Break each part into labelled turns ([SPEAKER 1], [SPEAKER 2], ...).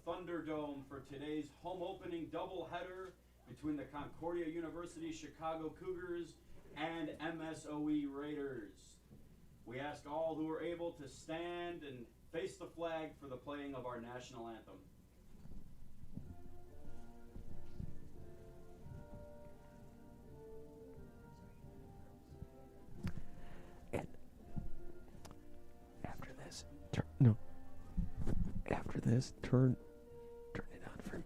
[SPEAKER 1] Thunderdome for today's home opening doubleheader between the Concordia University Chicago Cougars and MSOE Raiders. We ask all who are able to stand and face the flag for the playing of our national anthem.
[SPEAKER 2] And after this, turn it on for me.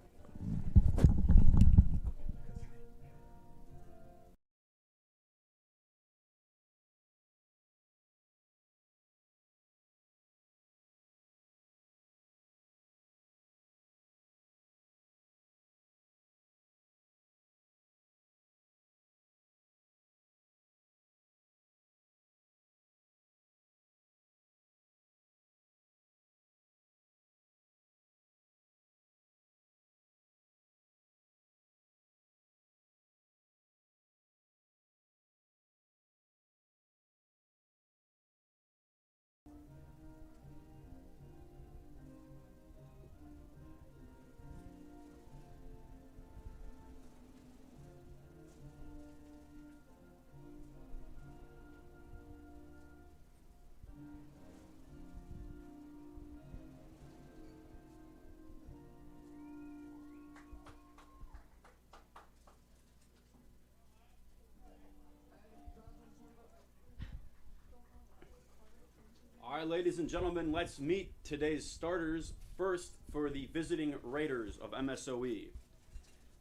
[SPEAKER 1] All right, ladies and gentlemen, let's meet today's starters. First, for the visiting Raiders of MSOE.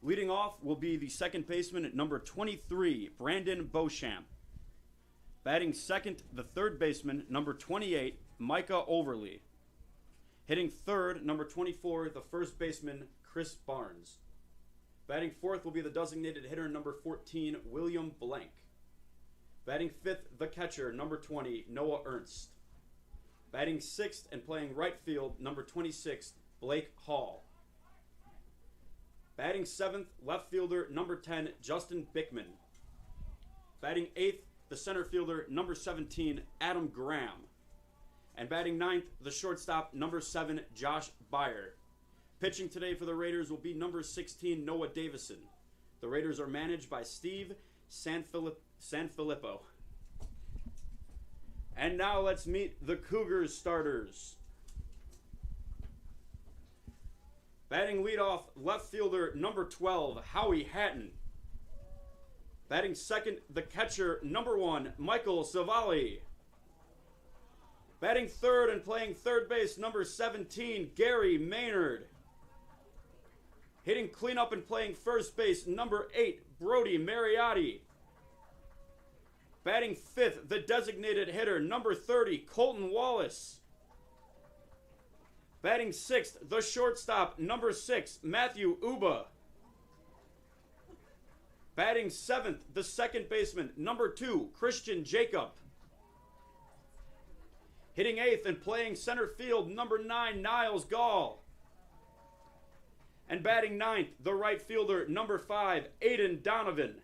[SPEAKER 1] Leading off will be the second baseman at number 23, Brandon Beauchamp. Batting second, the third baseman, number 28, Micah Overly. Hitting third, number 24, the first baseman, Chris Barnes. Batting fourth will be the designated hitter, number 14, William Blank. Batting fifth, the catcher, number 20, Noah Ernst. Batting sixth and playing right field, number 26, Blake Hall. Batting seventh, left fielder, number 10, Justin Bickman. Batting eighth, the center fielder, number 17, Adam Graham. And batting ninth, the shortstop, number 7, Josh Byer. Pitching today for the Raiders will be number 16, Noah Davison. The Raiders are managed by Steve Sanfilippo. And now let's meet the Cougars starters. Batting leadoff, left fielder, number 12, Howie Hatton. Batting second, the catcher, number 1, Michael Savali. Batting third and playing third base, number 17, Gary Maynard. Hitting cleanup and playing first base, number 8, Brody Mariotti. Batting fifth, the designated hitter, number 30, Colton Wallace. Batting sixth, the shortstop, number 6, Matthew Uba. Batting seventh, the second baseman, number 2, Christian Jacob. Hitting eighth and playing center field, number 9, Niles Gall. And batting ninth, the right fielder, number 5, Aiden Donovan.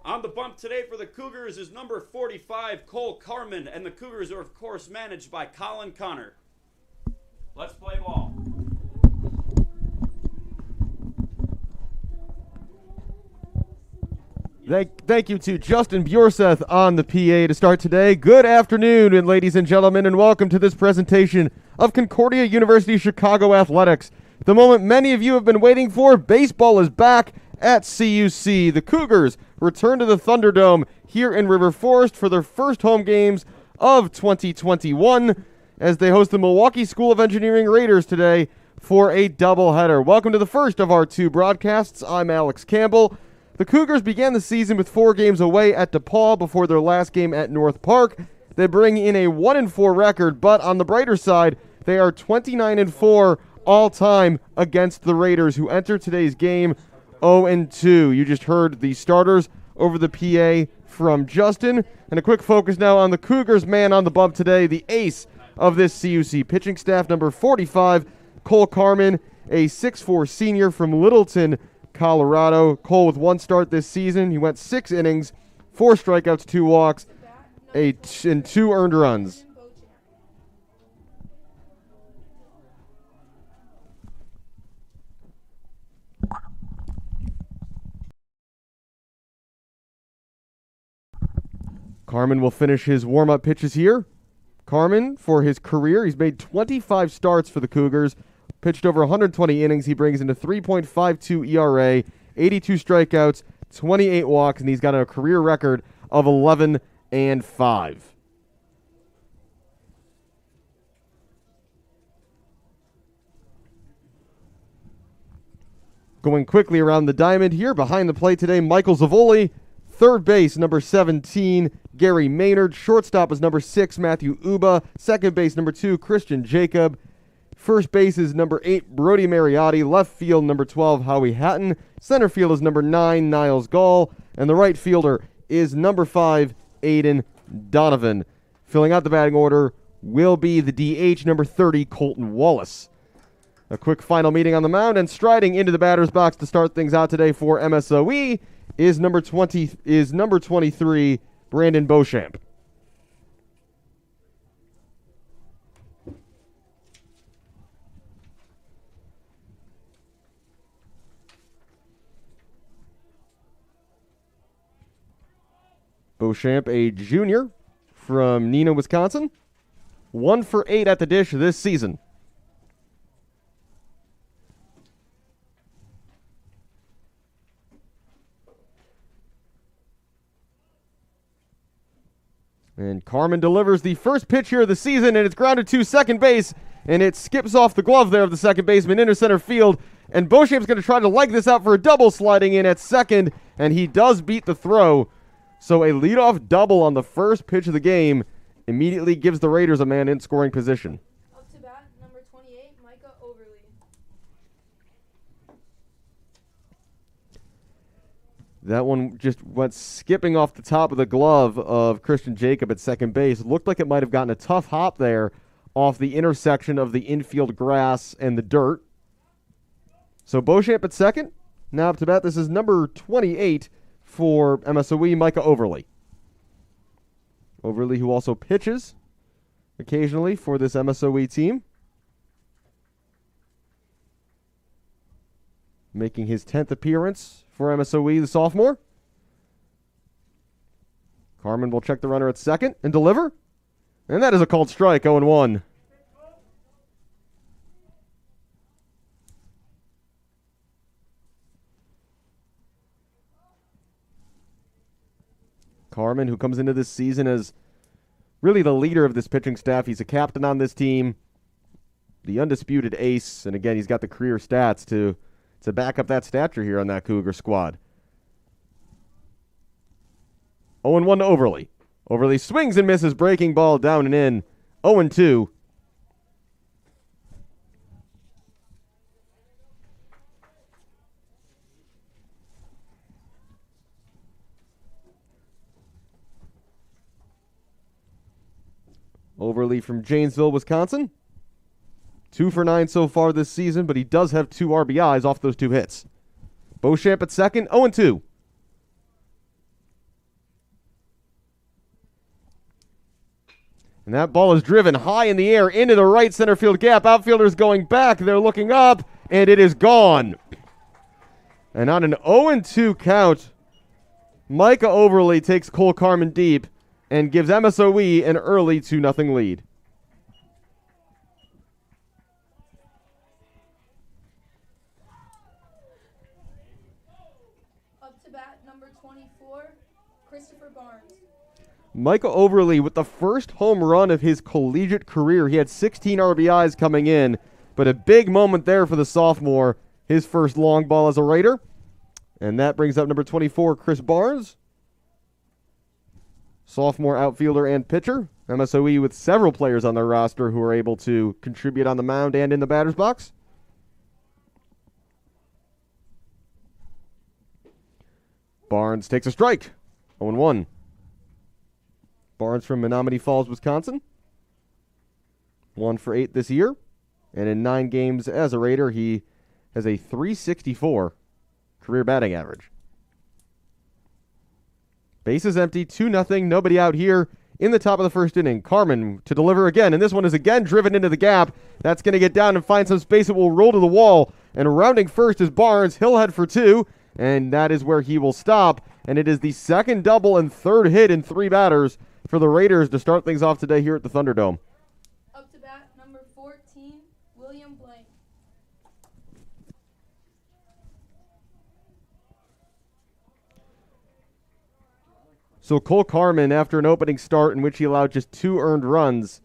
[SPEAKER 1] On the bump today for the Cougars is number 45, Cole Carman, and the Cougars are, of course, managed by Colin Connor. Let's play ball.
[SPEAKER 2] Thank you to Justin Bjorseth on the PA to start today. Good afternoon, and ladies and gentlemen, and welcome to this presentation of Concordia University Chicago Athletics. The moment many of you have been waiting for, baseball is back at CUC. The Cougars return to the Thunderdome here in River Forest for their first home games of 2021 as they host the Milwaukee School of Engineering Raiders today for a doubleheader. Welcome to the first of our 2 broadcasts. I'm Alex Campbell. The Cougars began the season with 4 games away at DePaul before their last game at North Park. They bring in a 1-4 record, but on the brighter side, they are 29-4 all-time against the Raiders, who enter today's game 0-2. You just heard the starters over the PA from Justin. And a quick focus now on the Cougars' man on the bump today, the ace of this CUC pitching staff, number 45, Cole Carman, a 6'4 senior from Littleton, Colorado. Cole with 1 start this season. He went 6 innings, 4 strikeouts, 2 walks, and 2 earned runs. Carmen will finish his warm-up pitches here. Carmen, for his career, he's made 25 starts for the Cougars, pitched over 120 innings. He brings in a 3.52 ERA, 82 strikeouts, 28 walks, and he's got a career record of 11-5. Going quickly around the diamond here, behind the plate today, Michael Zavoli. Third base, number 17, Gary Maynard. Shortstop is number 6, Matthew Uba. Second base, number 2, Christian Jacob. First base is number 8, Brody Mariotti. Left field, number 12, Howie Hatton. Center field is number 9, Niles Gall. And the right fielder is number 5, Aiden Donovan. Filling out the batting order will be the DH, number 30, Colton Wallace. A quick final meeting on the mound, and striding into the batter's box to start things out today for MSOE is number 23, Brandon Beauchamp. Beauchamp, a junior from Neenah, Wisconsin. 1 for 8 at the dish this season. And Carmen delivers the first pitch here of the season, and it's grounded to second base, and it skips off the glove there of the second baseman into center field. And Beauchamp's going to try to leg this out for a double, sliding in at second, and he does beat the throw. So a leadoff double on the first pitch of the game immediately gives the Raiders a man in scoring position.
[SPEAKER 3] Up to bat, number 28, Micah Overly.
[SPEAKER 2] That one just went skipping off the top of the glove of Christian Jacob at second base. Looked like it might have gotten a tough hop there off the intersection of the infield grass and the dirt. So Beauchamp at second. Now up to bat, this is number 28 for MSOE, Micah Overly. Overly, who also pitches occasionally for this MSOE team. Making his 10th appearance for MSOE, the sophomore. Carmen will check the runner at second and deliver. And that is a called strike, 0-1. Carmen, who comes into this season as really the leader of this pitching staff. He's a captain on this team, the undisputed ace, and again, he's got the career stats to back up that stature here on that Cougar squad. 0-1 to Overly. Overly swings and misses, breaking ball down and in. 0-2. Overly from Janesville, Wisconsin. 2 for 9 so far this season, but he does have 2 RBIs off those 2 hits. Beauchamp at second, 0-2. And that ball is driven high in the air into the right center field gap. Outfielders going back. They're looking up, and it is gone. And on an 0-2 count, Micah Overly takes Cole Carmen deep and gives MSOE an early 2-0 lead.
[SPEAKER 3] Up to bat, number 24, Christopher Barnes.
[SPEAKER 2] Micah Overly with the first home run of his collegiate career. He had 16 RBIs coming in, but a big moment there for the sophomore. His first long ball as a Raider. And that brings up number 24, Chris Barnes. Sophomore outfielder and pitcher. MSOE with several players on their roster who are able to contribute on the mound and in the batter's box. Barnes takes a strike. 0-1. Barnes from Menominee Falls, Wisconsin. 1 for 8 this year. And in 9 games as a Raider, he has a .364 career batting average. Base is empty, 2-0, nobody out here in the top of the first inning. Carmen to deliver again, and this one is again driven into the gap. That's going to get down and find some space. It will roll to the wall, and rounding first is Barnes. He'll head for 2, and that is where he will stop. And it is the second double and third hit in 3 batters for the Raiders to start things off today here at the Thunderdome.
[SPEAKER 3] Up to bat, number 14, William Blank.
[SPEAKER 2] So Cole Carmen, after an opening start in which he allowed just 2 earned runs,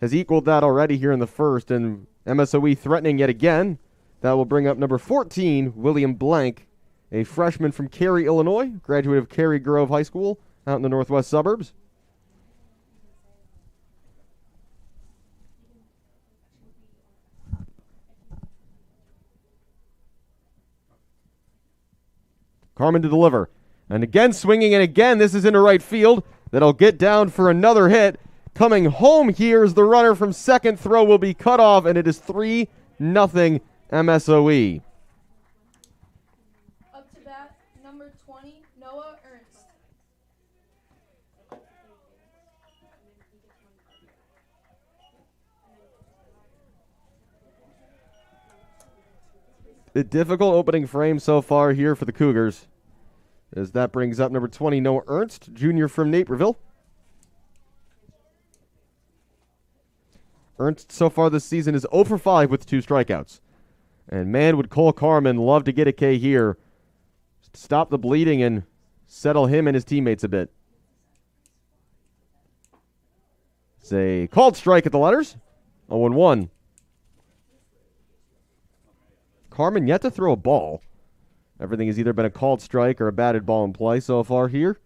[SPEAKER 2] has equaled that already here in the first, and MSOE threatening yet again. That will bring up number 14, William Blank, a freshman from Cary, Illinois, graduate of Cary Grove High School out in the northwest suburbs. Carmen to deliver. And again swinging, and again this is into right field. That'll get down for another hit. Coming home here is the runner from second. Throw will be cut off, and it is 3-0 MSOE.
[SPEAKER 3] Up to bat, number 20, Noah Ernst.
[SPEAKER 2] A difficult opening frame so far here for the Cougars, as that brings up number 20, Noah Ernst, junior from Naperville. Ernst so far this season is 0 for 5 with 2 strikeouts. And man, would Cole Carmen love to get a K here. Stop the bleeding and settle him and his teammates a bit. It's a called strike at the letters. 0-1. Carmen yet to throw a ball. Everything has either been a called strike or a batted ball in play so far here.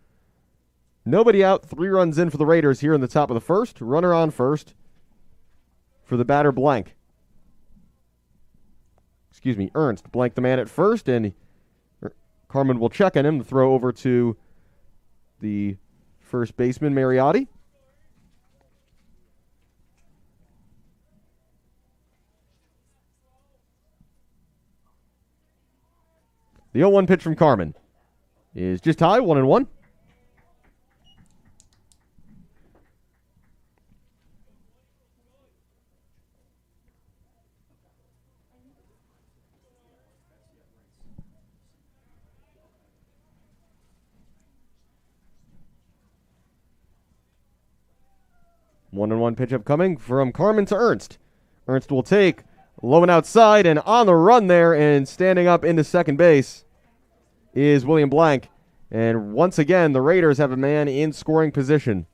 [SPEAKER 2] Nobody out, 3 runs in for the Raiders here in the top of the first. Runner on first for the batter Blank. Excuse me, Ernst. Blank the man at first, and Carmen will check on him to throw over to the first baseman, Mariotti. The 0-1 pitch from Carmen is just high, 1-1. One pitch up coming from Carmen to Ernst. Ernst will take low and outside, and on the run there and standing up into second base is William Blank. And once again, the Raiders have a man in scoring position.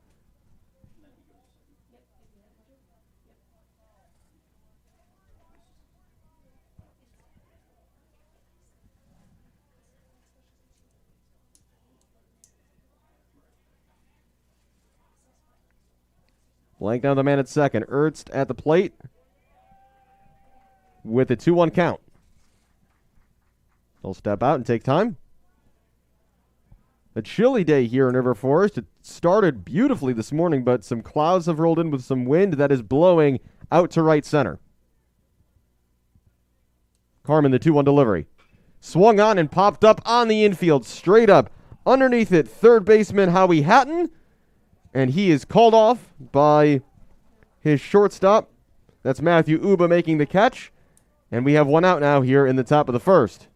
[SPEAKER 2] Blank down the man at second. Ernst at the plate with a 2-1 count. He'll step out and take time. A chilly day here in River Forest. It started beautifully this morning, but some clouds have rolled in with some wind that is blowing out to right center. Carmen, the 2-1 delivery. Swung on and popped up on the infield, straight up. Underneath it, third baseman Howie Hatton. And he is called off by his shortstop. That's Matthew Uba making the catch. And we have 1 out now here in the top of the first.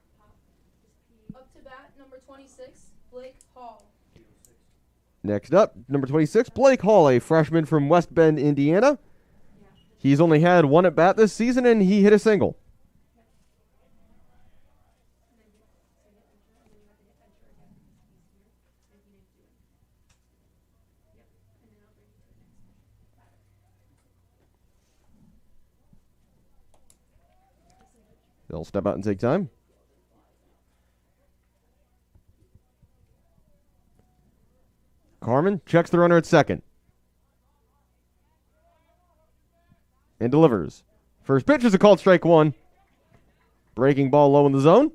[SPEAKER 3] Up to bat, number 26, Blake Hall.
[SPEAKER 2] Next up, number 26, Blake Hall, a freshman from West Bend, Indiana. He's only had 1 at bat this season, and he hit a single. They'll step out and take time. Carmen checks the runner at second. And delivers. First pitch is a called strike 1. Breaking ball low in the zone.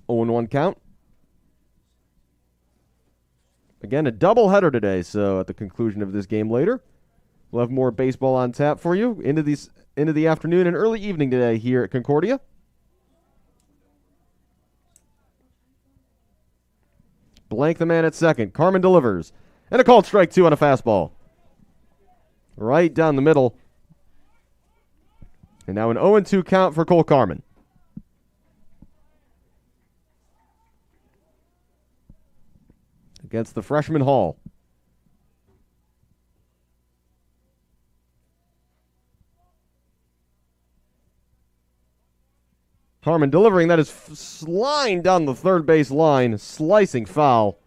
[SPEAKER 2] 0-1 count. Again, a doubleheader today, so at the conclusion of this game later, we'll have more baseball on tap for you into the afternoon and early evening today here at Concordia. Blank the man at second. Carmen delivers. And a called strike 2 on a fastball. Right down the middle. And now an 0-2 count for Cole Carmen. against the freshman Hall. Carmen delivering. That is line down the third base line. Slicing foul.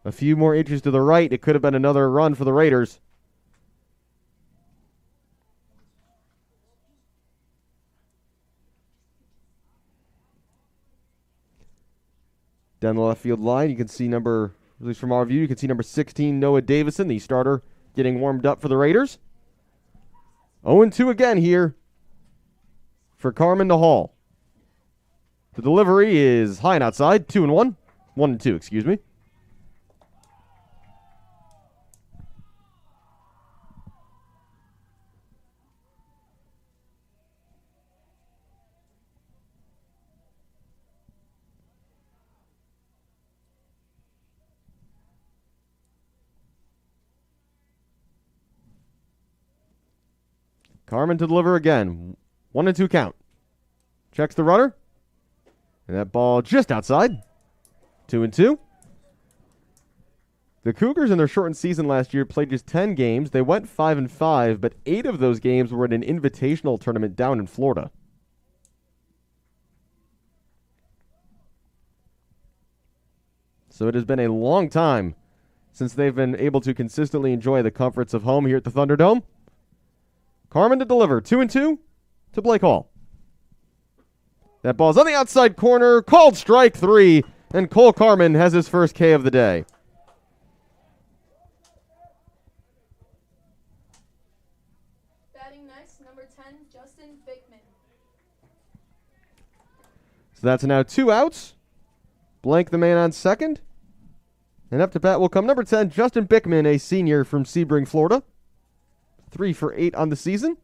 [SPEAKER 2] A few more inches to the right. It could have been another run for the Raiders. Down the left field line, you can see at least from our view, you can see number 16, Noah Davison, the starter, getting warmed up for the Raiders. 0-2 again here for Carmen to Hall. The delivery is high and outside, 2-1. 1-2, excuse me. Carmen to deliver again. 1-2 count. Checks the runner. And that ball just outside. 2-2. The Cougars in their shortened season last year played just 10 games. They went 5-5, but 8 of those games were in an invitational tournament down in Florida. So it has been a long time since they've been able to consistently enjoy the comforts of home here at the Thunderdome. Carmen to deliver. 2-2 to Blake Hall. That ball's on the outside corner. Called strike 3. And Cole Carmen has his first K of the day.
[SPEAKER 3] Batting next, number 10, Justin Bickman.
[SPEAKER 2] So that's now 2 outs. Blank the man on second. And up to bat will come number 10, Justin Bickman, a senior from Sebring, Florida. 3 for 8 on the season,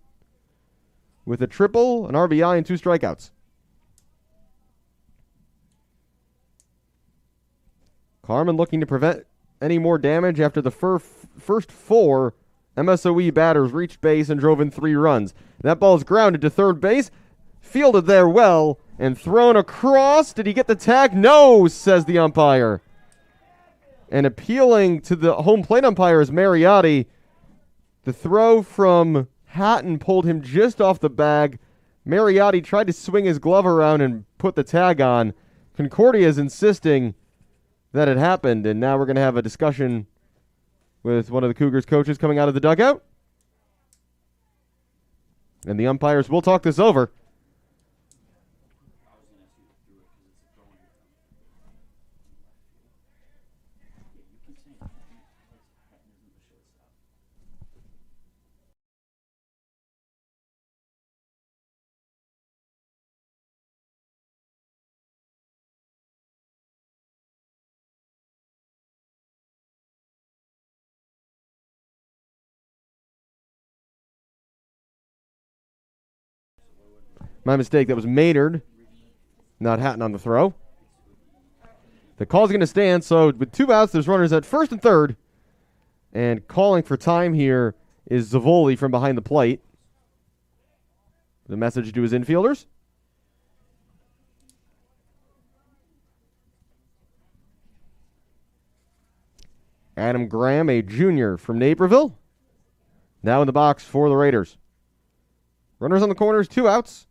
[SPEAKER 2] with a triple, an RBI, and 2 strikeouts. Carmen looking to prevent any more damage after the first 4 MSOE batters reached base and drove in 3 runs. That ball is grounded to third base, fielded there well, and thrown across. Did he get the tag? No, says the umpire. And appealing to the home plate umpire is Mariotti. The throw from Hatton pulled him just off the bag. Mariotti tried to swing his glove around and put the tag on. Concordia is insisting that it happened, and now we're going to have a discussion with one of the Cougars coaches coming out of the dugout. And the umpires will talk this over. My mistake. That was Maynard, not Hatton on the throw. The call's going to stand, so with 2 outs, there's runners at first and third. And calling for time here is Zavoli from behind the plate. The message to his infielders. Adam Graham, a junior from Naperville, now in the box for the Raiders. Runners on the corners, 2 outs.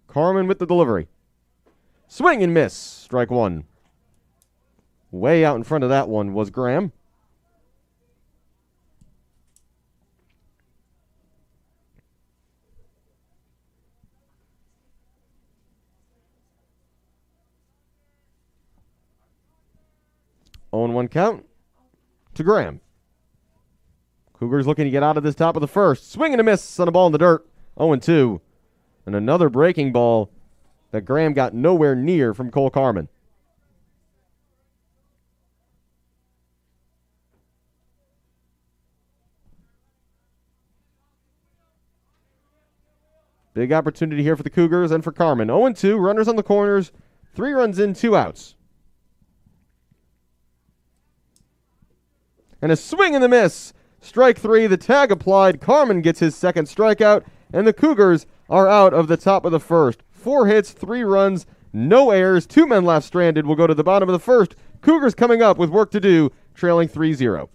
[SPEAKER 2] Carmen with the delivery. Swing and miss. Strike 1. Way out in front of that one was Graham. On 1 count to Graham. Cougars looking to get out of this top of the first. Swing and a miss on a ball in the dirt. 0-2. And another breaking ball that Graham got nowhere near from Cole Carmen. Big opportunity here for the Cougars and for Carmen. 0-2, runners on the corners, 3 runs in, 2 outs. And a swing and a miss. Strike 3, the tag applied. Carmen gets his second strikeout, and the Cougars are out of the top of the first. 4 hits, 3 runs, no errors, 2 men left stranded. We'll go to the bottom of the first. Cougars coming up with work to do, trailing 3-0.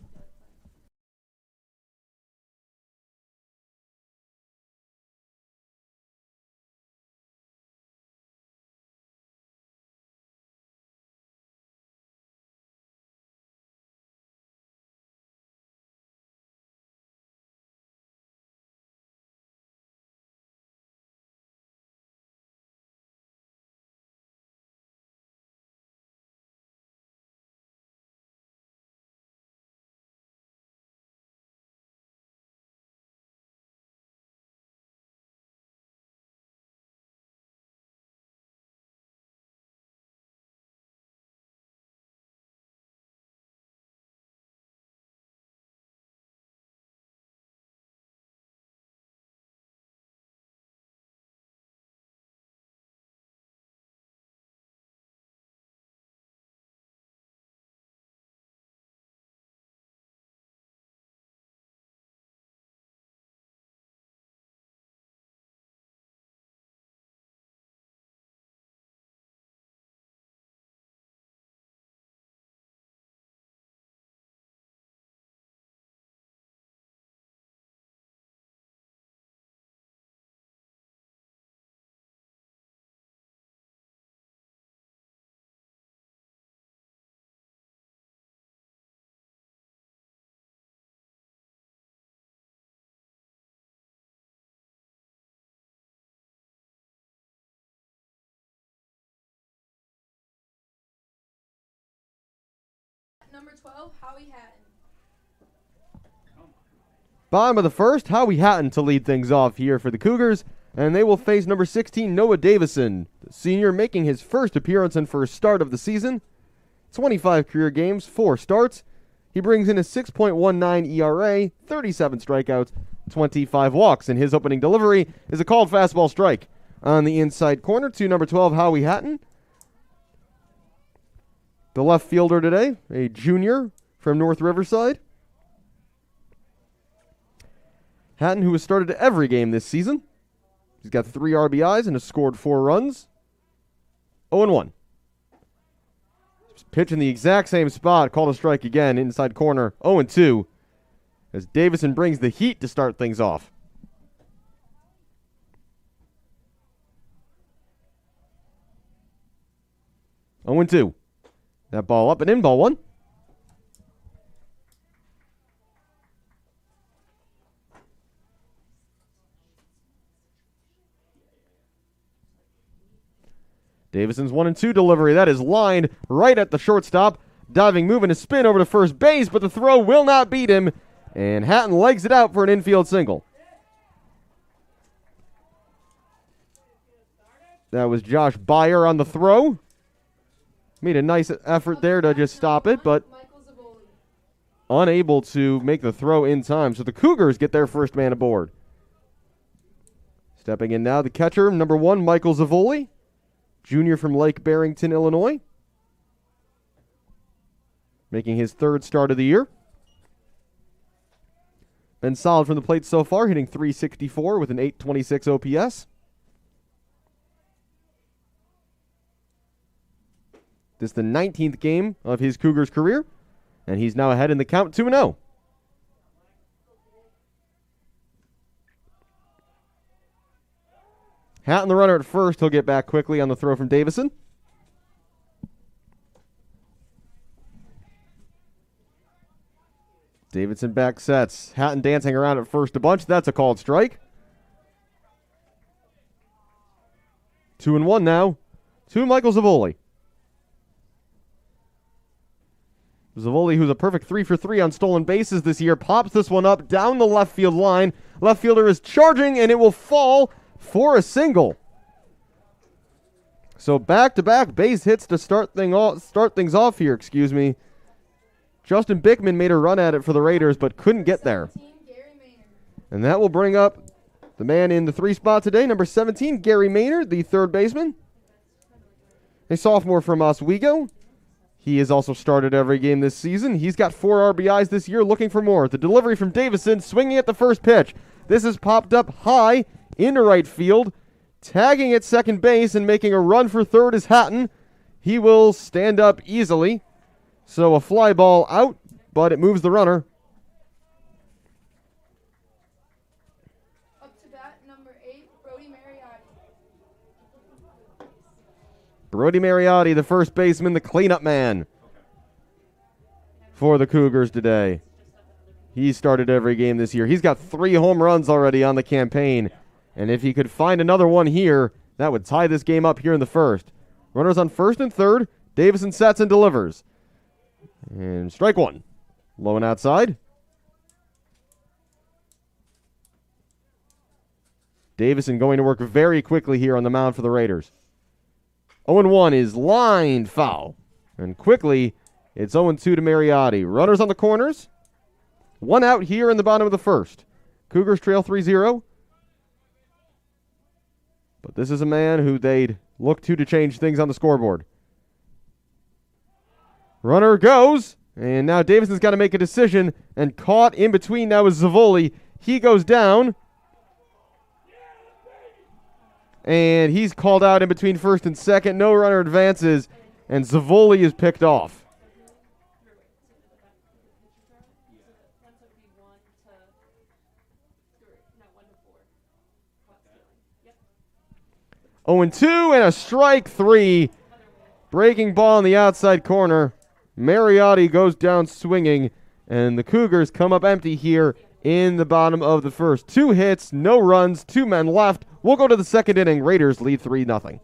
[SPEAKER 3] Number 12, Howie Hatton.
[SPEAKER 2] Bottom of the first, Howie Hatton to lead things off here for the Cougars, and they will face number 16, Noah Davison, the senior making his first appearance and first start of the season. 25 career games, 4 starts. He brings in a 6.19 ERA, 37 strikeouts, 25 walks, and his opening delivery is a called fastball strike on the inside corner to number 12, Howie Hatton. The left fielder today, a junior from North Riverside. Hatton, who has started every game this season. He's got 3 RBIs and has scored 4 runs. 0-1. Pitch in the exact same spot, called a strike again, inside corner, 0-2. As Davison brings the heat to start things off. Oh, 0-2. That ball up and in, ball 1. Davison's 1-2 delivery. That is lined right at the shortstop. Diving move and a spin over to first base, but the throw will not beat him. And Hatton legs it out for an infield single. That was Josh Byer on the throw. Made a nice effort there to just stop it, but unable to make the throw in time. So the Cougars get their first man aboard. Stepping in now, the catcher, number 1, Michael Zavoli, junior from Lake Barrington, Illinois. Making his 3rd start of the year. Been solid from the plate so far, hitting .364 with an .826 OPS. This is the 19th game of his Cougars career, and he's now ahead in the count 2-0. Hatton the runner at first. He'll get back quickly on the throw from Davison. Davidson back sets. Hatton dancing around at first a bunch. That's a called strike. 2-1 now to Michael Zavoli. Zavoli, who's a perfect 3 for 3 on stolen bases this year, pops this one up down the left field line. Left fielder is charging, and it will fall for a single. So back-to-back base hits to start things off here. Justin Bickman made a run at it for the Raiders, but couldn't get there. And that will bring up the man in the 3 spot today, number 17, Gary Maynard, the 3rd baseman. A sophomore from Oswego. He has also started every game this season. He's got 4 RBIs this year, looking for more. The delivery from Davison, swinging at the first pitch. This is popped up high into right field. Tagging at second base and making a run for third is Hatton. He will stand up easily. So a fly ball out, but it moves the runner.
[SPEAKER 3] Up to bat, number 8, Brody Mariotti.
[SPEAKER 2] Brody Mariotti, the first baseman, the cleanup man for the Cougars today. He started every game this year. He's got 3 home runs already on the campaign. And if he could find another one here, that would tie this game up here in the first. Runners on first and third. Davison sets and delivers. And strike one. Low and outside. Davison going to work very quickly here on the mound for the Raiders. 0-1 is lined foul. And quickly, it's 0-2 to Mariotti. Runners on the corners. 1 out here in the bottom of the first. Cougars trail 3-0. But this is a man who they'd look to change things on the scoreboard. Runner goes, and now Davison's got to make a decision, and caught in between now is Zavoli. He goes down, and he's called out in between first and second. No runner advances, and Zavoli is picked off. Oh, and 2 and a strike 3. Breaking ball in the outside corner. Mariotti goes down swinging, and the Cougars come up empty here in the bottom of the first. 2 hits, no runs, 2 men left. We'll go to the second inning. Raiders lead 3-0.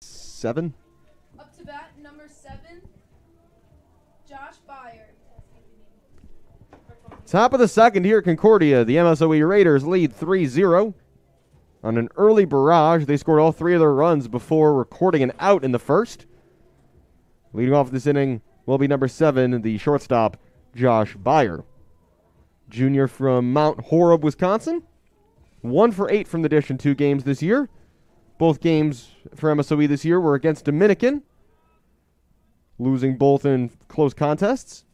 [SPEAKER 2] Seven.
[SPEAKER 3] Up to bat, number 7, Josh Byer.
[SPEAKER 2] Top of the second here at Concordia. The MSOE Raiders lead 3-0. On an early barrage, they scored all 3 of their runs before recording an out in the first. Leading off this inning will be number 7, the shortstop, Josh Byer. Junior from Mount Horeb, Wisconsin. 1 for 8 from the dish in 2 games this year. Both games for MSOE this year were against Dominican, losing both in close contests.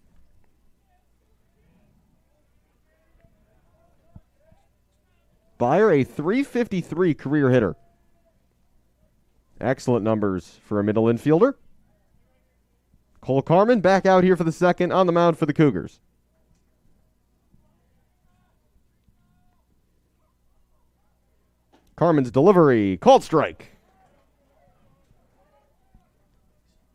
[SPEAKER 2] Byer, a .353 career hitter. Excellent numbers for a middle infielder. Cole Carmen back out here for the second on the mound for the Cougars. Carmen's delivery, called strike.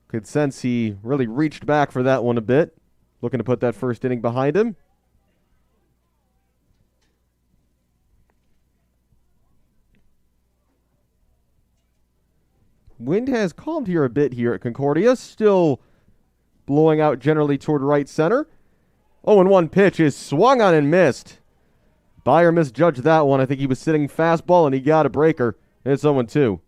[SPEAKER 2] Could sense he really reached back for that one a bit. Looking to put that first inning behind him. Wind has calmed here a bit here at Concordia. Still blowing out generally toward right center. 0-1 pitch is swung on and missed. Byer misjudged that one. I think he was sitting fastball and he got a breaker. It's 0-2.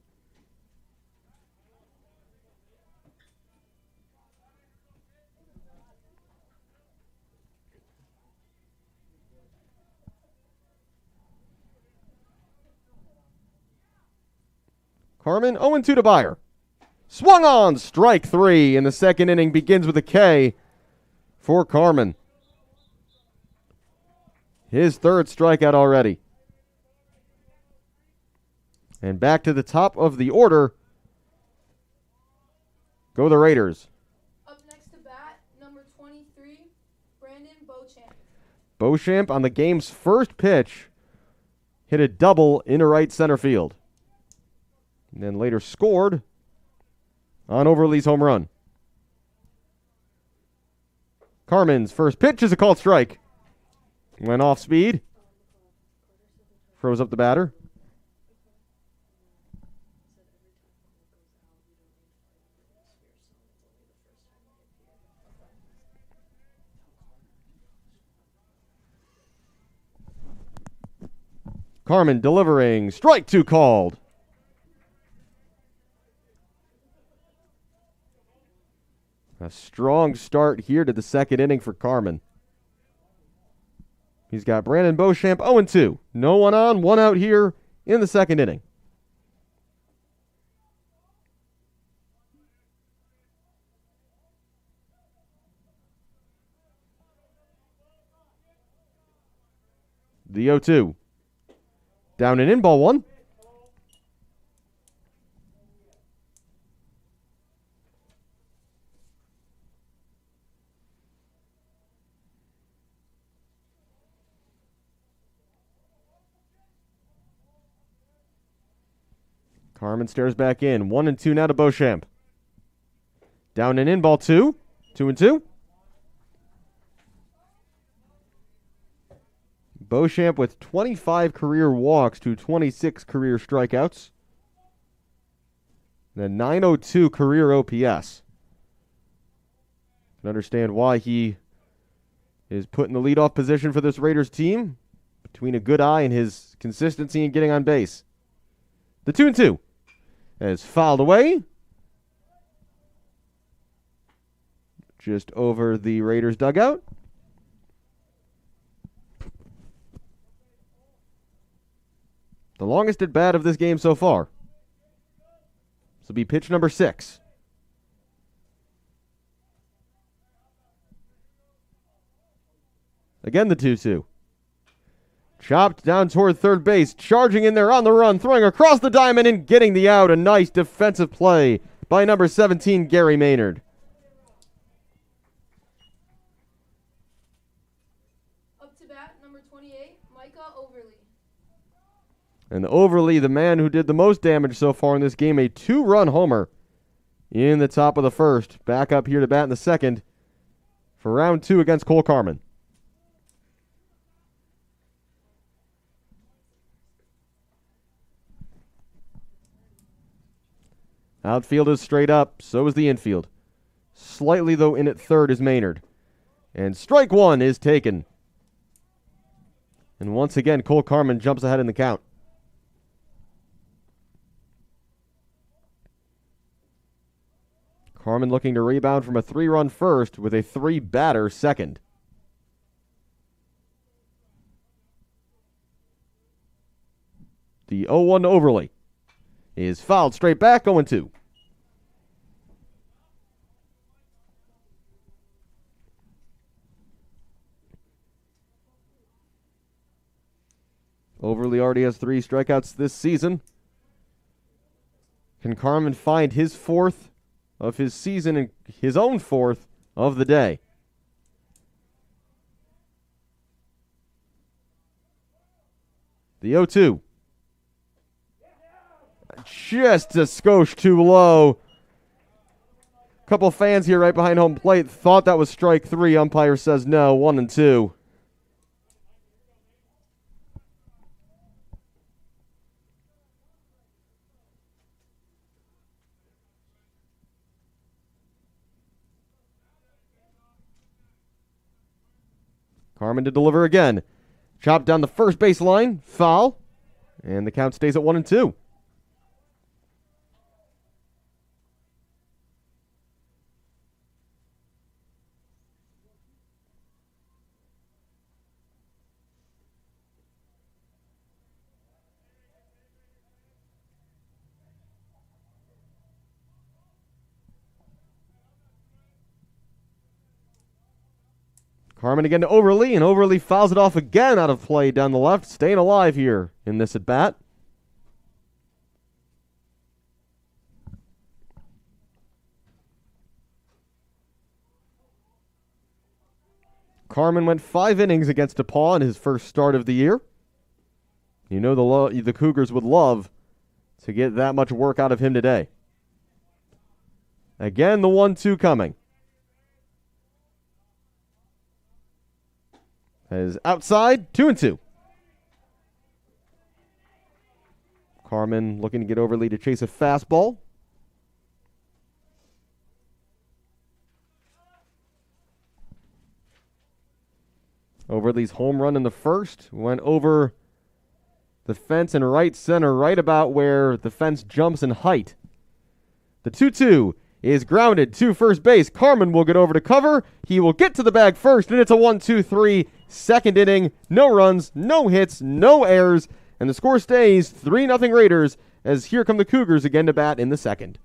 [SPEAKER 2] Carmen 0-2 to Byer. Swung on, strike 3, and the second inning begins with a K for Carmen. His third strikeout already. And back to the top of the order go the Raiders.
[SPEAKER 3] Up next to bat, number 23,
[SPEAKER 2] Beauchamp on the game's first pitch hit a double into right center field. And then later scored on Overly's home run. Carmen's first pitch is a called strike. Went off speed. Froze up the batter. Carmen delivering. Strike 2 called. A strong start here to the second inning for Carmen. He's got Brandon Beauchamp 0-2. No one on, one out here in the second inning. The 0-2. Down and in, ball 1. Carmen stares back in. 1-2 now to Beauchamp. Down and in, ball 2. 2-2. Beauchamp with 25 career walks to 26 career strikeouts. And a 902 career OPS. Can understand why he is put in the leadoff position for this Raiders team. Between a good eye and his consistency in getting on base. The 2-2 is fouled away. Just over the Raiders dugout. The longest at bat of this game so far. This will be pitch number 6. Again the 2-2. Chopped down toward third base. Charging in there on the run. Throwing across the diamond and getting the out. A nice defensive play by number 17, Gary Maynard.
[SPEAKER 3] Up to bat, number 28, Micah Overly.
[SPEAKER 2] And Overly, the man who did the most damage so far in this game, a 2-run homer in the top of the first. Back up here to bat in the second for round 2 against Cole Carmen. Outfield is straight up, so is the infield. Slightly, though, in at third is Maynard. And strike 1 is taken. And once again, Cole Carmen jumps ahead in the count. Carmen looking to rebound from a 3-run first with a 3-batter second. The 0-1 to Overly is fouled straight back, 0-2. Overly already has 3 strikeouts this season. Can Carmen find his 4th of his season and his own 4th of the day? The 0-2. Just a skosh too low. Couple fans here right behind home plate thought that was strike 3. Umpire says no, 1-2. Carmen to deliver again. Chopped down the first base line. Foul. And the count stays at 1-2. Carmen again to Overly, and Overly fouls it off again out of play down the left, staying alive here in this at-bat. Carmen went 5 innings against DePaul in his first start of the year. You know the Cougars would love to get that much work out of him today. Again, the 1-2 coming. Is outside, 2-2. Carmen looking to get over lead to chase a fastball. Overly's home run in the first went over the fence in right center, right about where the fence jumps in height. The 2-2 is grounded to first base. Carmen will get over to cover. He will get to the bag first, and it's a 1-2-3 second inning. No runs, no hits, no errors, and the score stays 3-0 Raiders as here come the Cougars again to bat in the second.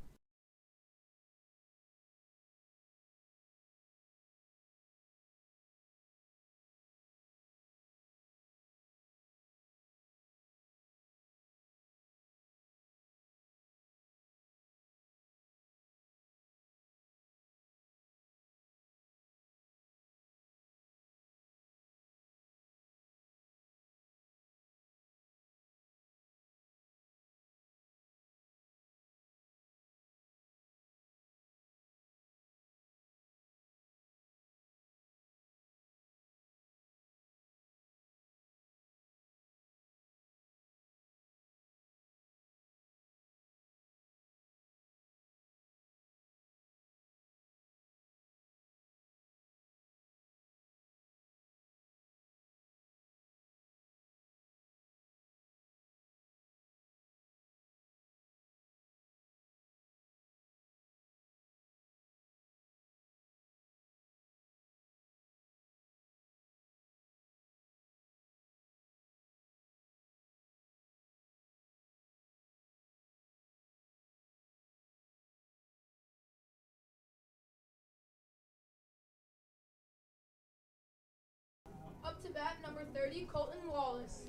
[SPEAKER 3] Up to bat, number 30, Colton Wallace.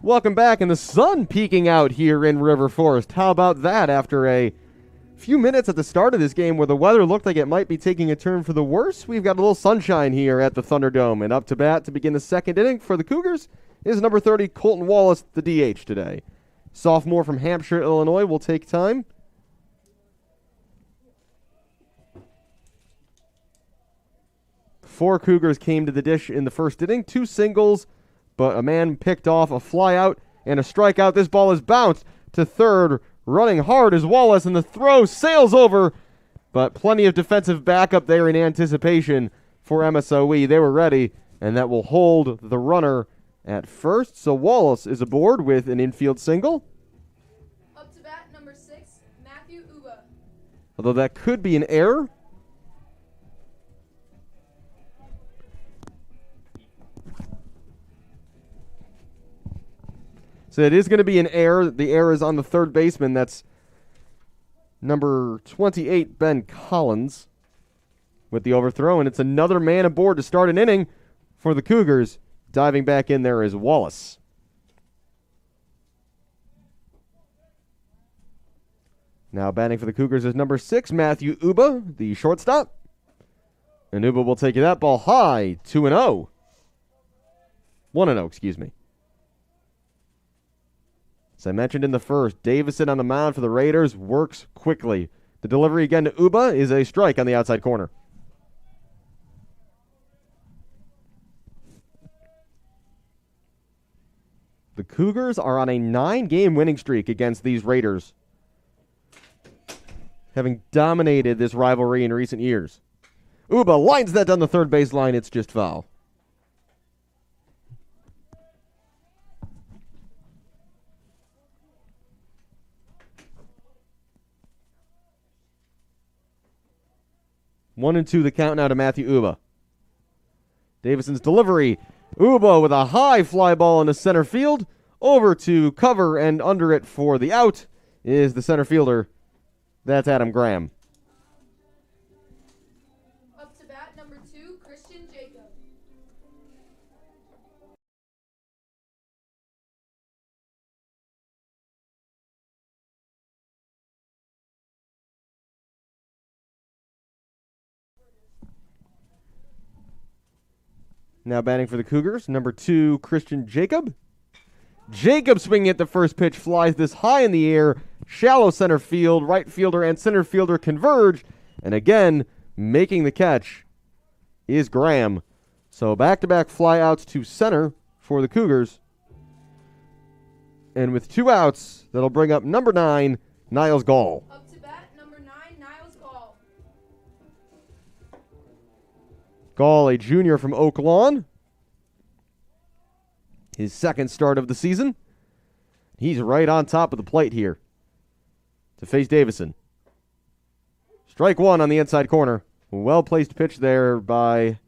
[SPEAKER 2] Welcome back, and the sun peeking out here in River Forest. How about that after a few minutes at the start of this game where the weather looked like it might be taking a turn for the worse? We've got a little sunshine here at the Thunderdome, and up to bat to begin the second inning for the Cougars is number 30, Colton Wallace, the DH today. Sophomore from Hampshire, Illinois, will take time. Four Cougars came to the dish in the first inning, 2 singles, but a man picked off a fly out and a strikeout. This ball is bounced to third. Running hard is Wallace, and the throw sails over, but plenty of defensive backup there in anticipation for MSOE. They were ready, and that will hold the runner at first. So Wallace is aboard with an infield single.
[SPEAKER 3] Up to bat, number 6, Matthew Uba.
[SPEAKER 2] Although that could be an error. So it is going to be an error. The error is on the third baseman. That's number 28, Ben Collins, with the overthrow. And it's another man aboard to start an inning for the Cougars. Diving back in there is Wallace. Now batting for the Cougars is number 6, Matthew Uba, the shortstop. And Uba will take that ball high, 2-0. 1-0, excuse me. As I mentioned in the first, Davison on the mound for the Raiders works quickly. The delivery again to Uba is a strike on the outside corner. The Cougars are on a 9-game winning streak against these Raiders, having dominated this rivalry in recent years. Uba lines that down the third baseline. It's just foul. One and two, the count now to Matthew Uba. Davison's delivery. Uba with a high fly ball into center field. Over to cover and under it for the out is the center fielder. That's Adam Graham.
[SPEAKER 3] Up to bat, number 2, Christian Jacob.
[SPEAKER 2] Now batting for the Cougars, number 2, Christian Jacob. Jacob swinging at the first pitch, flies this high in the air, shallow center field, right fielder and center fielder converge, and again, making the catch is Graham. So back-to-back flyouts to center for the Cougars. And with 2 outs, that'll bring up number 9, Niles Gall.
[SPEAKER 3] Up to bat, number 9, Niles Gall.
[SPEAKER 2] Gall, a junior from Oak Lawn. His second start of the season. He's right on top of the plate here to face Davison. Strike 1 on the inside corner. Well-placed pitch there by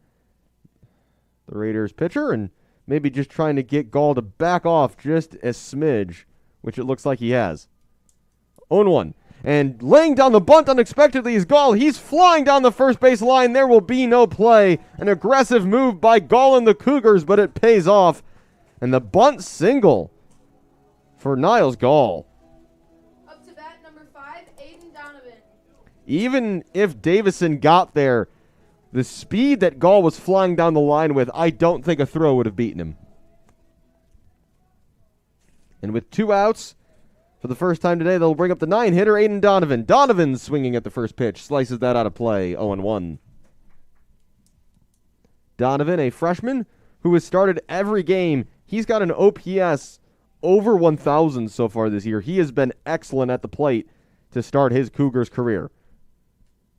[SPEAKER 2] the Raiders pitcher, and maybe just trying to get Gall to back off just a smidge, which it looks like he has. 0-1. And laying down the bunt unexpectedly is Gall. He's flying down the first base line. There will be no play. An aggressive move by Gall and the Cougars, but it pays off. And the bunt single for Niles Gall.
[SPEAKER 3] Up to bat, number 5, Aiden Donovan.
[SPEAKER 2] Even if Davison got there, the speed that Gall was flying down the line with, I don't think a throw would have beaten him. And with 2 outs, for the first time today, they'll bring up the 9-hitter, Aiden Donovan. Donovan swinging at the first pitch, slices that out of play, 0-1. Donovan, a freshman who has started every game. He's got an OPS over 1,000 so far this year. He has been excellent at the plate to start his Cougars career.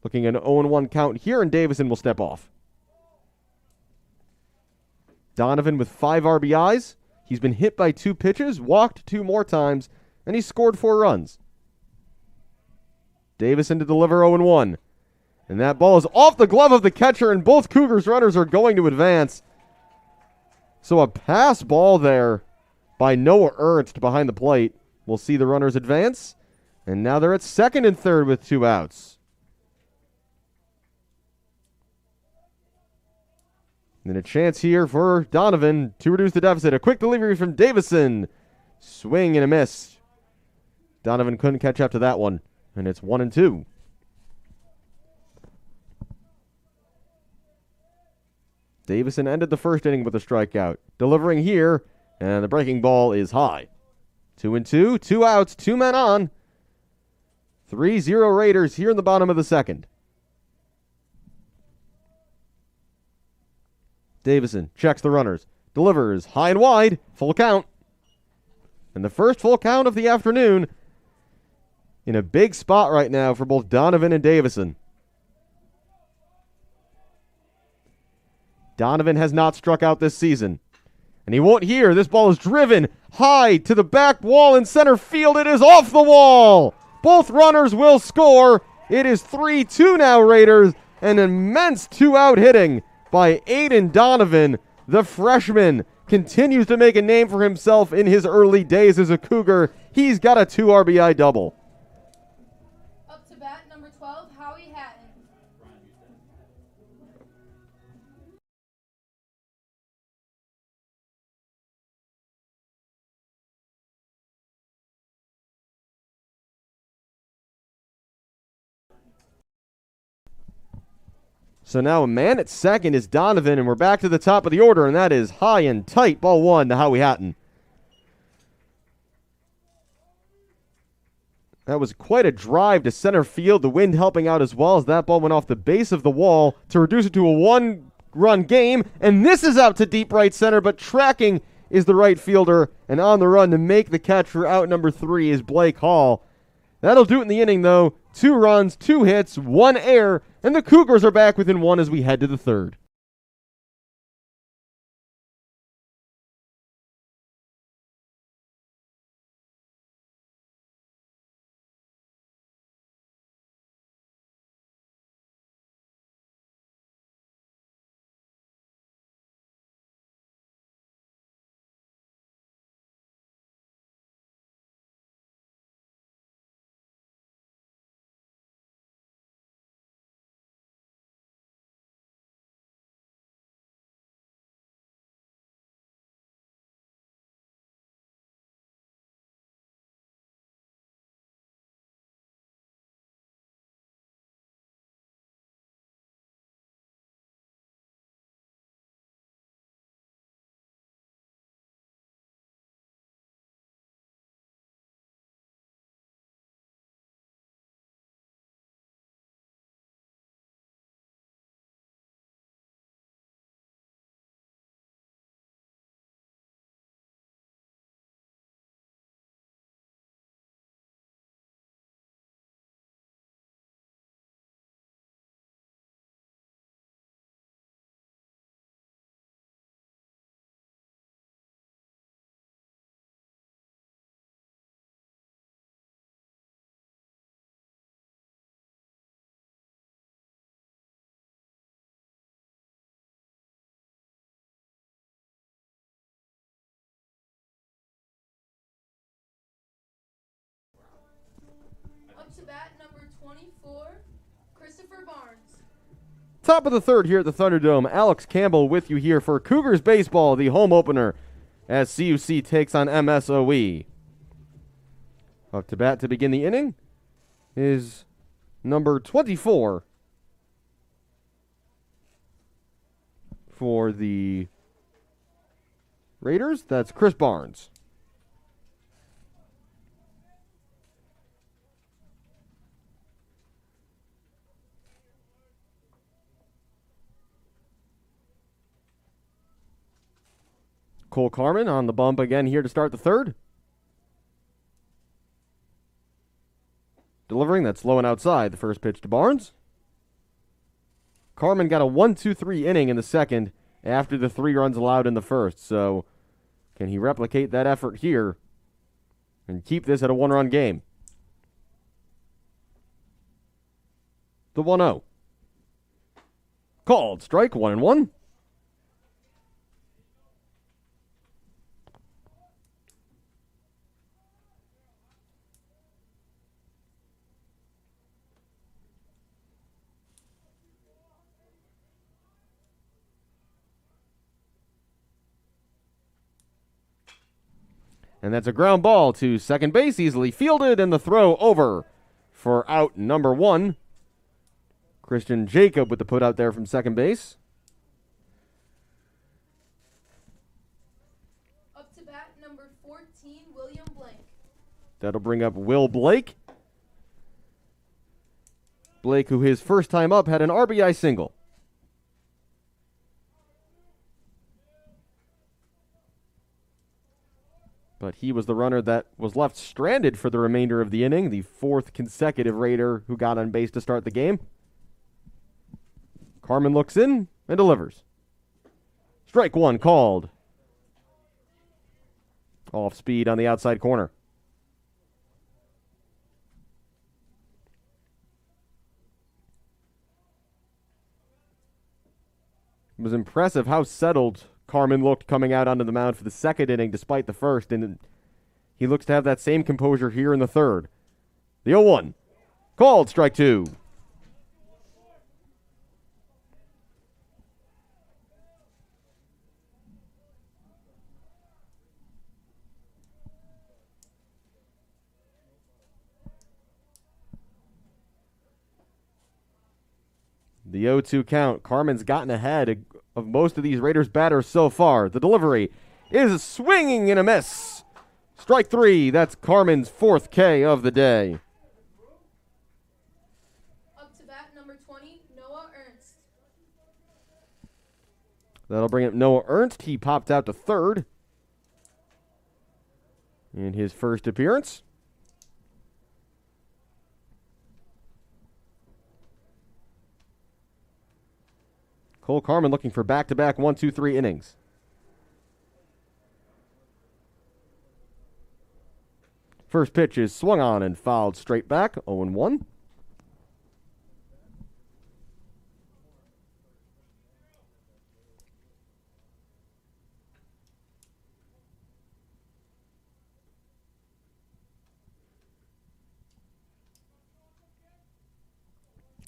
[SPEAKER 2] Looking at an 0-1 count here, and Davison will step off. Donovan with 5 RBIs. He's been hit by 2 pitches, walked 2 more times, and he scored 4 runs. Davison to deliver 0-1. And that ball is off the glove of the catcher, and both Cougars runners are going to advance. So a pass ball there by Noah Ernst behind the plate. We'll see the runners advance. And now they're at second and third with 2 outs. And a chance here for Donovan to reduce the deficit. A quick delivery from Davison. Swing and a miss. Donovan couldn't catch up to that one. And it's 1-2. Davison ended the first inning with a strikeout. Delivering here, and the breaking ball is high. 2-2, 2 outs, 2 men on. 3-0 Raiders here in the bottom of the second. Davison checks the runners. Delivers high and wide, full count. And the first full count of the afternoon in a big spot right now for both Donovan and Davison. Donovan has not struck out this season. And he won't here. This ball is driven high to the back wall in center field. It is off the wall. Both runners will score. It is 3-2 now, Raiders. An immense 2-out hitting by Aiden Donovan. The freshman continues to make a name for himself in his early days as a Cougar. He's got a 2 RBI double.
[SPEAKER 3] Up to bat, number 12, Howie Hatton.
[SPEAKER 2] So now a man at second is Donovan, and we're back to the top of the order, and that is high and tight. Ball 1 to Howie Hatton. That was quite a drive to center field, the wind helping out as well as that ball went off the base of the wall to reduce it to a 1-run game. And this is out to deep right center, but tracking is the right fielder, and on the run to make the catch for out number 3 is Blake Hall. That'll do it in the inning, though. 2 runs, 2 hits, 1 error, and the Cougars are back within 1 as we head to the third.
[SPEAKER 3] Up to bat, number 24, Christopher Barnes.
[SPEAKER 2] Top of the third here at the Thunderdome. Alex Campbell with you here for Cougars Baseball, the home opener, as CUC takes on MSOE. Up to bat to begin the inning is number 24 for the Raiders. That's Chris Barnes. Cole Carmen on the bump again here to start the third. Delivering, that's low and outside. The first pitch to Barnes. Carmen got a 1-2-3 inning in the second after the 3 runs allowed in the first. So can he replicate that effort here and keep this at a 1-run game? The 1-0. Called. Strike, 1-1. And that's a ground ball to second base, easily fielded, and the throw over for out number 1. Christian Jacob with the put out there from second base.
[SPEAKER 3] Up to bat, number 14, William Blank.
[SPEAKER 2] That'll bring up Will Blake. Blake, who his first time up had an RBI single. But he was the runner that was left stranded for the remainder of the inning, the 4th consecutive Raider who got on base to start the game. Carmen looks in and delivers. Strike 1 called. Off speed on the outside corner. It was impressive how settled Carmen looked coming out onto the mound for the second inning despite the first, and he looks to have that same composure here in the third. The 0-1. Called, strike 2. The 0-2 count. Carmen's gotten ahead of most of these Raiders batters so far. The delivery is swinging and a miss. Strike 3. That's Carmen's 4th K of the day.
[SPEAKER 3] Up to bat, number 20, Noah Ernst.
[SPEAKER 2] That'll bring up Noah Ernst. He popped out to third in his first appearance. Cole Carmen looking for back-to-back 1-2-3 innings. First pitch is swung on and fouled straight back, 0-1.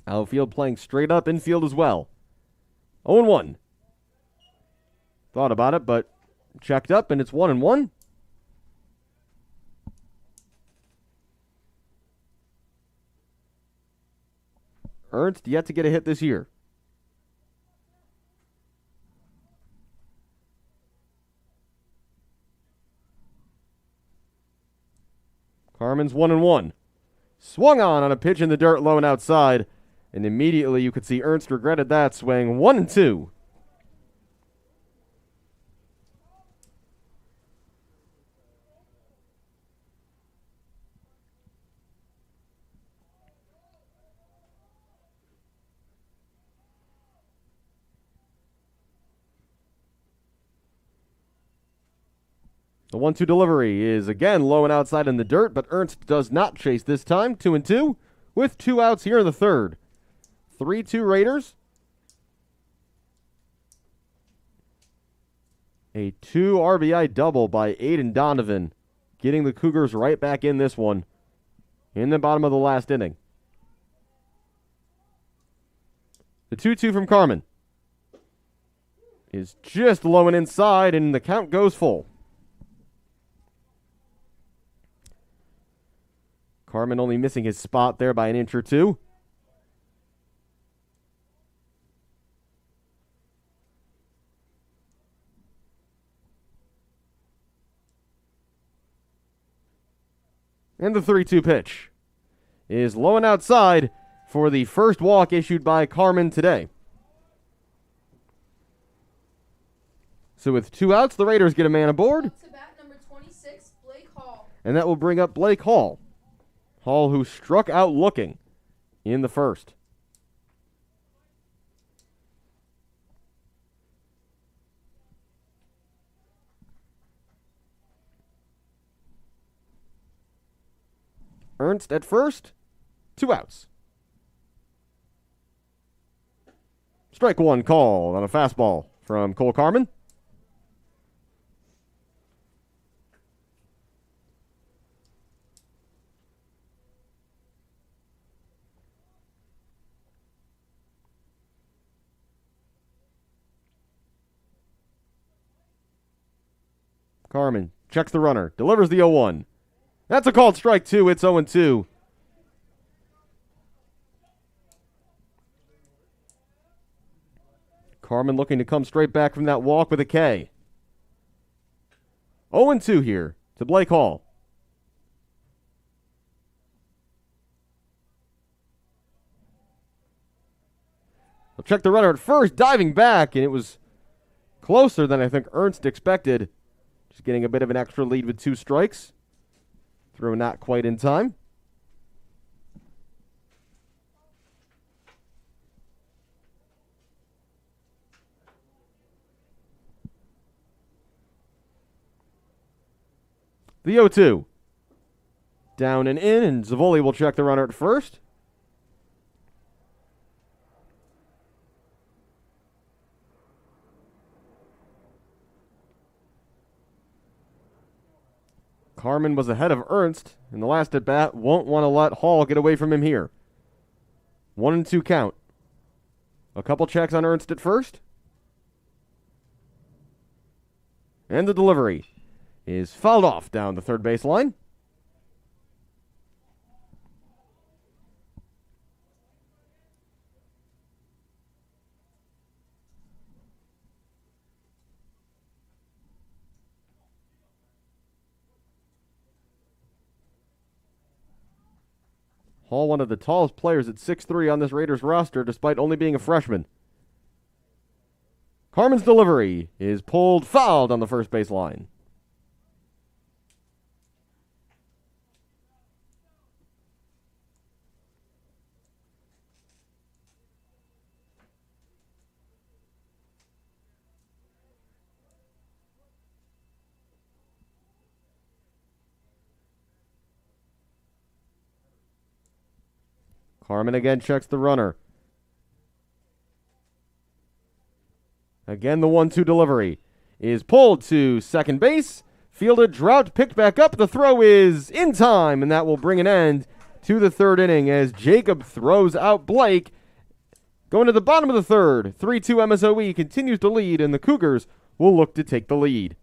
[SPEAKER 2] Outfield playing straight up, infield as well. 0-1. Thought about it, but checked up, and it's 1-1. Ernst yet to get a hit this year. Carmen's 1-1. Swung on a pitch in the dirt, low and outside. And immediately you could see Ernst regretted that swing. 1-2. The 1-2 delivery is again low and outside in the dirt, but Ernst does not chase this time. 2-2 with 2 outs here in the third. 3-2 Raiders. A 2 RBI double by Aiden Donovan, getting the Cougars right back in this one in the bottom of the last inning. The 2-2 from Carmen is just low and inside, and the count goes full. Carmen only missing his spot there by an inch or two. And the 3-2 pitch is low and outside for the first walk issued by Carmen today. So with 2 outs, the Raiders get a man aboard.
[SPEAKER 3] Up to bat, number 26, Blake Hall.
[SPEAKER 2] And that will bring up Blake Hall. Hall, who struck out looking in the first. Ernst at first, 2 outs. Strike one called on a fastball from Cole Carmen. Carmen checks the runner, delivers the 0-1. That's a called strike two. It's 0-2. Carmen looking to come straight back from that walk with a K. 0-2 here to Blake Hall. We'll check the runner at first, diving back, and it was closer than I think Ernst expected. Just getting a bit of an extra lead with 2 strikes. Throw not quite in time. The 0-2. Down and in, and Zavoli will check the runner at first. Carmen was ahead of Ernst in the last at-bat. Won't want to let Hall get away from him here. 1-2 count. A couple checks on Ernst at first. And the delivery is fouled off down the third baseline. Hall, one of the tallest players at 6'3" on this Raiders roster, despite only being a freshman. Carmen's delivery is pulled fouled on the first base line. Carmen again checks the runner. Again, the 1-2 delivery is pulled to second base. Fielded, dropped, picked back up. The throw is in time, and that will bring an end to the third inning as Jacob throws out Blake. Going to the bottom of the third, 3-2 MSOE continues to lead, and the Cougars will look to take the lead.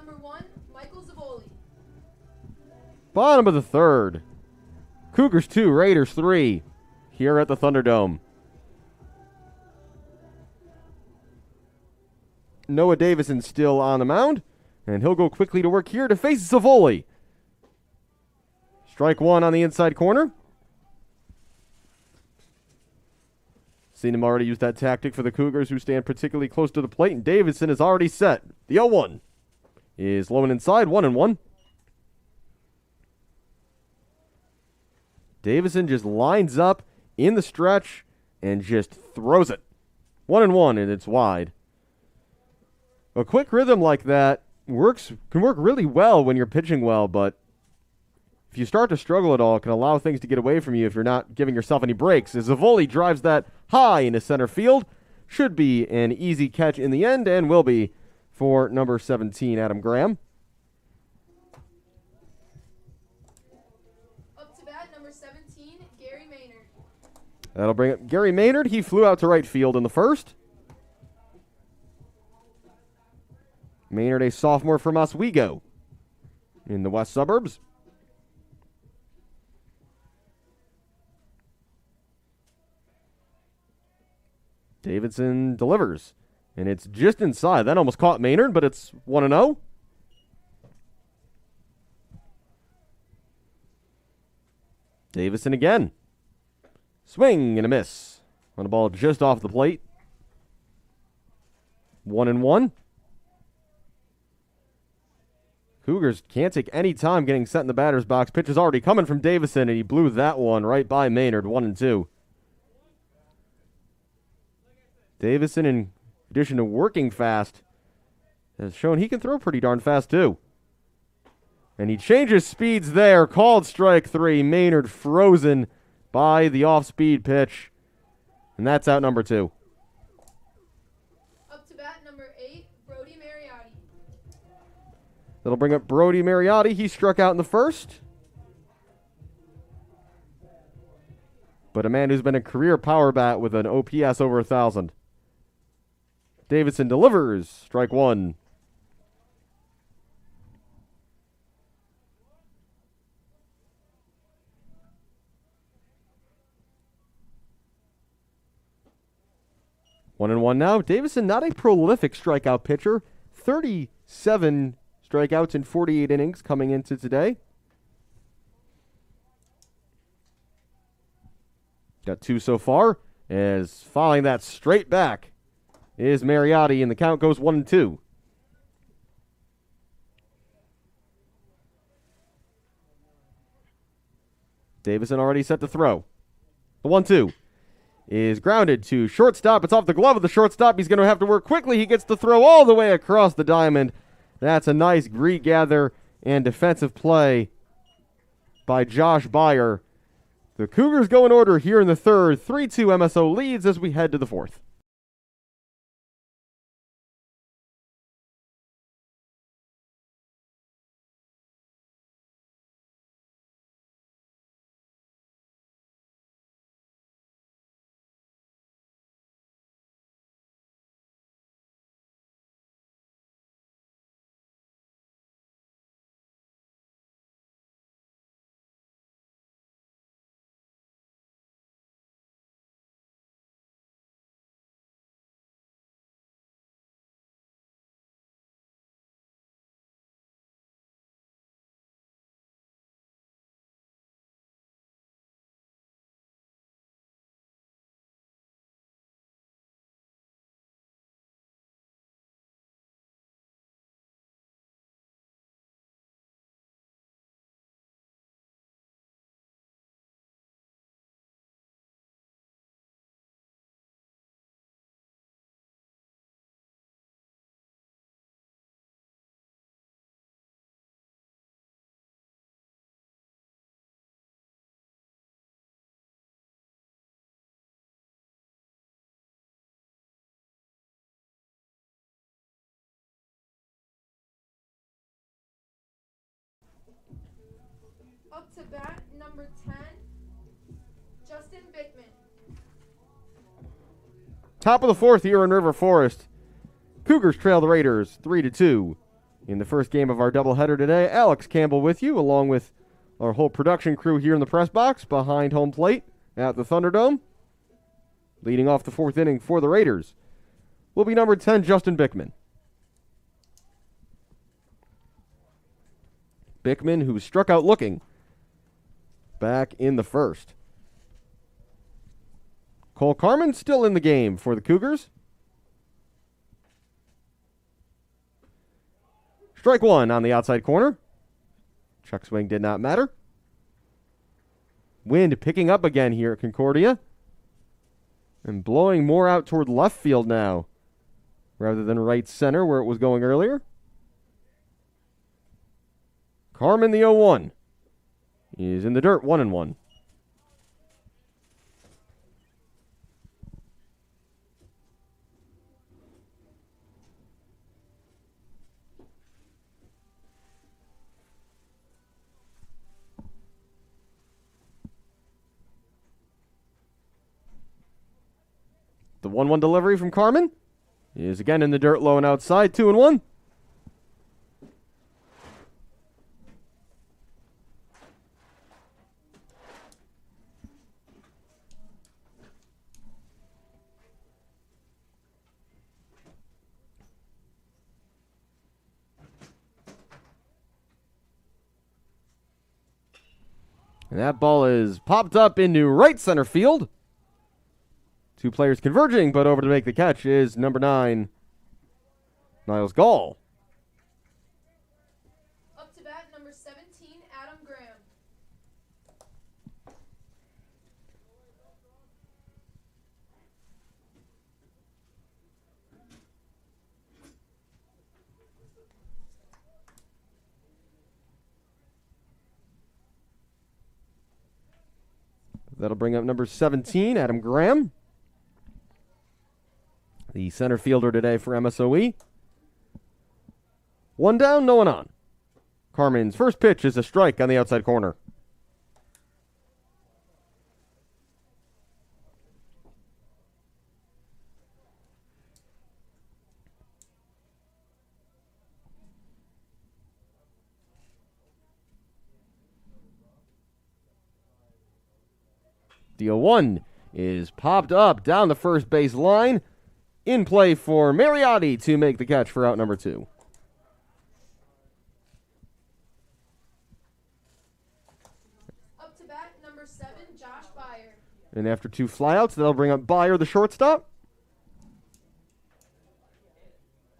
[SPEAKER 3] number 1, Michael Zavoli.
[SPEAKER 2] Bottom of the third. Cougars 2, Raiders 3 here at the Thunderdome. Noah Davison still on the mound, and he'll go quickly to work here to face Zavoli. Strike one on the inside corner. Seen him already use that tactic for the Cougars, who stand particularly close to the plate, and Davison is already set. The 0-1 is low and inside, 1-1. Davison just lines up in the stretch and just throws it. 1-1, and it's wide. A quick rhythm like that can work really well when you're pitching well, but if you start to struggle at all, it can allow things to get away from you if you're not giving yourself any breaks. As Zavoli drives that high into center field, should be an easy catch in the end, and will be for number 17, Adam Graham.
[SPEAKER 3] Up to bat, number 17, Gary Maynard.
[SPEAKER 2] That'll bring up Gary Maynard. He flew out to right field in the first. Maynard, a sophomore from Oswego in the west suburbs. Davidson delivers, and it's just inside. That almost caught Maynard, but it's 1-0. Davison again. Swing and a miss on a ball just off the plate. 1-1. Cougars can't take any time getting set in the batter's box. Pitch is already coming from Davison, and he blew that one right by Maynard. 1-2. Davison, in addition to working fast, has shown he can throw pretty darn fast too. And he changes speeds there. Called strike 3. Maynard frozen by the off-speed pitch. And that's out number 2.
[SPEAKER 3] Up to bat, number 8, Brody Mariotti.
[SPEAKER 2] That'll bring up Brody Mariotti. He struck out in the first. But a man who's been a career power bat with an OPS over 1,000. Davidson delivers. Strike 1. One and one now. Davison, not a prolific strikeout pitcher. 37 strikeouts in 48 innings coming into today. Got 2 so far. As following that straight back is Mariotti, and the count goes 1-2. Davison already set to throw. The 1-2 is grounded to shortstop. It's off the glove of the shortstop. He's going to have to work quickly. He gets the throw all the way across the diamond. That's a nice regather and defensive play by Josh Beyer. The Cougars go in order here in the third. 3-2 MSO leads as we head to the fourth.
[SPEAKER 3] Up to bat, number 10, Justin Bickman.
[SPEAKER 2] Top of the fourth here in River Forest. Cougars trail the Raiders 3-2. in the first game of our doubleheader today. Alex Campbell with you, along with our whole production crew here in the press box behind home plate at the Thunderdome. Leading off the fourth inning for the Raiders will be number 10, Justin Bickman. Bickman, who struck out looking back in the first. Cole Carmen still in the game for the Cougars. Strike one on the outside corner. Chuck swing did not matter. Wind picking up again here at Concordia. And blowing more out toward left field now, rather than right center where it was going earlier. Carmen, the 0-1. He's in the dirt, 1-1. The 1-1 delivery from Carmen is again in the dirt, low and outside, 2-1. And that ball is popped up into right center field. Two players converging, but over to make the catch is number 9, Niles Gall.
[SPEAKER 3] Up to bat, number 17, Adam Graham.
[SPEAKER 2] That'll bring up number 17, Adam Graham, the center fielder today for MSOE. One down, no one on. Carmen's first pitch is a strike on the outside corner. The 0-1 is popped up down the first base line. In play for Mariotti to make the catch for out number 2.
[SPEAKER 3] Up to bat, number 7, Josh Byer.
[SPEAKER 2] And after 2 flyouts, that'll bring up Byer, the shortstop.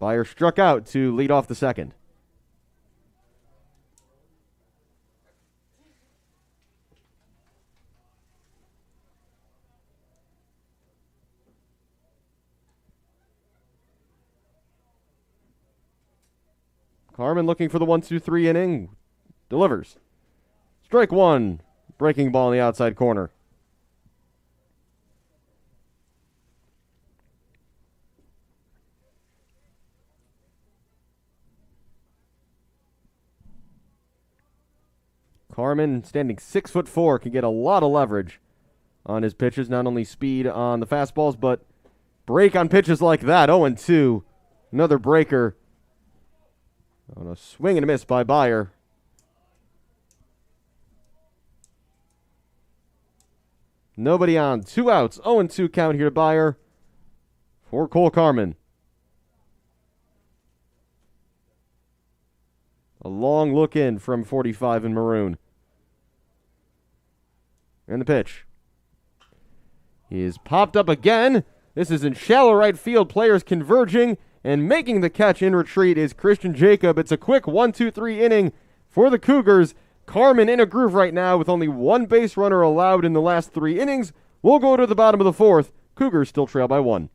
[SPEAKER 2] Byer struck out to lead off the second. Carmen looking for the 1-2-3 inning. Delivers. Strike one. Breaking ball in the outside corner. Carmen, standing 6'4", can get a lot of leverage on his pitches. Not only speed on the fastballs, but break on pitches like that. 0-2. Another breaker. On a swing and a miss by Byer. Nobody on. 2 outs. 0-2 count here to Byer for Cole Carmen. A long look in from 45 in maroon. And the pitch is popped up again. This is in shallow right field. Players converging. And making the catch in retreat is Christian Jacob. It's a quick 1-2-3 inning for the Cougars. Carmen in a groove right now with only 1 base runner allowed in the last 3 innings. We'll go to the bottom of the 4th. Cougars still trail by 1.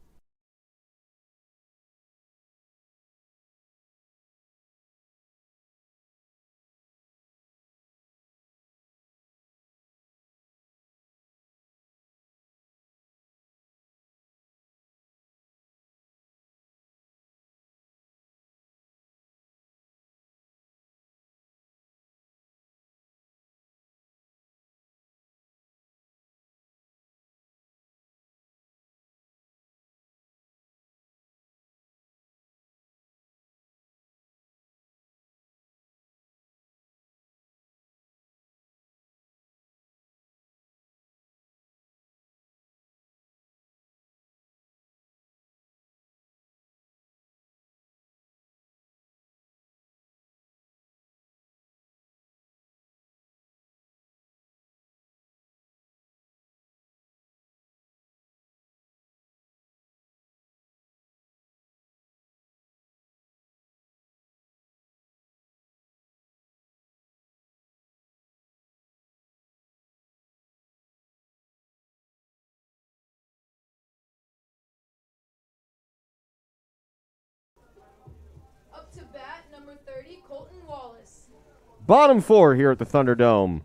[SPEAKER 3] 30, Colton Wallace.
[SPEAKER 2] Bottom 4 here at the Thunderdome.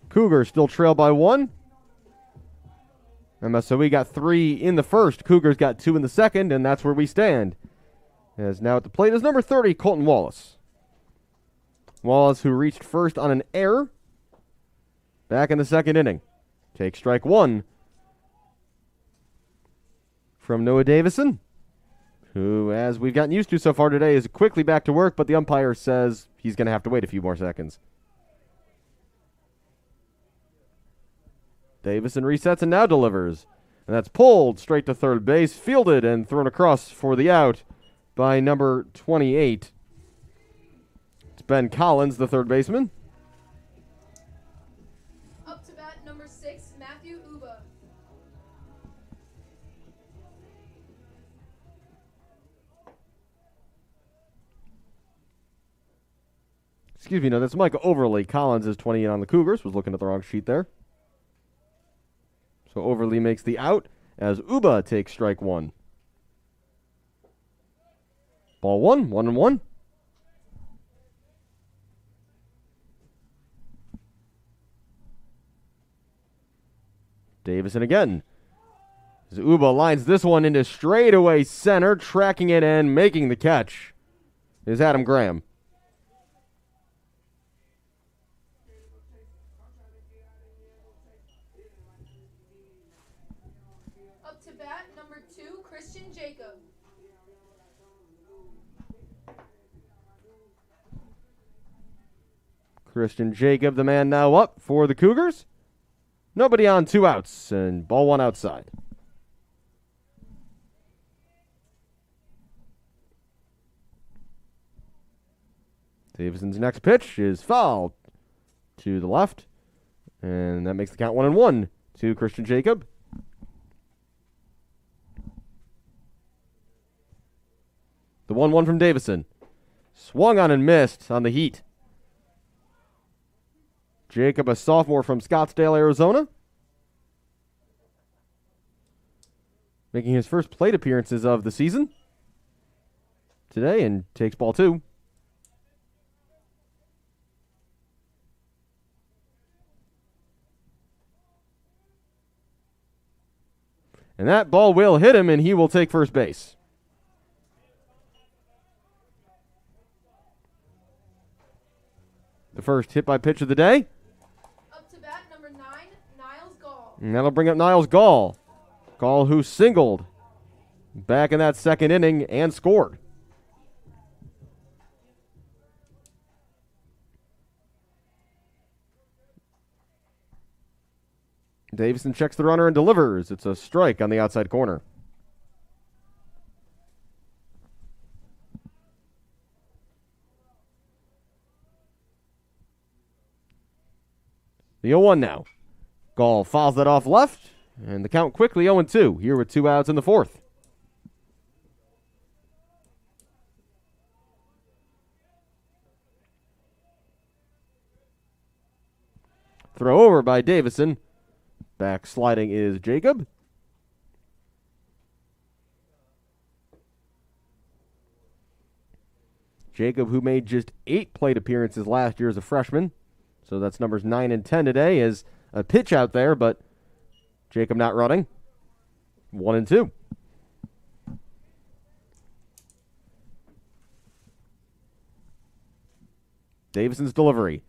[SPEAKER 2] Cougars still trail by 1. MSOE got 3 in the first. Cougars got 2 in the second, and that's where we stand. As now at the plate is number 30, Colton Wallace. Wallace, who reached first on an error back in the second inning. Takes strike 1 from Noah Davison, who, as we've gotten used to so far today, is quickly back to work, but the umpire says he's going to have to wait a few more seconds. Davison resets and now delivers. And that's pulled straight to third base, fielded and thrown across for the out by number 28. It's Ben Collins, the third baseman.
[SPEAKER 3] Up to bat, number 6, Matthew Uba.
[SPEAKER 2] Excuse me, no, that's Mike Overly. Collins is 28 on the Cougars. Was looking at the wrong sheet there. So Overly makes the out as Uba takes strike 1. Ball 1, 1-1. Davison again. As Uba lines this one into straightaway center, tracking it and making the catch is Adam Graham.
[SPEAKER 3] Up to bat, number 2, Christian Jacob.
[SPEAKER 2] Christian Jacob, the man now up for the Cougars. Nobody on, 2 outs, and ball 1 outside. Davison's next pitch is fouled to the left, and that makes the count 1-1 to Christian Jacob. The 1-1 from Davison. Swung on and missed on the heat. Jacob, a sophomore from Scottsdale, Arizona. Making his first plate appearances of the season today and takes ball 2. And that ball will hit him, and he will take first base. The first hit by pitch of the day.
[SPEAKER 3] Up to bat, number 9, Niles Gall.
[SPEAKER 2] And that'll bring up Niles Gall. Gall, who singled back in that second inning and scored. Davison checks the runner and delivers. It's a strike on the outside corner. The 0-1 now. Gall fouls that off left, and the count quickly 0-2, here with 2 outs in the fourth. Throw over by Davison. Back sliding is Jacob. Jacob, who made just 8 plate appearances last year as a freshman. So that's numbers 9 and 10 today, is a pitch out there, but Jacob not running. 1-2. Davison's delivery.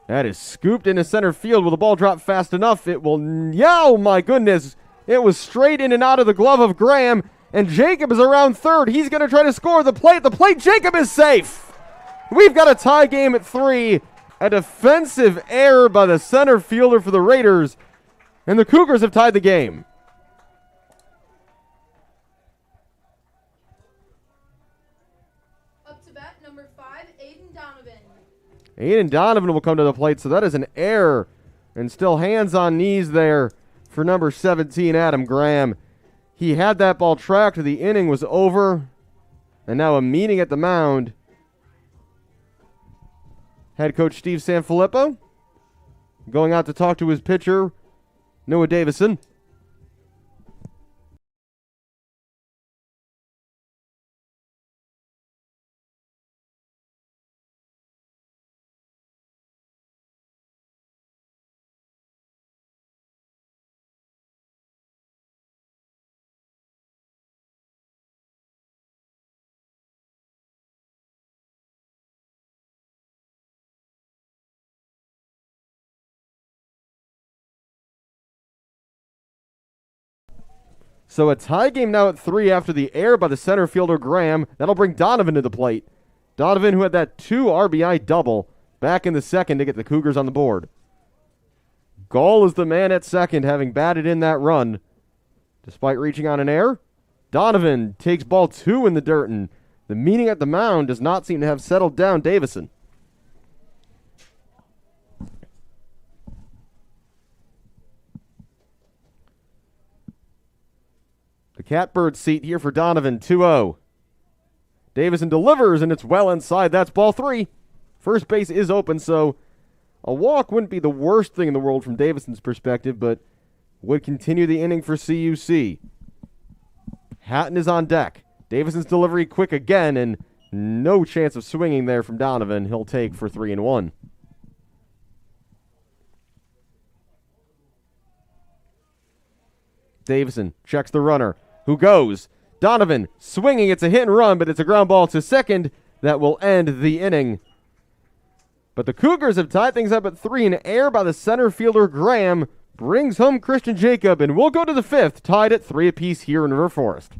[SPEAKER 2] That is scooped into center field. Will the ball drop fast enough? It will. Oh, my goodness. It was straight in and out of the glove of Graham, and Jacob is around third. He's going to try to score the plate. The plate, Jacob is safe. We've got a tie game at 3. A defensive error by the center fielder for the Raiders, and the Cougars have tied the game.
[SPEAKER 3] Up to bat, number 5, Aiden Donovan.
[SPEAKER 2] Aiden Donovan will come to the plate, so that is an error. And still hands on knees there for number 17, Adam Graham. He had that ball tracked. The inning was over. And now a meeting at the mound. Head coach Steve Sanfilippo going out to talk to his pitcher, Noah Davison. So a tie game now at 3 after the error by the center fielder Graham. That'll bring Donovan to the plate. Donovan, who had that 2 RBI double back in the second to get the Cougars on the board. Gall is the man at second, having batted in that run. Despite reaching on an error, Donovan takes ball 2 in the dirt, and the meeting at the mound does not seem to have settled down Davison. The catbird seat here for Donovan, 2-0. Davison delivers, and it's well inside. That's ball 3. First base is open, so a walk wouldn't be the worst thing in the world from Davison's perspective, but would continue the inning for CUC. Hatton is on deck. Davison's delivery quick again, and no chance of swinging there from Donovan. He'll take for 3-1. Davison checks the runner, who goes. Donovan swinging. It's a hit and run, but it's a ground ball to second. That will end the inning. But the Cougars have tied things up at 3. An error by the center fielder Graham brings home Christian Jacob, and we'll go to the 5th, tied at 3 apiece here in River Forest.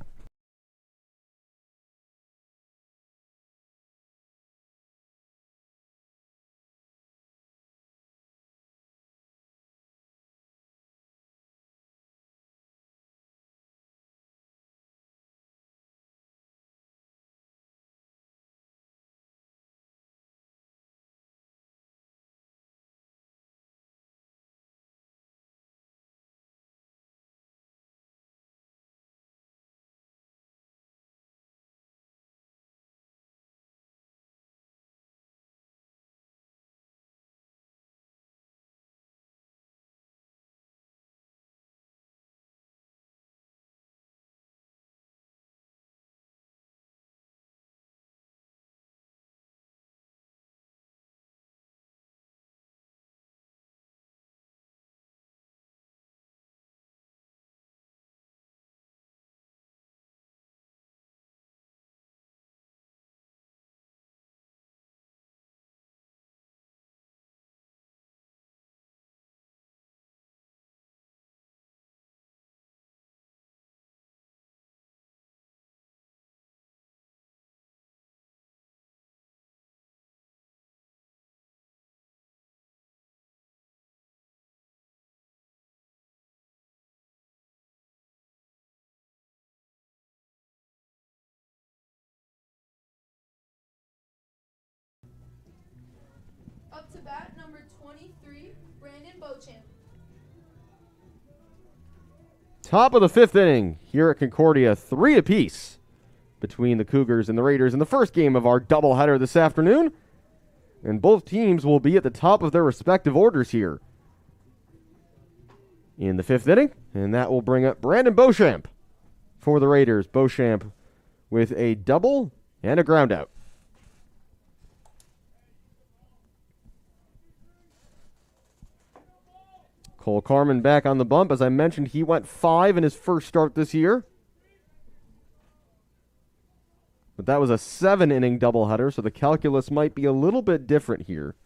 [SPEAKER 3] Up to bat, number 23, Brandon Beauchamp.
[SPEAKER 2] Top of the 5th inning here at Concordia, 3 apiece between the Cougars and the Raiders in the first game of our doubleheader this afternoon. And both teams will be at the top of their respective orders here in the 5th inning. And that will bring up Brandon Beauchamp for the Raiders. Beauchamp with a double and a ground out. Cole Carman back on the bump. As I mentioned, he went 5 in his first start this year. But that was a 7-inning doubleheader, so the calculus might be a little bit different here.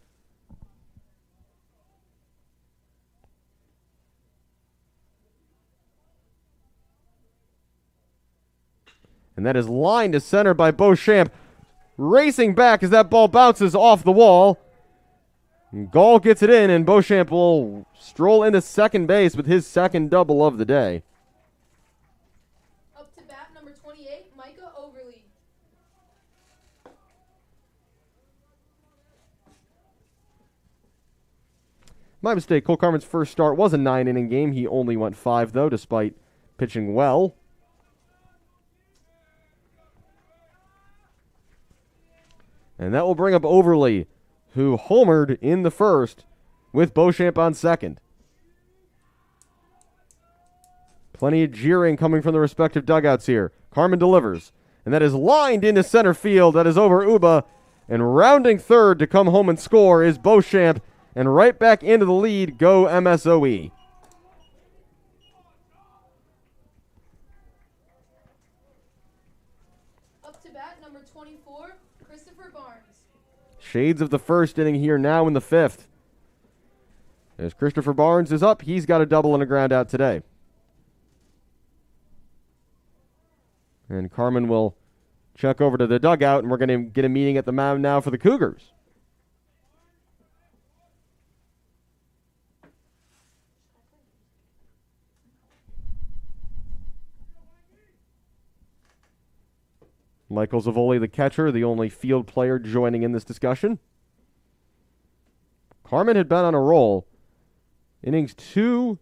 [SPEAKER 2] And that is lined to center by Beauchamp. Racing back as that ball bounces off the wall. Gall gets it in, and Beauchamp will stroll into second base with his second double of the day.
[SPEAKER 3] Up to bat, number 28, Micah Overly.
[SPEAKER 2] My mistake. Cole Carman's first start was a 9-inning game. He only went 5, though, despite pitching well. And that will bring up Overly, who homered in the first with Beauchamp on second. Plenty of jeering coming from the respective dugouts here. Carman delivers, and that is lined into center field. That is over Uba, and rounding third to come home and score is Beauchamp, and right back into the lead go MSOE.
[SPEAKER 3] Up to bat, number 24, Christopher Barnes.
[SPEAKER 2] Shades of the first inning here now in the 5th. As Christopher Barnes is up, he's got a double and a ground out today. And Carmen will check over to the dugout, and we're going to get a meeting at the mound now for the Cougars. Michael Zavoli, the catcher, the only field player joining in this discussion. Carmen had been on a roll. Innings 2,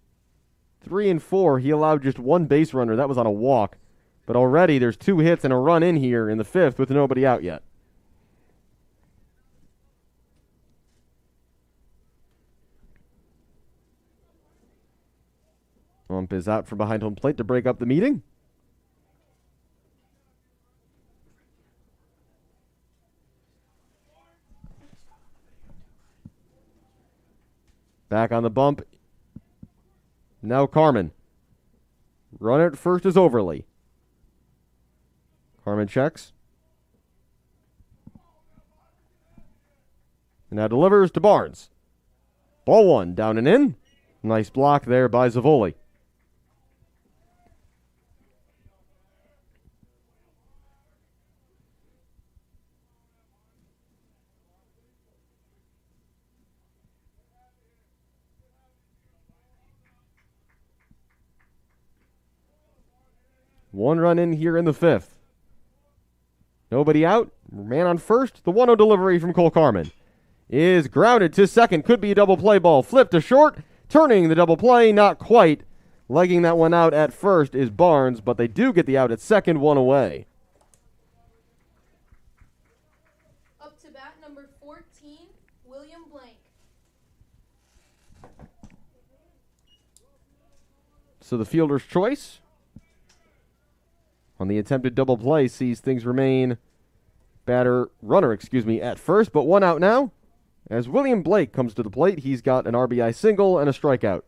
[SPEAKER 2] 3, and 4, he allowed just one base runner. That was on a walk. But already there's 2 hits and a run in here in the 5th with nobody out yet. Ump is out from behind home plate to break up the meeting. Back on the bump. Now Carmen. Runner at first is Overly. Carmen checks. And now delivers to Barnes. Ball 1, down and in. Nice block there by Zavoli. One run in here in the 5th. Nobody out. Man on first. The 1-0 delivery from Cole Carmen is grounded to second. Could be a double play ball. Flip to short. Turning the double play. Not quite. Legging that one out at first is Barnes, but they do get the out at second. 1 away.
[SPEAKER 3] Up to bat, number 14, William Blank.
[SPEAKER 2] So the fielder's choice on the attempted double play sees things remain runner at first, but 1 out now. As William Blake comes to the plate, he's got an RBI single and a strikeout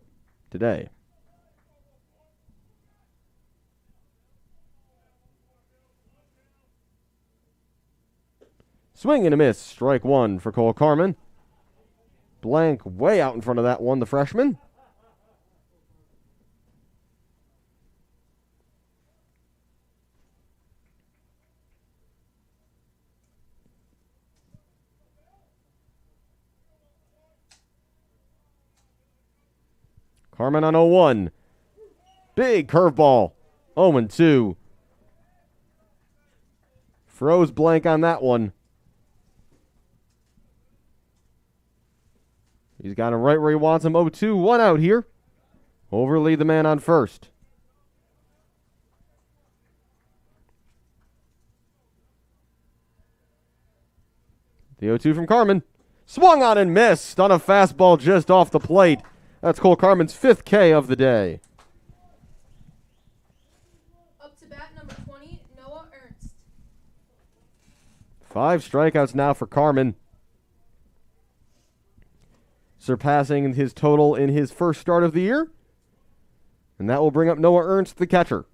[SPEAKER 2] today. Swing and a miss, strike 1 for Cole Carmen. Blank way out in front of that one, the freshman. Carmen on 0-1. Big curveball. 0-2. Froze Blank on that one. He's got him right where he wants him. 0-2. 1 out here. Overly the man on first. The 0-2 from Carmen. Swung on and missed on a fastball just off the plate. That's Cole Carmen's 5th K of the day.
[SPEAKER 3] Up to bat, number 20, Noah Ernst.
[SPEAKER 2] 5 strikeouts now for Carmen. Surpassing his total in his first start of the year. And that will bring up Noah Ernst, the catcher.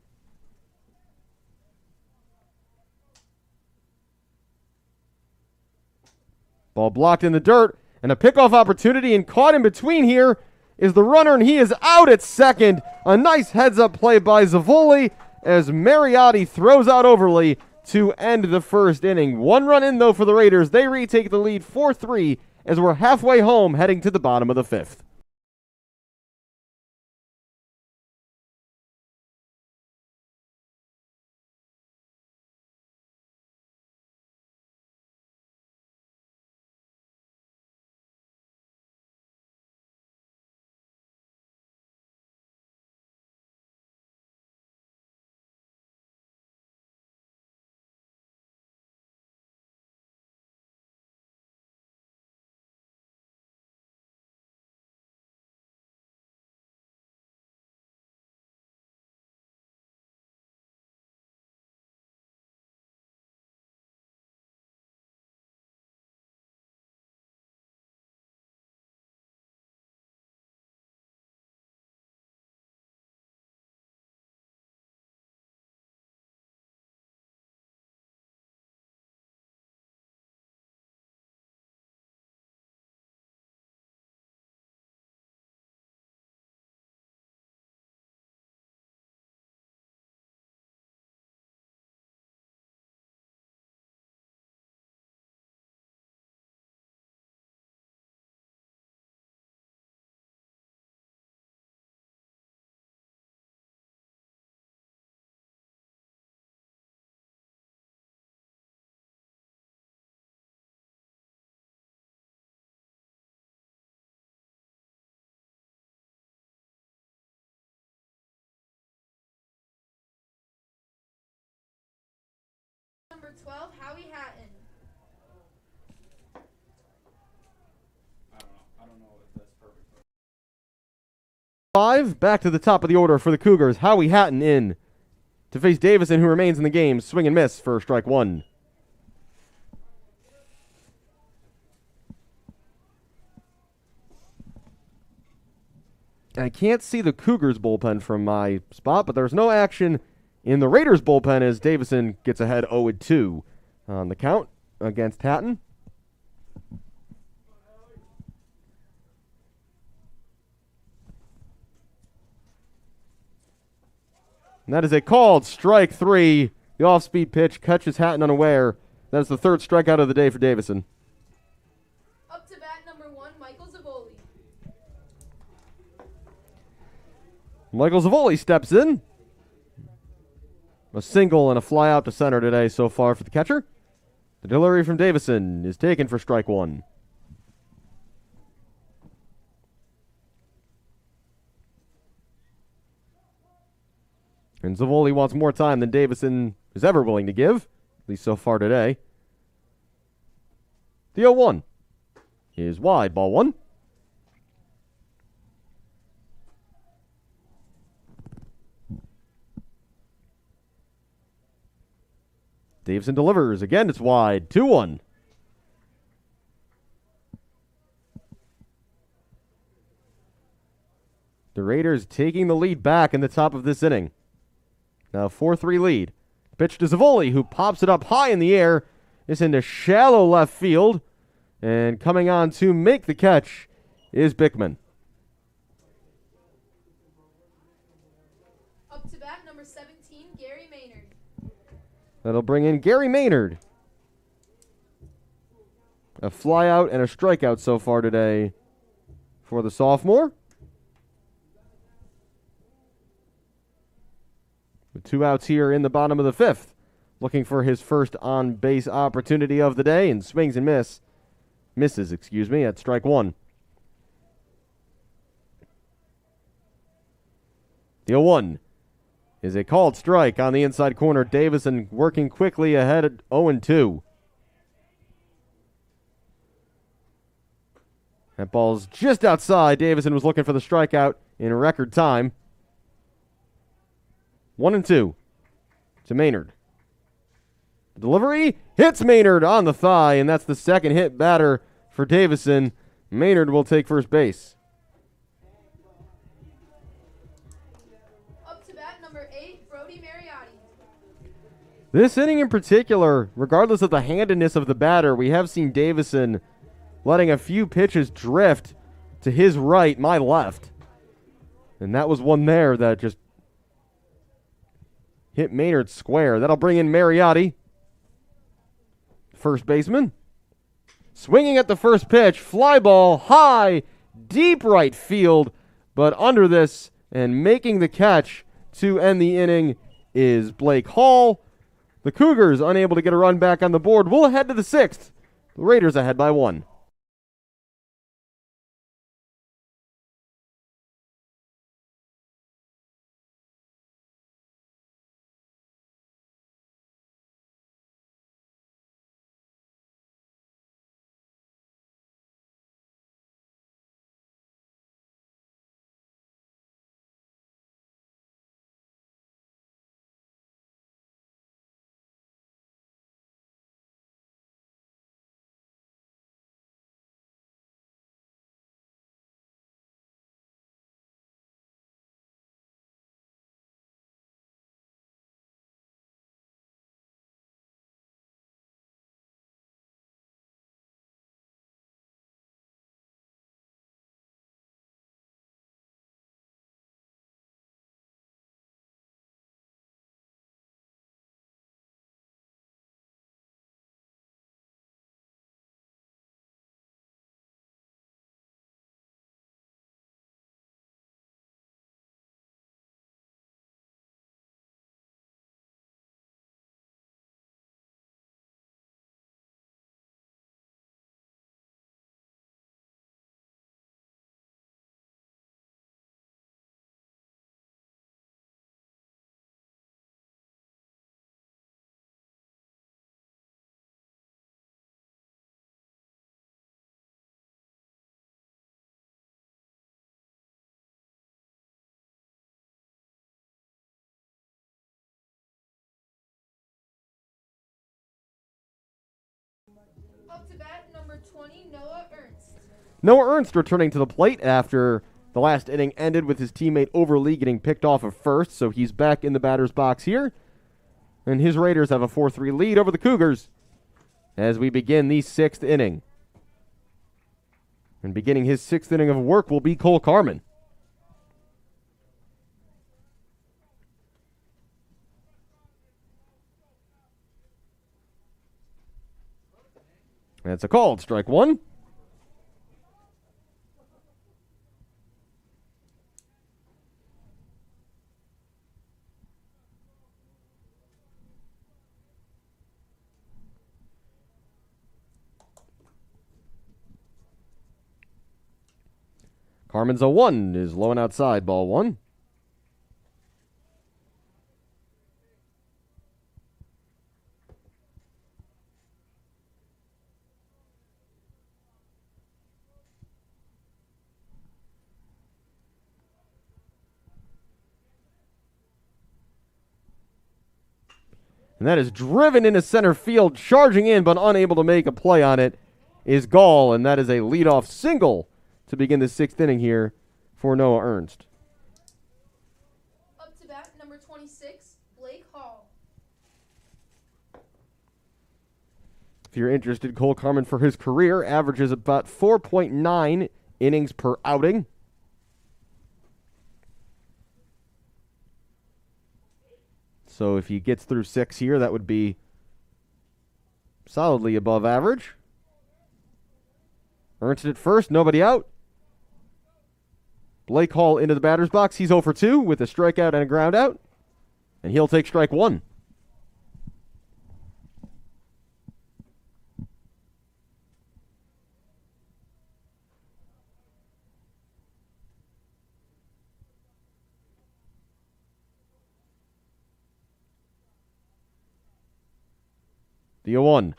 [SPEAKER 2] Ball blocked in the dirt, and a pickoff opportunity, and caught in between here is the runner, and he is out at second. A nice heads-up play by Zavoli as Mariotti throws out Overly to end the first inning. 1 run in, though, for the Raiders. They retake the lead 4-3 as we're halfway home heading to the bottom of the 5th.
[SPEAKER 3] 12, Howie Hatton.
[SPEAKER 1] I don't know if that's perfect.
[SPEAKER 2] 5, back to the top of the order for the Cougars. Howie Hatton in to face Davison, who remains in the game. Swing and miss for strike one. I can't see the Cougars bullpen from my spot, but there's no action in the Raiders bullpen as Davison gets ahead 0-2 on the count against Hatton. And that is a called strike 3. The off-speed pitch catches Hatton unaware. That is the third strikeout of the day for Davison.
[SPEAKER 3] Up to bat number 1, Michael Zavoli.
[SPEAKER 2] Michael Zavoli steps in. A single and a fly out to center today so far for the catcher. The delivery from Davison is taken for strike 1. And Zavoli wants more time than Davison is ever willing to give, at least so far today. The 0-1 is wide, ball 1. Davison delivers. Again, it's wide. 2-1. The Raiders taking the lead back in the top of this inning. Now 4-3 lead. Pitch to Zavoli, who pops it up high in the air. It's into shallow left field. And coming on to make the catch is Bickman.
[SPEAKER 3] Up to bat number 17, Gary Maynard.
[SPEAKER 2] That'll bring in Gary Maynard. A flyout and a strikeout so far today for the sophomore. With 2 outs here in the bottom of the 5th. Looking for his first on-base opportunity of the day and swings and misses, at strike 1. The 0-1 is a called strike on the inside corner. Davison working quickly ahead at 0-2. That ball's just outside. Davison was looking for the strikeout in record time. 1-2 to Maynard. The delivery hits Maynard on the thigh, and that's the second hit batter for Davison. Maynard will take first base.
[SPEAKER 3] Up to bat number 8, Brody Mariotti.
[SPEAKER 2] This inning in particular, regardless of the handedness of the batter, we have seen Davison letting a few pitches drift to his right, my left. And that was one there that just hit Maynard square. That'll bring in Mariotti, first baseman. Swinging at the first pitch, fly ball high, deep right field, but under this and making the catch to end the inning is Blake Hall. The Cougars unable to get a run back on the board. We'll head to the 6th. The Raiders ahead by 1.
[SPEAKER 3] Up to bat, number 20, Noah Ernst.
[SPEAKER 2] Noah Ernst returning to the plate after the last inning ended with his teammate Overly getting picked off of first, so he's back in the batter's box here. And his Raiders have a 4-3 lead over the Cougars as we begin the 6th inning. And beginning his 6th inning of work will be Cole Carmen. That's a called strike one. Carmen's a 1 is low and outside, ball 1. And that is driven into center field, charging in but unable to make a play on it is Gall, and that is a leadoff single to begin the 6th inning here for Noah Ernst.
[SPEAKER 3] Up to bat, number 26, Blake Hall.
[SPEAKER 2] If you're interested, Cole Carmen for his career averages about 4.9 innings per outing. So if he gets through 6 here, that would be solidly above average. Ernst at first, nobody out. Blake Hall into the batter's box. He's 0 for 2 with a strikeout and a ground out. And he'll take strike 1. The 0-1.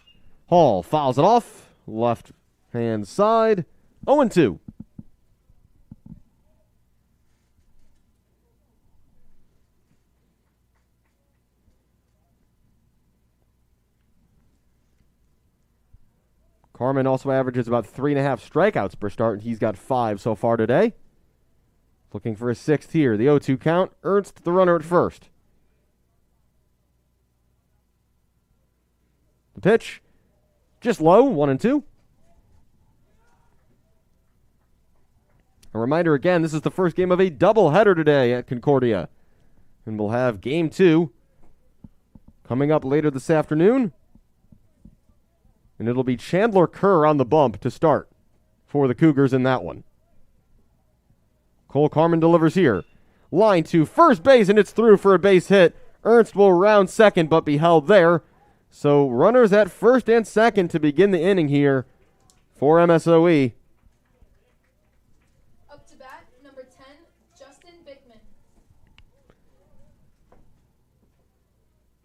[SPEAKER 2] Hall fouls it off. Left hand side. 0-2. Carmen also averages about 3.5 strikeouts per start, and he's got 5 so far today. Looking for a 6th here. The 0-2 count. Ernst, the runner at first. The pitch, just low, 1-2. A reminder again, this is the first game of a doubleheader today at Concordia. And we'll have game 2 coming up later this afternoon. And it'll be Chandler Kerr on the bump to start for the Cougars in that one. Cole Carmen delivers here. Line to first base, and it's through for a base hit. Ernst will round second, but be held there. So runners at first and second to begin the inning here for MSOE.
[SPEAKER 3] Up to bat, number 10, Justin Bickman.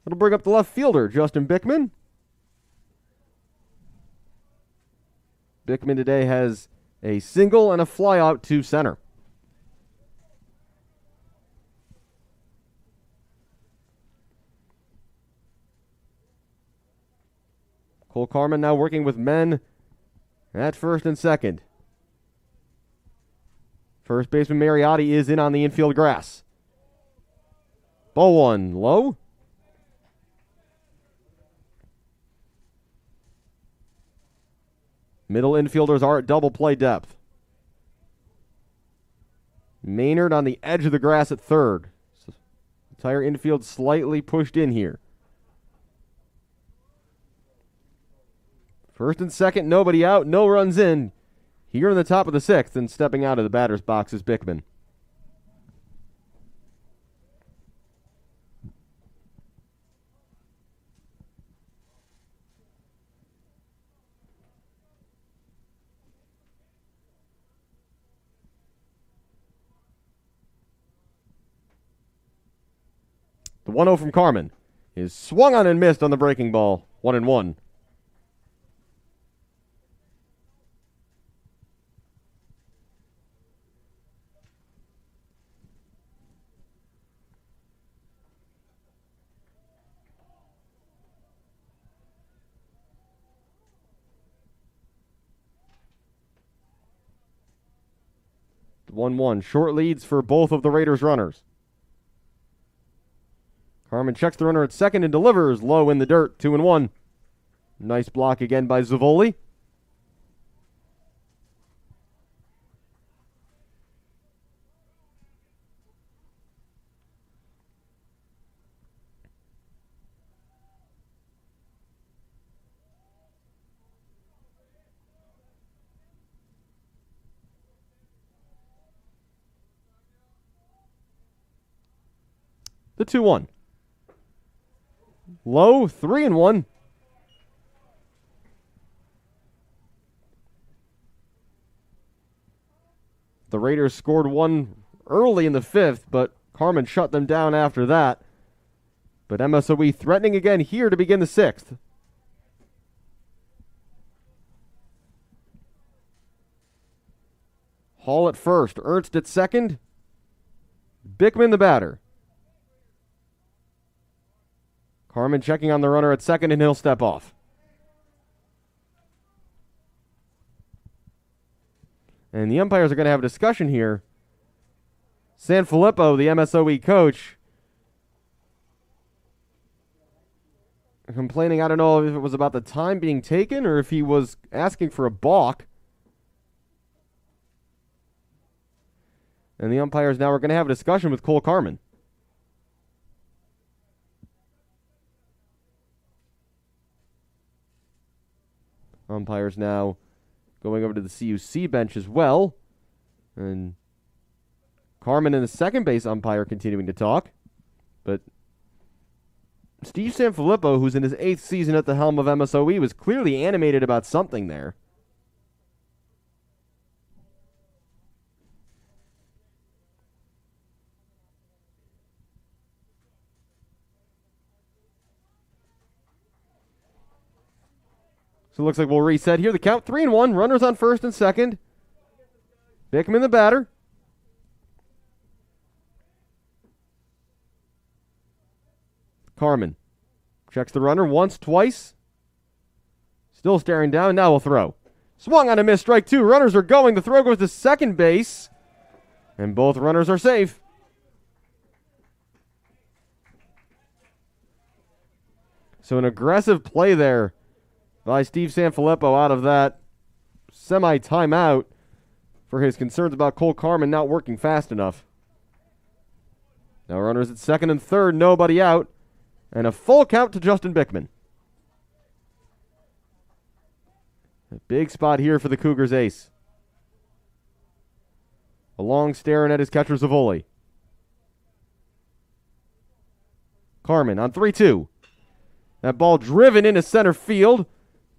[SPEAKER 2] It'll bring up the left fielder, Justin Bickman. Bickman today has a single and a fly out to center. Cole Carmen now working with men at first and second. First baseman Mariotti is in on the infield grass. Ball 1 low. Middle infielders are at double play depth. Maynard on the edge of the grass at third. Entire infield slightly pushed in here. First and second, nobody out, no runs in. Here in the top of the 6th, and stepping out of the batter's box is Bickman. The 1-0 from Carmen is swung on and missed on the breaking ball. 1-1. 1-1. Short leads for both of the Raiders runners. Carmen checks the runner at second and delivers low in the dirt. 2-1. Nice block again by Zavoli. The 2-1. Low, 3-1. The Raiders scored one early in the fifth, but Carmen shut them down after that. But MSOE threatening again here to begin the sixth. Hall at first, Ernst at second. Bickman the batter. Carmen checking on the runner at second, and he'll step off. And the umpires are going to have a discussion here. Sanfilippo, the MSOE coach, complaining, I don't know if it was about the time being taken or if he was asking for a balk. And the umpires now are going to have a discussion with Cole Carmen. Umpires now going over to the CUC bench as well. And Carmen and the second base umpire continuing to talk. But Steve Sanfilippo, who's in his 8th season at the helm of MSOE, was clearly animated about something there. So it looks like we'll reset here. The count 3-1. Runners on first and second. Bickman the batter. Carmen checks the runner once, twice. Still staring down. Now we'll throw. Swung on a miss. Strike two. Runners are going. The throw goes to second base. And both runners are safe. So an aggressive play there by Steve Sanfilippo out of that semi-timeout for his concerns about Cole Carmen not working fast enough. Now runners at second and third, nobody out, and a full count to Justin Bickman. A big spot here for the Cougars ace. A long staring at his catcher Zavoli. Carmen on 3-2. That ball driven into center field.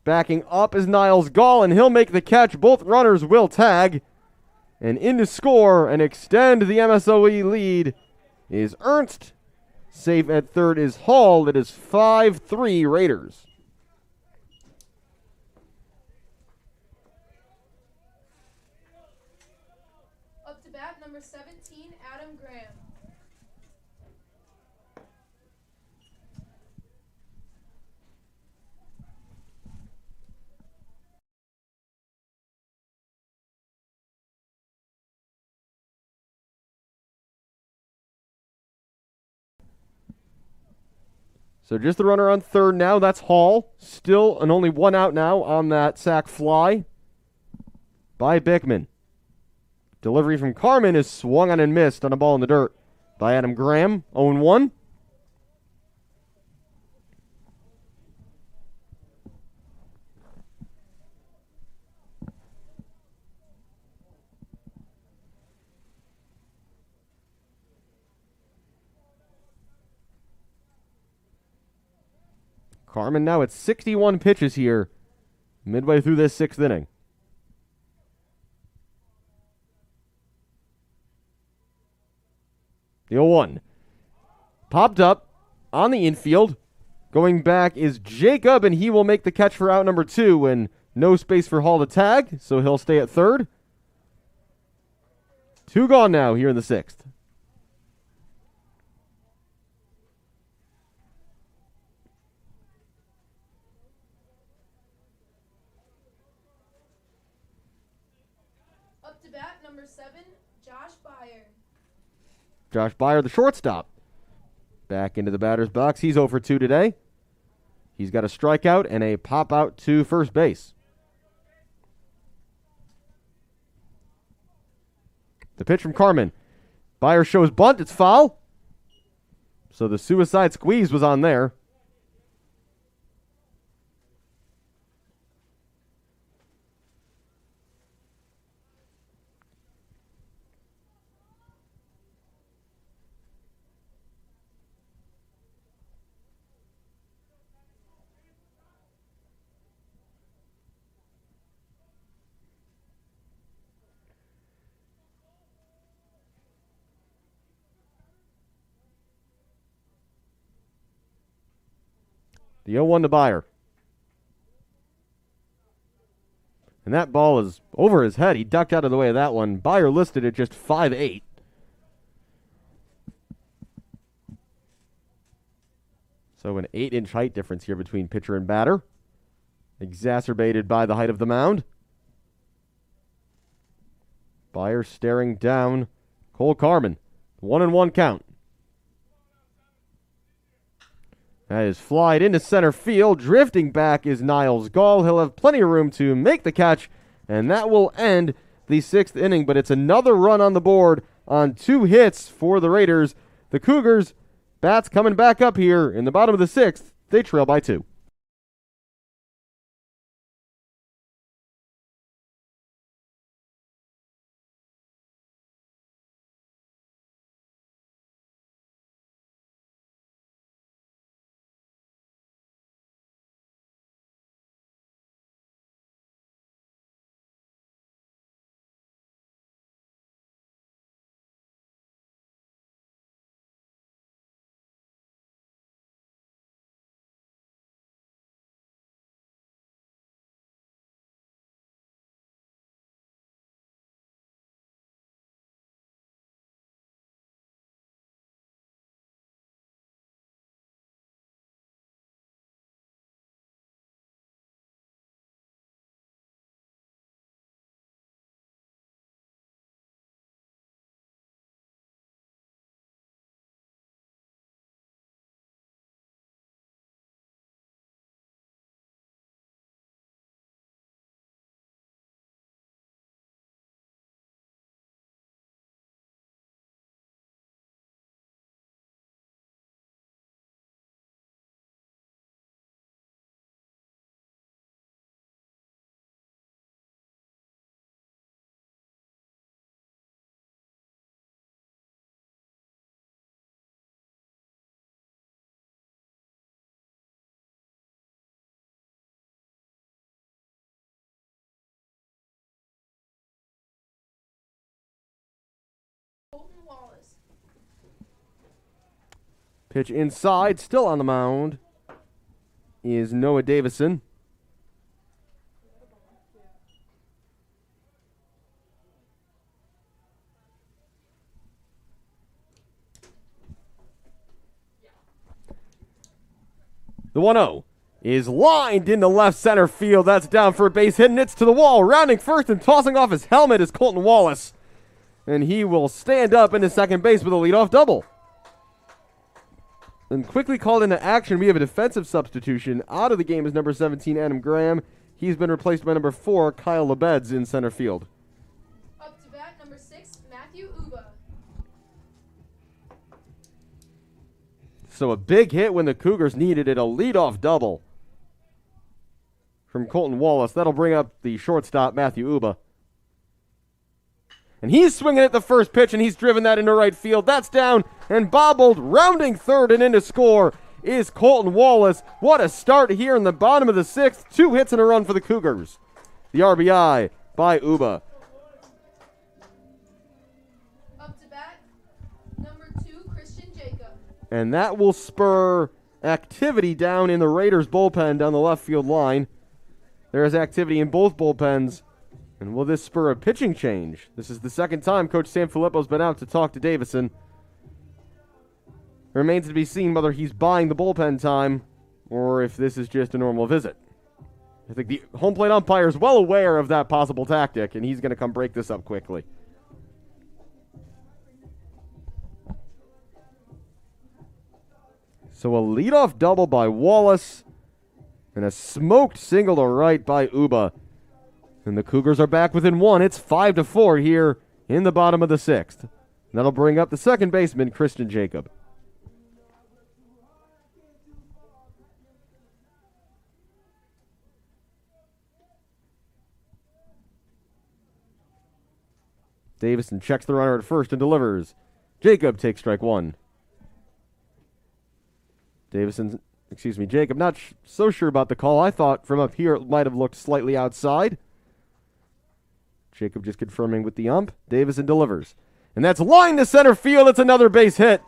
[SPEAKER 2] Backing up is Niles Gall, and he'll make the catch. Both runners will tag. And in to score and extend the MSOE lead is Ernst. Safe at third is Hall. It is 5-3 Raiders.
[SPEAKER 3] Up to bat, number 17, Adam Graham.
[SPEAKER 2] So just the runner on third now. That's Hall. Still and only one out now on that sac fly by Bickman. Delivery from Carmen is swung on and missed on a ball in the dirt by Adam Graham. 0-1. Carmen now at 61 pitches here, midway through this sixth inning. The 0-1. Popped up on the infield. Going back is Jacob, and he will make the catch for out number 2, and no space for Hall to tag, so he'll stay at third. 2 gone now here in the sixth.
[SPEAKER 3] Up to to bat, number 7, Josh Byer.
[SPEAKER 2] Josh Byer, the shortstop. Back into the batter's box. He's 0 for 2 today. He's got a strikeout and a pop out to first base. The pitch from Carmen. Byer shows bunt. It's foul. So the suicide squeeze was on there. The 0-1 to Byer. And that ball is over his head. He ducked out of the way of that one. Byer listed at just 5'8". So an 8-inch height difference here between pitcher and batter, exacerbated by the height of the mound. Byer staring down Cole Carmen. 1-1 count. That is flied into center field. Drifting back is Niles Gall. He'll have plenty of room to make the catch, and that will end the 6th inning. But it's another run on the board on 2 hits for the Raiders. The Cougars, bats coming back up here in the bottom of the 6th. They trail by 2.
[SPEAKER 3] Colton Wallace.
[SPEAKER 2] Pitch inside, still on the mound, is Noah Davison. The 1-0 is lined into left center field. That's down for a base hit, and it's to the wall. Rounding first and tossing off his helmet is Colton Wallace. And he will stand up into second base with a leadoff double. And quickly called into action, we have a defensive substitution. Out of the game is number 17, Adam Graham. He's been replaced by number 4, Kyle Lebeds in center field.
[SPEAKER 3] Up to bat, number 6, Matthew Uba.
[SPEAKER 2] So a big hit when the Cougars needed it, a leadoff double from Colton Wallace. That'll bring up the shortstop, Matthew Uba. And he's swinging at the first pitch, and he's driven that into right field. That's down and bobbled. Rounding third and in to score is Colton Wallace. What a start here in the bottom of the 6th. 2 hits and a run for the Cougars. The RBI by Uba.
[SPEAKER 3] Up to bat, number 2, Christian Jacob.
[SPEAKER 2] And that will spur activity down in the Raiders bullpen down the left field line. There is activity in both bullpens. And will this spur a pitching change? This is the second time Coach Sanfilippo's been out to talk to Davison. Remains to be seen whether he's buying the bullpen time or if this is just a normal visit. I think the home plate umpire is well aware of that possible tactic, and he's going to come break this up quickly. So a leadoff double by Wallace and a smoked single to right by Uba. And the Cougars are back within one. It's 5-4 here in the bottom of the sixth. And that'll bring up the second baseman, Christian Jacob. Davison checks the runner at first and delivers. Jacob takes strike one. Jacob, not so sure about the call. I thought from up here it might have looked slightly outside. Jacob just confirming with the ump. Davison delivers. And that's line to center field. It's another base hit.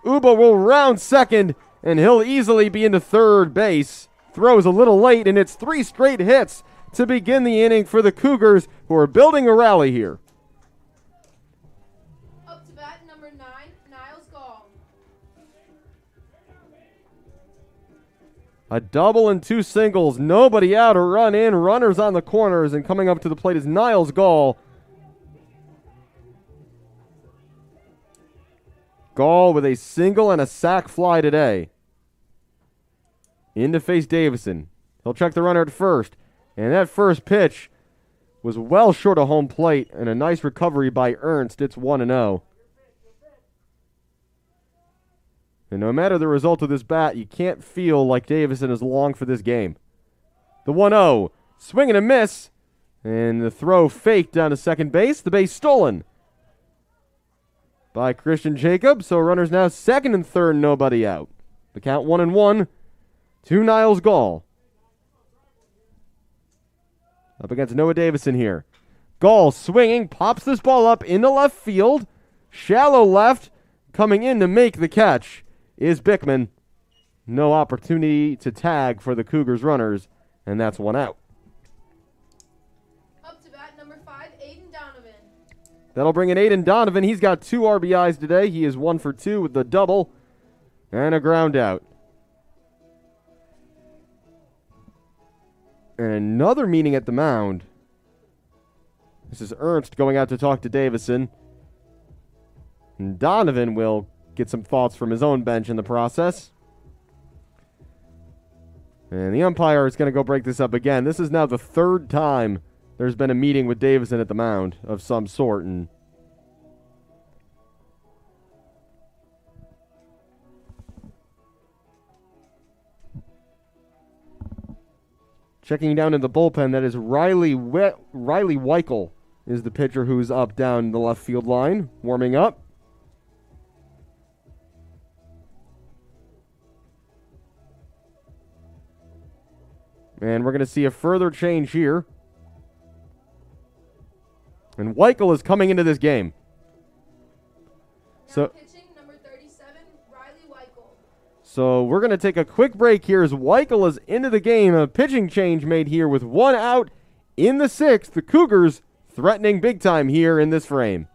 [SPEAKER 2] Uba will round second, and he'll easily be into third base. Throws a little late, and it's 3 straight hits to begin the inning for the Cougars, who are building a rally here.
[SPEAKER 3] Up to bat, number 9, Niles Gall.
[SPEAKER 2] A double and 2 singles. Nobody out, a run in. Runners on the corners, and coming up to the plate is Niles Gall. Gall with a single and a sac fly today. In to face Davison. He'll check the runner at first. And that first pitch was well short of home plate, and a nice recovery by Ernst. It's 1-0. And no matter the result of this bat, you can't feel like Davison is long for this game. The 1-0. Swing and a miss. And the throw faked down to second base. The base stolen by Christian Jacob. So runners now second and third, nobody out. The count 1-1 to Niles Gall. Up against Noah Davison here. Gall swinging, pops this ball up into left field. Shallow left. Coming in to make the catch is Bickman. No opportunity to tag for the Cougars runners, and that's one out.
[SPEAKER 3] Up to bat, number 5, Aiden Donovan.
[SPEAKER 2] That'll bring in Aiden Donovan. He's got 2 RBIs today. He is 1 for 2 with the double and a ground out. And another meeting at the mound. This is Ernst going out to talk to Davison. And Donovan will get some thoughts from his own bench in the process. And the umpire is going to go break this up again. This is now the 3rd time there's been a meeting with Davison at the mound of some sort. And checking down in the bullpen, that is Riley Weichel is the pitcher who's up down the left field line, warming up. And we're going to see a further change here. And Weichel is coming into this game.
[SPEAKER 3] Now pitching, number 37, Riley Weichel.
[SPEAKER 2] So we're going to take a quick break here as Weichel is into the game. A pitching change made here with 1 out in the 6th. The Cougars threatening big time here in this frame.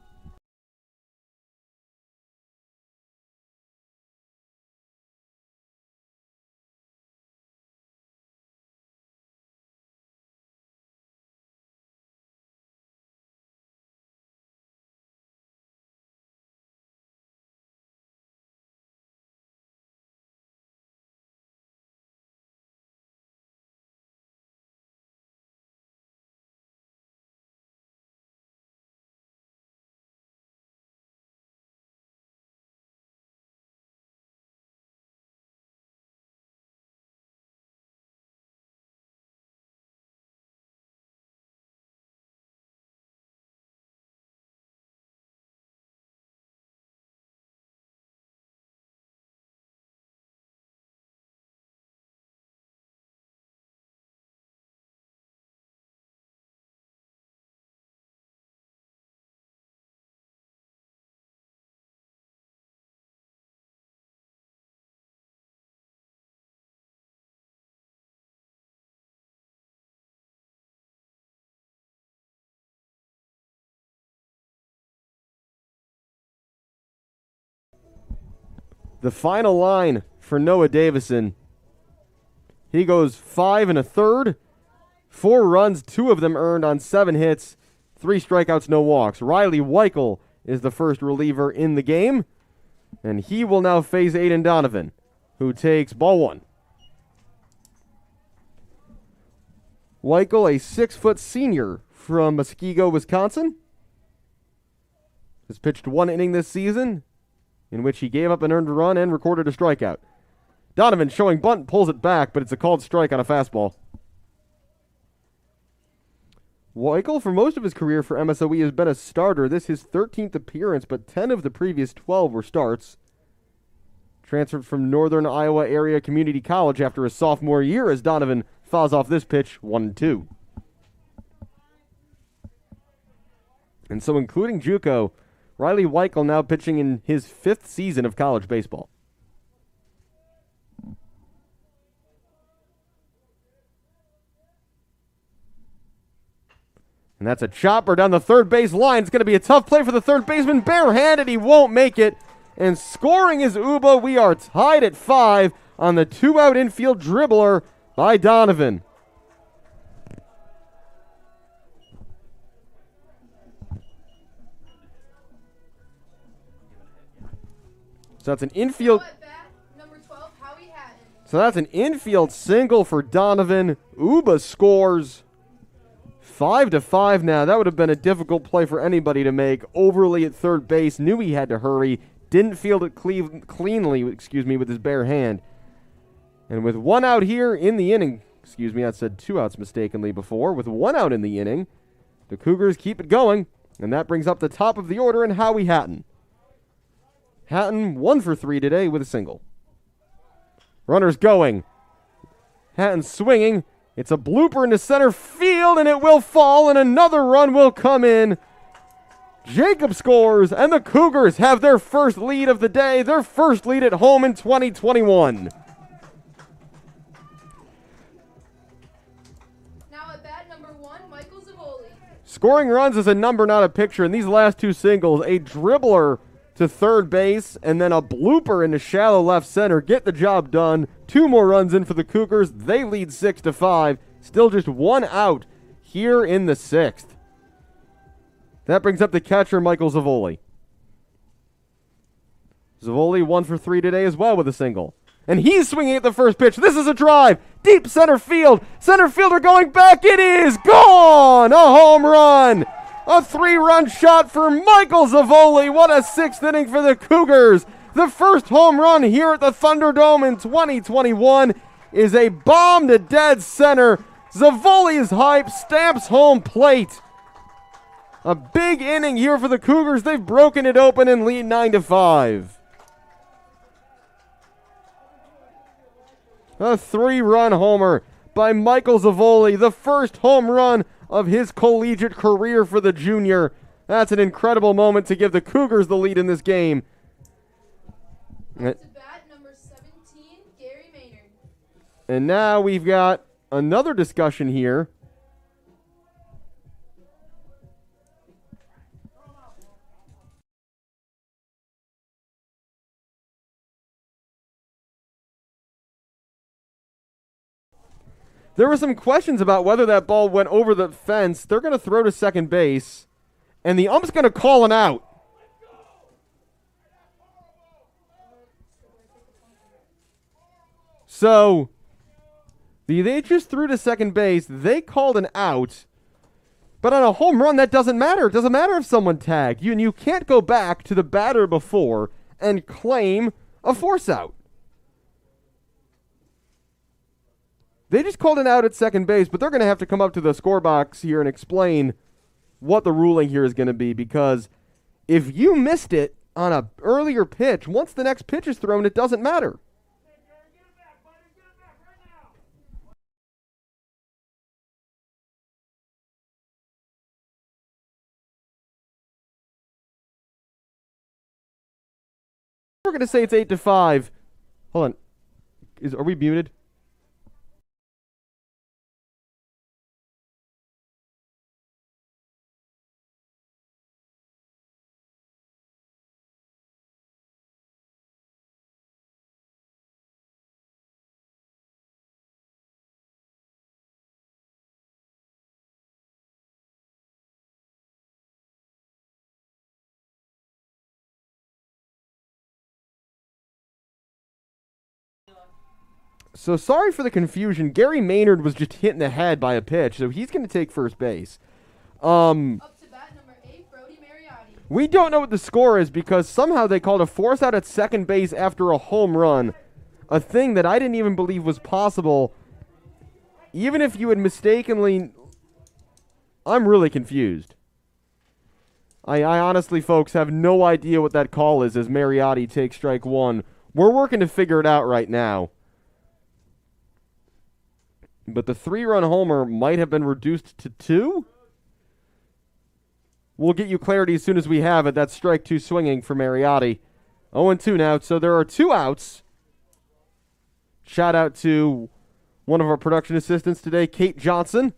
[SPEAKER 2] The final line for Noah Davison. He goes 5 1/3, 4 runs, 2 of them earned on 7 hits, 3 strikeouts, no walks. Riley Weichel is the first reliever in the game, and he will now face Aiden Donovan, who takes ball 1. Weichel, a 6-foot senior from Muskego, Wisconsin, has pitched 1 inning this season, in which he gave up an earned run and recorded a strikeout. Donovan showing bunt, pulls it back, but it's a called strike on a fastball. Weichel, for most of his career for MSOE, has been a starter. This is his 13th appearance, but 10 of the previous 12 were starts. Transferred from Northern Iowa Area Community College after his sophomore year as Donovan fouls off this pitch, 1-2. And so including JUCO, Riley Weichel now pitching in his 5th season of college baseball. And that's a chopper down the third base line. It's going to be a tough play for the third baseman. Barehanded, he won't make it. And scoring is Uba. We are tied at 5 on the 2-out infield dribbler by Donovan. So that's an infield.
[SPEAKER 3] Number 12, Howie Hatton.
[SPEAKER 2] So that's an infield single for Donovan. Uba scores. 5-5 now. That would have been a difficult play for anybody to make. Overly at third base. Knew he had to hurry. Didn't field it cleanly, with his bare hand. And with 1 out here in the inning, I said 2 outs mistakenly before. With 1 out in the inning, the Cougars keep it going. And that brings up the top of the order in Howie Hatton. Hatton 1 for 3 today with a single. Runners going. Hatton swinging. It's a blooper into center field, and it will fall, and another run will come in. Jacob scores, and the Cougars have their first lead of the day, their first lead at home in 2021.
[SPEAKER 3] Now at bat, number 1, Michael Zavoli.
[SPEAKER 2] Scoring runs is a number, not a picture, and these last 2 singles, a dribbler to third base, and then a blooper into shallow left center. Get the job done. 2 more runs in for the Cougars. They lead 6-5. Still just 1 out here in the 6th. That brings up the catcher, Michael Zavoli. Zavoli 1 for 3 today as well with a single. And he's swinging at the first pitch. This is a drive. Deep center field. Center fielder going back. It is gone. A home run. A 3-run shot for Michael Zavoli. What a 6th inning for the Cougars. The first home run here at the Thunderdome in 2021 is a bomb to dead center. Zavoli's hype stamps home plate. A big inning here for the Cougars. They've broken it open and lead 9-5. A 3-run homer by Michael Zavoli. The first home run of his collegiate career for the junior. That's an incredible moment to give the Cougars the lead in this game.
[SPEAKER 3] Up to bat, number 17, Gary Maynard.
[SPEAKER 2] And now we've got another discussion here. There were some questions about whether that ball went over the fence. They're going to throw to second base, and the ump's going to call an out. So, they just threw to second base. They called an out. But on a home run, that doesn't matter. It doesn't matter if someone tagged. You can't go back to the batter before and claim a force out. They just called an out at second base, but they're going to have to come up to the score box here and explain what the ruling here is going to be, because if you missed it on an earlier pitch, once the next pitch is thrown, it doesn't matter. We're going to say it's 8-5. Hold on. Are we muted? So sorry for the confusion. Gary Maynard was just hit in the head by a pitch, so he's going to take first base.
[SPEAKER 3] Up to bat, number 8, Brody Mariotti.
[SPEAKER 2] We don't know what the score is because somehow they called a force out at second base after a home run, a thing that I didn't even believe was possible. Even if you had mistakenly... I'm really confused. I honestly, folks, have no idea what that call is as Mariotti takes strike one. We're working to figure it out right now. But the 3-run homer might have been reduced to 2? We'll get you clarity as soon as we have it. That's strike 2 swinging for Mariotti. 0-2 now, so there are 2 outs. Shout out to one of our production assistants today, Kate Johnson,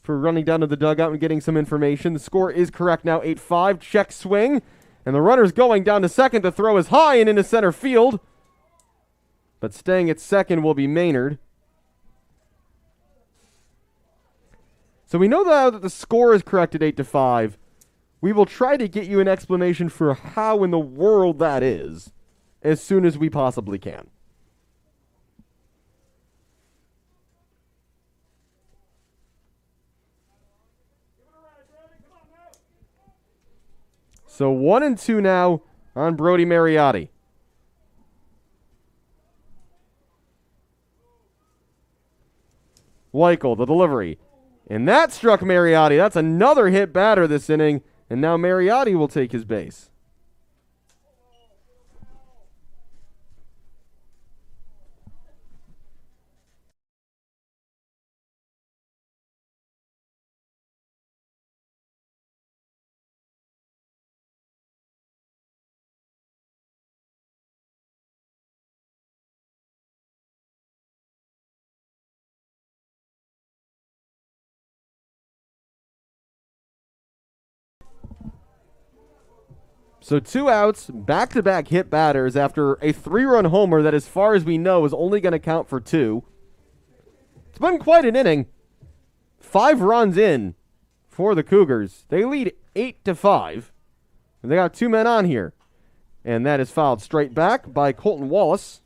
[SPEAKER 2] for running down to the dugout and getting some information. The score is correct now, 8-5. Check swing. And the runner's going down to second. The throw is high and into center field. But staying at second will be Maynard. So we know now that the score is correct at 8-5. We will try to get you an explanation for how in the world that is as soon as we possibly can. So 1-2 now on Brody Mariotti. Weichel, the delivery. And that struck Mariotti. That's another hit batter this inning. And now Mariotti will take his base. So 2 outs, back-to-back hit batters after a 3-run homer that, as far as we know, is only going to count for 2. It's been quite an inning. 5 runs in for the Cougars. They lead 8-5. And they got 2 men on here. And that is fouled straight back by Colton Wallace.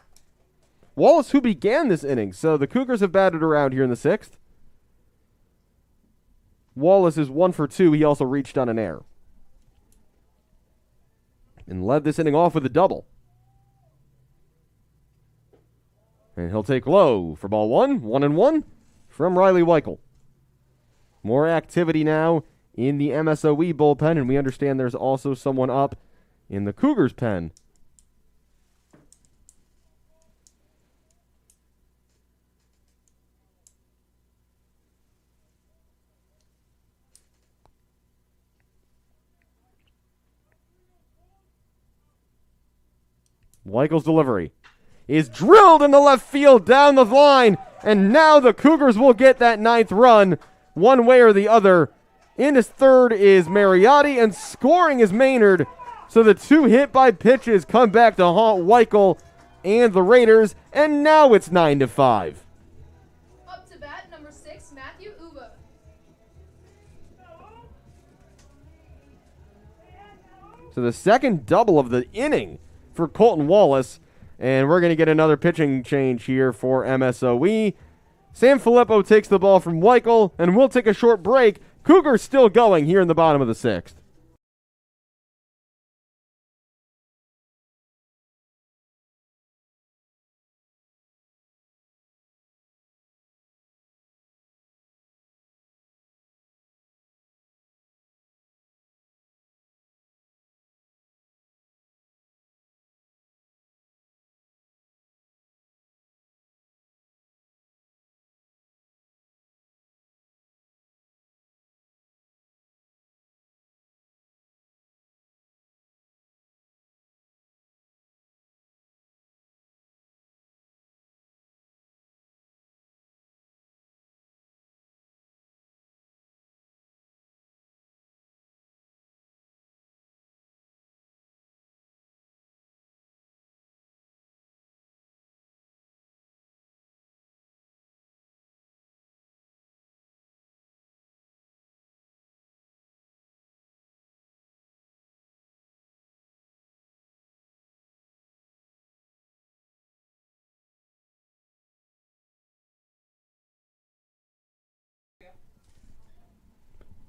[SPEAKER 2] Wallace, who began this inning. So the Cougars have batted around here in the 6th. Wallace is 1 for 2. He also reached on an error and led this inning off with a double. And he'll take low for ball 1. 1-1 from Riley Weichel. More activity now in the MSOE bullpen, and we understand there's also someone up in the Cougars pen. Weichel's delivery is drilled into left field down the line, and now the Cougars will get that 9th run one way or the other. In his 3rd is Mariotti, and scoring is Maynard. So the 2 hit by pitches come back to haunt Weichel and the Raiders, and now it's 9-5.
[SPEAKER 3] Up to bat, number 6, Matthew Uba.
[SPEAKER 2] So the second double of the inning for Colton Wallace, and we're going to get another pitching change here for MSOE. Sam Filippo takes the ball from Weichel, and we'll take a short break. Cougars still going here in the bottom of the 6th.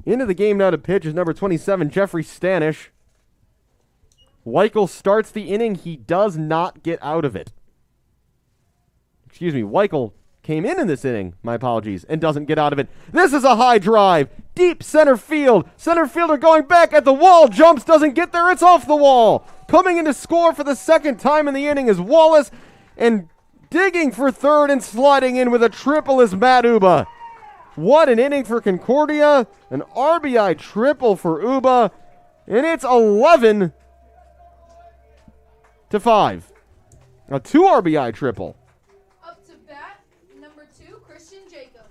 [SPEAKER 2] Into the game now to pitch is number 27, Jeffrey Stanish. Weichel starts the inning. He does not get out of it. Excuse me, Weichel came in this inning, my apologies, and doesn't get out of it. This is a high drive, deep center field. Center fielder going back at the wall, jumps, doesn't get there, it's off the wall. Coming in to score for the second time in the inning is Wallace, and digging for third and sliding in with a triple is Matt Uba. What an inning for Concordia, an RBI triple for Uba, and it's 11-5. A 2 RBI triple.
[SPEAKER 3] Up to bat, number 2, Christian Jacob.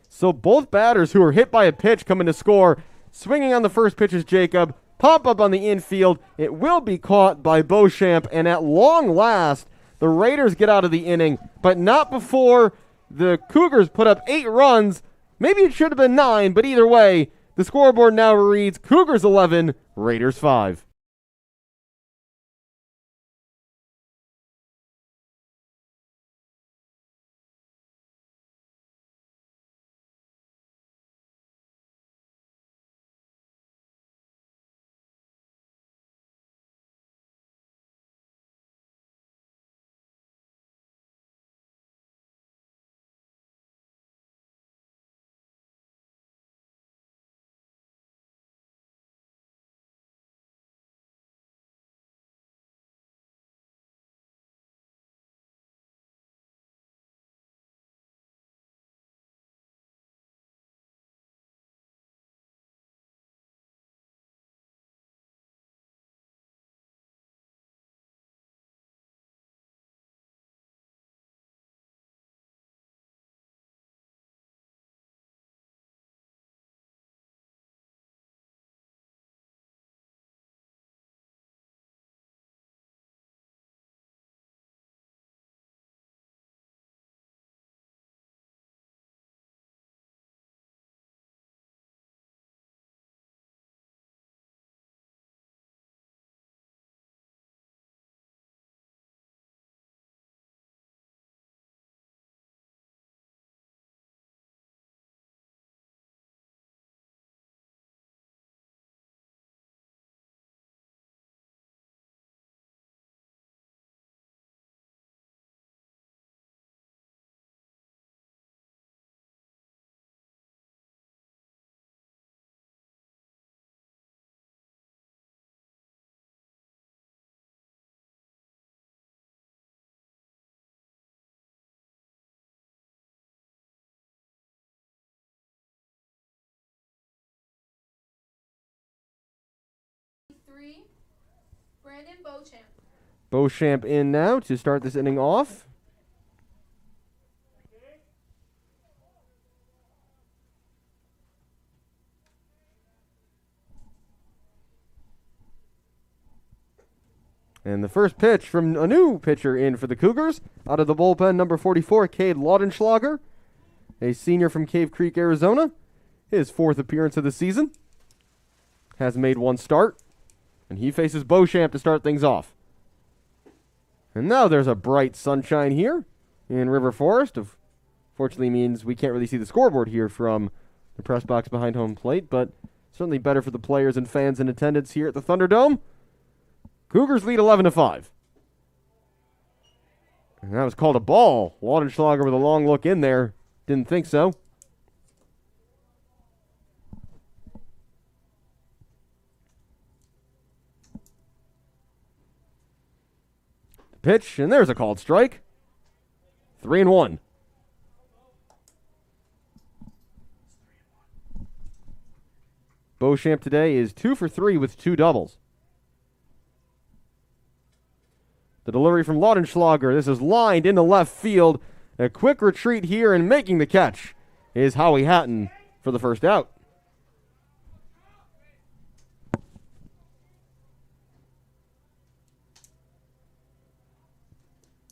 [SPEAKER 2] So both batters who are hit by a pitch coming to score. Swinging on the first pitch is Jacob. Pop up on the infield. It will be caught by Beauchamp, and at long last, the Raiders get out of the inning, but not before the Cougars put up 8 runs. Maybe it should have been 9, but either way, the scoreboard now reads Cougars 11, Raiders 5.
[SPEAKER 3] Brandon Beauchamp.
[SPEAKER 2] Beauchamp in now to start this inning off. And the first pitch from a new pitcher in for the Cougars. Out of the bullpen, number 44, Cade Laudenschlager, a senior from Cave Creek, Arizona. His 4th appearance of the season. Has made 1 start. And he faces Beauchamp to start things off. And now there's a bright sunshine here in River Forest. Fortunately means we can't really see the scoreboard here from the press box behind home plate, but certainly better for the players and fans in attendance here at the Thunderdome. Cougars lead 11-5. And that was called a ball. Laudenschlager with a long look in there. Didn't think so. Pitch, and there's a called strike. 3-1. Beauchamp today is 2 for 3 with 2 doubles. The delivery from Laudenschlager. This is lined into left field. A quick retreat here, and making the catch is Howie Hatton for the first out.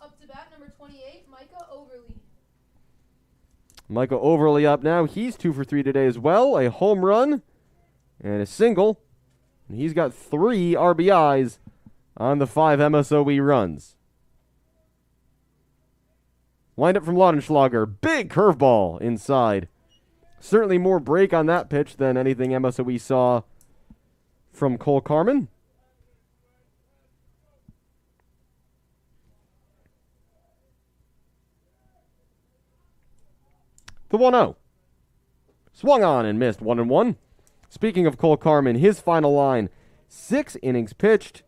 [SPEAKER 3] Up to bat, number 28, Micah Overly.
[SPEAKER 2] Micah Overly up now. He's 2 for 3 today as well. A home run and a single. And he's got 3 RBIs on the 5 MSOE runs. Wind up from Laudenschlager. Big curveball inside. Certainly more break on that pitch than anything MSOE saw from Cole Carmen. The 1-0. Swung on and missed. 1-1. Speaking of Cole Carmen, his final line: 6 innings pitched,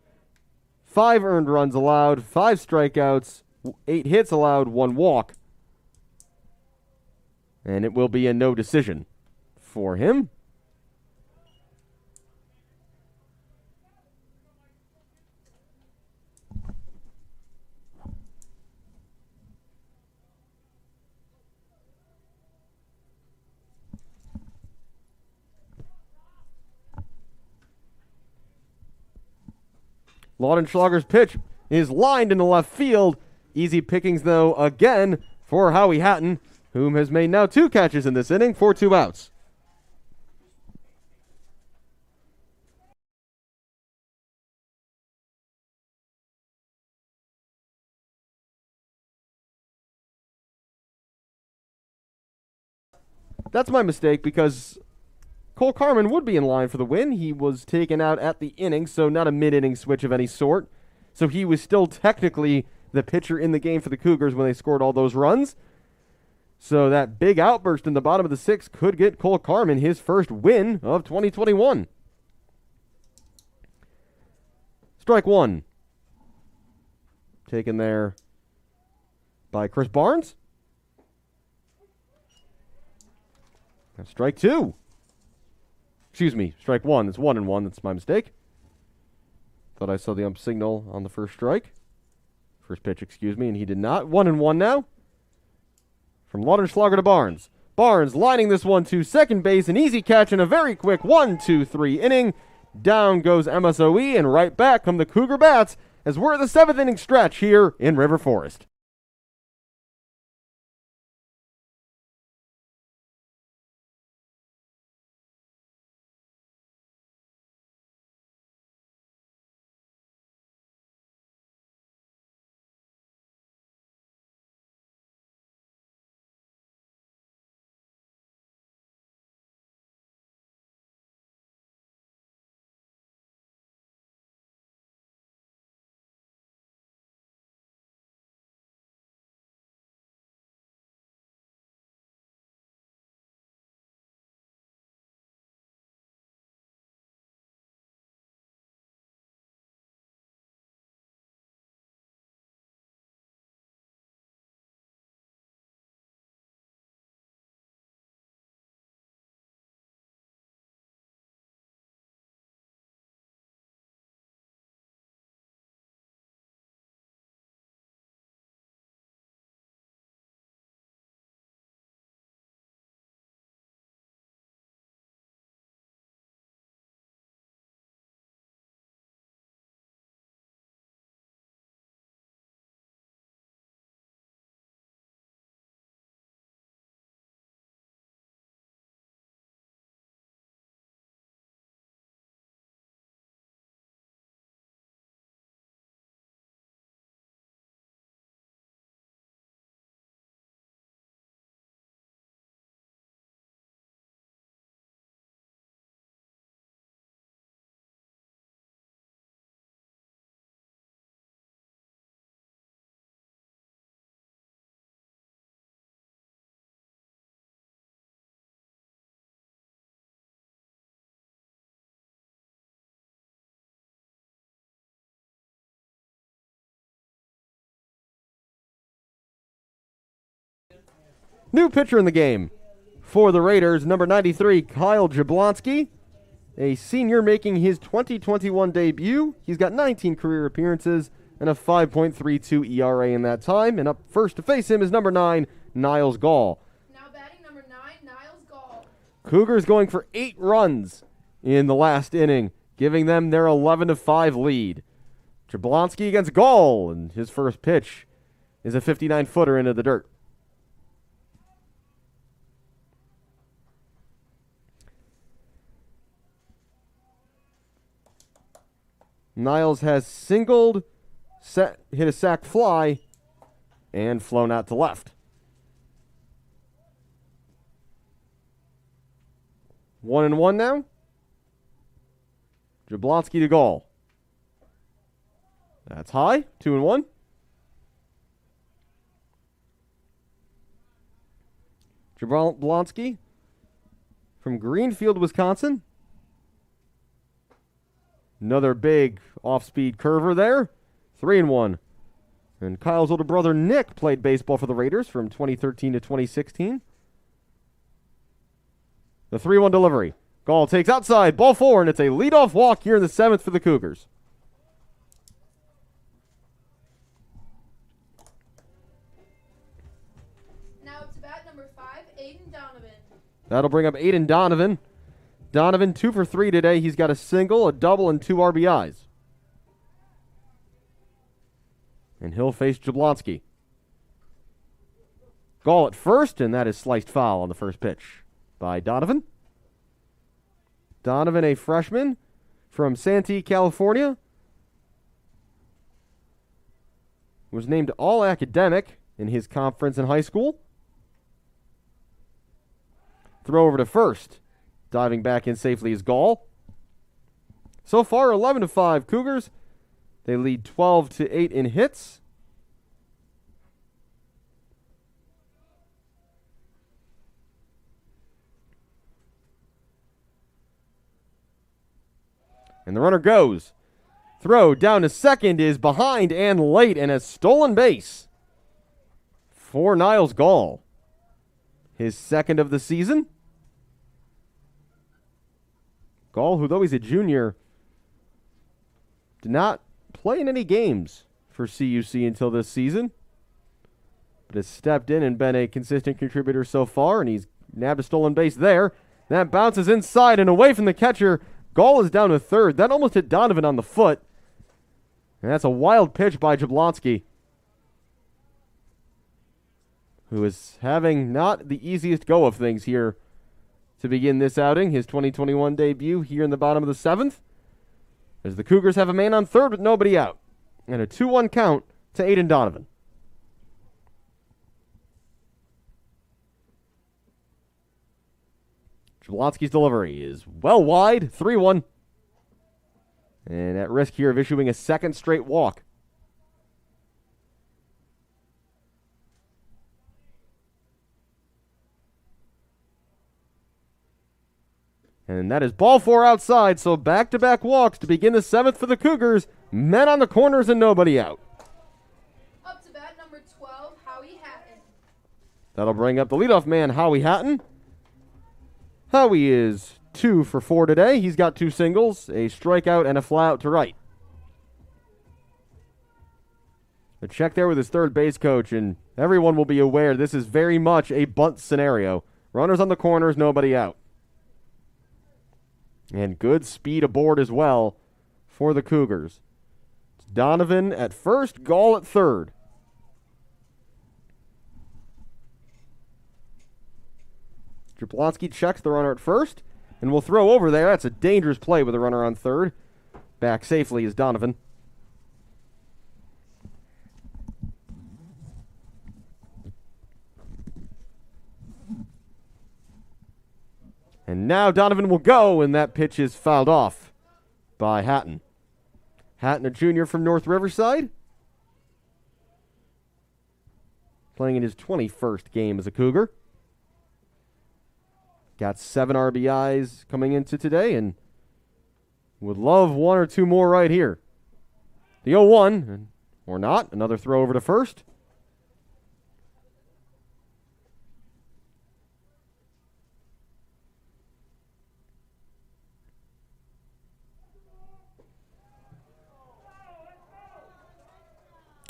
[SPEAKER 2] 5 earned runs allowed, 5 strikeouts, 8 hits allowed, 1 walk. And it will be a no decision for him. Laudenschlager's pitch is lined into left field. Easy pickings, though, again for Howie Hatton, whom has made now 2 catches in this inning for 2 outs. That's my mistake, because Cole Carmen would be in line for the win. He was taken out at the inning, so not a mid-inning switch of any sort. So he was still technically the pitcher in the game for the Cougars when they scored all those runs. So that big outburst in the bottom of the 6th could get Cole Carmen his first win of 2021. Strike 1. Taken there by Chris Barnes. Now strike 2. Excuse me, strike 1. It's 1-1. That's my mistake. Thought I saw the ump signal on the first strike. First pitch, excuse me, and he did not. 1-1 now. From Laudenschlager to Barnes. Barnes lining this one to second base. An easy catch and a very quick 1-2-3 inning. Down goes MSOE, and right back come the Cougar Bats as we're at the 7th inning stretch here in River Forest. New pitcher in the game for the Raiders, number 93, Kyle Jablonski, a senior making his 2021 debut. He's got 19 career appearances and a 5.32 ERA in that time. And up first to face him is number 9, Niles Gall.
[SPEAKER 3] Now batting number 9, Niles Gall.
[SPEAKER 2] Cougars going for 8 runs in the last inning, giving them their 11-5 lead. Jablonski against Gall, and his first pitch is a 59-footer into the dirt. Niles has singled, hit a sac fly, and flown out to left. 1-1 now. Jablonski to Gall. That's high. 2-1. Jablonski from Greenfield, Wisconsin. Another big off-speed curver there. 3-1. And Kyle's older brother Nick played baseball for the Raiders from 2013 to 2016. The 3-1 delivery. Gall takes outside, ball 4, and it's a leadoff walk here in the 7th for the Cougars.
[SPEAKER 3] Now up to bat number 5, Aiden Donovan.
[SPEAKER 2] That'll bring up Aiden Donovan. Donovan 2 for 3 today. He's got a single, a double, and 2 RBIs. And he'll face Jablonski. Gall at first, and that is sliced foul on the first pitch by Donovan. Donovan, a freshman from Santee, California, was named All-Academic in his conference in high school. Throw over to first. Diving back in safely is Gall. So far, 11-5 Cougars. They lead 12-8 in hits. And the runner goes. Throw down to second is behind and late, and a stolen base for Niles Gall. His second of the season. Gall, who though he's a junior, did not play in any games for CUC until this season, but has stepped in and been a consistent contributor so far, and he's nabbed a stolen base there. That bounces inside and away from the catcher. Gall is down to third. That almost hit Donovan on the foot. And that's a wild pitch by Jablonski, who is having not the easiest go of things here to begin this outing. His 2021 debut here in the bottom of the 7th, as the Cougars have a man on third with nobody out. And a 2-1 count to Aiden Donovan. Jablonski's delivery is well wide, 3-1. And at risk here of issuing a second straight walk. And that is ball 4 outside, so back-to-back walks to begin the 7th for the Cougars. Men on the corners and nobody out.
[SPEAKER 3] Up to bat number 12, Howie Hatton.
[SPEAKER 2] That'll bring up the leadoff man, Howie Hatton. Howie is 2 for 4 today. He's got 2 singles, a strikeout, and a fly out to right. A check there with his third base coach, and everyone will be aware this is very much a bunt scenario. Runners on the corners, nobody out. And good speed aboard as well for the Cougars. It's Donovan at first, Gall at third. Jablonski checks the runner at first and will throw over there. That's a dangerous play with a runner on third. Back safely is Donovan. And now Donovan will go, and that pitch is fouled off by Hatton. Hatton, a junior from North Riverside, playing in his 21st game as a Cougar. Got 7 RBIs coming into today, and would love 1 or 2 more right here. The 0-1, or not, another throw over to first.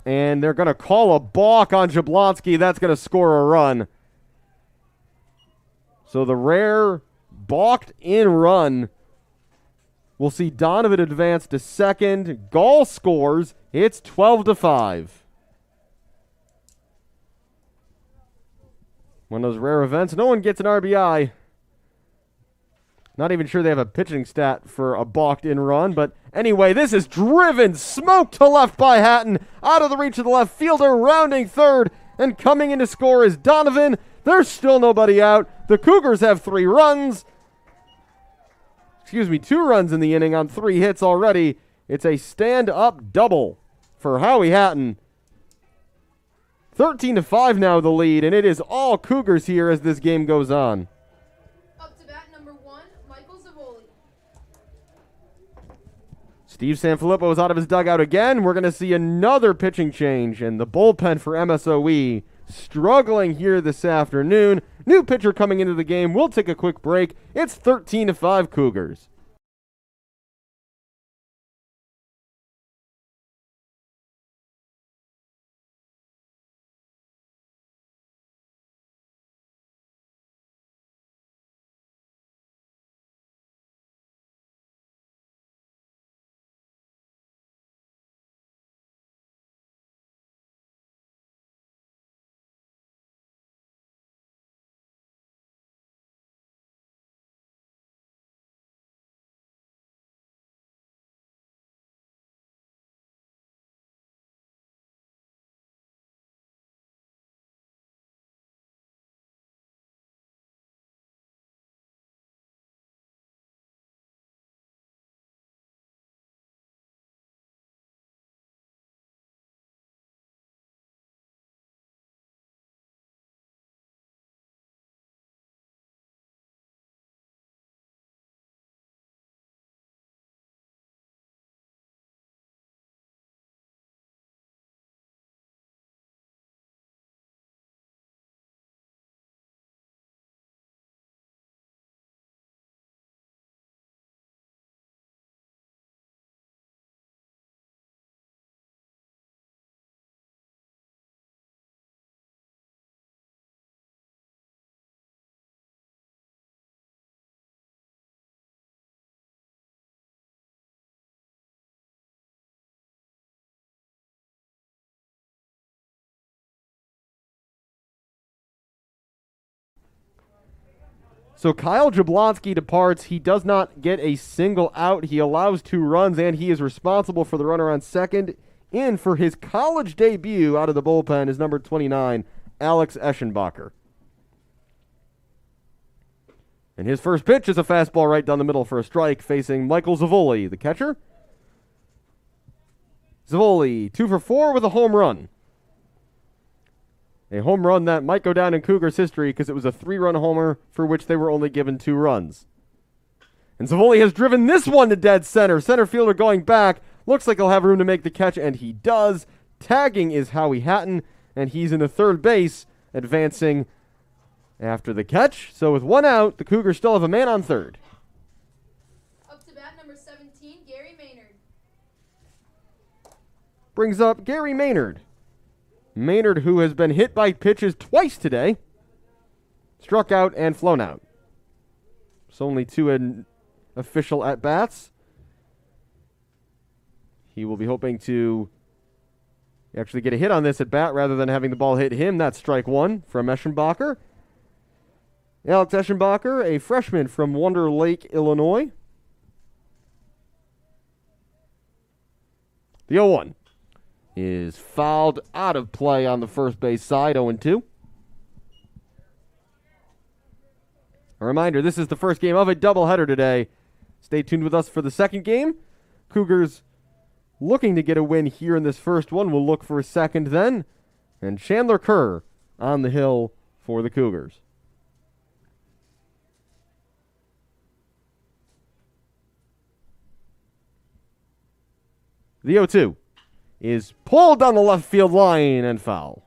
[SPEAKER 2] And they're going to call a balk on Jablonski. That's going to score a run. So the rare balked in run. We'll see Donovan advance to second. Gall scores. It's 12-5. One of those rare events. No one gets an RBI. Not even sure they have a pitching stat for a balked in run. But anyway, this is driven, smoked to left by Hatton. Out of the reach of the left fielder, rounding third. And coming in to score is Donovan. There's still nobody out. The Cougars have 3 runs. 2 runs in the inning on 3 hits already. It's a stand-up double for Howie Hatton. 13-5 now the lead, and it is all Cougars here as this game goes on.
[SPEAKER 3] Up to bat number 1, Michael Zavoli.
[SPEAKER 2] Steve Sanfilippo is out of his dugout again. We're going to see another pitching change, and the bullpen for MSOE struggling here this afternoon. New pitcher coming into the game. We'll take a quick break. It's 13-5 Cougars. So Kyle Jablonski departs. He does not get a single out. He allows 2 runs, and he is responsible for the runner on second. In for his college debut out of the bullpen is number 29, Alex Eschenbacher. And his first pitch is a fastball right down the middle for a strike, facing Michael Zavoli, the catcher. Zavoli, 2 for 4 with a home run. A home run that might go down in Cougars history because it was a 3-run homer for which they were only given 2 runs. And Zavoli has driven this one to dead center. Center fielder going back. Looks like he'll have room to make the catch, and he does. Tagging is Howie Hatton, and he's in the third base, advancing after the catch. So with 1 out, the Cougars still have a man on third.
[SPEAKER 3] Up to bat number 17, Gary Maynard.
[SPEAKER 2] Brings up Gary Maynard. Maynard, who has been hit by pitches twice today, struck out and flown out. It's only 2 official at-bats. He will be hoping to actually get a hit on this at-bat rather than having the ball hit him. That's strike 1 from Eschenbacher. Alex Eschenbacher, a freshman from Wonder Lake, Illinois. The 0-1 is fouled out of play on the first base side, 0-2. A reminder, this is the first game of a doubleheader today. Stay tuned with us for the second game. Cougars looking to get a win here in this first one. We'll look for a second then. And Chandler Kerr on the hill for the Cougars. The 0-2 is pulled down the left field line and foul.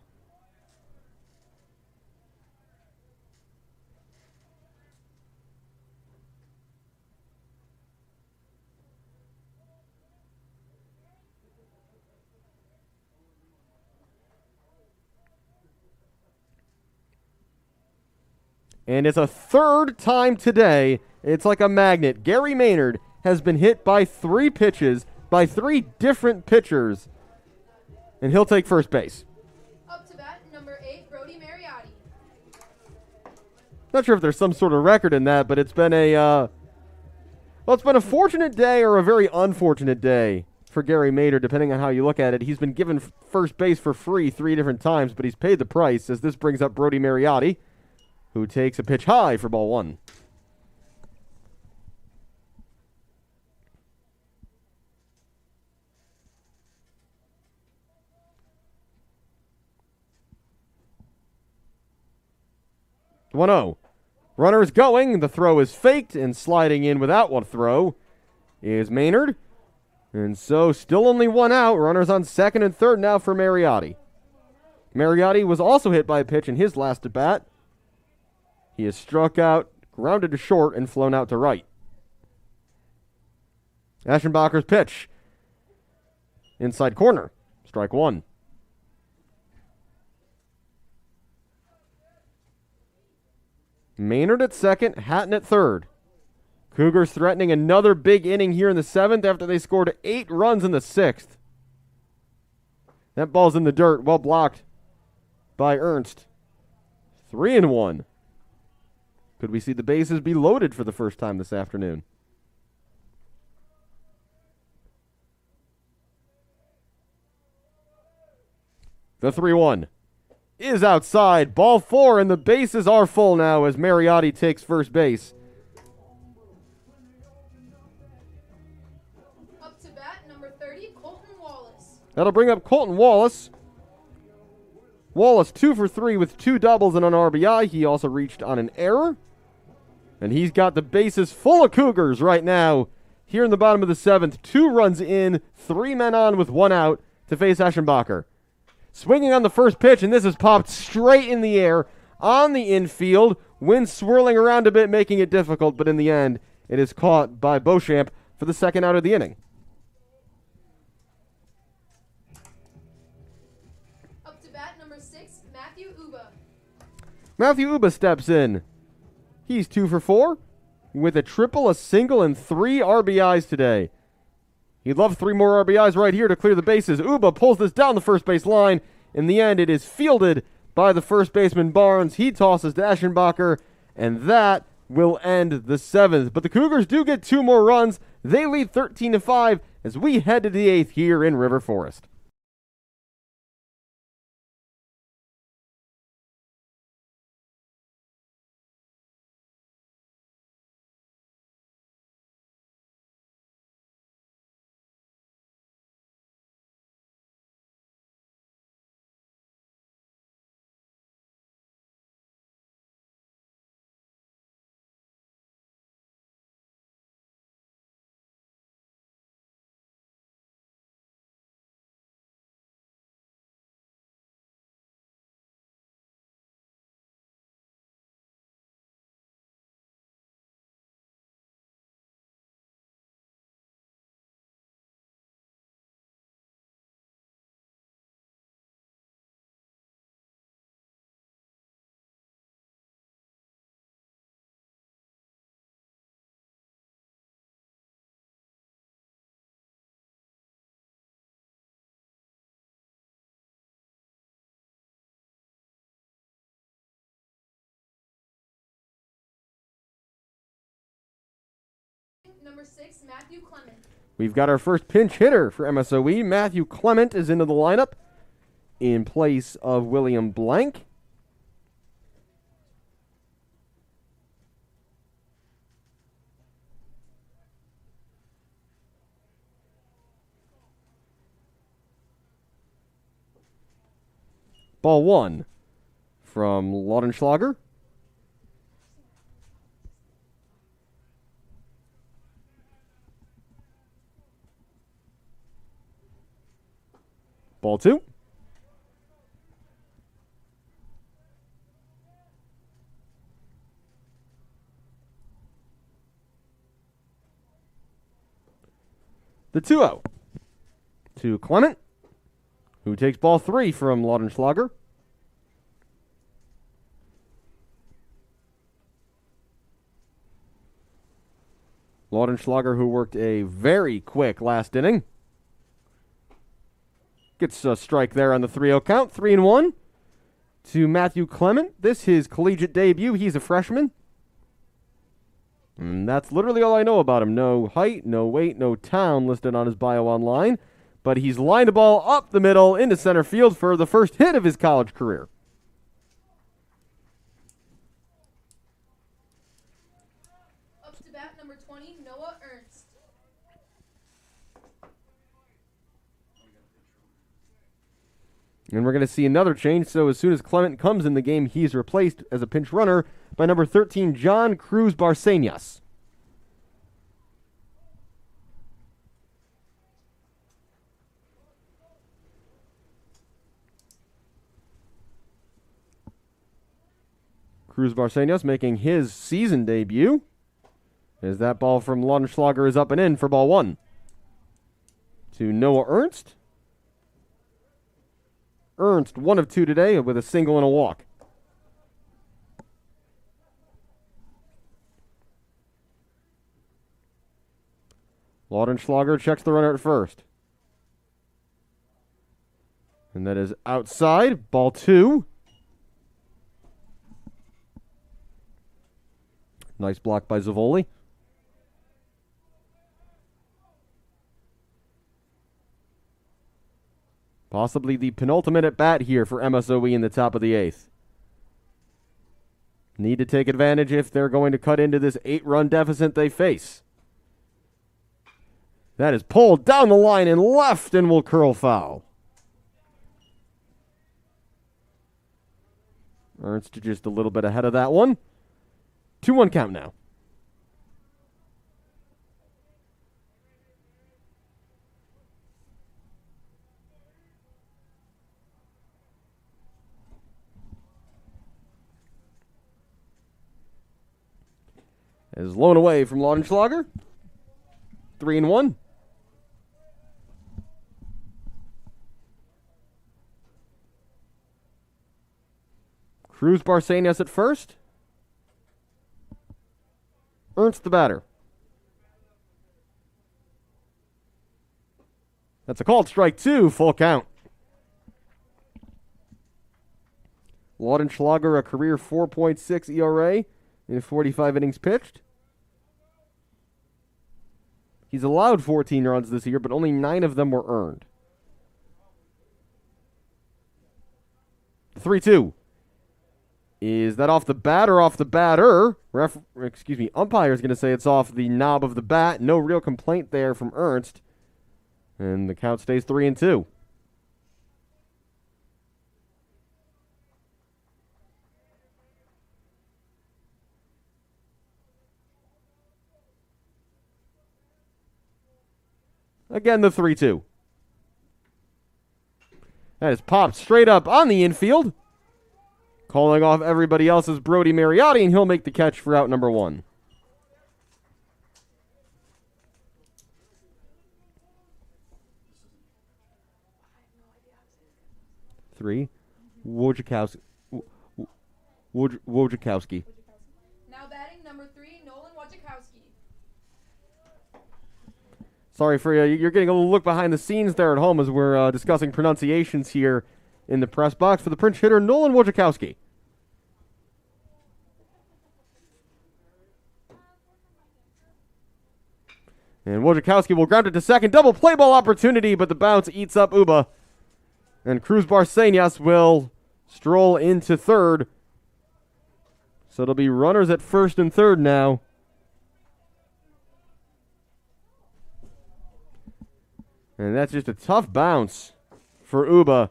[SPEAKER 2] And it's a third time today. It's like a magnet. Gary Maynard has been hit by 3 pitches by 3 different pitchers. And he'll take first base.
[SPEAKER 3] Up to bat, number 8, Brody Mariotti.
[SPEAKER 2] Not sure if there's some sort of record in that, but it's been a fortunate day or a very unfortunate day for Gary Maynard, depending on how you look at it. He's been given first base for free 3 different times, but he's paid the price, as this brings up Brody Mariotti, who takes a pitch high for ball 1. 1-0. Runner is going. The throw is faked, and sliding in without one throw is Maynard. And so still only one out. Runners on second and third now for Mariotti. Mariotti was also hit by a pitch in his last at bat. He is struck out, grounded to short, and flown out to right. Aschenbacher's pitch. Inside corner. Strike one. Maynard at second, Hatton at third. Cougars threatening another big inning here in the seventh after they scored 8 runs in the sixth. That ball's in the dirt, well blocked by Ernst. 3-1. Could we see the bases be loaded for the first time this afternoon? The 3-1 is outside. Ball 4, and the bases are full now as Mariotti takes first base.
[SPEAKER 3] Up to bat, number 30, Colton Wallace.
[SPEAKER 2] That'll bring up Colton Wallace. Wallace 2 for 3 with 2 doubles and an RBI. He also reached on an error. And he's got the bases full of Cougars right now. Here in the bottom of the seventh, 2 runs in, 3 men on with 1 out to face Aschenbacher. Swinging on the first pitch, and this is popped straight in the air on the infield. Wind swirling around a bit, making it difficult, but in the end, it is caught by Beauchamp for the second out of the inning.
[SPEAKER 3] Up to bat, number 6, Matthew Uba.
[SPEAKER 2] Matthew Uba steps in. He's 2 for 4 with a triple, a single, and 3 RBIs today. He'd love 3 more RBIs right here to clear the bases. Uba pulls this down the first base line. In the end, it is fielded by the first baseman Barnes. He tosses to Aschenbacher, and that will end the seventh. But the Cougars do get 2 more runs. They lead 13-5 as we head to the eighth here in River Forest.
[SPEAKER 3] Number 6, Matthew Clement.
[SPEAKER 2] We've got our first pinch hitter for MSOE. Matthew Clement is into the lineup in place of William Blank. Ball 1 from Laudenschlager. Ball 2. The 2-0 to Clement, who takes ball 3 from Laudenschlager. Laudenschlager, who worked a very quick last inning. Gets a strike there on the 3-0 count. 3-1 to Matthew Clement. This his collegiate debut. He's a freshman. And that's literally all I know about him. No height, no weight, no town listed on his bio online. But he's lined a ball up the middle into center field for the first hit of his college career.
[SPEAKER 3] Up to bat, number 20, Noah Ernst.
[SPEAKER 2] And we're going to see another change. So as soon as Clement comes in the game, he's replaced as a pinch runner by number 13, John Cruz Barcenas. Cruz Barcenas making his season debut. As that ball from Laudenschlager is up and in for ball one. To Noah Ernst. Ernst, 1 of 2 today with a single and a walk. Laudenschlager checks the runner at first. And that is outside. Ball 2. Nice block by Zavoli. Possibly the penultimate at bat here for MSOE in the top of the 8th. Need to take advantage if they're going to cut into this 8-run deficit they face. That is pulled down the line and left and will curl foul. Ernst just a little bit ahead of that one. 2-1 count now. Is blown away from Laudenschlager. 3-1. Cruz Barcenas at first. Ernst the batter. That's a called strike 2, full count. Laudenschlager, a career 4.6 ERA in 45 innings pitched. He's allowed 14 runs this year, but only 9 of them were earned. 3-2. Is that off the bat or off the batter? Umpire is going to say it's off the knob of the bat. No real complaint there from Ernst. And the count stays 3-2. Again, the 3-2. That is popped straight up on the infield. Calling off everybody else's Brody Mariotti, and he'll make the catch for out number 1. Three. Wojciechowski.
[SPEAKER 3] Now batting number 3, Nolan Wojciechowski.
[SPEAKER 2] Sorry for you. You're getting a little look behind the scenes there at home as we're discussing pronunciations here in the press box for the pinch hitter, Nolan Wojciechowski. And Wojciechowski will ground it to second. Double play ball opportunity, but the bounce eats up Uba. And Cruz Barcenas will stroll into third. So it'll be runners at first and third now. And that's just a tough bounce for Uba.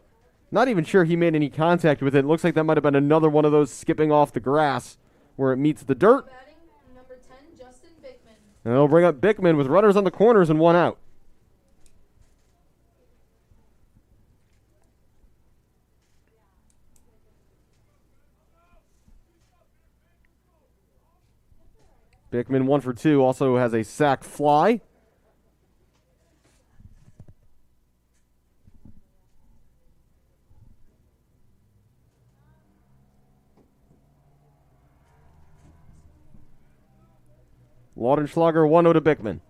[SPEAKER 2] Not even sure he made any contact with it. Looks like that might have been another one of those skipping off the grass where it meets the dirt.
[SPEAKER 3] Batting number 10, Justin Bickman.
[SPEAKER 2] And they'll bring up Bickman with runners on the corners and 1 out. Bickman 1 for 2, also has a sac fly. Laudenschlager 1-0 to Bickman.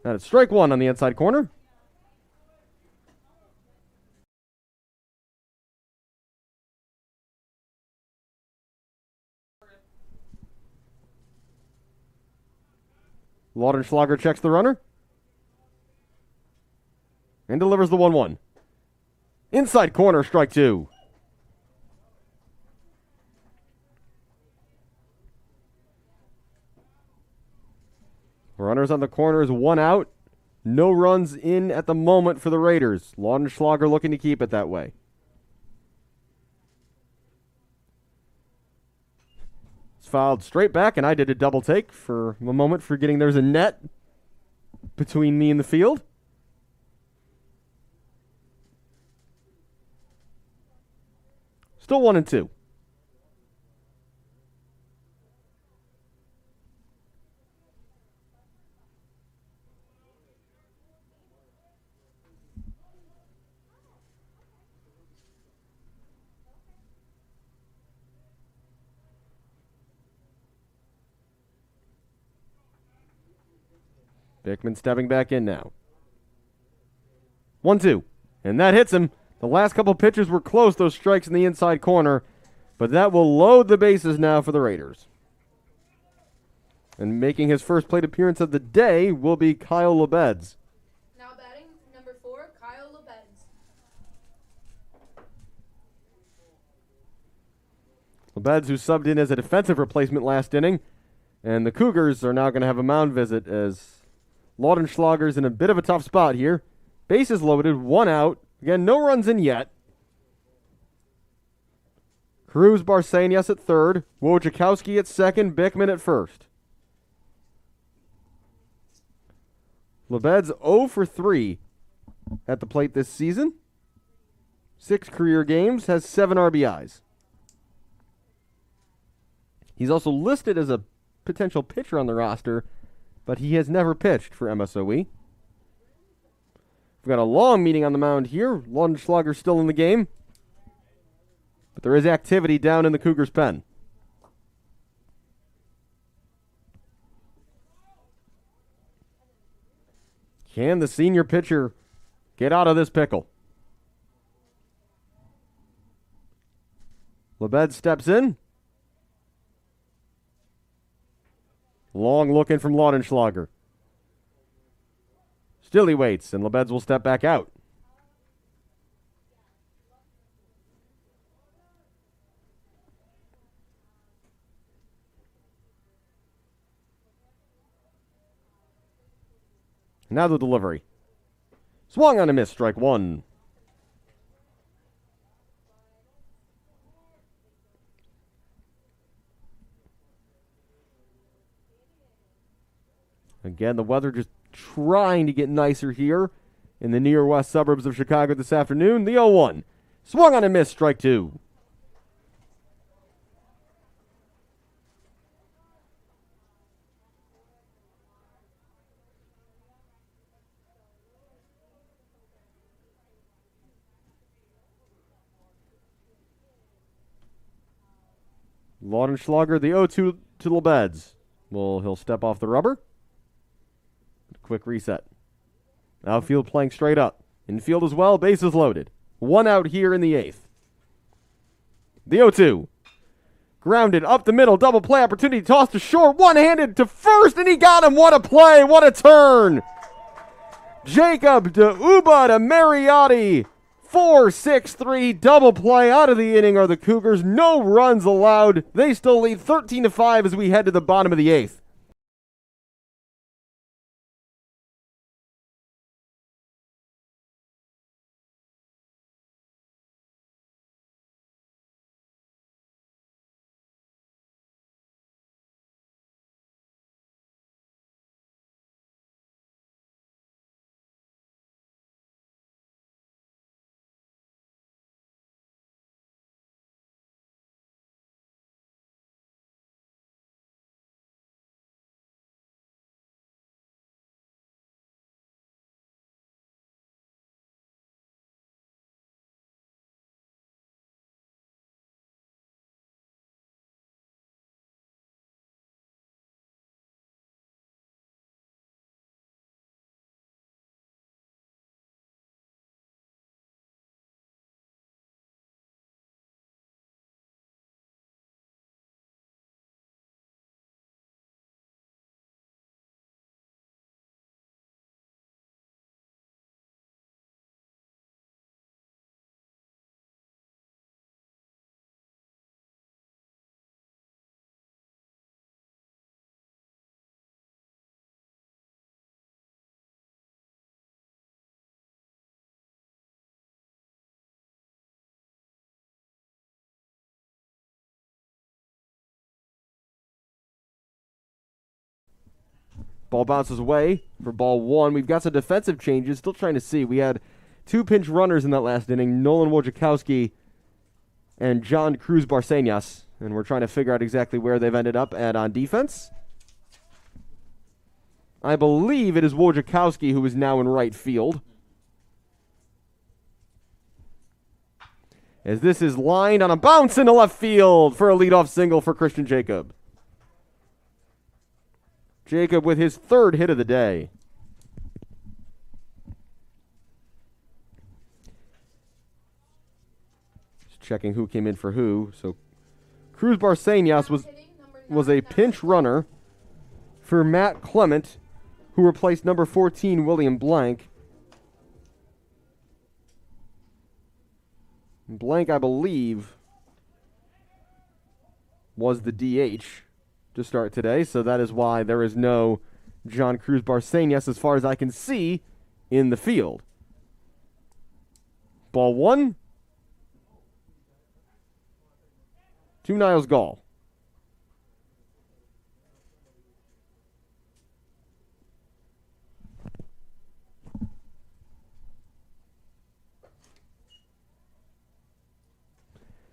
[SPEAKER 2] And it's strike 1 on the inside corner. Laudenschlager checks the runner. And delivers the 1-1. Inside corner, strike 2. Runners on the corners, 1 out. No runs in at the moment for the Raiders. Laudenschlager looking to keep it that way. It's fouled straight back, and I did a double take for a moment, forgetting there's a net between me and the field. Still 1-2. Bickman stepping back in now. 1-2. And that hits him. The last couple pitches were close, those strikes in the inside corner. But that will load the bases now for the Raiders. And making his first plate appearance of the day will be Kyle Lebeds.
[SPEAKER 3] Now batting, number 4, Kyle Lebeds.
[SPEAKER 2] Lebeds, who subbed in as a defensive replacement last inning. And the Cougars are now going to have a mound visit as Laudenschlager's in a bit of a tough spot here. Bases loaded, 1 out. Again, no runs in yet. Cruz, Barsenias at third. Wojciechowski at second. Bickman at first. Lebeds 0 for 3 at the plate this season. 6 career games, has 7 RBIs. He's also listed as a potential pitcher on the roster, but he has never pitched for MSOE. We've got a long meeting on the mound here. Laudenschlager still in the game. But there is activity down in the Cougars' pen. Can the senior pitcher get out of this pickle? Lebeds steps in. Long look in from Laudenschlager. Still he waits, and Lebeds will step back out. Now the delivery. Swung on a miss, strike 1. Again, the weather just trying to get nicer here in the near west suburbs of Chicago this afternoon. The 0-1. Swung on a miss, strike 2. Laudenschlager, the 0-2 to Lebeds. He'll step off the rubber. Quick reset. Outfield playing straight up. Infield as well, bases loaded. 1 out here in the 8th. The 0-2. Grounded up the middle, double play opportunity, tossed to short, one-handed to first, and he got him. What a play, what a turn. Jacob to Uba to Mariotti. 4-6-3 double play out of the inning are the Cougars. No runs allowed. They still lead 13-5 as we head to the bottom of the 8th. Ball bounces away for ball 1. We've got some defensive changes. Still trying to see. We had 2 pinch runners in that last inning, Nolan Wojciechowski and John Cruz Barcenas. And we're trying to figure out exactly where they've ended up at on defense. I believe it is Wojciechowski who is now in right field. As this is lined on a bounce into left field for a leadoff single for Christian Jacob. Jacob with his 3rd hit of the day. Just checking who came in for who. So Cruz Barcenas was a pinch runner for Matt Clement, who replaced number 14, William Blank. Blank, I believe, was the DH to start today, so that is why there is no John Cruz Barcenas, as far as I can see, in the field. Ball 1 to Niles Gall.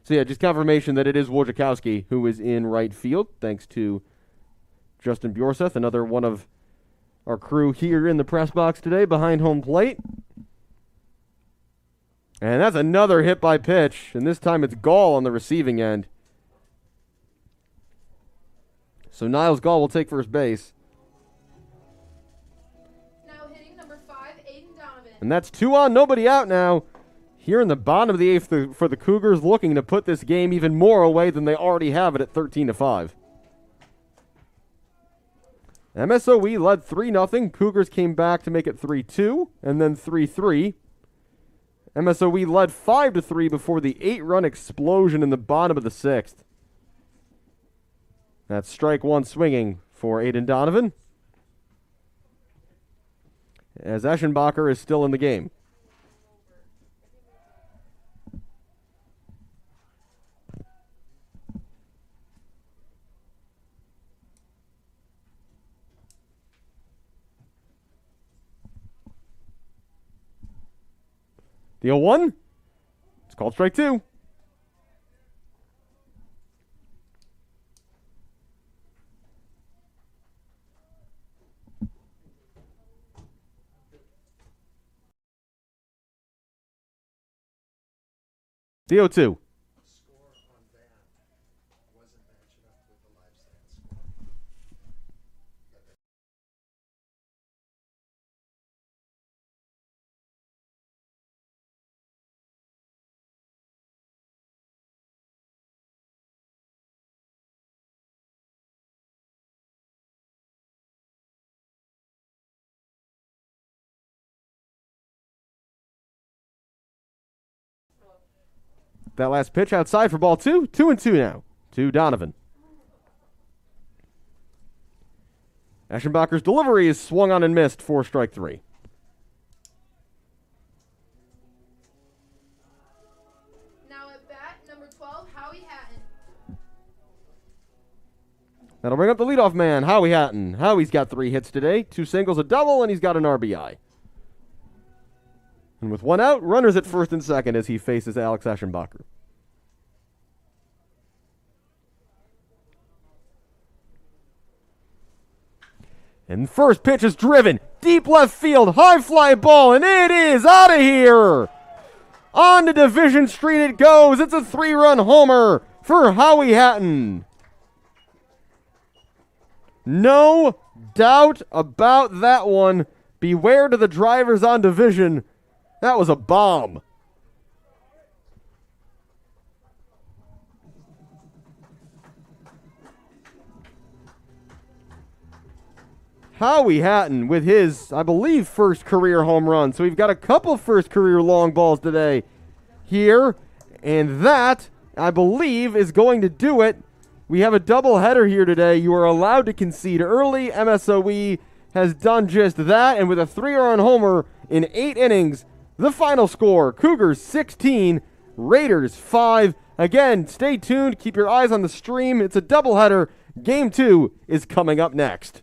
[SPEAKER 2] So yeah, just confirmation that it is Wojciechowski who is in right field, thanks to Justin Bjorseth, another one of our crew here in the press box today behind home plate. And that's another hit by pitch, and this time it's Gall on the receiving end. So Niles Gall will take first base.
[SPEAKER 3] Now hitting number 5, Aiden Donovan.
[SPEAKER 2] And that's 2 on, nobody out now. Here in the bottom of the 8th for the Cougars, looking to put this game even more away than they already have it at 13-5. MSOE led 3-0. Cougars came back to make it 3-2 and then 3-3. MSOE led 5-3 before the 8-run explosion in the bottom of the 6th. That's strike 1 swinging for Aiden Donovan, as Eschenbacher is still in the game. The 0-1. It's called strike 2. The 0-2. That last pitch outside for ball 2. 2-2 now to Donovan. Eschenbacher's delivery is swung on and missed for strike 3.
[SPEAKER 3] Now at bat, number 12, Howie Hatton.
[SPEAKER 2] That'll bring up the leadoff man, Howie Hatton. Howie's got 3 hits today, 2 singles, a double, and he's got an RBI. And with 1 out, runners at first and second as he faces Alex Eschenbacher. And first pitch is driven. Deep left field, high fly ball, and it is out of here. On to Division Street it goes. It's a 3-run homer for Howie Hatton. No doubt about that one. Beware to the drivers on Division. That was a bomb. Howie Hatton with his, I believe, first career home run. So we've got a couple first career long balls today here. And that, I believe, is going to do it. We have a doubleheader here today. You are allowed to concede early. MSOE has done just that. And with a 3-run homer in 8 innings, the final score, Cougars 16, Raiders 5. Again, stay tuned. Keep your eyes on the stream. It's a doubleheader. Game 2 is coming up next.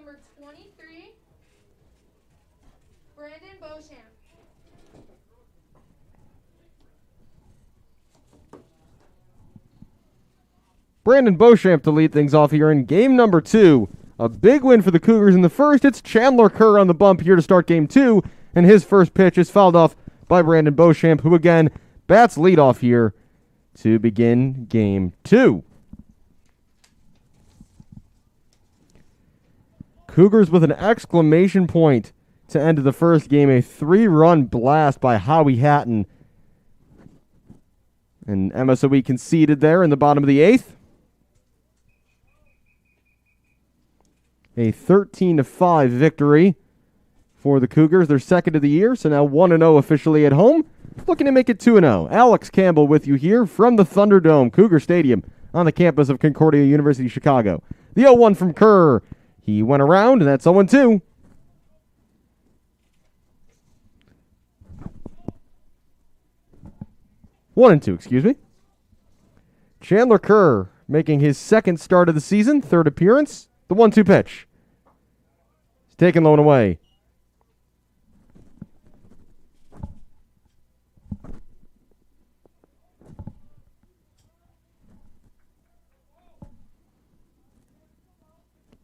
[SPEAKER 3] number 23, Brandon Beauchamp.
[SPEAKER 2] Brandon Beauchamp to lead things off here in game number 2. A big win for the Cougars in the first. It's Chandler Kerr on the bump here to start game 2, and his first pitch is fouled off by Brandon Beauchamp, who again bats leadoff here to begin game 2. Cougars with an exclamation point to end the first game. A 3-run blast by Howie Hatton. And MSOE conceded there in the bottom of the 8th. A 13-5 victory for the Cougars. Their second of the year, so now 1-0 officially at home. Looking to make it 2-0. Alex Campbell with you here from the Thunderdome, Cougar Stadium, on the campus of Concordia University, Chicago. The 0-1 from Kerr. He went around, and that's 0-2. One and two, excuse me. Chandler Kerr making his second start of the season, third appearance. The 1-2 pitch. He's taken low and away.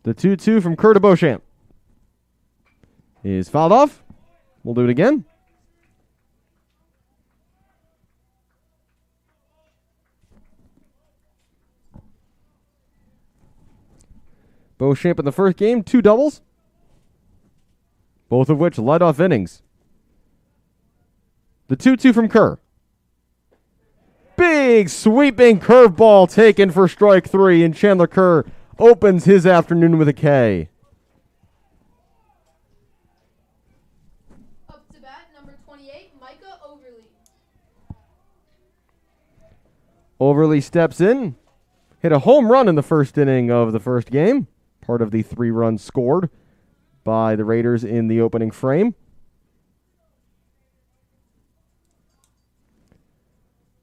[SPEAKER 2] The 2-2 from Kerr to Beauchamp is fouled off. We'll do it again. Beauchamp in the first game, 2 doubles, both of which led off innings. The 2-2 from Kerr. Big sweeping curveball taken for strike 3, and Chandler Kerr opens his afternoon with a K.
[SPEAKER 3] Up to bat, number 28, Micah Overly.
[SPEAKER 2] Overly steps in, hit a home run in the first inning of the first game. Part of the 3 runs scored by the Raiders in the opening frame.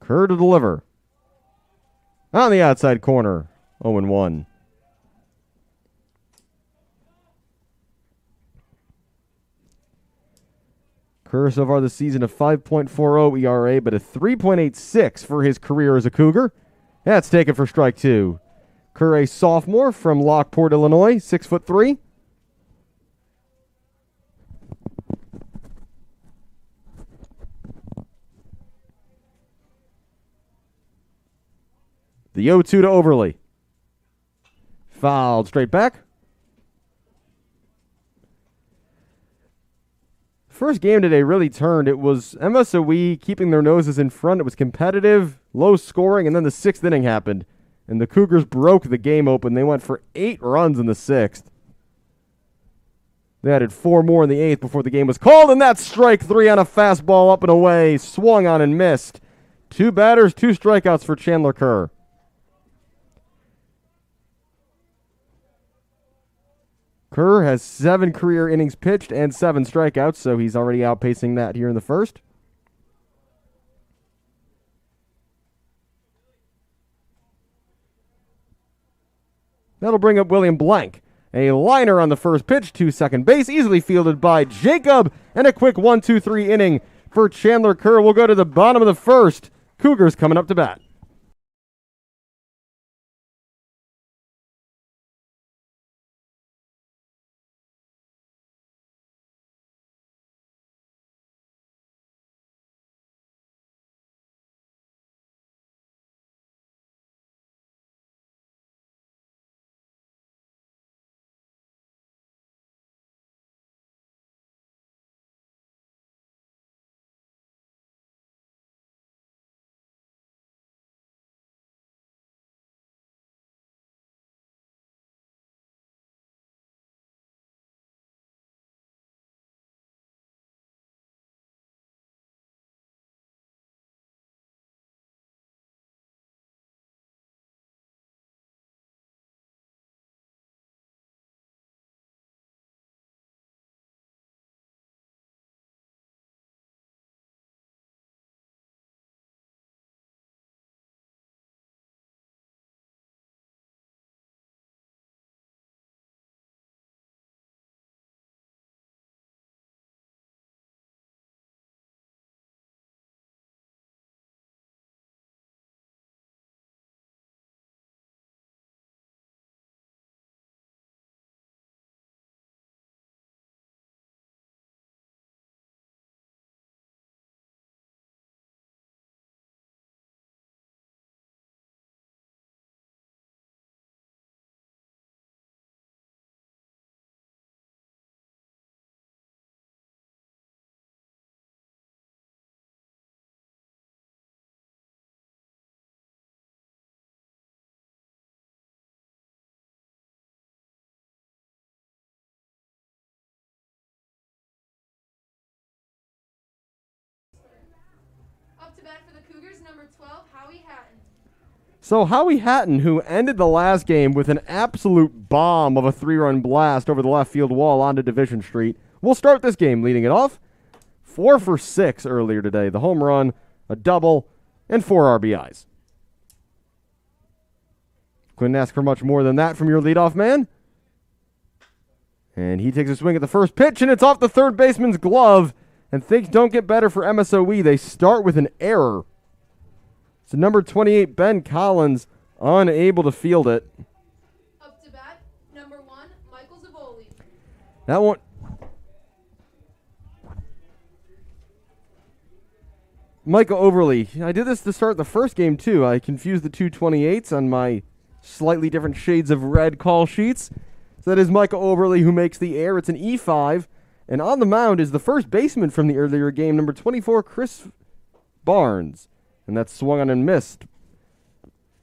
[SPEAKER 2] Kerr to deliver. On the outside corner, 0-1. Kerr so far this season a 5.40 ERA, but a 3.86 for his career as a Cougar. That's taken for strike 2. Kerr, a sophomore from Lockport, Illinois, 6'3". The 0-2 to Overly. Fouled straight back. First game today really turned. It was MSOE keeping their noses in front. It was competitive, low scoring, and then the 6th inning happened. And the Cougars broke the game open. They went for 8 runs in the 6th. They added 4 more in the 8th before the game was called, and that's strike 3 on a fastball up and away. Swung on and missed. 2 batters, 2 strikeouts for Chandler Kerr. Kerr has 7 career innings pitched and 7 strikeouts, so he's already outpacing that here in the first. That'll bring up William Blank. A liner on the first pitch to second base, easily fielded by Jacob, and a quick 1-2-3 inning for Chandler Kerr. We'll go to the bottom of the first. Cougars coming up to bat.
[SPEAKER 3] number 12, Howie Hatton.
[SPEAKER 2] So Howie Hatton, who ended the last game with an absolute bomb of a 3-run blast over the left field wall onto Division Street, will start this game leading it off. 4 for 6 earlier today. The home run, a double, and 4 RBIs. Couldn't ask for much more than that from your leadoff man. And he takes a swing at the first pitch, and it's off the third baseman's glove. And things don't get better for MSOE. They start with an error. So number 28, Ben Collins, unable to field it.
[SPEAKER 3] Up to bat, number 1, Michael Zavoli.
[SPEAKER 2] That one. Michael Overly. I did this to start the first game, too. I confused the two 28s on my slightly different shades of red call sheets. So that is Michael Overly who makes the error. It's an E5. And on the mound is the first baseman from the earlier game, number 24, Chris Barnes. And that's swung on and missed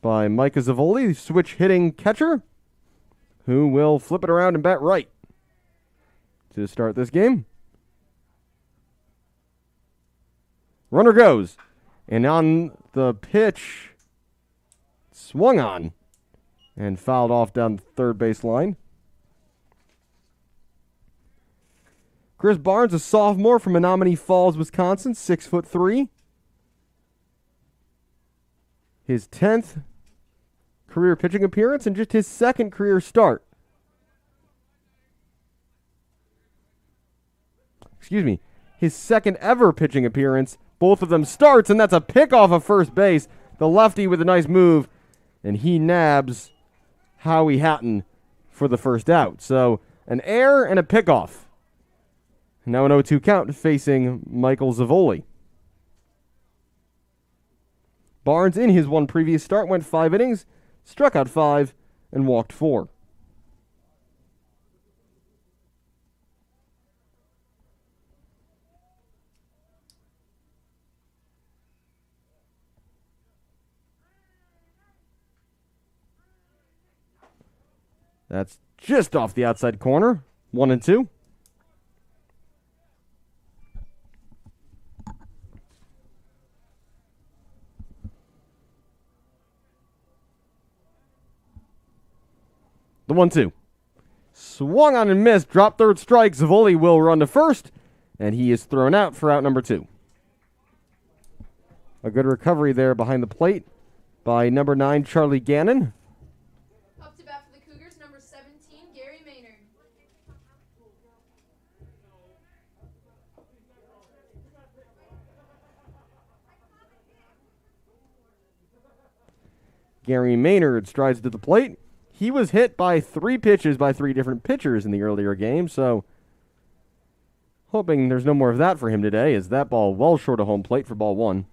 [SPEAKER 2] by Micah Zavoli, switch hitting catcher, who will flip it around and bat right to start this game. Runner goes. And on the pitch, swung on and fouled off down the third base line. Chris Barnes, a sophomore from Menominee Falls, Wisconsin, 6'3". His 10th career pitching appearance and just his second career start. Excuse me, his second ever pitching appearance. Both of them starts, and that's a pickoff of first base. The lefty with a nice move, and he nabs Howie Hatton for the first out. So an error and a pickoff. Now an 0-2 count facing Michael Zavoli. Barnes, in his one previous start, went 5 innings, struck out 5, and walked 4. That's just off the outside corner. 1-2. The 1-2. Swung on and missed. Drop third strike. Zavoli will run to first. And he is thrown out for out number 2. A good recovery there behind the plate by number 9, Charlie Gannon.
[SPEAKER 3] Up to bat for the Cougars, number 17, Gary Maynard.
[SPEAKER 2] Gary Maynard strides to the plate. He was hit by 3 pitches by 3 different pitchers in the earlier game, so hoping there's no more of that for him today, as that ball well short of home plate for ball 1.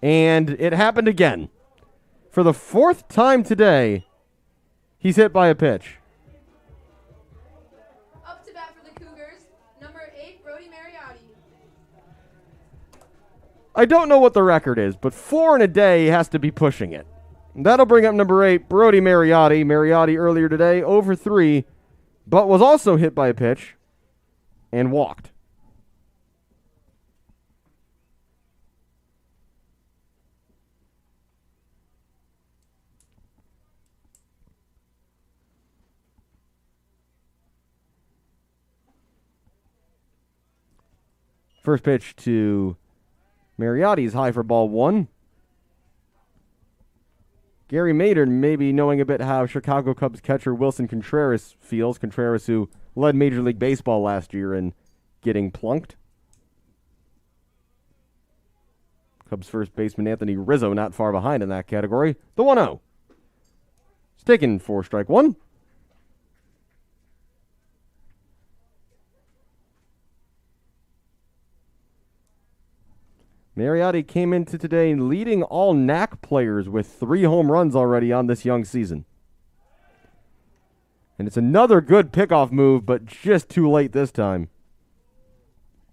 [SPEAKER 2] And it happened again. For the 4th time today, he's hit by a pitch.
[SPEAKER 3] Up to bat for the Cougars, number 8, Brody Mariotti.
[SPEAKER 2] I don't know what the record is, but 4 in a day has to be pushing it. That'll bring up number 8, Brody Mariotti. Mariotti earlier today, 0 for 3, but was also hit by a pitch and walked. First pitch to Mariotti is high for ball 1. Gary Maynard maybe knowing a bit how Chicago Cubs catcher Wilson Contreras feels. Contreras, who led Major League Baseball last year in getting plunked. Cubs first baseman Anthony Rizzo not far behind in that category. The 1-0. It's taken for strike 1. Mariotti came into today leading all NAC players with 3 home runs already on this young season. And it's another good pickoff move, but just too late this time.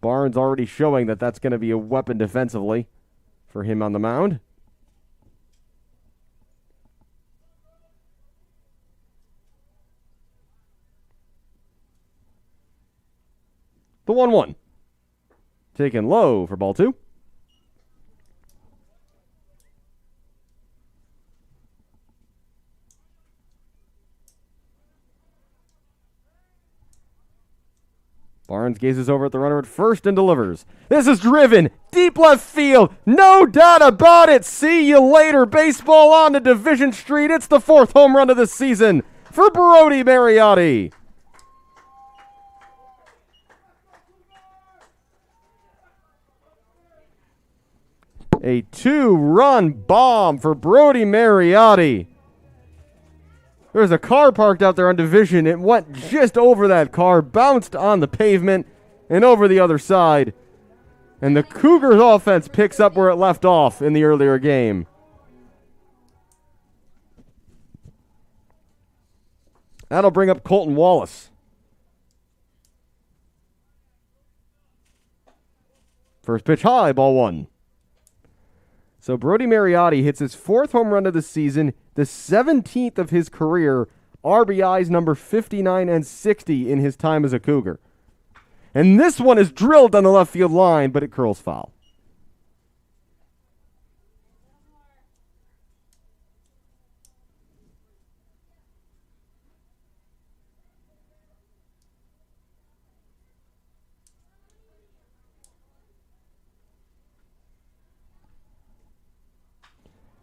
[SPEAKER 2] Barnes already showing that that's going to be a weapon defensively for him on the mound. The 1-1. Taken low for ball 2. Barnes gazes over at the runner at first and delivers. This is driven deep left field. No doubt about it. See you later. Baseball on to Division Street. It's the 4th home run of the season for Brody Mariotti. A 2-run bomb for Brody Mariotti. There's a car parked out there on Division. It went just over that car, bounced on the pavement, and over the other side. And the Cougars offense picks up where it left off in the earlier game. That'll bring up Colton Wallace. First pitch high, ball 1. So Brody Mariotti hits his 4th home run of the season, the 17th of his career, RBIs number 59 and 60 in his time as a Cougar. And this one is drilled on the left field line, but it curls foul.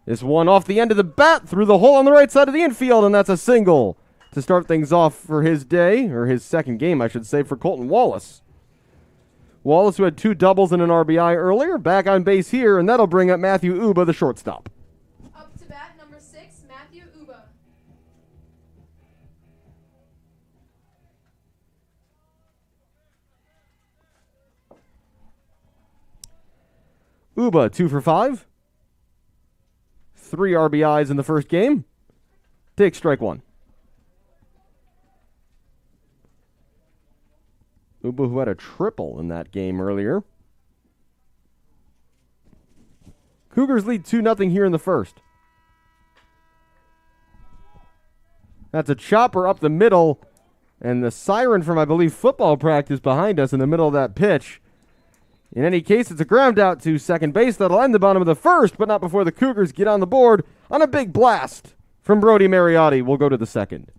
[SPEAKER 2] This one off the end of the bat through the hole on the right side of the infield, and that's a single to start things off for his day, or his second game, I should say, for Colton Wallace. Wallace, who had 2 doubles and an RBI earlier, back on base here, and that'll bring up Matthew Uba, the shortstop.
[SPEAKER 3] Up to bat, number 6, Matthew Uba.
[SPEAKER 2] Uba, 2 for 5. 3 RBIs in the first game. Takes strike 1. Uba, who had a triple in that game earlier. Cougars lead 2-0 here in the first. That's a chopper up the middle, and the siren from, I believe, football practice behind us in the middle of that pitch. In any case, it's a ground out to second base. That'll end the bottom of the first, but not before the Cougars get on the board on a big blast from Brody Mariotti. We'll go to the second.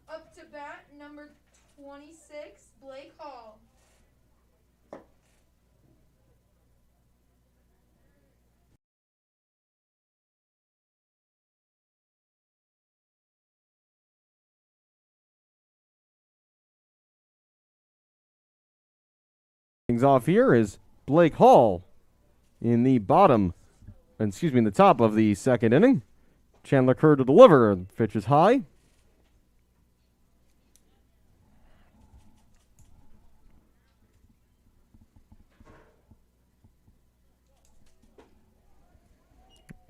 [SPEAKER 3] Up to bat, number 26, Blake Hall.
[SPEAKER 2] Things off here is Blake Hall in the in the top of the second inning. Chandler Kerr to deliver. Pitch is high.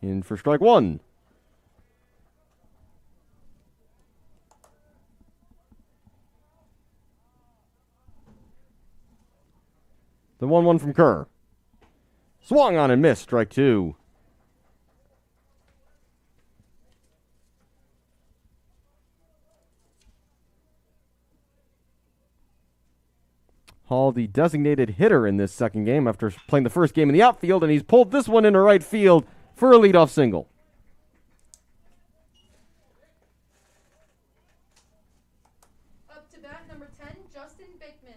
[SPEAKER 2] In for strike 1. The 1-1 from Kerr. Swung on and missed. Strike 2. Hall, the designated hitter in this second game after playing the first game in the outfield, and he's pulled this one into right field for a leadoff single.
[SPEAKER 3] Up to bat, number 10, Justin Bickman.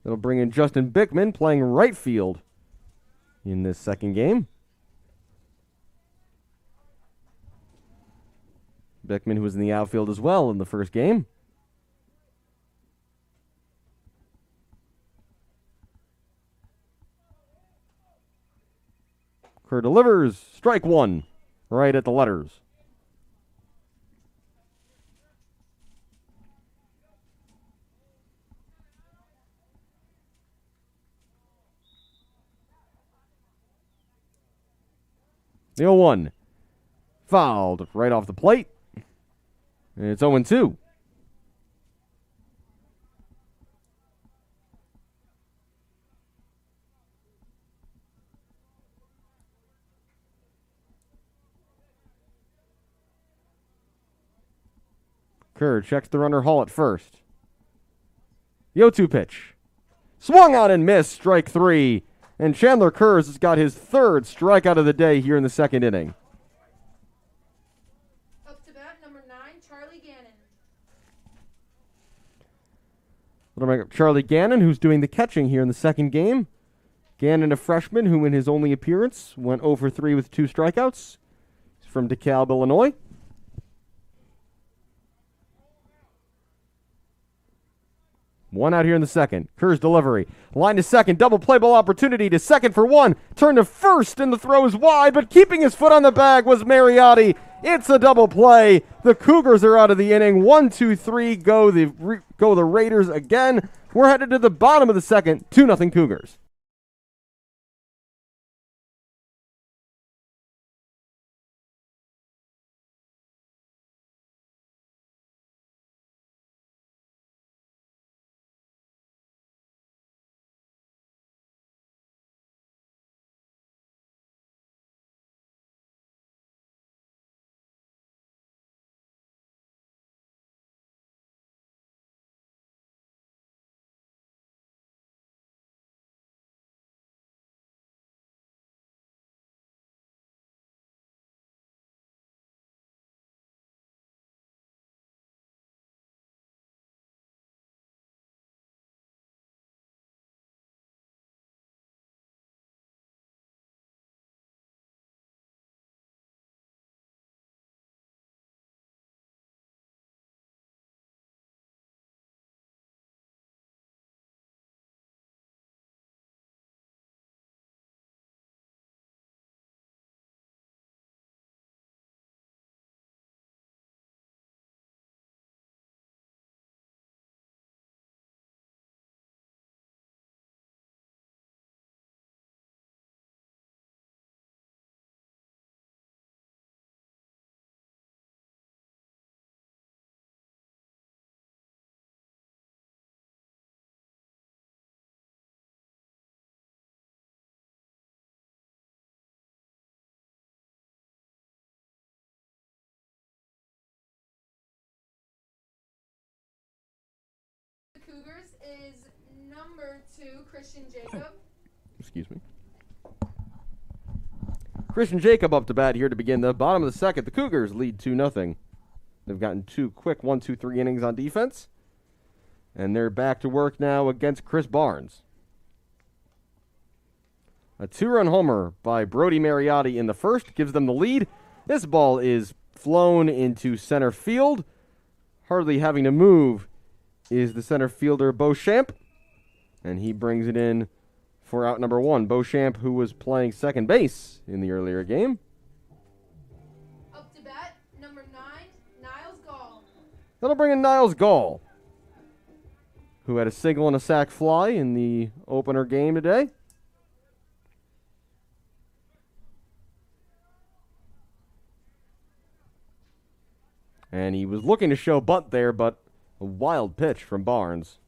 [SPEAKER 2] That'll bring in Justin Bickman playing right field in this second game. Bickman, who was in the outfield as well in the first game. Kerr delivers. Strike one. Right at the letters. The 0-1. Fouled right off the plate. And it's 0-2. Kerr checks the runner Hall at first. The 0-2 pitch. Swung out and missed. Strike three. And Chandler Kurz has got his third strikeout of the day here in the second inning.
[SPEAKER 3] Up to bat, number 9, Charlie Gannon.
[SPEAKER 2] That'll bring up Charlie Gannon, who's doing the catching here in the second game. Gannon, a freshman who in his only appearance went 0 for 3 with 2 strikeouts. He's from DeKalb, Illinois. One out here in the second. Kerr's delivery. Line to second. Double play ball opportunity to second for one. Turn to first, and the throw is wide, but keeping his foot on the bag was Mariotti. It's a double play. The Cougars are out of the inning. 1-2-3. Go the Raiders again. We're headed to the bottom of the second. 2-0 Cougars.
[SPEAKER 3] Cougars is number 2, Christian Jacob.
[SPEAKER 2] Excuse me. Christian Jacob up to bat here to begin the bottom of the second. The Cougars lead 2-0. They've gotten 2 quick 1-2-3 innings on defense. And they're back to work now against Chris Barnes. A 2-run homer by Brody Mariotti in the first gives them the lead. This ball is flown into center field. Hardly having to move is the center fielder Beauchamp, and he brings it in for out number 1. Beauchamp, who was playing second base in the earlier game.
[SPEAKER 3] Up to bat, number 9, Niles Gall.
[SPEAKER 2] That'll bring in Niles Gall, who had a single and a sac fly in the opener game today. And he was looking to show bunt there, but a wild pitch from Barnes.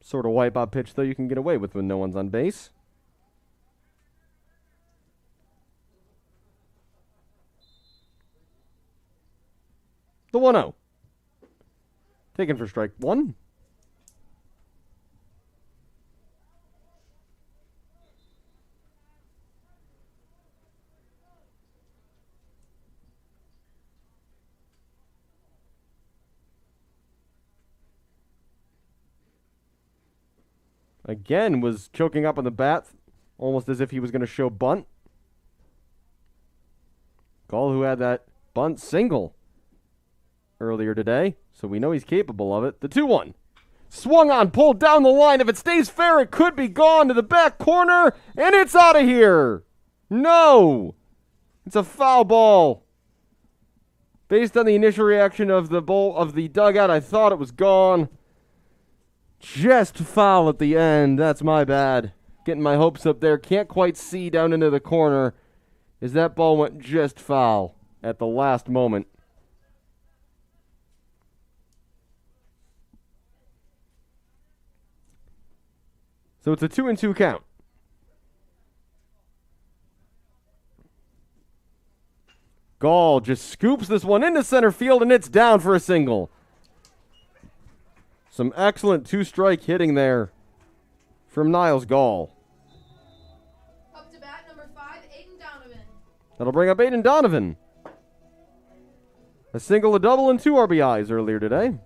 [SPEAKER 2] Sort of wipeout pitch, though, you can get away with when no one's on base. The 1-0. Taken for strike one. Again, was choking up on the bat, almost as if he was going to show bunt. Gall, who had that bunt single earlier today, so we know he's capable of it. The 2-1. Swung on, pulled down the line. If it stays fair, it could be gone to the back corner, and it's out of here. No! It's a foul ball. Based on the initial reaction of the dugout, I thought it was gone. Just foul at the end. That's my bad. Getting my hopes up there. Can't quite see down into the corner as that ball went just foul at the last moment. So it's a 2-2 count. Gall just scoops this one into center field, and it's down for a single. Some excellent two-strike hitting there from Niles Gall.
[SPEAKER 3] Up to bat, number 5, Aiden Donovan.
[SPEAKER 2] That'll bring up Aiden Donovan. A single, a double, and 2 RBIs earlier today.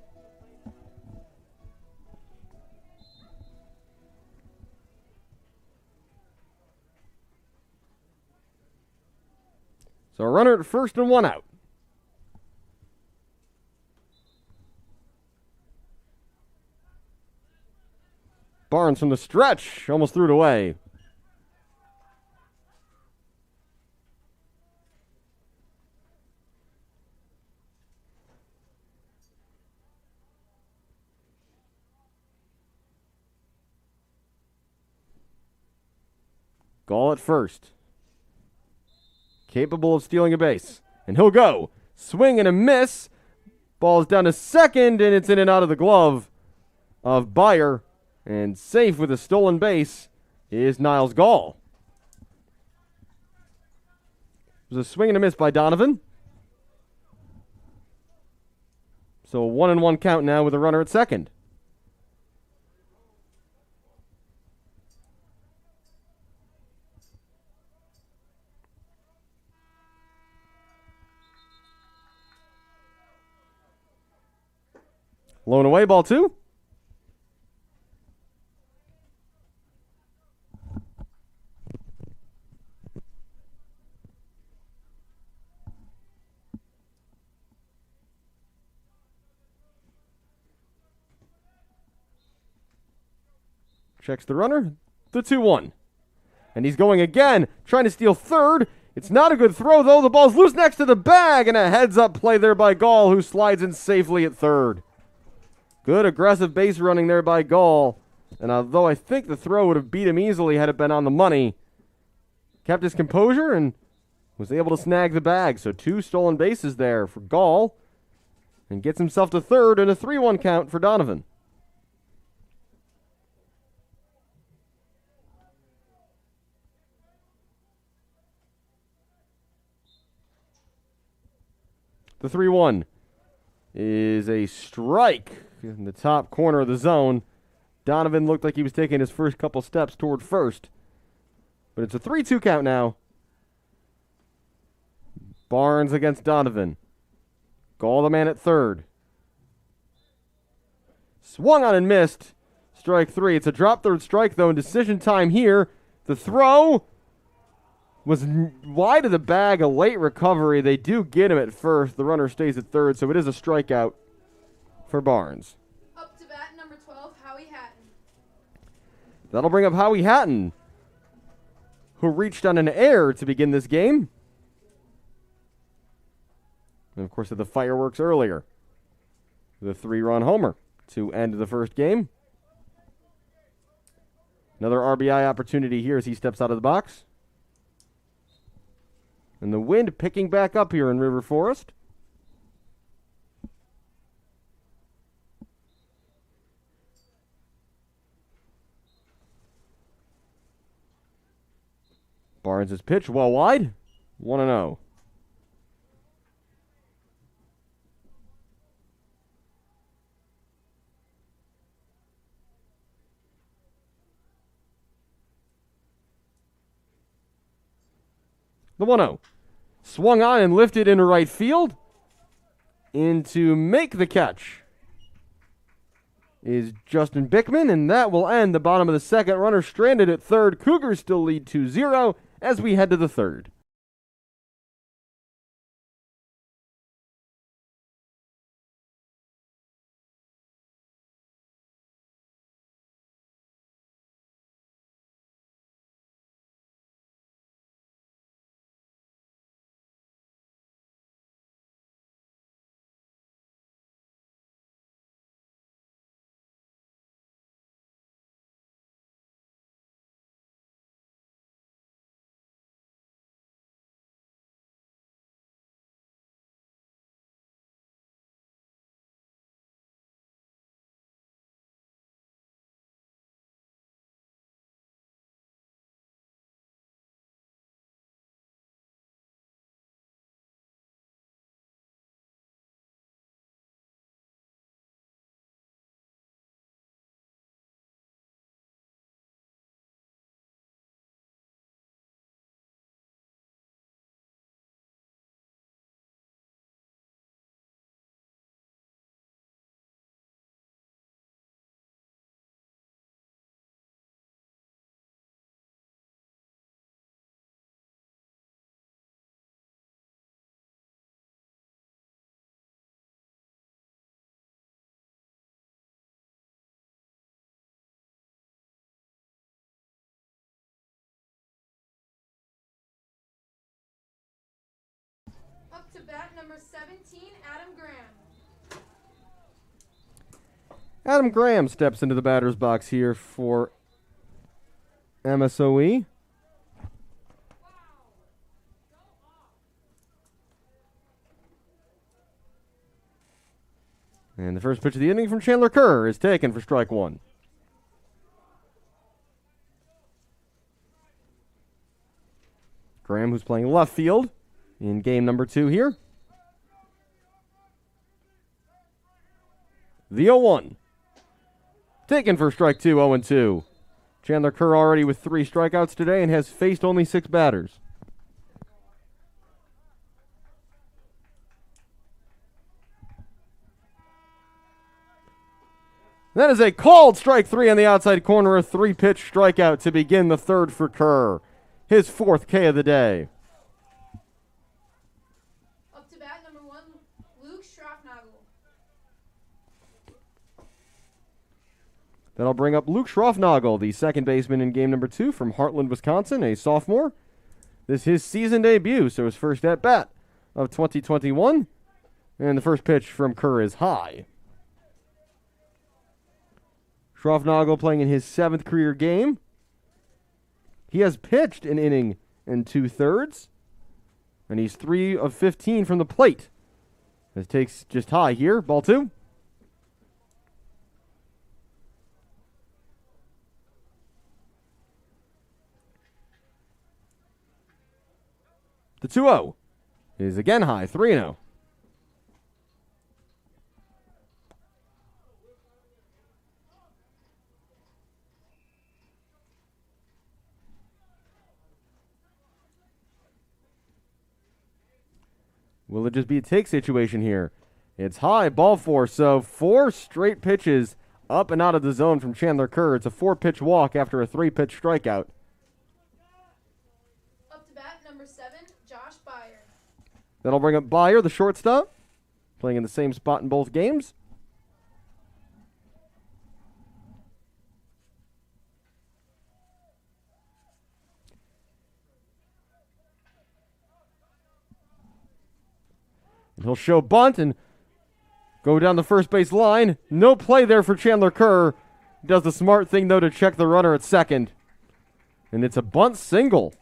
[SPEAKER 2] So a runner at first and 1 out. Barnes from the stretch, almost threw it away. Gall at first. Capable of stealing a base. And he'll go. Swing and a miss. Ball's down to second, and it's in and out of the glove of Byer. And safe with a stolen base is Niles Gall. It was a swing and a miss by Donovan. So a 1-1 count now with a runner at second. Blown away, ball 2. Checks the runner, the 2-1. And he's going again, trying to steal third. It's not a good throw, though. The ball's loose next to the bag, and a heads-up play there by Gall, who slides in safely at third. Good aggressive base running there by Gall. And although I think the throw would have beat him easily had it been on the money, kept his composure and was able to snag the bag. So 2 stolen bases there for Gall, and gets himself to third and a 3-1 count for Donovan. The 3-1 is a strike in the top corner of the zone. Donovan looked like he was taking his first couple steps toward first. But it's a 3-2 count now. Barnes against Donovan. Gall the man at third. Swung on and missed. Strike 3. It's a drop third strike, though, in decision time here. The throw was wide of the bag, a late recovery. They do get him at first. The runner stays at third, so it is a strikeout for Barnes.
[SPEAKER 3] Up to bat, number 12, Howie Hatton.
[SPEAKER 2] That'll bring up Howie Hatton, who reached on an error to begin this game. And, of course, had the fireworks earlier. The 3-run homer to end the first game. Another RBI opportunity here as he steps out of the box. And the wind picking back up here in River Forest. Barnes' pitch well wide. 1-0. The 1-0. Swung on and lifted into right field. In to make the catch is Justin Bickman, and that will end the bottom of the second. Runner stranded at third. Cougars still lead 2-0 as we head to the third.
[SPEAKER 3] Up to bat number 17, Adam Graham.
[SPEAKER 2] Adam Graham steps into the batter's box here for MSOE. And the first pitch of the inning from Chandler Kerr is taken for strike one. Graham, who's playing left field in game number 2 here. The 0-1. Taken for strike 2, 0-2. Chandler Kerr already with 3 strikeouts today and has faced only 6 batters. That is a called strike 3 on the outside corner, a 3-pitch strikeout to begin the third for Kerr. His 4th K of the day.
[SPEAKER 3] Up to bat number 1, Luke Schroffnagel.
[SPEAKER 2] That'll bring up Luke Schroffnagel, the second baseman in game number 2 from Heartland, Wisconsin, a sophomore. This is his season debut, so his first at-bat of 2021. And the first pitch from Kerr is high. Schroffnagel playing in his 7th career game. He has pitched an inning and 2/3, and he's 3 of 15 from the plate. This takes just high here, ball 2. The 2-0 is again high, 3-0. Will it just be a take situation here? It's high, ball 4, so 4 straight pitches up and out of the zone from Chandler Kerr. It's a 4-pitch walk after a 3-pitch strikeout.
[SPEAKER 3] Up to bat number 7, Josh Byer.
[SPEAKER 2] That'll bring up Byer, the shortstop, playing in the same spot in both games. And he'll show bunt and go down the first base line. No play there for Chandler Kerr. He does the smart thing, though, to check the runner at second. And it's a bunt single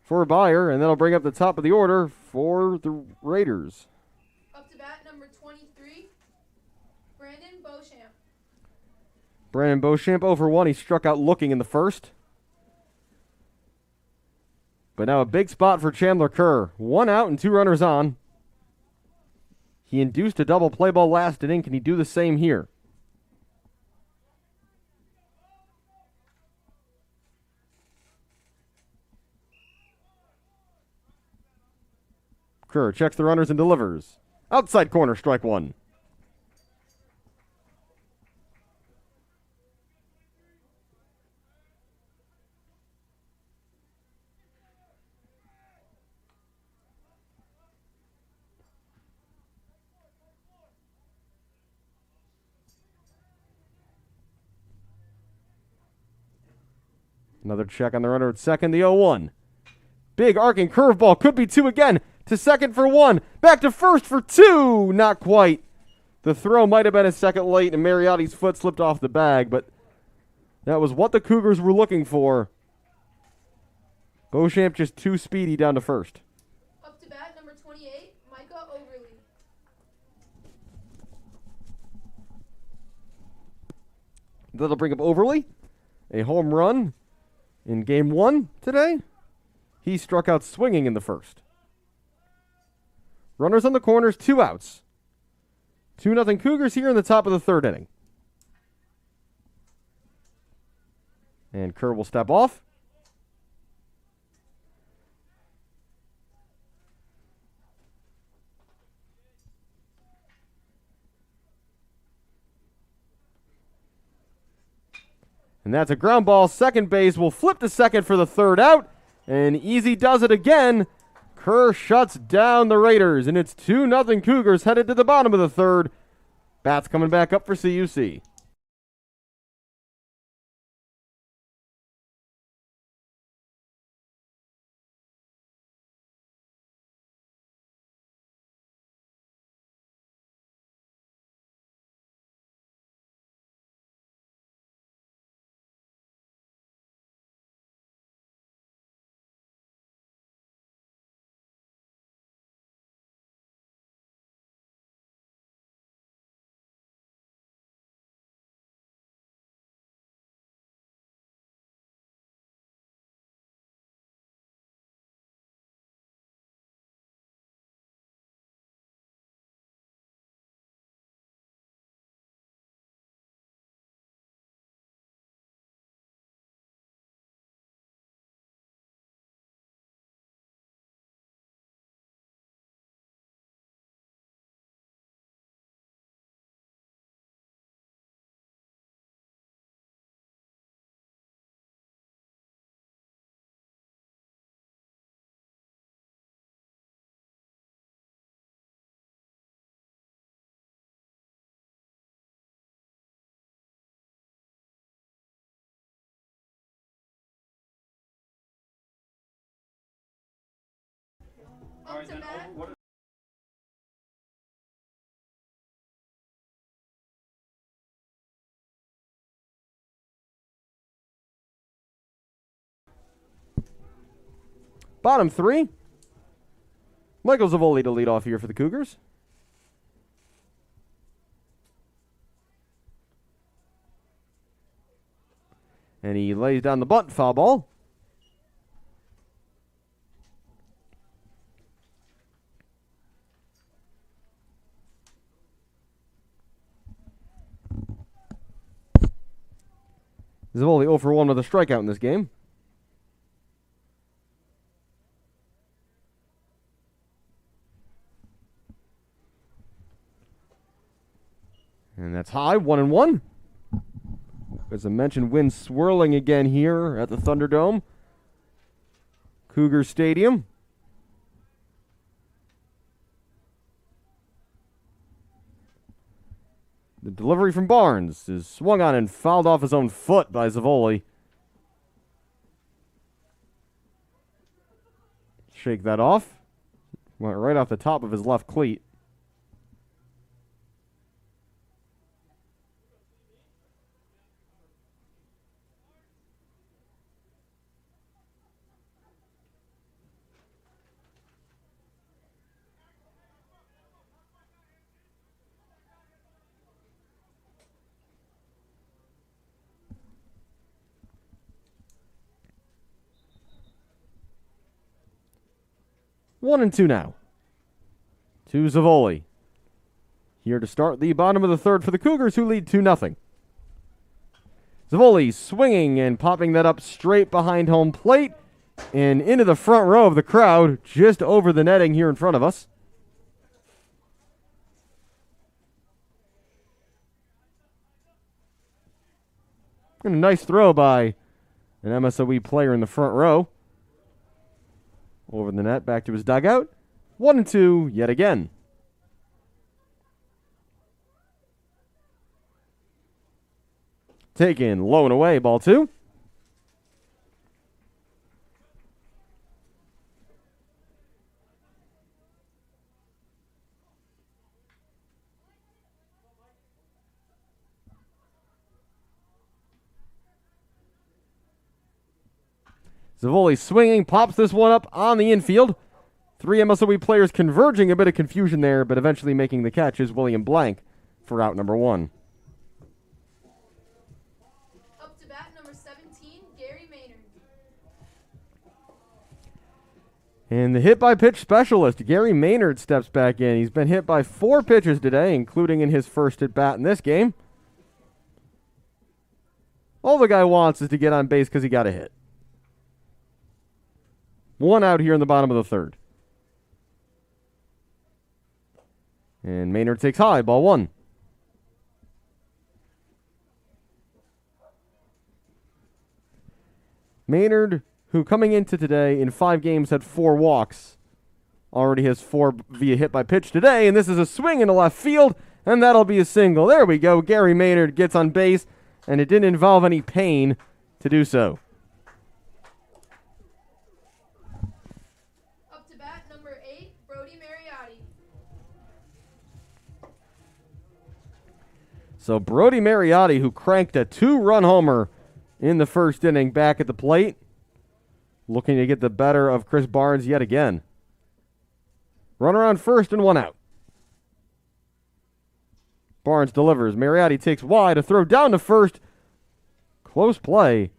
[SPEAKER 2] for Byer, and that'll bring up the top of the order for the Raiders.
[SPEAKER 3] Up to bat number 23, Brandon Beauchamp.
[SPEAKER 2] Brandon Beauchamp over 1. He struck out looking in the first. But now a big spot for Chandler Kerr. 1 out and 2 runners on. He induced a double play ball last inning. Can he do the same here? Kerr checks the runners and delivers. Outside corner, strike one. Another check on the runner at second, the 0-1. Big arcing curveball, could be two again. To second for one, back to first for two. Not quite. The throw might have been a second late, and Mariotti's foot slipped off the bag, but that was what the Cougars were looking for. Beauchamp just too speedy down to first.
[SPEAKER 3] Up to bat, number 28, Micah Overly.
[SPEAKER 2] That'll bring up Overly. A home run in game one today. He struck out swinging in the first. Runners on the corners, 2 outs. 2-0 Cougars here in the top of the third inning. And Kerr will step off. And that's a ground ball. Second base will flip to second for the third out. And Easy does it again. Kerr shuts down the Raiders. And it's 2-0 Cougars headed to the bottom of the third. Bats coming back up for CUC.
[SPEAKER 3] Up to bat,
[SPEAKER 2] Bottom three. Michael Zavoli to lead off here for the Cougars. And he lays down the bunt, foul ball. Zavoli 0 for 1 with a strikeout in this game. And that's high, 1-1. As I mentioned, wind swirling again here at the Thunderdome. Cougar Stadium. The delivery from Barnes is swung on and fouled off his own foot by Zavoli. Shake that off. Went right off the top of his left cleat. One and two now. To Zavoli. Here to start the bottom of the third for the Cougars, who lead 2-0. Zavoli swinging and popping that up straight behind home plate. and into the front row of the crowd, just over the netting here in front of us. And a nice throw by an MSOE player in the front row. Over the net, back to his dugout. 1-2 yet again. Taken low and away, ball 2. Zavoli swinging, pops this one up on the infield. 3 MSOE players converging, a bit of confusion there, but eventually making the catch is William Blank for out number 1.
[SPEAKER 3] Up to bat, number 17, Gary Maynard.
[SPEAKER 2] And the hit-by-pitch specialist, Gary Maynard, steps back in. He's been hit by 4 pitches today, including in his first at-bat in this game. All the guy wants is to get on base because he got a hit. 1 out here in the bottom of the 3rd. And Maynard takes high, ball 1. Maynard, who coming into today in 5 games had 4 walks, already has 4 via hit by pitch today, and this is a swing into left field, and that'll be a single. There we go. Gary Maynard gets on base, and it didn't involve any pain to do so.
[SPEAKER 3] Up to bat, number 8, Brody Mariotti.
[SPEAKER 2] So Brody Mariotti, who cranked a 2-run homer in the first inning back at the plate, looking to get the better of Chris Barnes yet again. Runner on first and 1 out. Barnes delivers. Mariotti takes wide, a throw down to first. Close play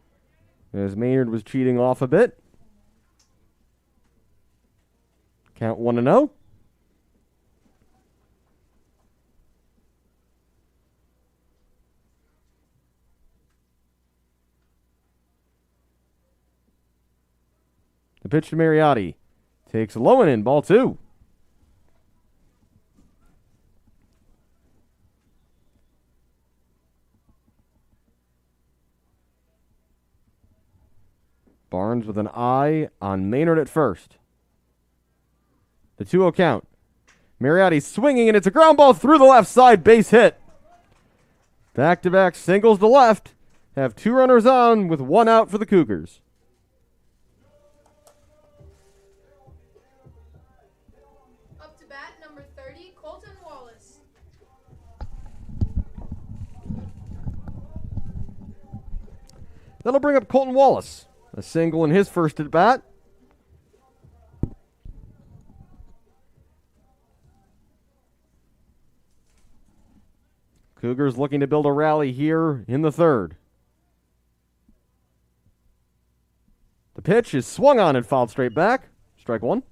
[SPEAKER 2] as Maynard was cheating off a bit. Count 1-0. The pitch to Mariotti. Takes low and in, ball 2. Barnes with an eye on Maynard at first. The 2-0 count. Mariotti swinging, and it's a ground ball through the left side, base hit. Back-to-back singles to left. Have 2 runners on with 1 out for the Cougars.
[SPEAKER 3] Up to bat, number 30, Colton Wallace.
[SPEAKER 2] That'll bring up Colton Wallace. A single in his first at bat. Cougars looking to build a rally here in the 3rd. The pitch is swung on and fouled straight back. Strike 1.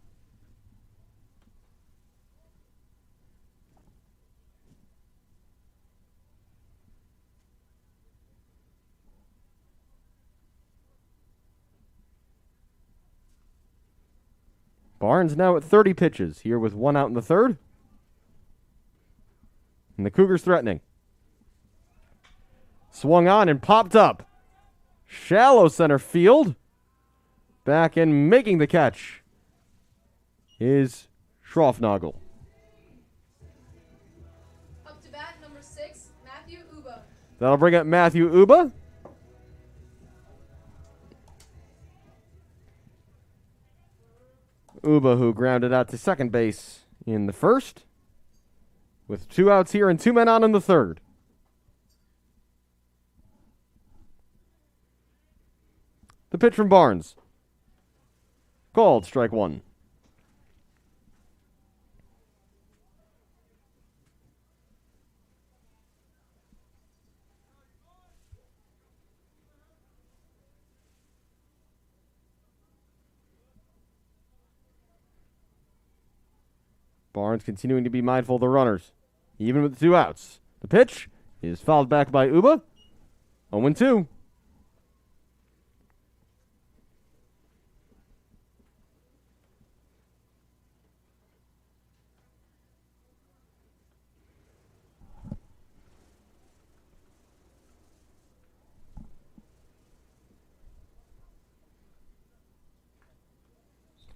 [SPEAKER 2] Barnes now at 30 pitches, here with 1 out in the 3rd. And the Cougars threatening. Swung on and popped up. Shallow center field. Back and making the catch is Schroffnagel.
[SPEAKER 3] Up to bat, number 6, Matthew Uba.
[SPEAKER 2] That'll bring up Matthew Uba. Uba, who grounded out to second base in the 1st, with 2 outs here and 2 men on in the 3rd. The pitch from Barnes. Called, strike 1. Barnes continuing to be mindful of the runners, even with the 2 outs. The pitch is fouled back by Uba. 0-2.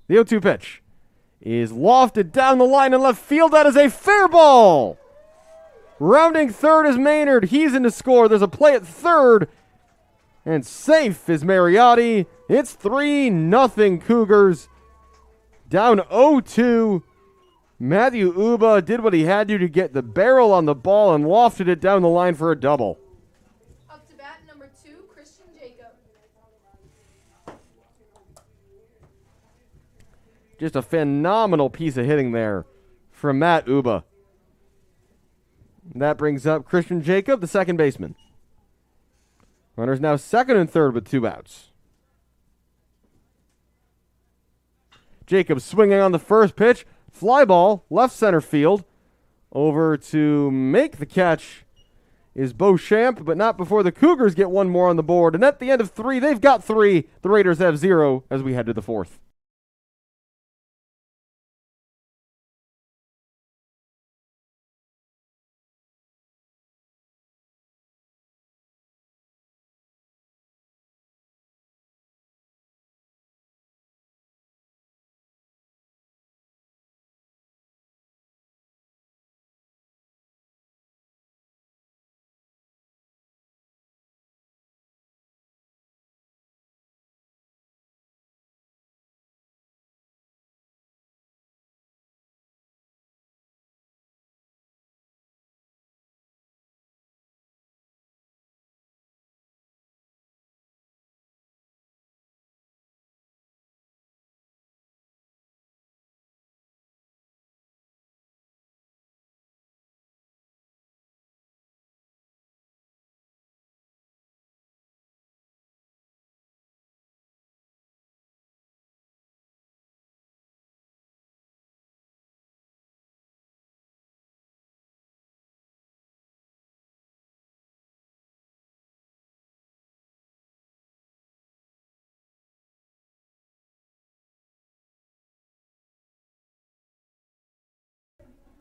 [SPEAKER 2] The 0-2 pitch is lofted down the line in left field. That is a fair ball. Rounding third is Maynard. He's in to score. There's a play at third. And safe is Mariotti. It's 3-0 Cougars. Down 0-2. Matthew Uba did what he had to get the barrel on the ball and lofted it down the line for a double.
[SPEAKER 3] Up to bat, number 2, Christian Jacob.
[SPEAKER 2] Just a phenomenal piece of hitting there from Matt Uba. That brings up Christian Jacob, the second baseman. Runners now second and third with 2 outs. Jacob swinging on the first pitch. Fly ball, left center field. Over to make the catch is Beauchamp, but not before the Cougars get one more on the board. And at the end of 3, they've got 3. The Raiders have 0 as we head to the 4th.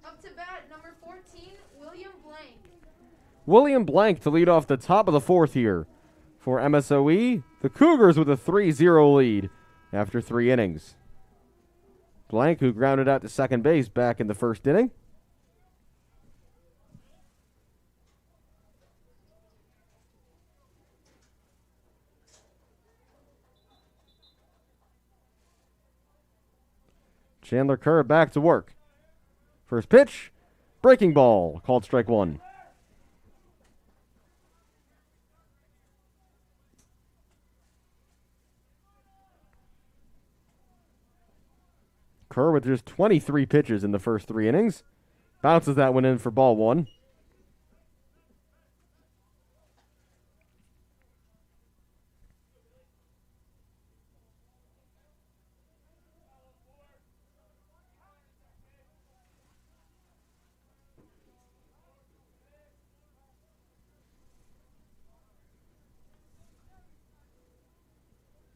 [SPEAKER 3] Up to bat, number 14, William Blank.
[SPEAKER 2] William Blank to lead off the top of the 4th here for MSOE. The Cougars with a 3-0 lead after 3 innings. Blank, who grounded out to second base back in the first inning. Chandler Kerr back to work. First pitch, breaking ball, called strike 1. Kerr with just 23 pitches in the first 3 innings. Bounces that one in for ball 1.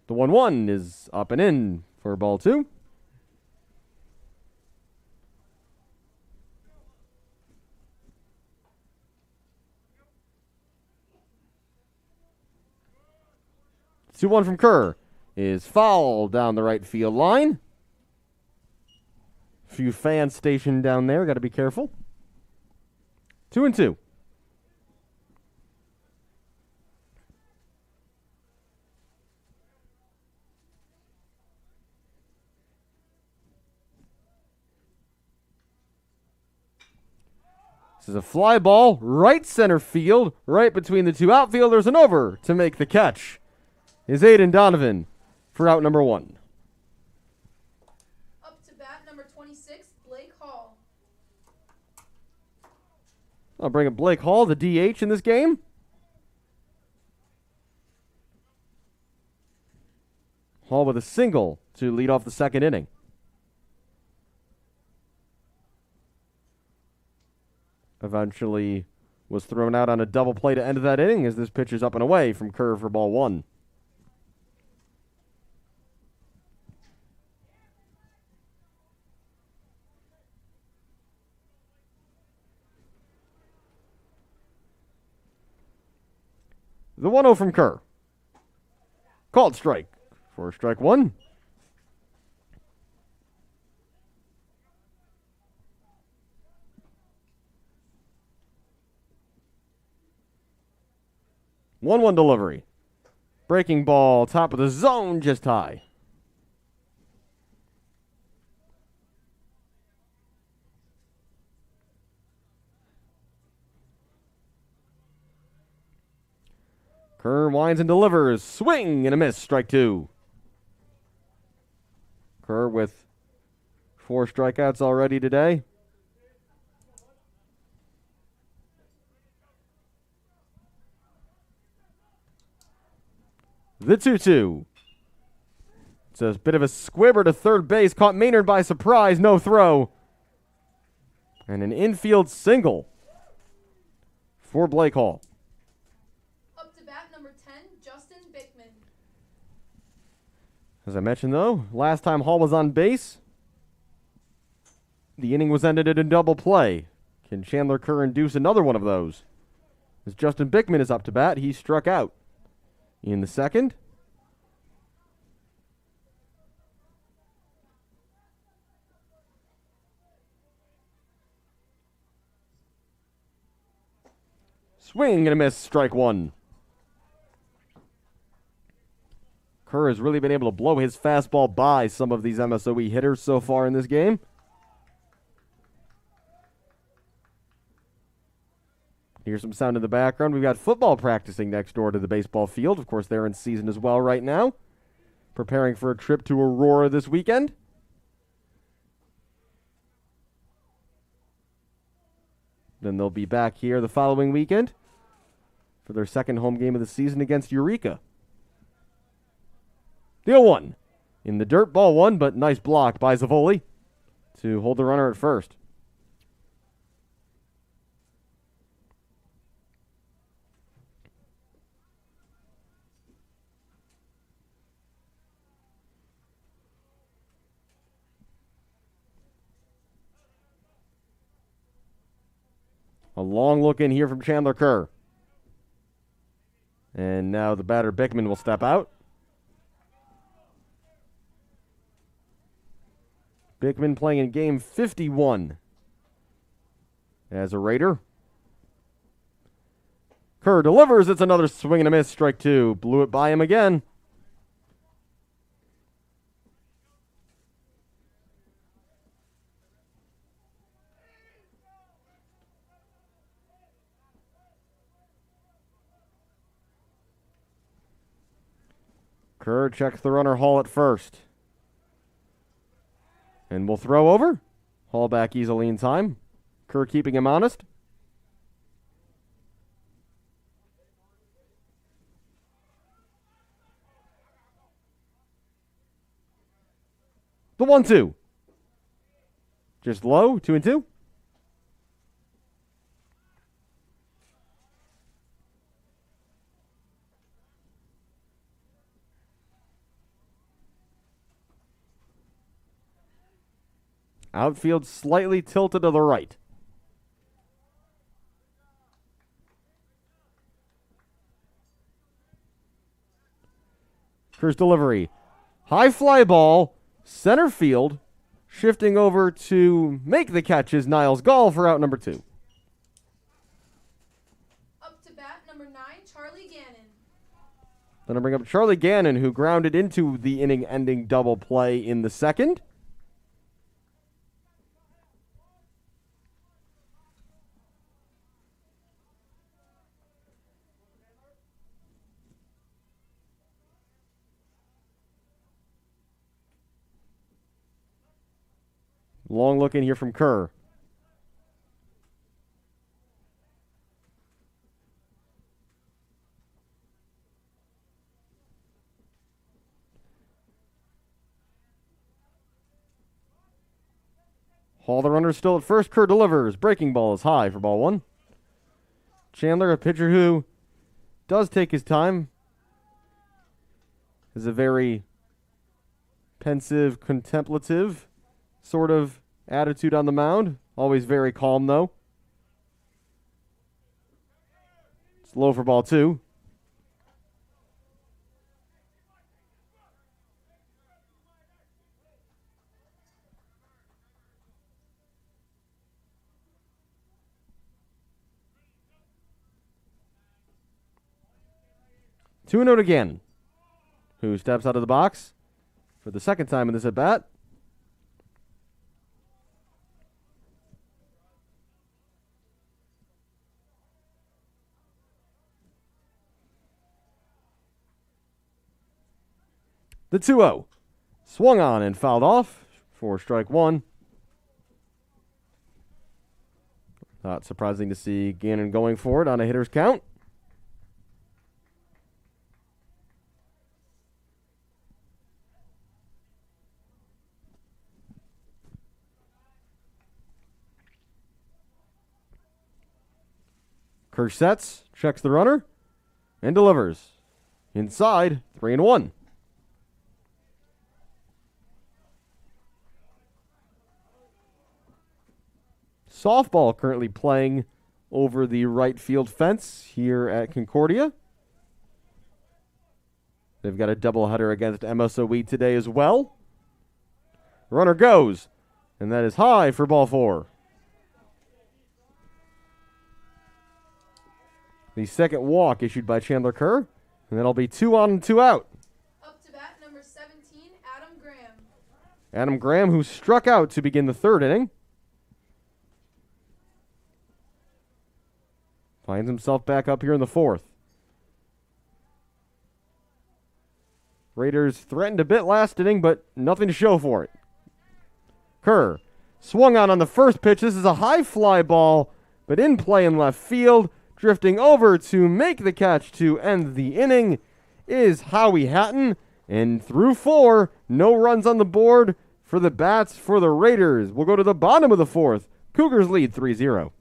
[SPEAKER 2] The 1-1 is up and in for ball 2. The 2-1 from Kerr is foul down the right field line. Few fans stationed down there. Got to be careful. 2-2. This is a fly ball, right center field, right between the 2 outfielders and over to make the catch is Aiden Donovan for out number 1.
[SPEAKER 3] Up to bat, number 26, Blake Hall.
[SPEAKER 2] I'll bring up Blake Hall, the DH in this game. Hall with a single to lead off the second inning. Eventually was thrown out on a double play to end of that inning as this pitch is up and away from Kerr for ball 1. The 1-0 from Kerr. Called strike for strike 1. 1-1 delivery. Breaking ball, top of the zone, just high. Kerr winds and delivers. Swing and a miss. Strike 2. Kerr with 4 strikeouts already today. The 2-2. It's a bit of a squibber to third base. Caught Maynard by surprise. No throw. And an infield single for Blake Hall.
[SPEAKER 3] Up to bat, number 10, Justin Bickman.
[SPEAKER 2] As I mentioned, though, last time Hall was on base, the inning was ended in a double play. Can Chandler Kerr induce another one of those? As Justin Bickman is up to bat, he struck out in the second. Swing and a miss, strike 1. Kerr has really been able to blow his fastball by some of these MSOE hitters so far in this game. Here's some sound in the background. We've got football practicing next door to the baseball field. Of course, they're in season as well right now, preparing for a trip to Aurora this weekend. Then they'll be back here the following weekend for their second home game of the season against Eureka. The 0-1 in the dirt, ball 1, but nice block by Zavoli to hold the runner at first. A long look in here from Chandler Kerr. And now the batter Bickman will step out. Bickman playing in game 51 as a Raider. Kerr delivers. It's another swing and a miss. Strike 2. Blew it by him again. Kerr checks the runner Hall at first. And will throw over. Hall back easily in time. Kerr keeping him honest. The 1-2. Just low, 2-2. Outfield slightly tilted to the right. Kerr's delivery. High fly ball, center field. Shifting over to make the catch is Niles Gall for out number 2.
[SPEAKER 3] Up to bat, number 9, Charlie Gannon.
[SPEAKER 2] Then I bring up Charlie Gannon, who grounded into the inning-ending double play in the second. Long look in here from Kerr. Hall, the runner, still at first. Kerr delivers. Breaking ball is high for ball 1. Chandler, a pitcher who does take his time, is a very pensive, contemplative sort of attitude on the mound. Always very calm, though. It's low for ball 2. 2-0 again. Who steps out of the box for the second time in this at-bat? The 2-0. Swung on and fouled off for strike one. Not surprising to see Gannon going for it on a hitter's count. Kirsch sets, checks the runner, and delivers. Inside, 3-1. Softball currently playing over the right field fence here at Concordia. They've got a doubleheader against MSOE today as well. Runner goes, and that is high for ball 4. The second walk issued by Chandler Kerr, and that'll be 2 on and 2 out.
[SPEAKER 3] Up to bat, number 17, Adam Graham.
[SPEAKER 2] Adam Graham, who struck out to begin the third inning, finds himself back up here in the fourth. Raiders threatened a bit last inning, but nothing to show for it. Kerr swung on the first pitch. This is a high fly ball, but in play in left field. Drifting over to make the catch to end the inning is Howie Hatton. And through 4, no runs on the board for the bats for the Raiders. We'll go to the bottom of the fourth. Cougars lead 3-0.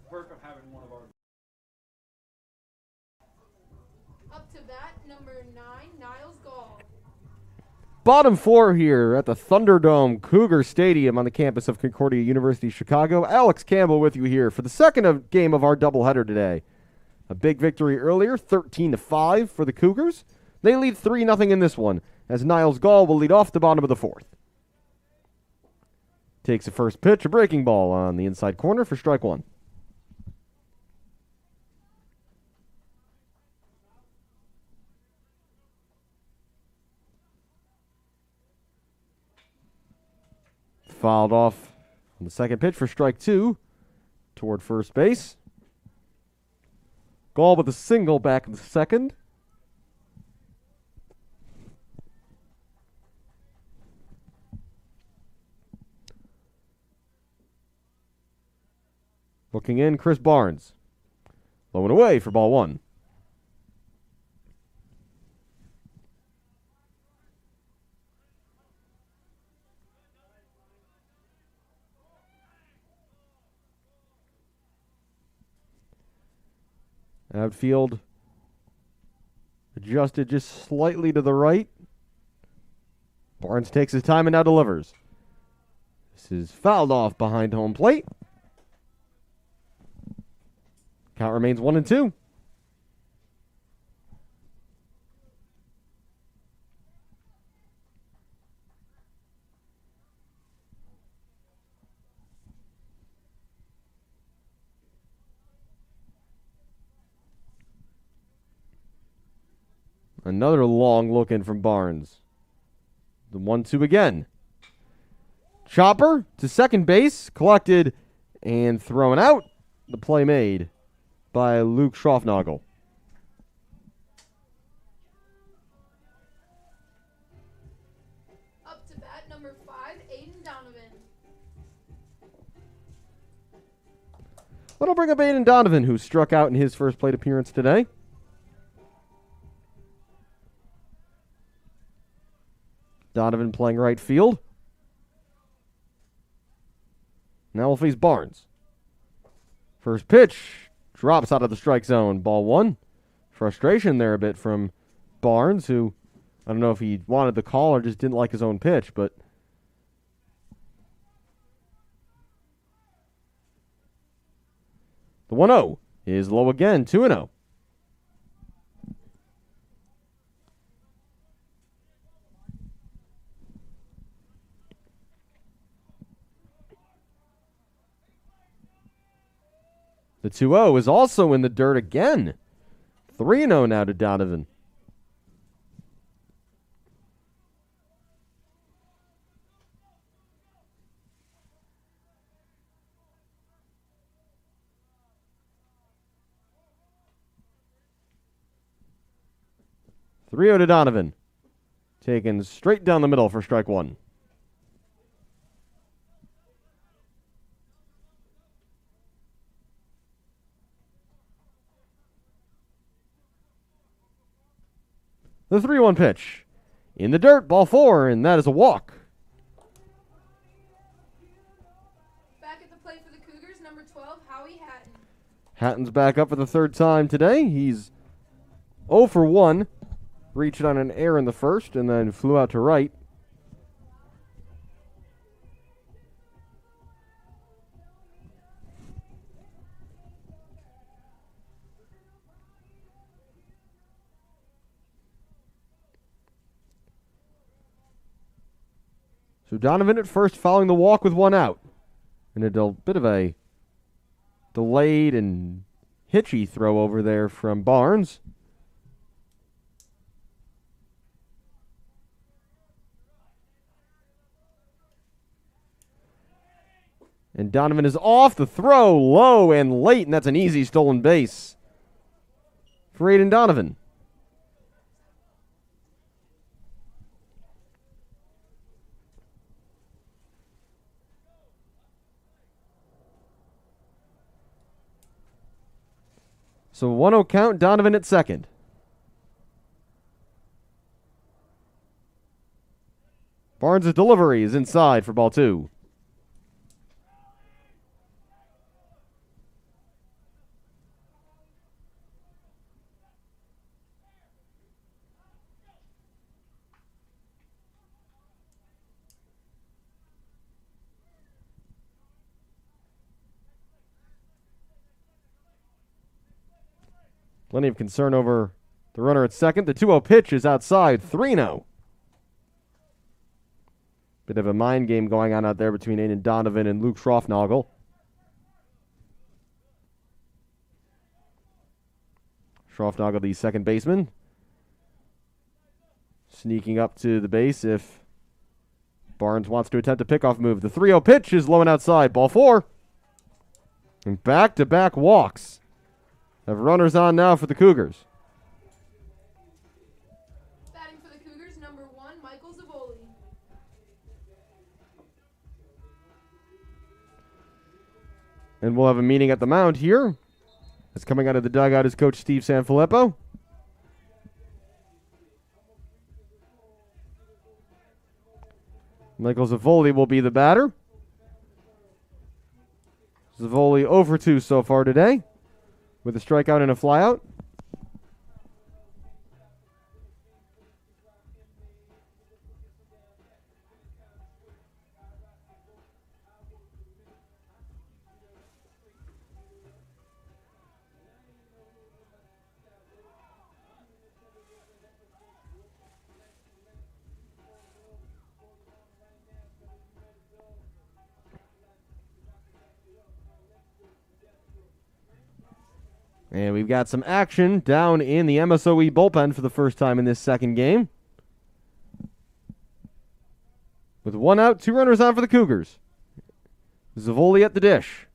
[SPEAKER 1] Perk of having one of our.
[SPEAKER 3] Up to bat, number 9, Niles Gall.
[SPEAKER 2] Bottom 4 here at the Thunderdome Cougar Stadium on the campus of Concordia University, Chicago. Alex Campbell with you here for the second game of our doubleheader today. A big victory earlier, 13-5 for the Cougars. They lead 3-0 in this one, as Niles Gall will lead off the bottom of the fourth. Takes the first pitch, a breaking ball on the inside corner for strike one. Fouled off on the second pitch for strike two toward first base. Gall with a single back in the second. Looking in, Chris Barnes. Low and away for ball one. Outfield adjusted just slightly to the right. Barnes takes his time and now delivers. This is fouled off behind home plate. Count remains 1-2. Another long look in from Barnes. The 1-2 again. Chopper to second base, collected and thrown out. The play made by Luke Schroffnagel.
[SPEAKER 3] Up to bat, number 5, Aiden Donovan.
[SPEAKER 2] That'll bring up Aiden Donovan, who struck out in his first plate appearance today. Donovan playing right field. Now we'll face Barnes. First pitch drops out of the strike zone. Ball 1. Frustration there a bit from Barnes, who I don't know if he wanted the call or just didn't like his own pitch, but the 1-0 is low again, 2-0. The 2-0 is also in the dirt again. 3-0 now to Donovan. To Donovan. Taken straight down the middle for strike 1. The 3-1 pitch. In the dirt, ball 4, and that is a walk.
[SPEAKER 3] Back at the plate for the Cougars, number 12, Howie Hatton.
[SPEAKER 2] Hatton's back up for the third time today. He's 0 for 1. Reached on an error in the first and then flew out to right. So Donovan at first following the walk with 1 out. And a bit of a delayed and hitchy throw over there from Barnes. And Donovan is off the throw, low and late, and that's an easy stolen base for Aiden Donovan. So 1-0 count, Donovan at second. Barnes' delivery is inside for ball 2. Plenty of concern over the runner at second. The 2-0 pitch is outside, 3-0. Bit of a mind game going on out there between Aiden Donovan and Luke Schroffnagel. Schroffnagel, the second baseman, sneaking up to the base if Barnes wants to attempt a pickoff move. The 3-0 pitch is low and outside, ball 4. And back-to-back walks. Have runners on now for the Cougars.
[SPEAKER 3] Batting for the Cougars, number 1, Michael Zavoli.
[SPEAKER 2] And we'll have a meeting at the mound here. As coming out of the dugout is Coach Steve Sanfilippo. Michael Zavoli will be the batter. Zavoli 0 for 2 so far today, with a strikeout and a flyout. And we've got some action down in the MSOE bullpen for the first time in this second game. With 1 out, 2 runners on for the Cougars. Zavoli at the dish.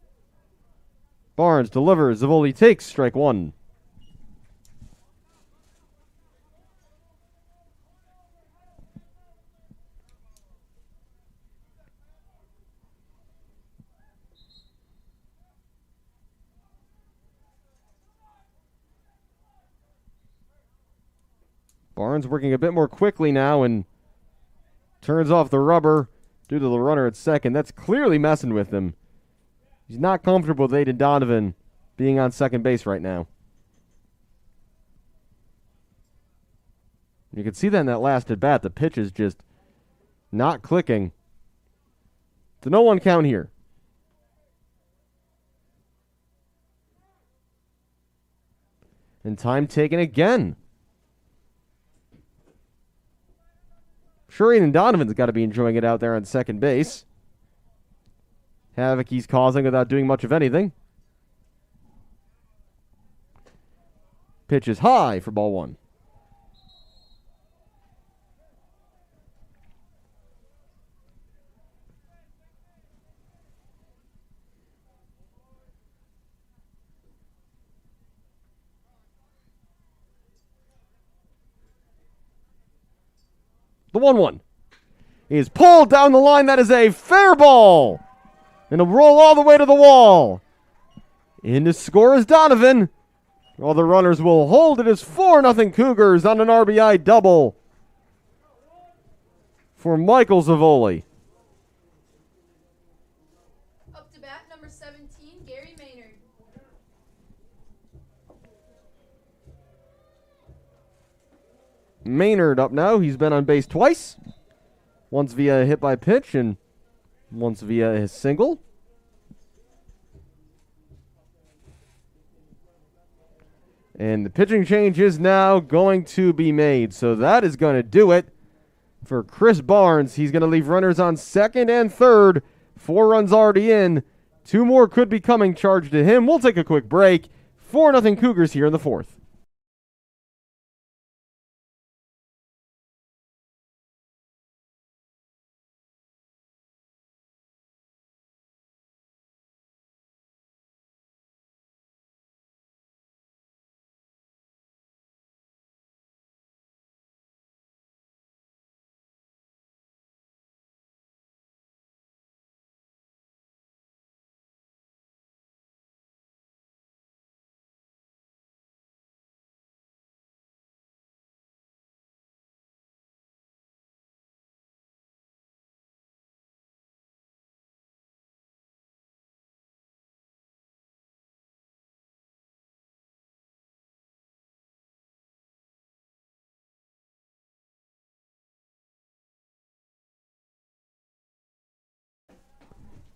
[SPEAKER 2] Barnes delivers. Zavoli takes strike 1. Barnes working a bit more quickly now and turns off the rubber due to the runner at second. That's clearly messing with him. He's not comfortable with Aiden Donovan being on second base right now. You can see that in that last at bat. The pitch is just not clicking. It's a no one count here. And time taken again. Sure, Aiden Donovan's got to be enjoying it out there on second base. Havoc he's causing without doing much of anything. Pitch is high for ball 1. The 1-1 is pulled down the line. That is a fair ball. And it'll roll all the way to the wall. In to score is Donovan. All the runners will hold. It is 4-0 Cougars on an RBI double for Michael Zavoli.
[SPEAKER 3] Up to bat, number 17, Gary Maynard.
[SPEAKER 2] Maynard up now. He's been on base twice. Once via a hit by pitch and once via his single. And the pitching change is now going to be made. So that is going to do it for Chris Barnes. He's going to leave runners on second and third. 4 runs already in. 2 more could be coming charged to him. We'll take a quick break. 4-0 Cougars here in the 4th.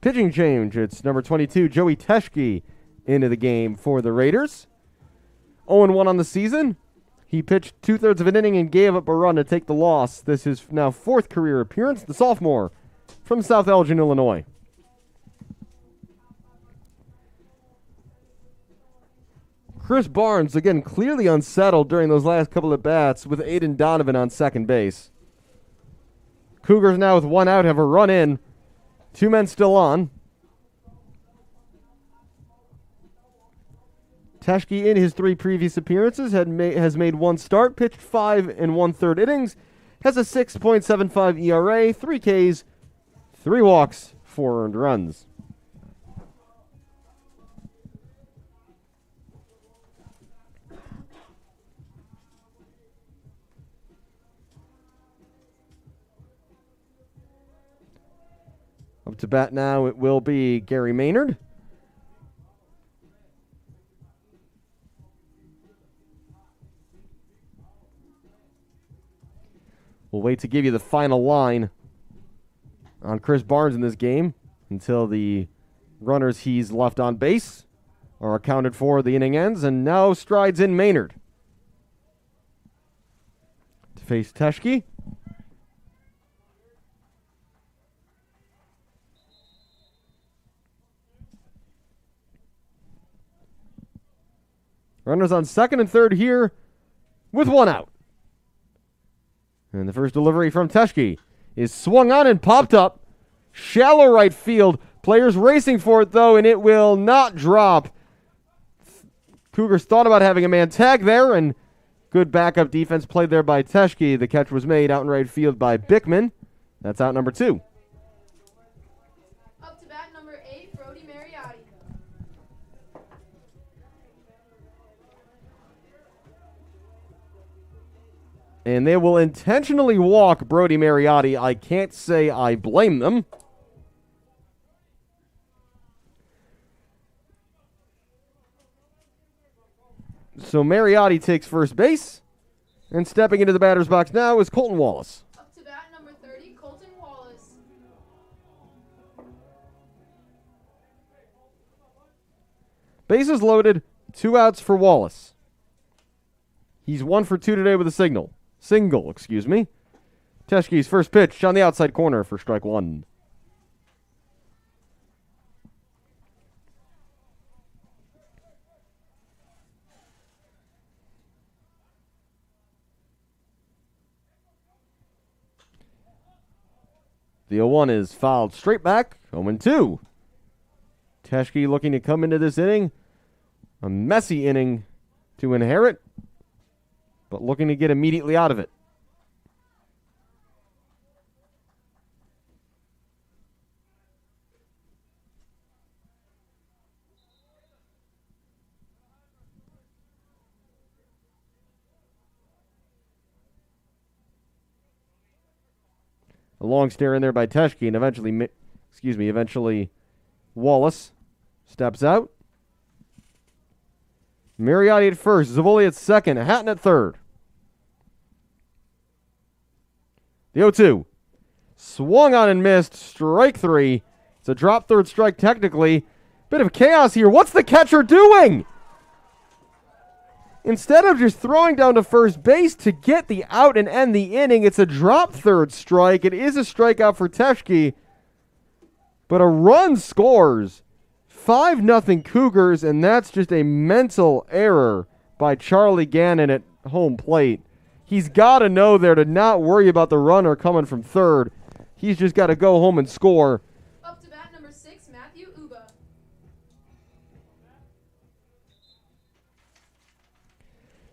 [SPEAKER 2] Pitching change. It's number 22, Joey Teschke, into the game for the Raiders. 0-1 on the season. He pitched 2/3 of an inning and gave up a run to take the loss. This is now 4th career appearance. The sophomore from South Elgin, Illinois. Chris Barnes, again, clearly unsettled during those last couple of bats with Aiden Donovan on second base. Cougars now with 1 out have a run in. 2 men still on. Teschke, in his 3 previous appearances, has made 1 start, pitched 5 1/3 innings, has a 6.75 ERA, 3 Ks, 3 walks, 4 earned runs. Up to bat now, it will be Gary Maynard. We'll wait to give you the final line on Chris Barnes in this game until the runners he's left on base are accounted for. The inning ends, and now strides in Maynard to face Teschke. Runners on second and third here with one out. And the first delivery from Teschke is swung on and popped up. Shallow right field. Players racing for it, though, and it will not drop. Cougars thought about having a man tag there, and good backup defense played there by Teschke. The catch was made out in right field by Bickman. That's out number 2.
[SPEAKER 3] Up to bat, number 8, Brody Mariotti.
[SPEAKER 2] And they will intentionally walk Brody Mariotti. I can't say I blame them. So Mariotti takes first base. And stepping into the batter's box now is Colton Wallace.
[SPEAKER 3] Up to bat, number 30, Colton Wallace.
[SPEAKER 2] Bases loaded, 2 outs for Wallace. He's 1 for 2 today with a single. Teschke's first pitch on the outside corner for strike 1. The 0-1 is fouled straight back. 0-2. Teschke looking to come into this inning. A messy inning to inherit, but looking to get immediately out of it. A long stare in there by Teschke, and eventually Wallace steps out. Mariotti at first, Zavoli at second, Hatton at third. The 0-2. Swung on and missed, strike 3. It's a drop third strike technically. Bit of chaos here. What's the catcher doing? Instead of just throwing down to first base to get the out and end the inning, it's a drop third strike. It is a strikeout for Teschke, but a run scores. 5-0 Cougars, and that's just a mental error by Charlie Gannon at home plate. He's got to know there to not worry about the runner coming from third. He's just got to go home and score.
[SPEAKER 3] Up to bat, number 6, Matthew Uba.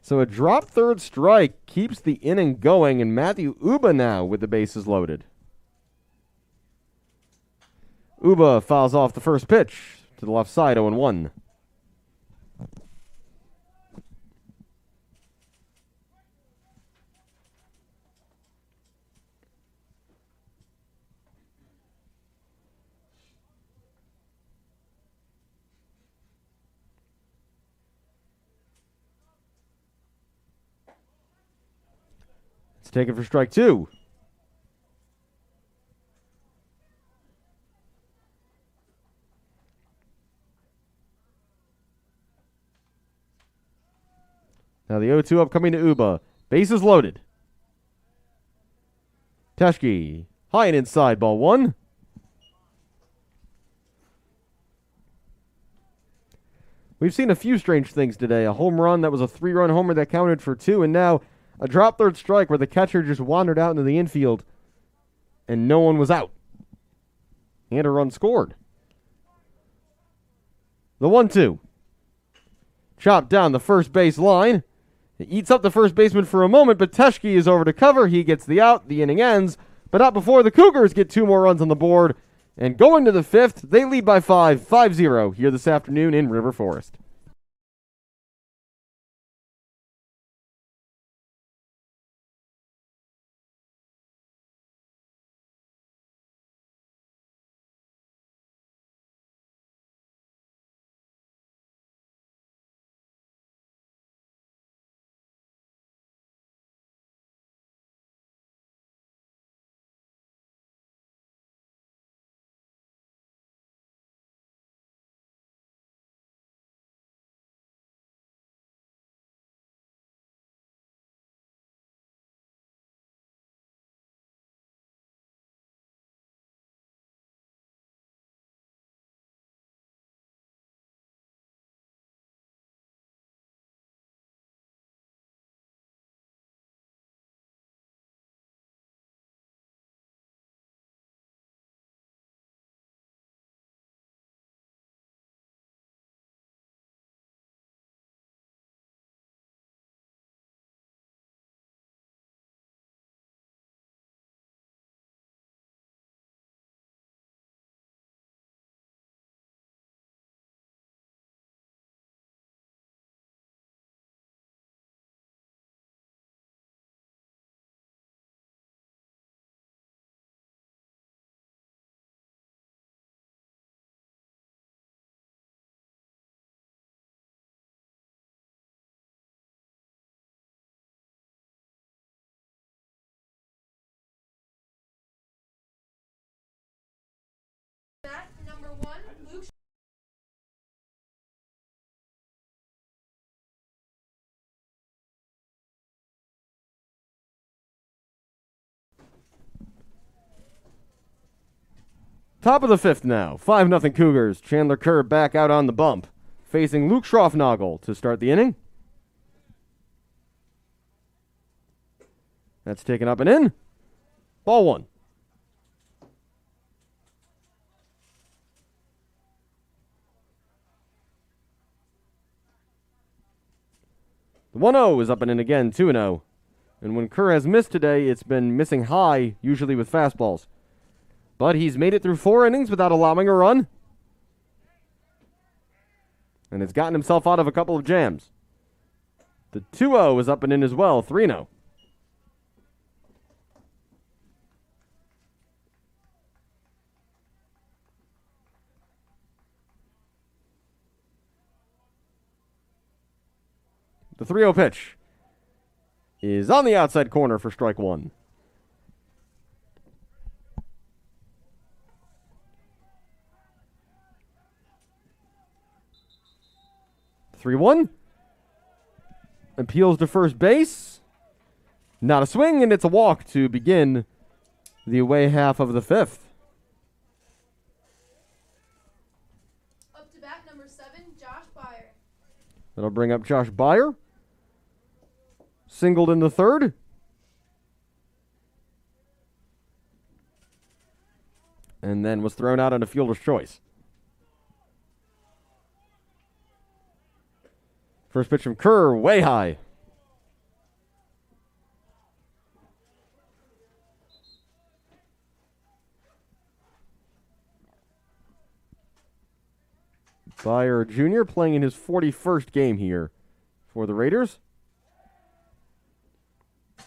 [SPEAKER 2] So a drop third strike keeps the inning going, and Matthew Uba now with the bases loaded. Uba fouls off the first pitch to the left side, 0-1. It's taken for strike 2. Now the 0-2 upcoming to Uba. Bases loaded. Teschke, high and inside, ball 1. We've seen a few strange things today. A home run that was a 3-run homer that counted for 2, and now a drop third strike where the catcher just wandered out into the infield and no one was out. And a run scored. The 1-2. Chopped down the first base line. It eats up the first baseman for a moment, but Teschke is over to cover. He gets the out. The inning ends, but not before the Cougars get 2 more runs on the board. And going to the 5th, they lead by 5-0 here this afternoon in River Forest. Top of the fifth now. 5-0 Cougars. Chandler Kerr back out on the bump, facing Luke Schroffnagel to start the inning. That's taken up and in. Ball one. The 1-0 is up and in again, 2-0. And when Kerr has missed today, it's been missing high, usually with fastballs. But he's made it through 4 innings without allowing a run. And has gotten himself out of a couple of jams. The 2-0 is up and in as well, 3-0. The 3-0 pitch is on the outside corner for strike one. The 3-1. Appeals to first base. Not a swing, and it's a walk to begin the away half of the fifth.
[SPEAKER 3] Up to bat, number 7, Josh Byer.
[SPEAKER 2] That'll bring up Josh Byer. Singled in the third. And then was thrown out on a fielder's choice. First pitch from Kerr, way high. Byer Jr. playing in his 41st game here for the Raiders.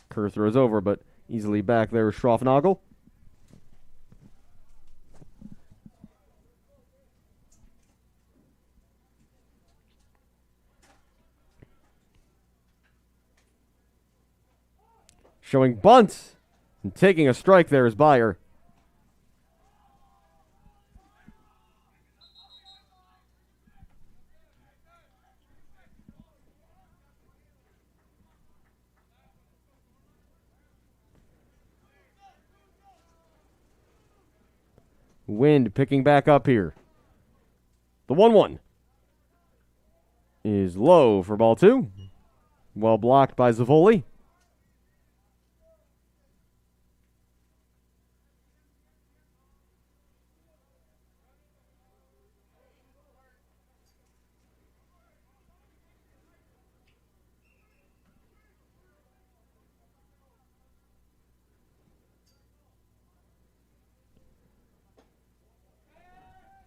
[SPEAKER 2] Kerr throws over, but easily back there is Schroffnagel. Showing bunt and taking a strike there is Byer. Wind picking back up here. The 1-1 is low for ball two. Well blocked by Zavoli.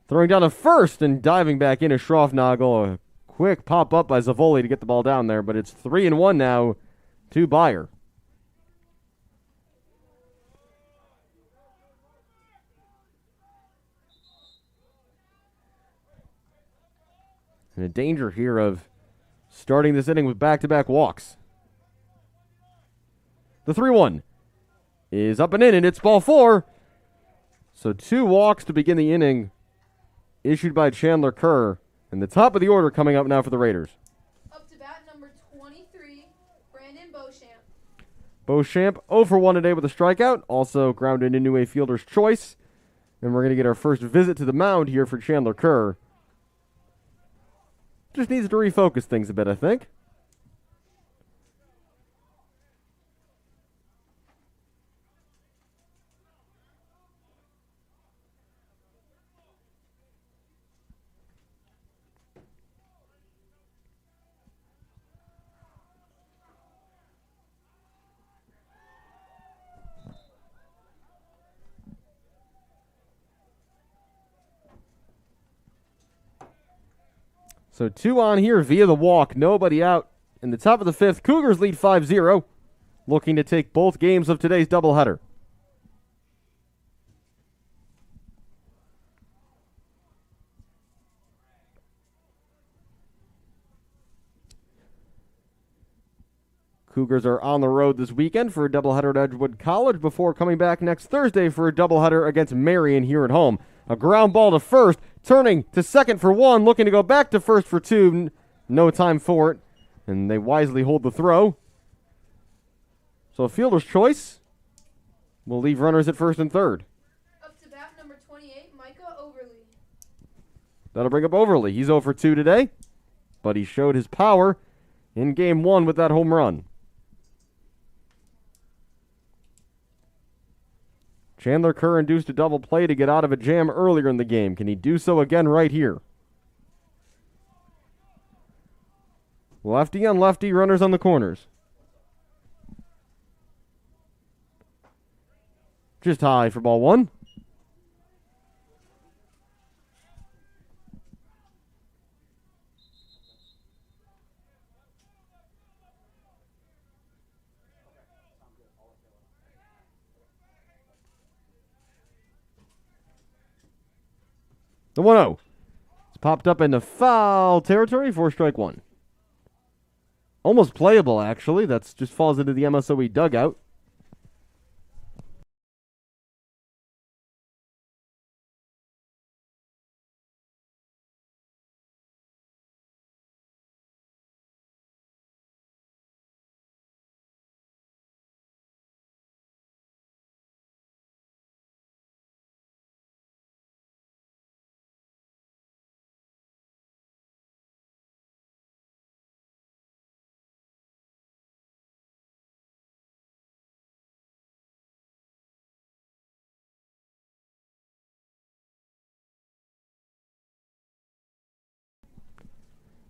[SPEAKER 2] Throwing down to first and diving back in is Schroffnagel. A quick pop up by Zavoli to get the ball down there, but it's 3-1 now to Byer. And a danger here of starting this inning with back-to-back walks. The 3-1 is up and in, and it's ball four. So 2 walks to begin the inning, issued by Chandler Kerr. And the top of the order coming up now for the Raiders.
[SPEAKER 3] Up to bat, number 23, Brandon Beauchamp.
[SPEAKER 2] Beauchamp 0 for 1 today with a strikeout. Also grounded into a fielder's choice. And we're going to get our first visit to the mound here for Chandler Kerr. Just needs to refocus things a bit, I think. So 2 on here via the walk. Nobody out. In the top of the fifth, Cougars lead 5-0. Looking to take both games of today's doubleheader. Cougars are on the road this weekend for a doubleheader at Edgewood College before coming back next Thursday for a doubleheader against Marion here at home. A ground ball to first, turning to second for 1, looking to go back to first for 2. No time for it, and they wisely hold the throw. So a fielder's choice will leave runners at first and third.
[SPEAKER 3] Up to bat, number 28, Michael
[SPEAKER 2] That'll bring up Overly. He's 0 for 2 today, but he showed his power in game 1 with that home run. Chandler Kerr induced a double play to get out of a jam earlier in the game. Can he do so again right here? Lefty on lefty, runners on the corners. Just high for ball 1. The 1-0. It's popped up into foul territory for strike 1. Almost playable, actually. That's just falls into the MSOE dugout.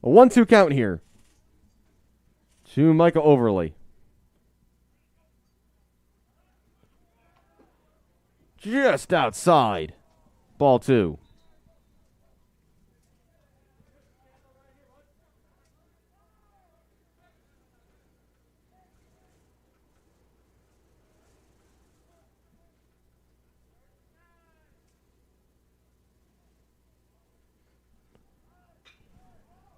[SPEAKER 2] A 1-2 count here to Micah Overly. Just outside. Ball 2.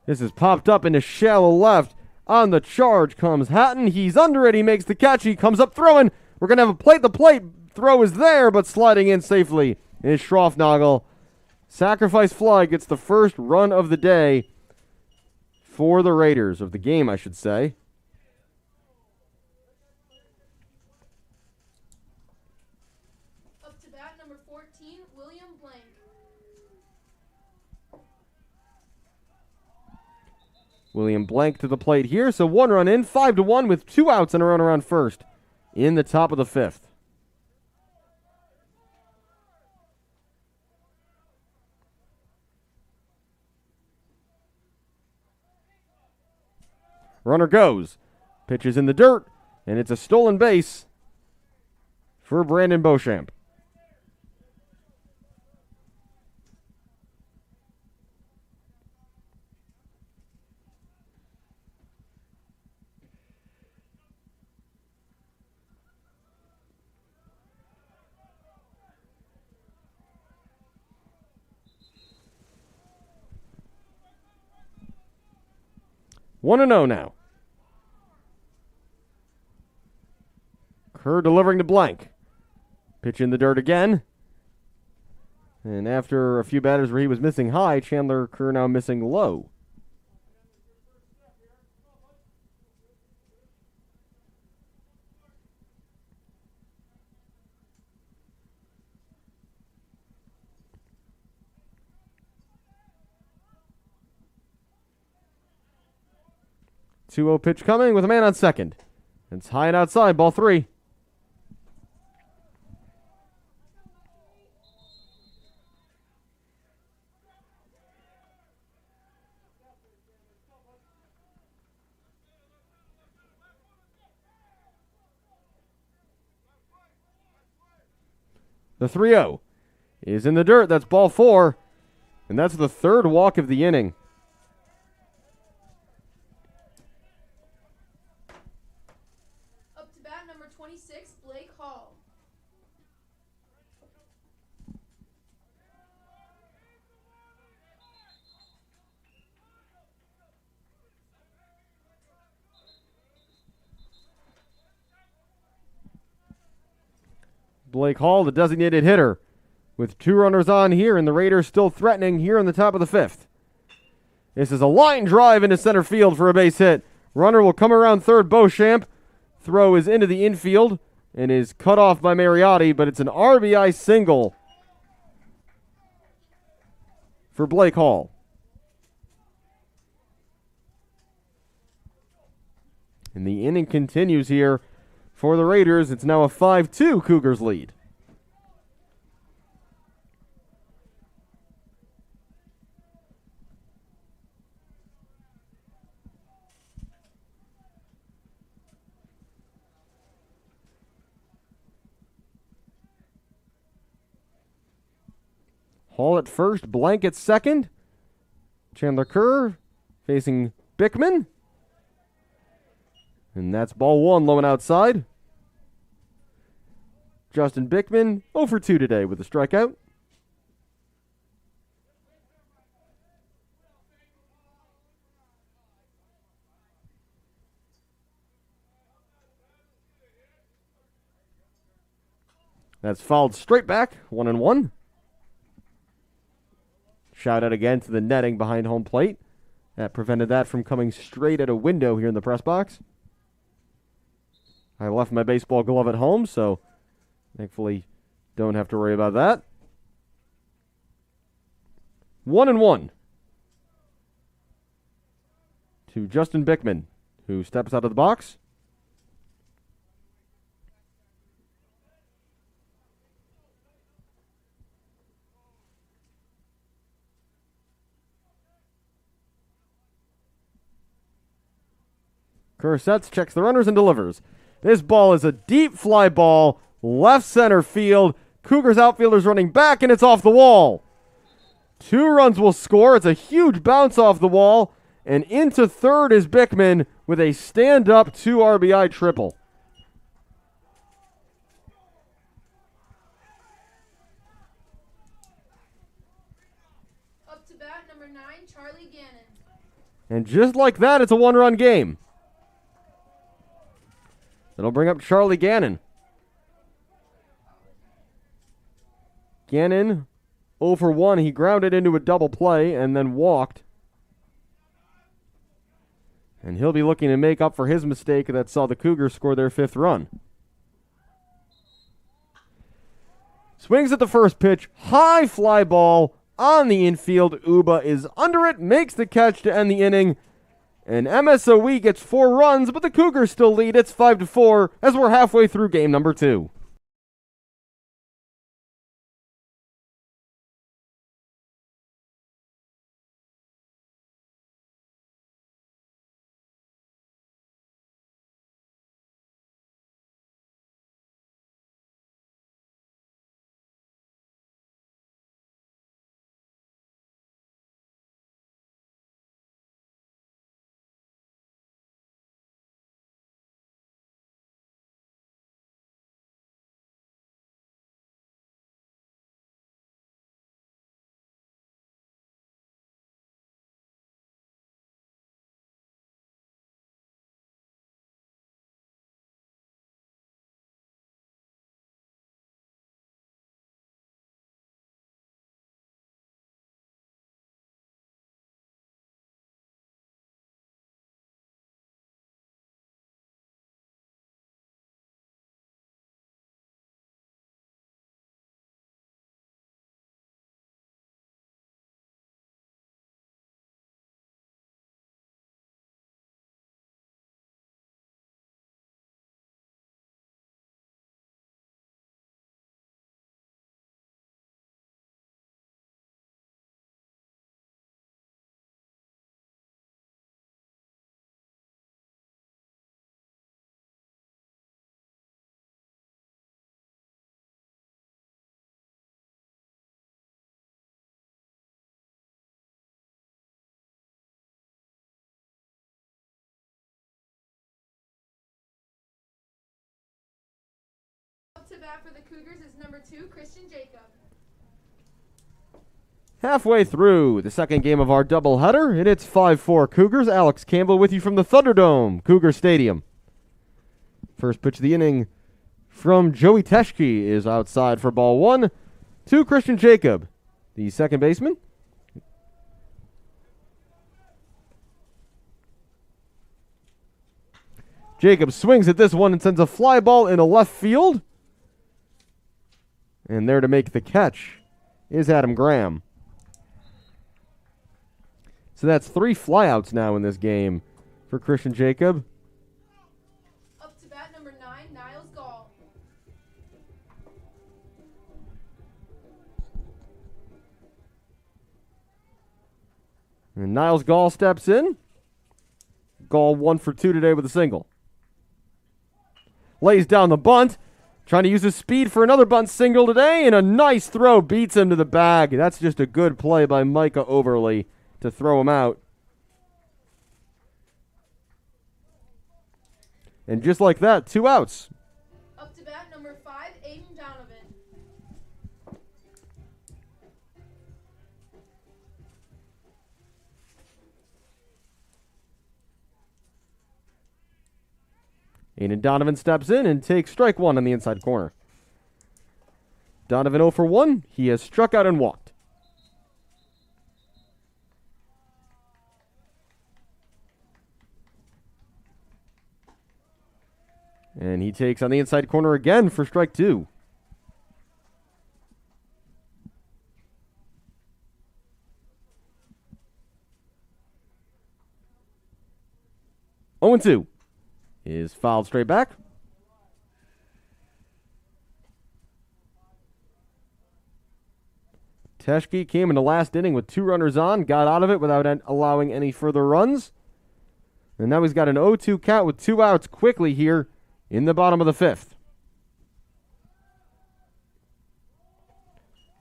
[SPEAKER 2] This is popped up into shallow left. On the charge comes Hatton. He's under it. He makes the catch. He comes up throwing. We're going to have a plate. The plate throw is there, but sliding in safely is Schroffnagel. Sacrifice fly gets the first run of the day for the Raiders, of the game, I should say.
[SPEAKER 3] Up to bat, number 14, William Blank.
[SPEAKER 2] William Blank to the plate here, so 1 run in, 5-1 with 2 outs and a run around first in the top of the 5th. Runner goes, pitches in the dirt, and it's a stolen base for Brandon Beauchamp. One and 0 now. Kerr delivering to Blank. Pitch in the dirt again. And after a few batters where he was missing high, Chandler Kerr now missing low. Two-0 pitch coming with a man on second. It's high and outside, ball 3. The 3-0 is in the dirt. That's ball 4. And that's the third walk of the inning.
[SPEAKER 3] Up to bat, number 26, Blake Hall.
[SPEAKER 2] Blake Hall, the designated hitter, with 2 runners on here, and the Raiders still threatening here in the top of the 5th. This is a line drive into center field for a base hit. Runner will come around third, Beauchamp. Throw is into the infield and is cut off by Mariotti, but it's an RBI single for Blake Hall. And the inning continues here for the Raiders. It's now a 5-2 Cougars lead. Hall at first, Blank at second. Chandler Kerr facing Bickman. And that's ball one, low and outside. Justin Bickman, 0 for 2 today with a strikeout. That's fouled straight back, 1-1. Shout out again to the netting behind home plate. That prevented that from coming straight at a window here in the press box. I left my baseball glove at home, so thankfully don't have to worry about that. 1-1 to Justin Bickman, who steps out of the box. Kerr sets, checks the runners, and delivers. This ball is a deep fly ball, left center field. Cougars outfielders running back, and it's off the wall. 2 runs will score. It's a huge bounce off the wall, and into third is Bickman with a stand-up 2 RBI triple.
[SPEAKER 3] Up to bat, number 9, Charlie Gannon.
[SPEAKER 2] And just like that, it's a 1-run game. That'll bring up Charlie Gannon. Gannon, 0 for 1. He grounded into a double play and then walked. And he'll be looking to make up for his mistake that saw the Cougars score their 5th run. Swings at the first pitch. High fly ball on the infield. Uba is under it, makes the catch to end the inning. And MSOE gets 4 runs, but the Cougars still lead. It's 5-4 as we're halfway through game number 2.
[SPEAKER 3] To bat for the Cougars is number 2, Christian Jacob.
[SPEAKER 2] Halfway through the second game of our doubleheader, and it's 5-4 Cougars. Alex Campbell with you from the Thunderdome, Cougar Stadium. First pitch of the inning from Joey Teschke is outside for ball 1 to Christian Jacob, the second baseman. Jacob swings at this one and sends a fly ball into left field. And there to make the catch is Adam Graham. So that's 3 flyouts now in this game for Christian Jacob.
[SPEAKER 3] Up to bat number 9, Niles Gall.
[SPEAKER 2] And Niles Gall steps in. Gall 1 for 2 today with a single. Lays down the bunt. Trying to use his speed for another bunt single today, and a nice throw beats him to the bag. That's just a good play by Micah Overly to throw him out. And just like that, 2 outs.
[SPEAKER 3] Up to bat number 5, Aiden Donovan.
[SPEAKER 2] Aiden Donovan steps in and takes strike 1 on the inside corner. Donovan 0 for 1. He has struck out and walked. And he takes on the inside corner again for strike 2. Oh, 2 is fouled straight back. Teschke came in the last inning with 2 runners on, got out of it without allowing any further runs. And now he's got an 0-2 count with 2 outs quickly here in the bottom of the 5th.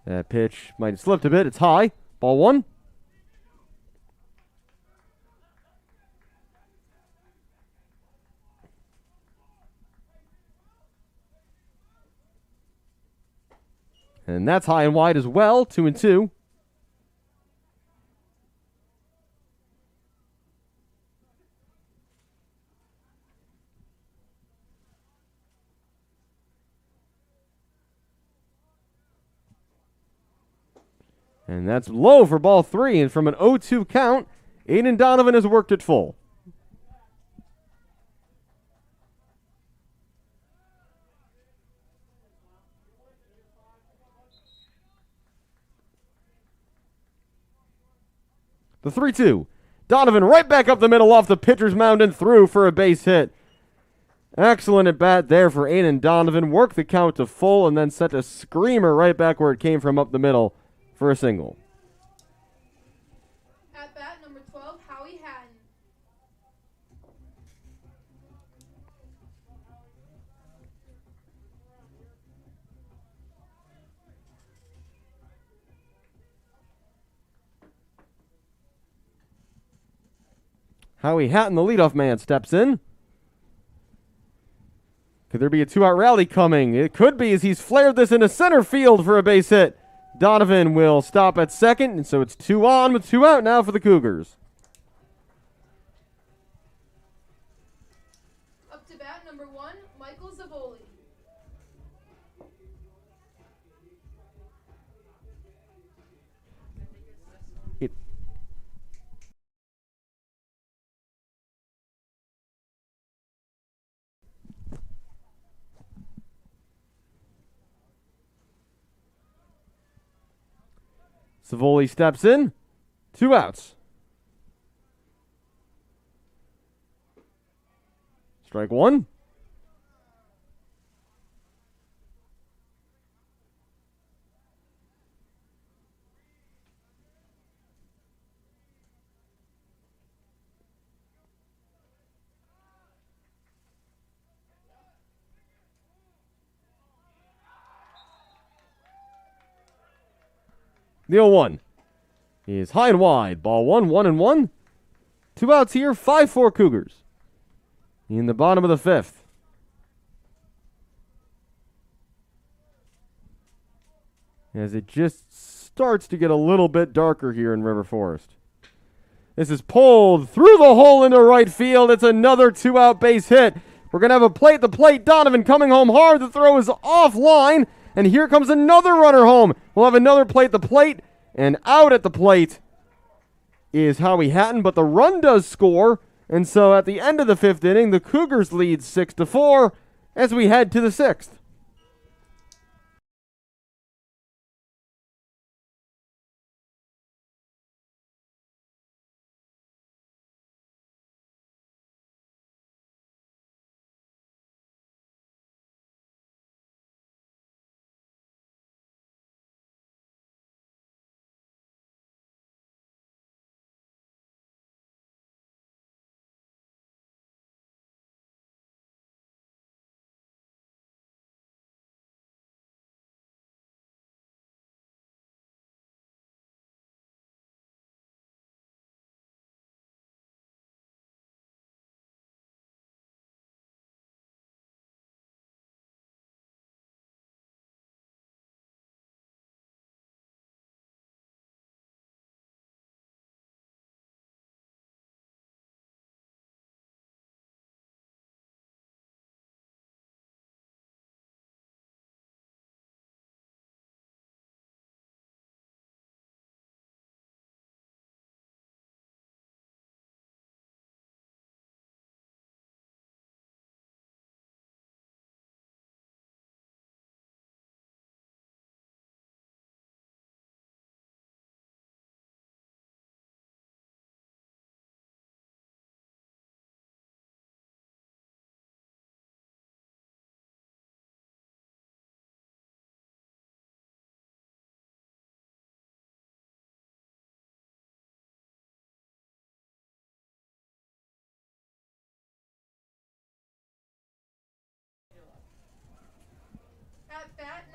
[SPEAKER 2] That pitch might have slipped a bit. It's high. Ball 1. And that's high and wide as well, 2-2. And that's low for ball 3. And from an 0-2 count, Aiden Donovan has worked it full. The 3-2. Donovan right back up the middle off the pitcher's mound and through for a base hit. Excellent at bat there for Aiden Donovan. Worked the count to full and then sent a screamer right back where it came from up the middle for a single.
[SPEAKER 3] At bat number 12, Howie Hatton.
[SPEAKER 2] Howie Hatton, the leadoff man, steps in. Could there be a 2-out rally coming? It could be, as he's flared this into center field for a base hit. Donovan will stop at second, and so it's 2 on with 2 out now for the Cougars.
[SPEAKER 3] Up to bat number 1, Michael Zavoli.
[SPEAKER 2] Savoli steps in. 2 outs. Strike 1. The 0-1 is high and wide. Ball 1, 1-1. 2 outs here, 5-4 Cougars. In the bottom of the 5th. As it just starts to get a little bit darker here in River Forest. This is pulled through the hole into right field. It's another 2-out base hit. We're going to have a plate to plate. Donovan coming home hard. The throw is offline. And here comes another runner home. We'll have another plate to plate. And out at the plate is Howie Hatton. But the run does score. And so at the end of the 5th inning, the Cougars lead 6-4 as we head to the 6th.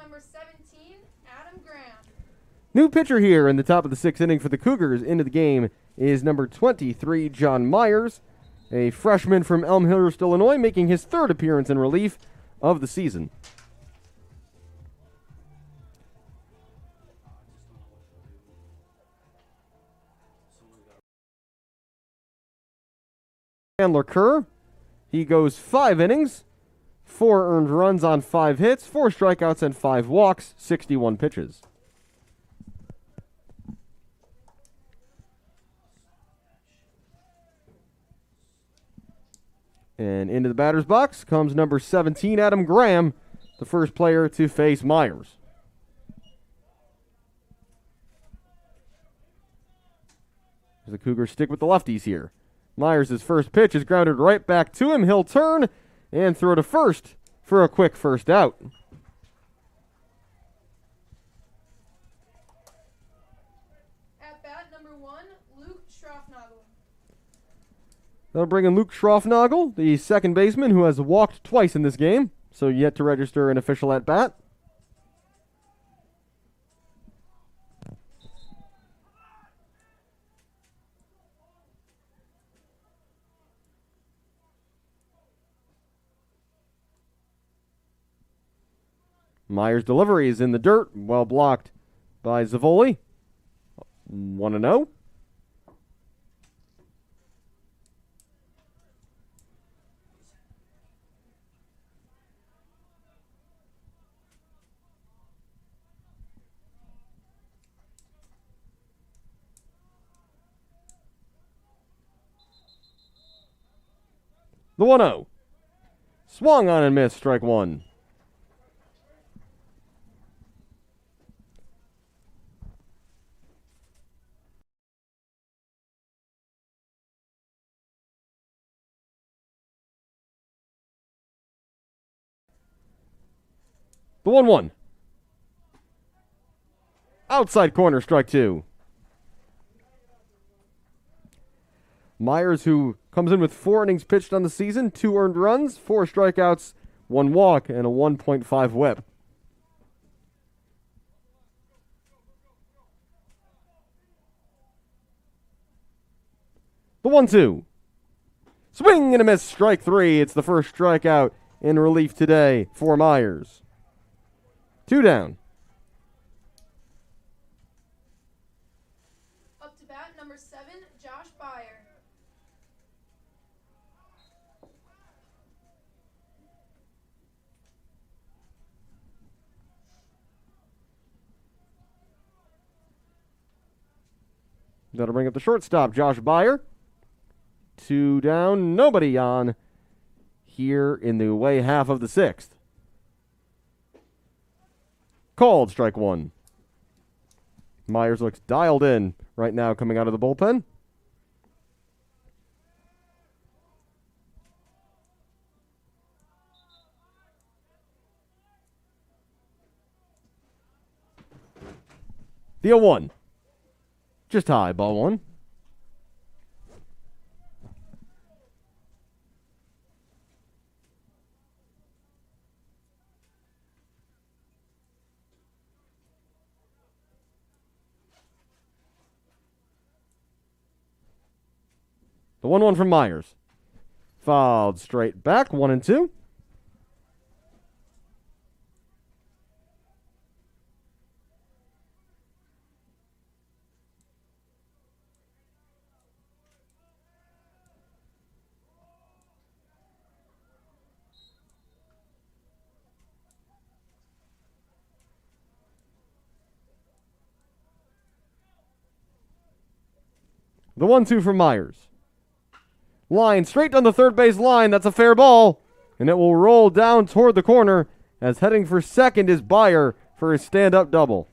[SPEAKER 3] number 17, Adam Graham.
[SPEAKER 2] New pitcher here in the top of the sixth inning for the Cougars into the game is number 23, John Myers, a freshman from Elmhurst, Illinois, making his third appearance in relief of the season. Chandler Kerr, he goes 5 innings, 4 earned runs on 5 hits, 4 strikeouts and 5 walks, 61 pitches. And into the batter's box comes number 17, Adam Graham, the first player to face Myers. The Cougars stick with the lefties here. Myers' first pitch is grounded right back to him. He'll turn and throw to first for a quick first out.
[SPEAKER 3] At bat number 1, Luke Schroffnagel.
[SPEAKER 2] That'll bring in Luke Schroffnagel, the second baseman who has walked twice in this game, so yet to register an official at bat. Myers' delivery is in the dirt, well blocked by Zavoli. 1-0. The 1-0. Swung on and missed, strike one. The 1-1. Outside corner, strike two. Myers, who comes in with 4 innings pitched on the season, 2 earned runs, 4 strikeouts, 1 walk, and a 1.5 whip. The 1-2. Swing and a miss, strike three. It's the first strikeout in relief today for Myers. 2 down.
[SPEAKER 3] Up to bat number 7, Josh Byer.
[SPEAKER 2] That'll bring up the shortstop, Josh Byer. 2 down, nobody on here in the away half of the 6th. Called, strike one. Myers looks dialed in right now coming out of the bullpen. The 0-1. Just high, ball one. The 1-1 from Myers. Fouled straight back, 1-2. The 1-2 from Myers. Line straight down the third base line. That's a fair ball. And it will roll down toward the corner as heading for second is Byer for his stand-up double.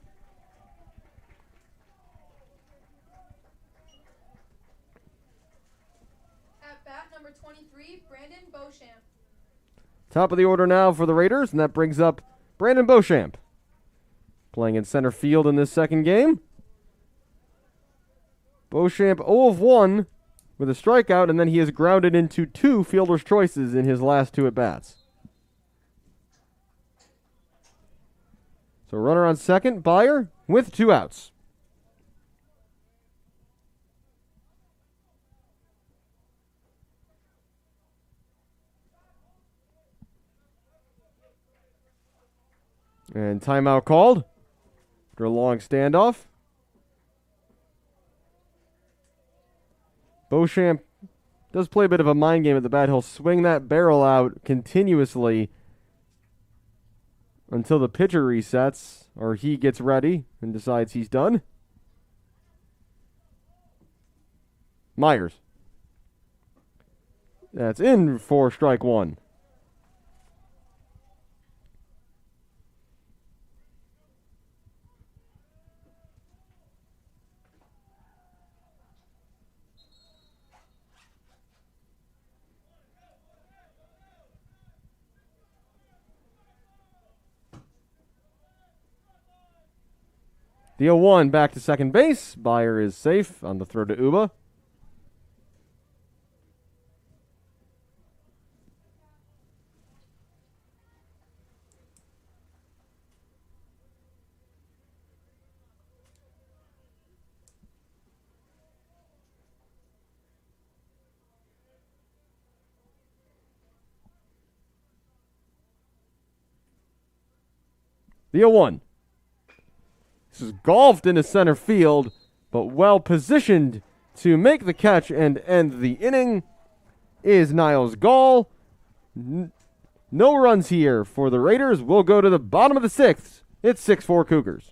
[SPEAKER 3] At bat number 23, Brandon Beauchamp.
[SPEAKER 2] Top of the order now for the Raiders, and that brings up Brandon Beauchamp. Playing in center field in this second game. Beauchamp 0 of 1 with a strikeout, and then he has grounded into 2 fielder's choices in his last 2 at-bats. So runner on second, Byer with 2 outs. And timeout called after a long standoff. Beauchamp does play a bit of a mind game at the bat. He'll swing that barrel out continuously until the pitcher resets or he gets ready and decides he's done. Myers. That's in for strike 1. The 0-1 back to second base. Byer is safe on the throw to Uba. The 0-1. This is golfed into center field, but well positioned to make the catch and end the inning is Niles Gall. No runs here for the Raiders. We'll go to the bottom of the 6th. It's 6-4 Cougars.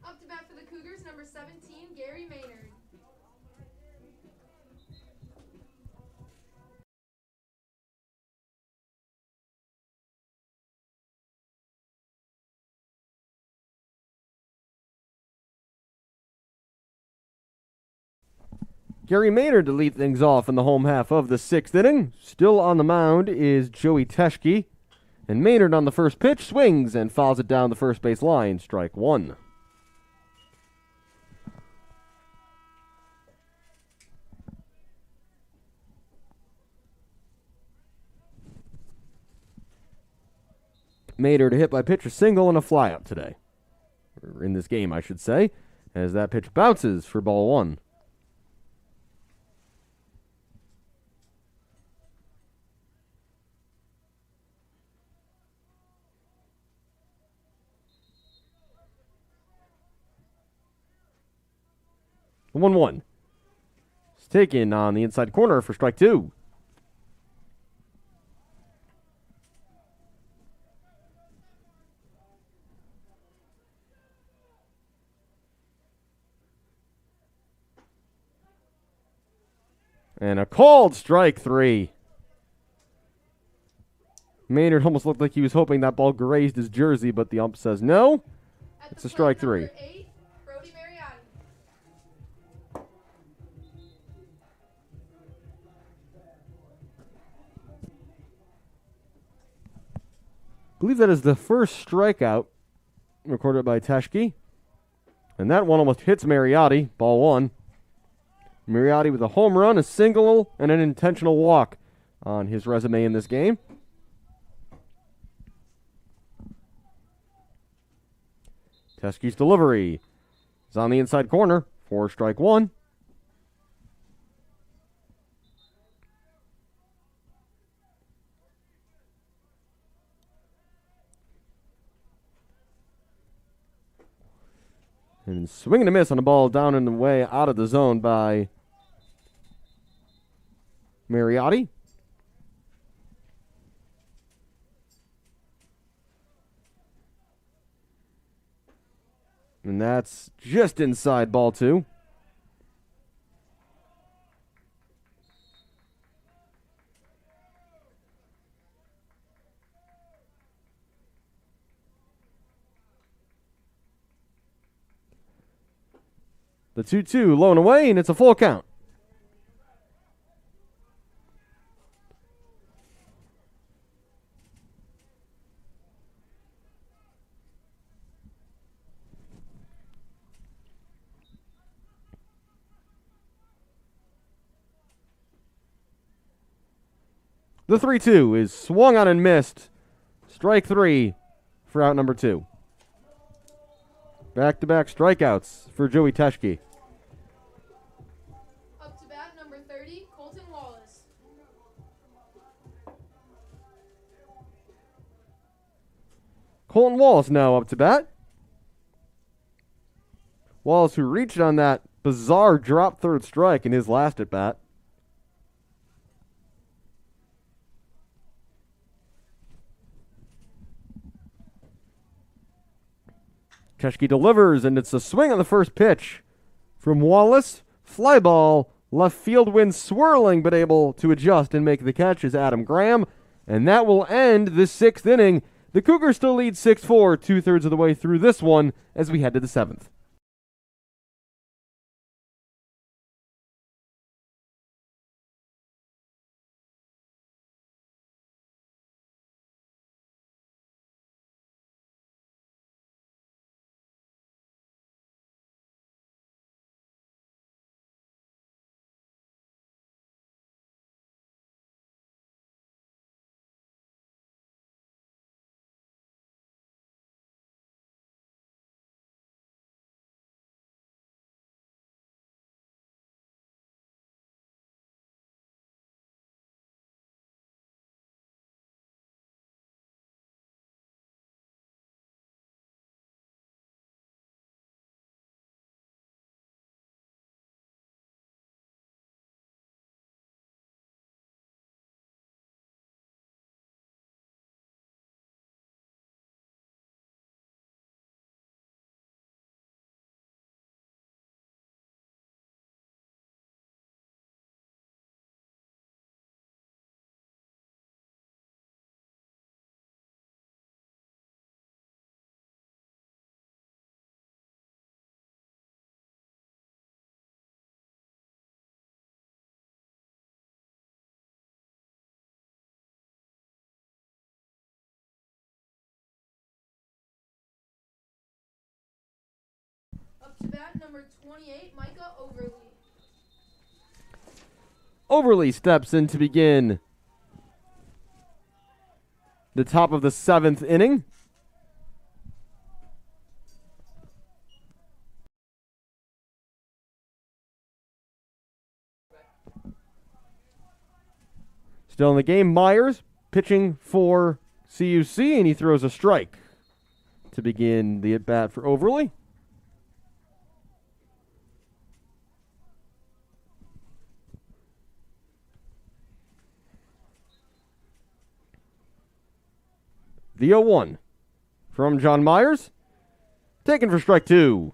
[SPEAKER 3] Up to bat for the Cougars, number 17, Gary Maynard.
[SPEAKER 2] Gary Maynard to lead things off in the home half of the 6th inning. Still on the mound is Joey Teschke. And Maynard on the first pitch swings and fouls it down the first base line. Strike 1. Maynard hit by pitch, a single and a flyout today. Or in this game, I should say, as that pitch bounces for ball 1. The 1-1. It's taken on the inside corner for strike 2. And a called strike 3. Maynard almost looked like he was hoping that ball grazed his jersey, but the ump says no. It's a strike 3.
[SPEAKER 3] Number 8, Brody Mariotti.
[SPEAKER 2] believe that is the first strikeout recorded by Teschke. And that one almost hits Mariotti. Ball one. Mariotti with a home run, a single, and an intentional walk on his resume in this game. Teschke's delivery is on the inside corner for strike one. And swinging a miss on the ball down and away out of the zone by Mariotti. And that's just inside ball two. The 2-2 low and away, and it's a full count. The 3-2 is swung on and missed. Strike three for out number two. Back-to-back strikeouts for Joey Teschke.
[SPEAKER 3] Up to bat, number 30, Colton Wallace.
[SPEAKER 2] Colton Wallace now up to bat. Wallace, who reached on that bizarre drop third strike in his last at bat. Teschke delivers, and it's a swing on the first pitch from Wallace. Fly ball, left field wind swirling, but able to adjust and make the catch is Adam Graham. And that will end the sixth inning. The Cougars still lead 6-4, 2/3 of the way through this one as we head to the seventh.
[SPEAKER 3] Up to bat, number 28, Micah Overly.
[SPEAKER 2] Overly steps in to begin the top of the seventh inning. Still in the game, Myers pitching for CUC, and he throws a strike to begin the at-bat for Overly. The 0-1 from John Myers, taken for strike two.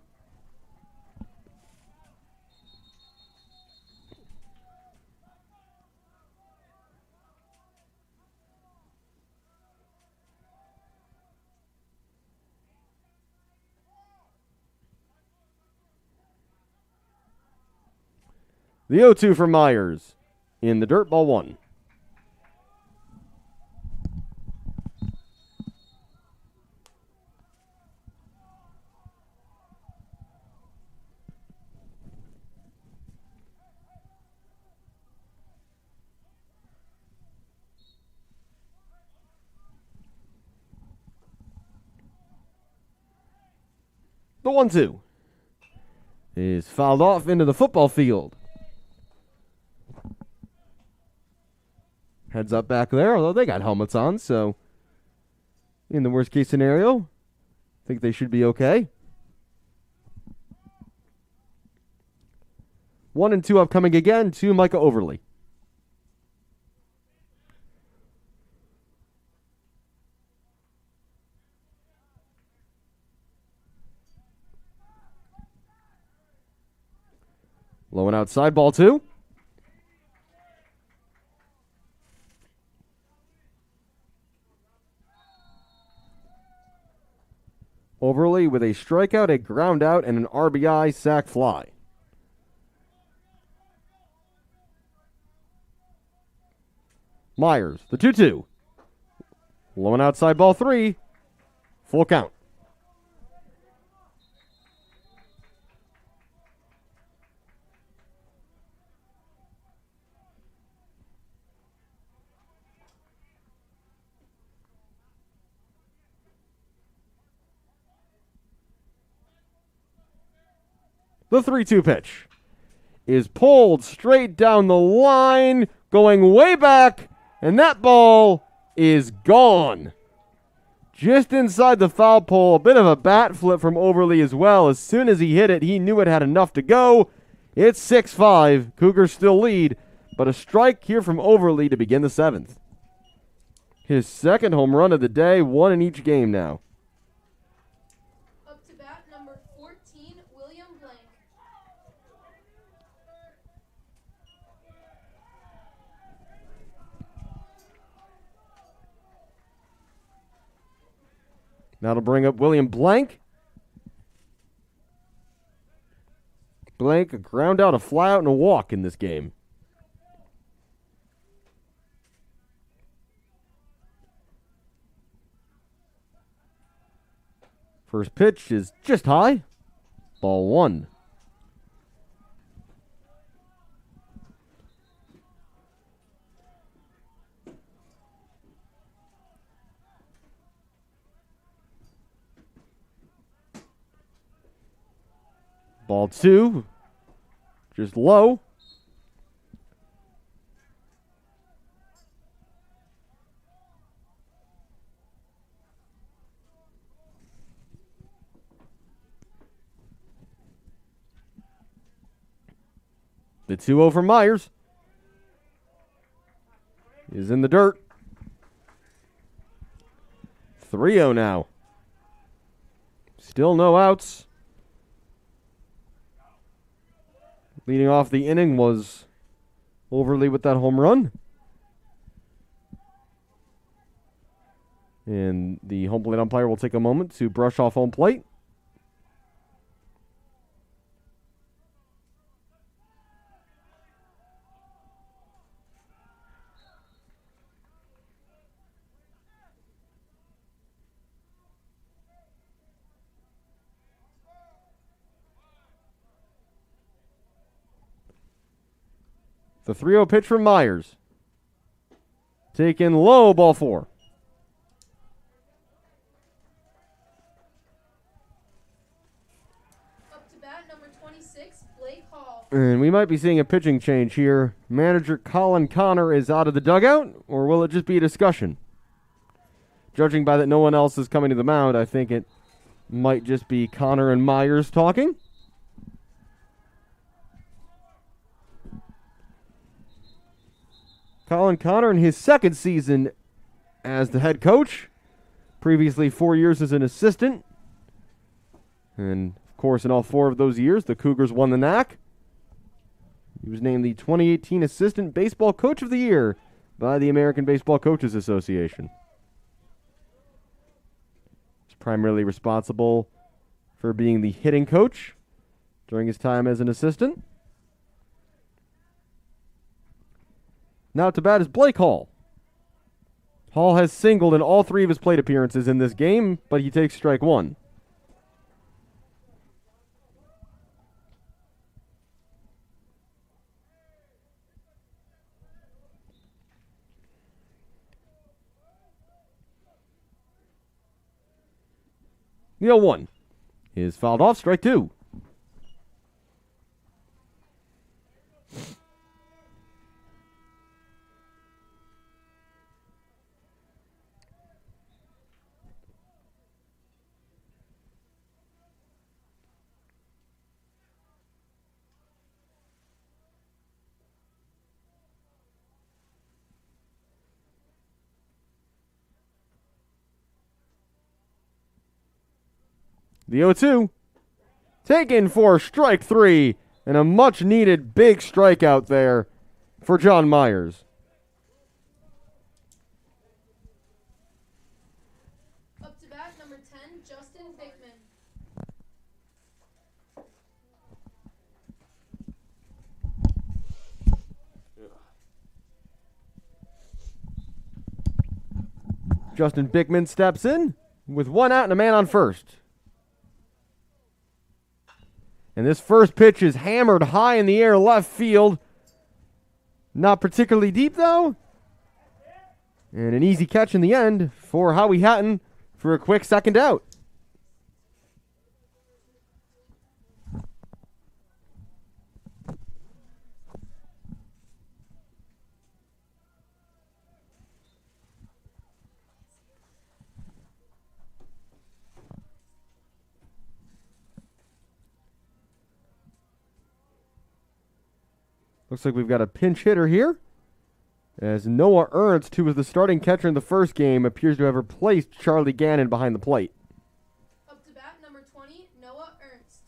[SPEAKER 2] The 0-2 from Myers in the dirt, ball one. The 1-2 is fouled off into the football field. Heads up back there, although they got helmets on, so in the worst case scenario, I think they should be okay. 1-2 upcoming again to Micah Overly. Low and outside, ball 2. Overly with a strikeout, a ground out, and an RBI sac fly. Myers, the 2-2. Low and outside, ball 3. Full count. The 3-2 pitch is pulled straight down the line, going way back, and that ball is gone. Just inside the foul pole, a bit of a bat flip from Overly as well. As soon as he hit it, he knew it had enough to go. It's 6-5. Cougars still lead, but a strike here from Overly to begin the 7th. His second home run of the day, one in each game now.
[SPEAKER 3] Up to bat, number 14, William Blank.
[SPEAKER 2] That'll bring up William Blank. Blank, a ground out, a fly out, and a walk in this game. First pitch is just high. Ball 1. Ball 2. Just low. The 2-0 for Myers is in the dirt. 3-0 now. Still no outs. Leading off the inning was Overly with that home run. And the home plate umpire will take a moment to brush off home plate. The 3-0 pitch from Myers. Taken low, ball 4.
[SPEAKER 3] Up to bat, number 26, Blake Hall.
[SPEAKER 2] And we might be seeing a pitching change here. Manager Colin Connor is out of the dugout, or will it just be a discussion? Judging by that no one else is coming to the mound, I think it might just be Connor and Myers talking. Colin Connor in his second season as the head coach. Previously 4 years as an assistant. And, of course, in all 4 of those years, the Cougars won the NAC. He was named the 2018 Assistant Baseball Coach of the Year by the American Baseball Coaches Association. He's primarily responsible for being the hitting coach during his time as an assistant. Now to bat is Blake Hall. Hall has singled in all 3 of his plate appearances in this game, but he takes strike 1. The 0-1 is fouled off. Strike two. The 0-2. Taken for strike three. And a much-needed big strikeout there for John Myers.
[SPEAKER 3] Up to bat, number 10, Justin Bickman.
[SPEAKER 2] Justin Bickman steps in with one out and a man on first. And this first pitch is hammered high in the air left field. Not particularly deep, though. And an easy catch in the end for Howie Hatton for a quick second out. Looks like we've got a pinch hitter here, as Noah Ernst, who was the starting catcher in the first game, appears to have replaced Charlie Gannon behind the plate.
[SPEAKER 3] Up to bat, number 20, Noah Ernst.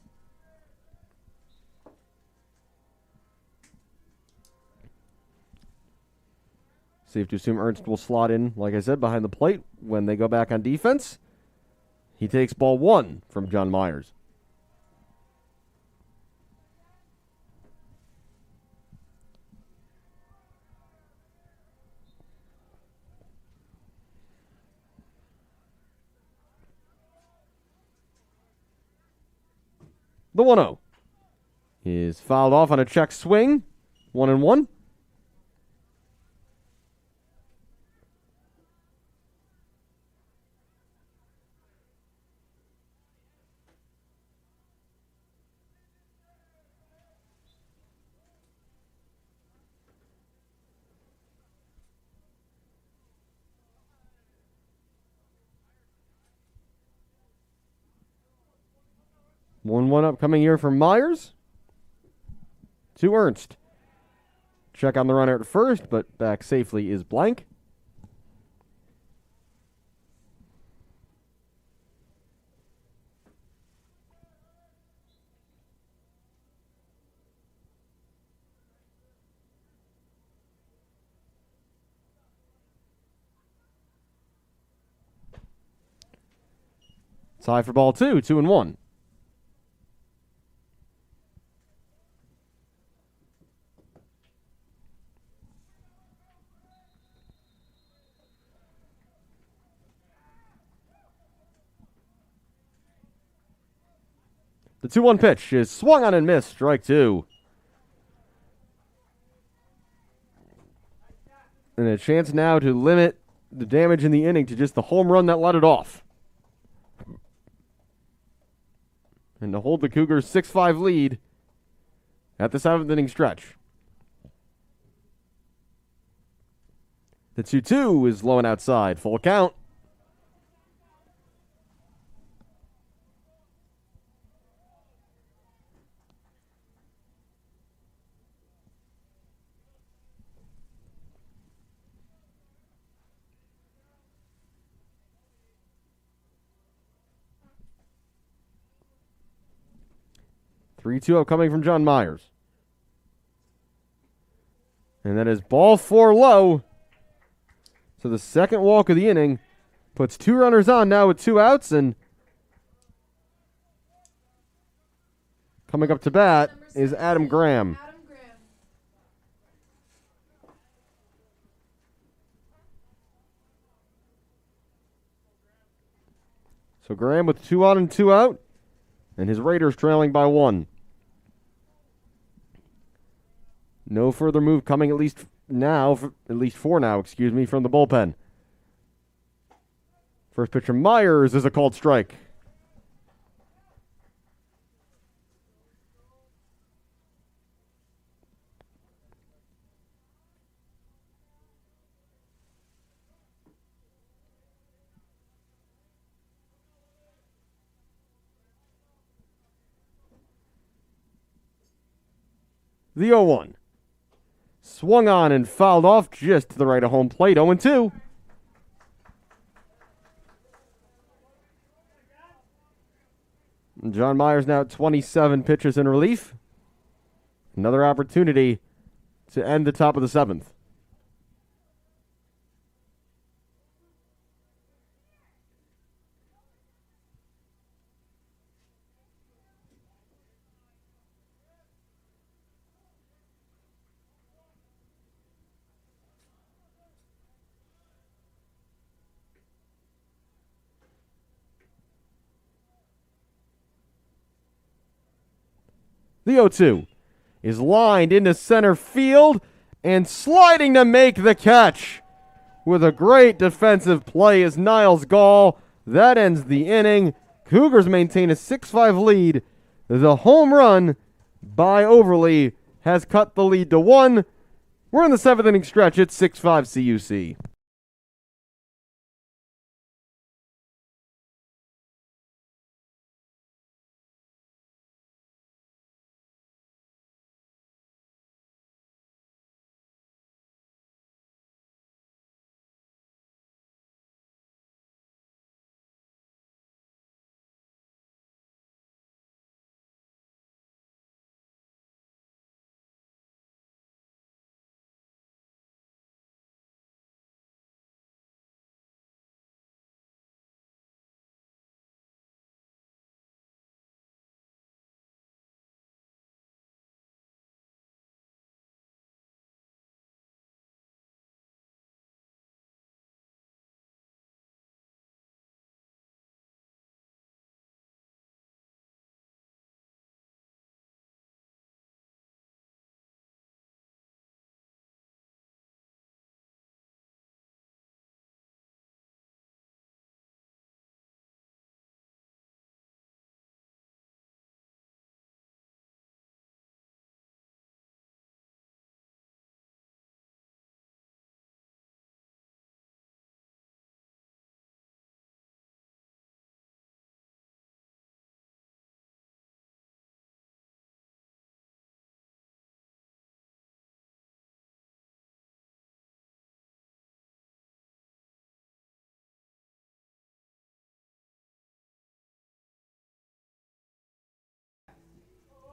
[SPEAKER 2] Safe to assume Ernst will slot in, like I said, behind the plate when they go back on defense. He takes ball one from John Myers. The 1-0 is fouled off on a check swing. 1-1. One upcoming here from Myers. To Ernst. Check on the runner at first, but back safely is blank. Tie for ball two, 2-1. The 2-1 pitch is swung on and missed. Strike two. And a chance now to limit the damage in the inning to just the home run that let it off. And to hold the Cougars' 6-5 lead at the 7th inning stretch. The 2-2 is low and outside. Full count. Three-two upcoming from John Myers. And that is ball four low. So the second walk of the inning puts two runners on now with two outs. And coming up to bat is Adam Graham. So Graham with 2 on and 2 out. And his Raiders trailing by 1. No further move coming at least for now, from the bullpen. First pitch from Myers is a called strike. The 0-1. Swung on and fouled off just to the right of home plate. 0-2. John Myers now at 27 pitches in relief. Another opportunity to end the top of the 7th. The 0-2 is lined into center field and sliding to make the catch. With a great defensive play is Niles Gall. That ends the inning. Cougars maintain a 6-5 lead. The home run by Overly has cut the lead to 1. We're in the 7th inning stretch. It's 6-5 CUC.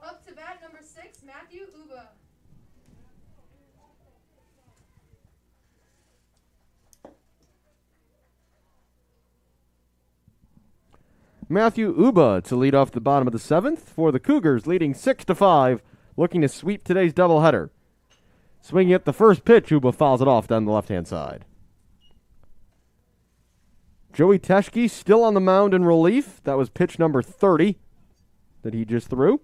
[SPEAKER 3] Up to bat, number 6, Matthew Uba.
[SPEAKER 2] Matthew Uba to lead off the bottom of the 7th for the Cougars, leading 6-5, looking to sweep today's doubleheader. Swinging at the first pitch, Uba fouls it off down the left-hand side. Joey Teschke still on the mound in relief. That was pitch number 30 that he just threw.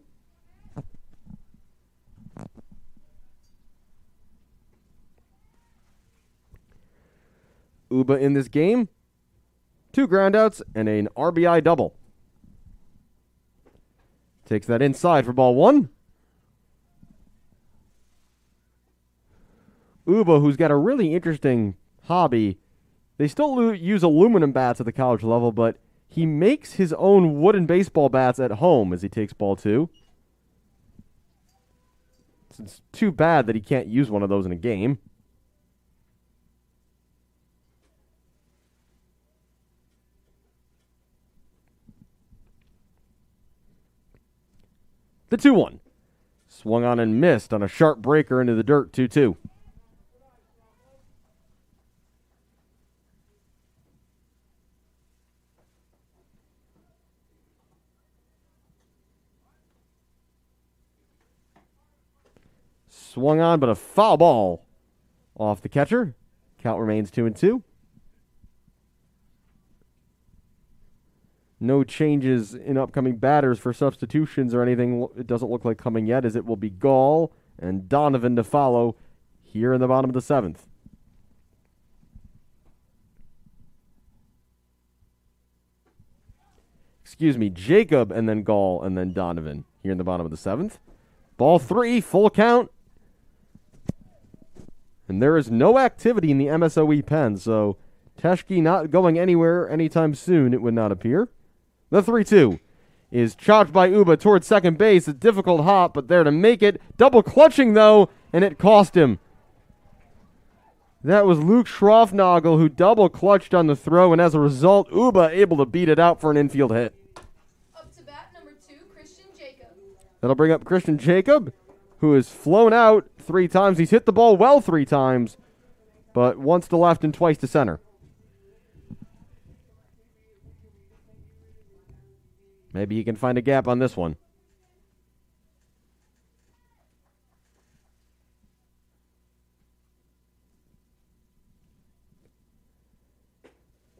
[SPEAKER 2] Uba in this game, 2 groundouts and an RBI double. Takes that inside for ball 1. Uba, who's got a really interesting hobby. They still use aluminum bats at the college level, but he makes his own wooden baseball bats at home as he takes ball 2. It's too bad that he can't use one of those in a game. The 2-1. Swung on and missed on a sharp breaker into the dirt, 2-2. Swung on, but a foul ball off the catcher. Count remains 2-2. No changes in upcoming batters for substitutions or anything. It doesn't look like coming yet, as it will be Gall and Donovan to follow here in the bottom of the 7th. Excuse me, Jacob and then Gall and then Donovan here in the bottom of the 7th. Ball 3, full count. And there is no activity in the MSOE pen, so Teschke not going anywhere anytime soon, it would not appear. The 3-2 is chopped by Uba towards second base. A difficult hop, but there to make it. Double clutching, though, and it cost him. That was Luke Schroffnagel who double clutched on the throw, and as a result, Uba able to beat it out for an infield hit.
[SPEAKER 3] Up to bat, number 2, Christian Jacob.
[SPEAKER 2] That'll bring up Christian Jacob, who has flown out 3 times. He's hit the ball well 3 times, but once to left and twice to center. Maybe he can find a gap on this one.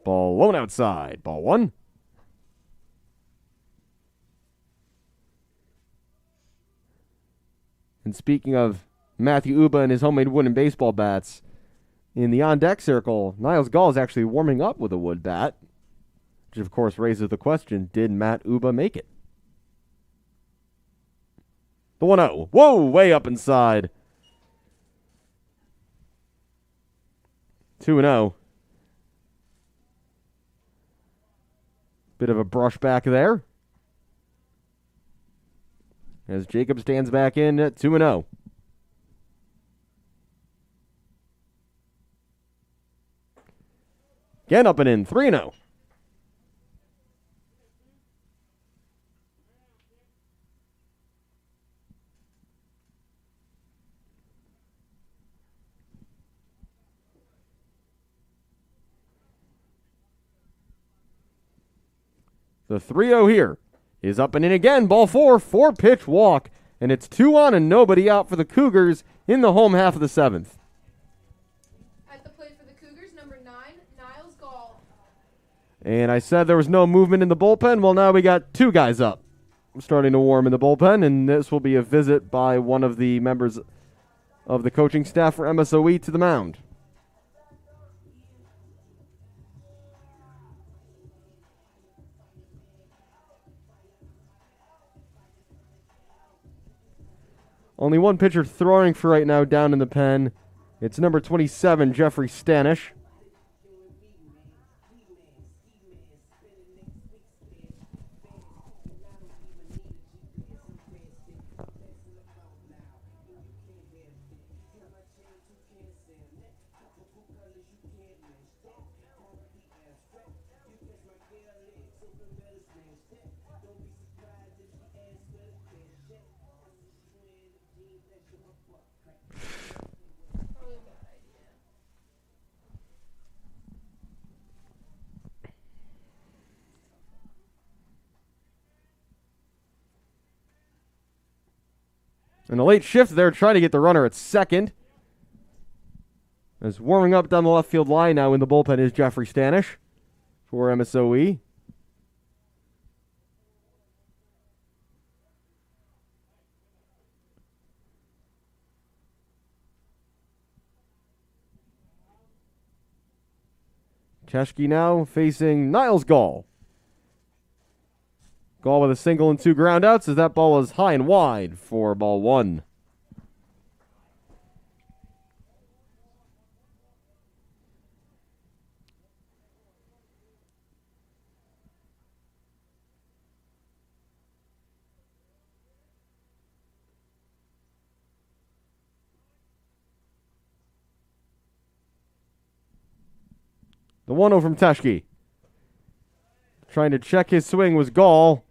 [SPEAKER 2] Ball low outside. Ball 1. And speaking of Matthew Uba and his homemade wooden baseball bats, in the on-deck circle, Niles Gall is actually warming up with a wood bat, which of course raises the question, did Matt Uba make it? The 1-0. Whoa, way up inside. 2-0. Bit of a brush back there. As Jacob stands back in at 2-0. Again up and in, 3-0. The 3-0 here is up and in again. Ball 4, 4-pitch walk. And it's 2 on and nobody out for the Cougars in the home half of the 7th.
[SPEAKER 3] At the plate for the Cougars, number 9, Niles Gall.
[SPEAKER 2] And I said there was no movement in the bullpen. Well, now we got 2 guys up. Starting to warm in the bullpen. And this will be a visit by one of the members of the coaching staff for MSOE to the mound. Only one pitcher throwing for right now down in the pen. It's number 27, Jeffrey Stanish. And a late shift there, trying to get the runner at second. As warming up down the left field line now in the bullpen is Jeffrey Stanish for MSOE. Cheshky now facing Niles Gall. Gall with a single and 2 groundouts as that ball is high and wide for ball 1. The 1-0 from Teschke. Trying to check his swing was Gall.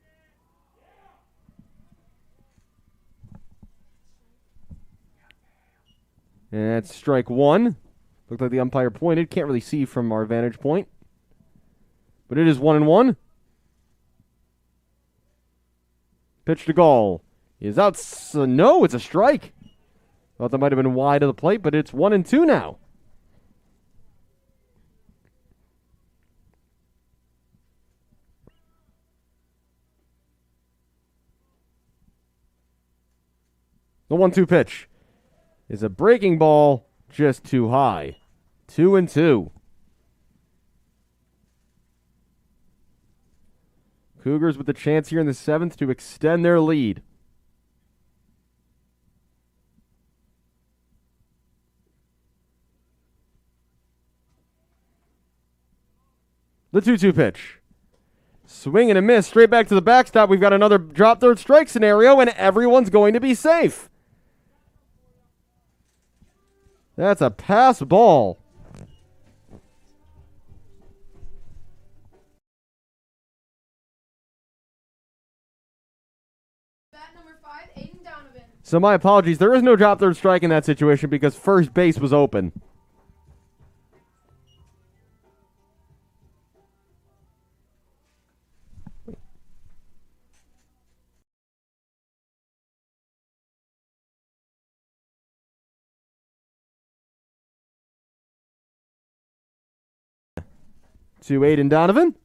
[SPEAKER 2] And that's strike 1. Looked like the umpire pointed. Can't really see from our vantage point. But it is 1-1. Pitch to Gall. Is out. No, it's a strike. Thought that might have been wide of the plate, but it's 1-2 now. The 1-2 pitch is a breaking ball, just too high. 2-2. Cougars with the chance here in the 7th to extend their lead. The 2-2 pitch. Swing and a miss. Straight back to the backstop. We've got another drop third strike scenario, and everyone's going to be safe. That's a pass ball.
[SPEAKER 3] Bat number 5, Aiden Donovan.
[SPEAKER 2] So my apologies. There is no drop third strike in that situation because first base was open. To Aiden Donovan.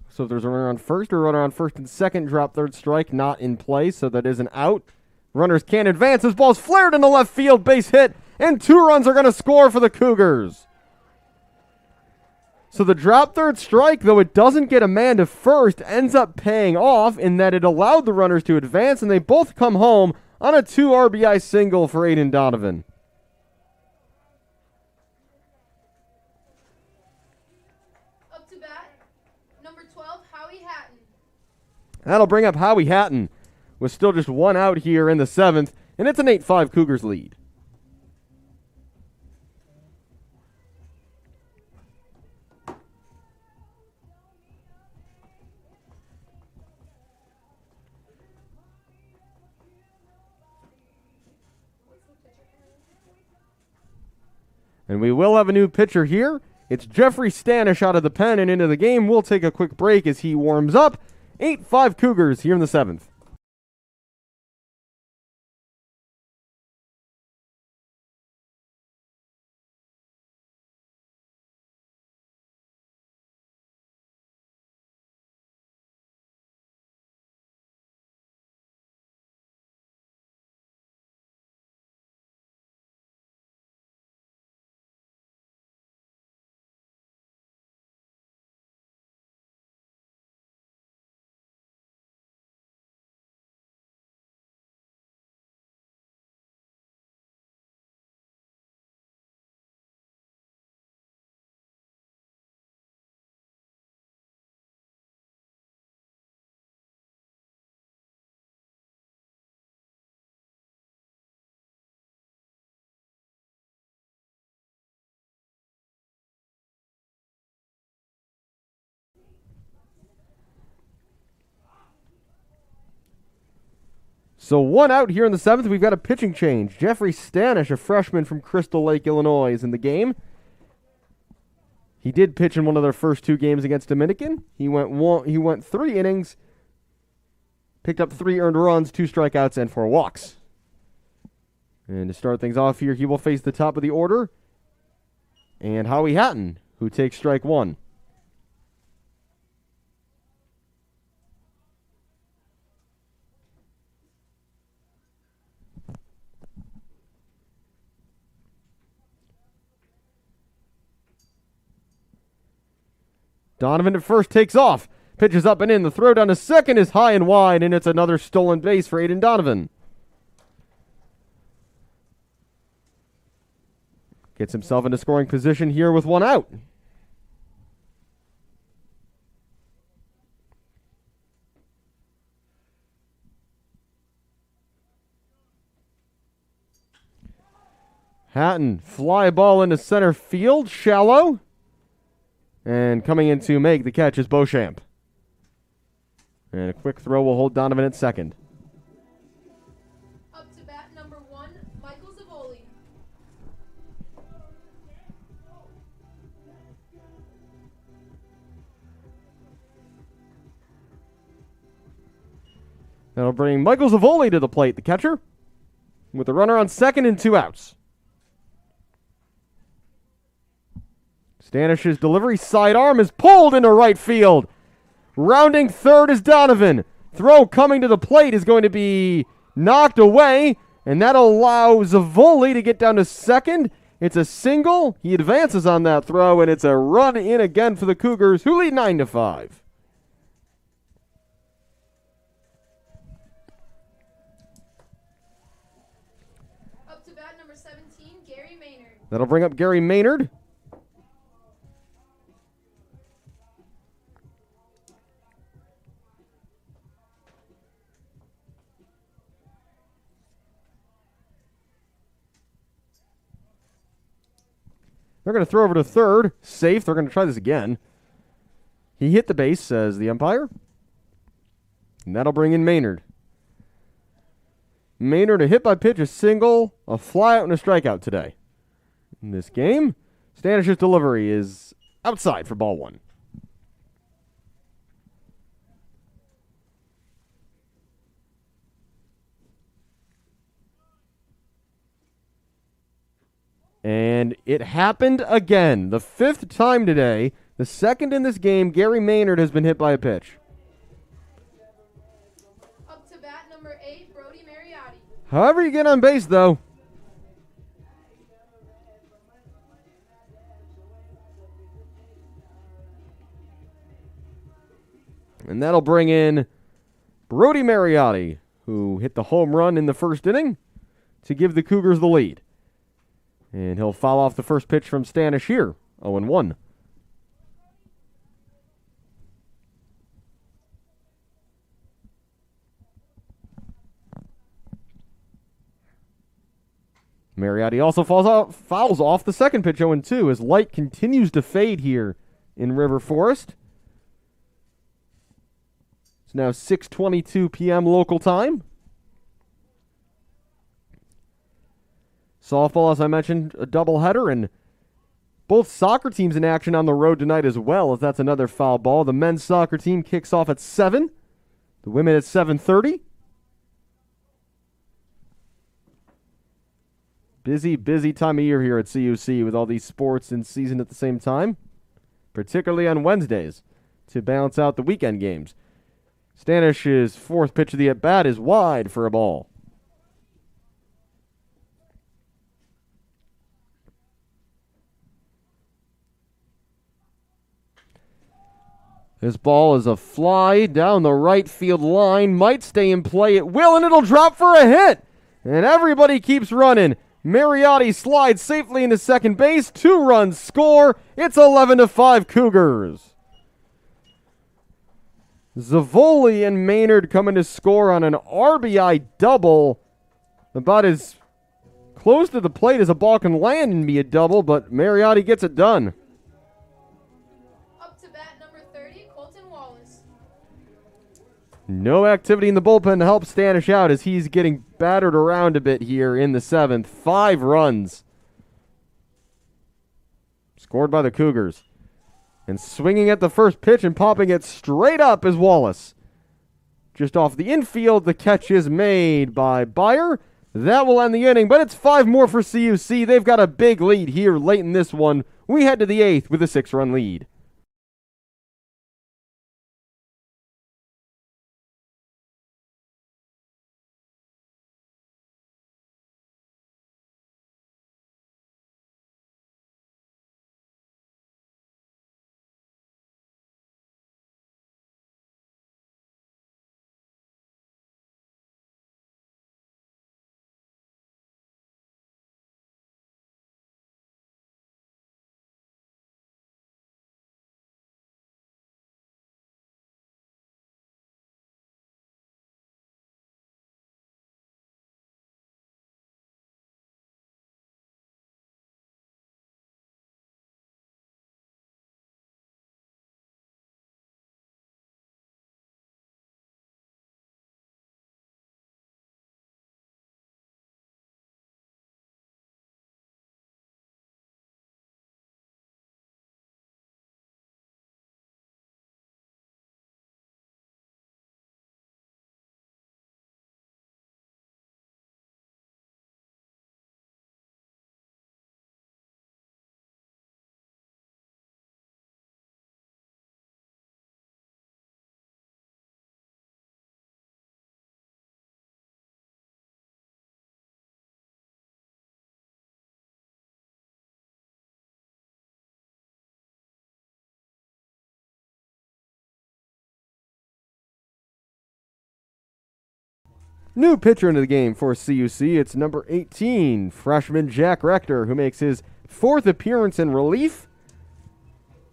[SPEAKER 2] So if there's a runner on first or a runner on first and second, drop third strike, not in play, so that is an out. Runners can't advance. This ball's flared into left field, base hit, and 2 runs are going to score for the Cougars. So the drop third strike, though it doesn't get a man to first, ends up paying off in that it allowed the runners to advance, and they both come home on a 2 RBI single for Aiden Donovan.
[SPEAKER 3] Up to bat, number 12, Howie Hatton.
[SPEAKER 2] That'll bring up Howie Hatton with still just 1 out here in the 7th, and it's an 8-5 Cougars lead. And we will have a new pitcher here. It's Jeffrey Stanish out of the pen and into the game. We'll take a quick break as he warms up. 8-5 Cougars here in the 7th. So 1 out here in the 7th. We've got a pitching change. Jeffrey Stanish, a freshman from Crystal Lake, Illinois, is in the game. He did pitch in one of their first 2 games against Dominican. He went 3 innings, picked up 3 earned runs, 2 strikeouts, and 4 walks. And to start things off here, he will face the top of the order. And Howie Hatton, who takes strike 1. Donovan at first takes off. Pitches up and in. The throw down to second is high and wide, and it's another stolen base for Aiden Donovan. Gets himself into scoring position here with 1 out. Hatton, fly ball into center field, shallow. And coming in to make the catch is Beauchamp. And a quick throw will hold Donovan at second.
[SPEAKER 3] Up to bat, number 1, Michael Zavoli.
[SPEAKER 2] That'll bring Michael Zavoli to the plate, the catcher, with the runner on second and 2 outs. Stanish's delivery sidearm is pulled into right field. Rounding third is Donovan. Throw coming to the plate is going to be knocked away, and that'll allow Zavoli to get down to second. It's a single. He advances on that throw, and it's a run in again for the Cougars, who lead 9-5.
[SPEAKER 3] Up to bat, number 17, Gary Maynard.
[SPEAKER 2] That'll bring up Gary Maynard. They're going to throw over to third. Safe. They're going to try this again. He hit the base, says the umpire. And that'll bring in Maynard. Maynard, a hit by pitch, a single, a flyout, and a strikeout today. In this game, Stanish's delivery is outside for ball one. And it happened again. The fifth time today. The second in this game, Gary Maynard has been hit by a pitch.
[SPEAKER 3] Up to bat, number 8, Brody Mariotti.
[SPEAKER 2] However you get on base, though. And that'll bring in Brody Mariotti, who hit the home run in the first inning to give the Cougars the lead. And he'll foul off the first pitch from Stanish here, 0-1. Mariotti also fouls off the second pitch, 0-2, as light continues to fade here in River Forest. It's now 6:22 p.m. local time. Softball, as I mentioned, a doubleheader, and both soccer teams in action on the road tonight as well, as that's another foul ball. The men's soccer team kicks off at 7, the women at 7:30. Busy time of year here at CUC with all these sports in season at the same time, particularly on Wednesdays to balance out the weekend games. Stanish's fourth pitch of the at-bat is wide for a ball. This ball is a fly down the right field line. Might stay in play. It will, and it'll drop for a hit. And everybody keeps running. Mariotti slides safely into second base. 2 runs score. It's 11-5 Cougars. Zavoli and Maynard coming to score on an RBI double. About as close to the plate as a ball can land and be a double, but Mariotti gets it done.
[SPEAKER 3] Up to bat, number 30, Colton Wallace.
[SPEAKER 2] No activity in the bullpen to help Stanish out as he's getting battered around a bit here in the 7th. 5 runs scored by the Cougars. And swinging at the first pitch and popping it straight up is Wallace. Just off the infield, the catch is made by Byer. That will end the inning, but it's 5 more for CUC. They've got a big lead here late in this one. We head to the 8th with a 6-run lead. New pitcher into the game for CUC. It's number 18, freshman Jack Rector, who makes his 4th appearance in relief.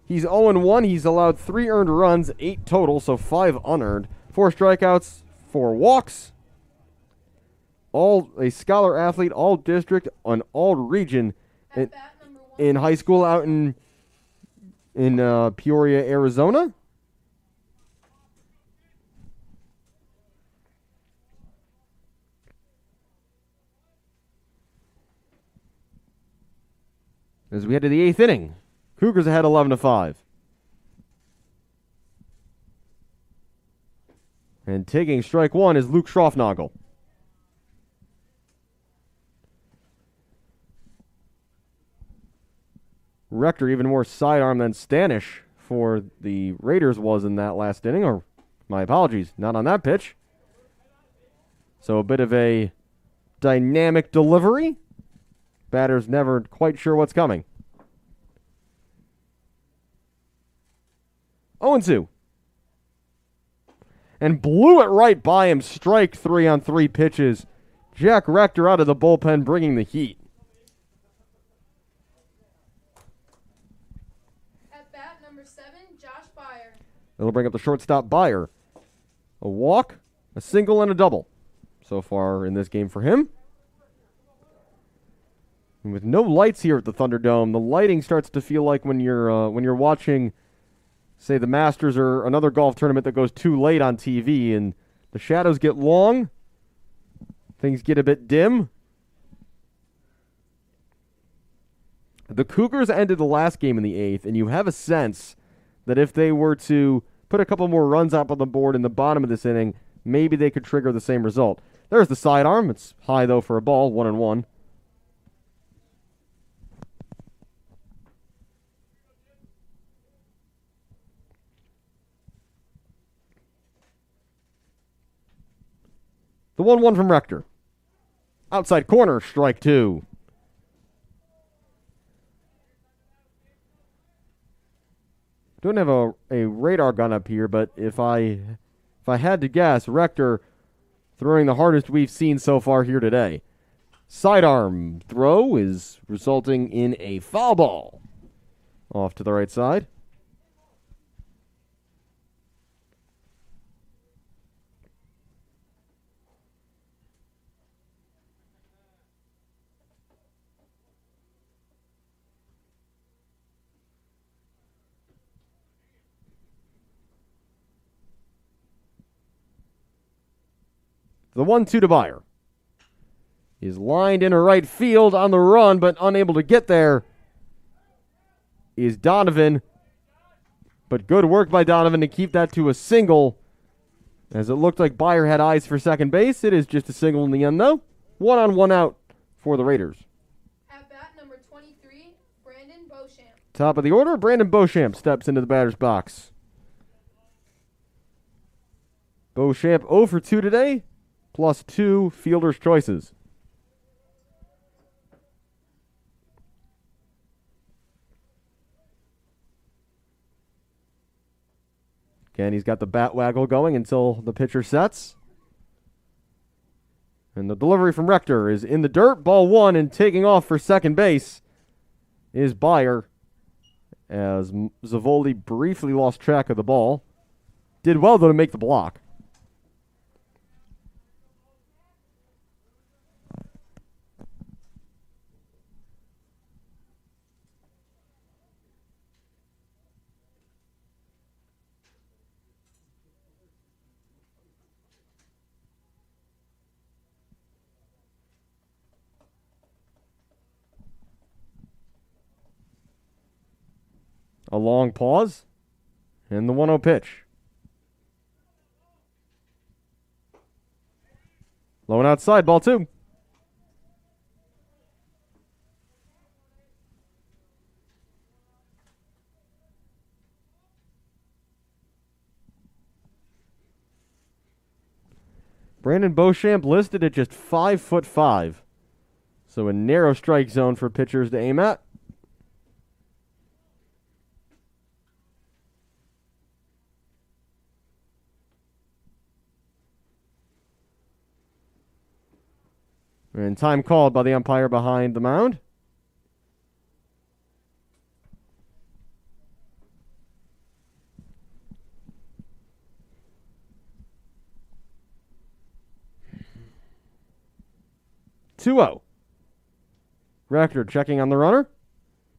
[SPEAKER 2] He's 0-1. He's allowed 3 earned runs, 8 total, so 5 unearned. 4 strikeouts, 4 walks. All a scholar athlete, all district, on all region.
[SPEAKER 3] At bat, number 1,
[SPEAKER 2] in high school out in Peoria, Arizona. As we head to the 8th inning, Cougars ahead 11-5. And taking strike one is Luke Schroffnagel. Rector even more sidearm than Stanish for the Raiders was in that last inning. Or, my apologies, not on that pitch. So a bit of a dynamic delivery. Batter's never quite sure what's coming. 0-2. And blew it right by him. Strike three on 3 pitches. Jack Rector out of the bullpen bringing the heat.
[SPEAKER 3] At bat, number 7, Josh Byer.
[SPEAKER 2] It'll bring up the shortstop Byer. A walk, a single, and a double so far in this game for him. And with no lights here at the Thunderdome, the lighting starts to feel like when you're watching, say, the Masters or another golf tournament that goes too late on TV, and the shadows get long, things get a bit dim. The Cougars ended the last game in the 8th, and you have a sense that if they were to put a couple more runs up on the board in the bottom of this inning, maybe they could trigger the same result. There's the sidearm. It's high, though, for a ball, 1-1. The 1-1 from Rector. Outside corner, strike 2. Don't have a radar gun up here, but if I had to guess, Rector throwing the hardest we've seen so far here today. Sidearm throw is resulting in a foul ball. Off to the right side. The 1-2 to Byer. Is lined into right field on the run, but unable to get there is Donovan. But good work by Donovan to keep that to a single. As it looked like Byer had eyes for second base. It is just a single in the end, though. 1-on-1 out for the Raiders.
[SPEAKER 3] At bat, number 23, Brandon Beauchamp.
[SPEAKER 2] Top of the order, Brandon Beauchamp steps into the batter's box. Beauchamp 0 for 2 today. Plus 2 fielder's choices. Again, he's got the bat waggle going until the pitcher sets. And the delivery from Rector is in the dirt. Ball 1, and taking off for second base is Byer. As Zavoldi briefly lost track of the ball. Did well, though, to make the block. A long pause, and the 1-0 pitch. Low and outside, ball 2. Brandon Beauchamp listed at just 5'5". So a narrow strike zone for pitchers to aim at. And time called by the umpire behind the mound. Two-0. Rector checking on the runner.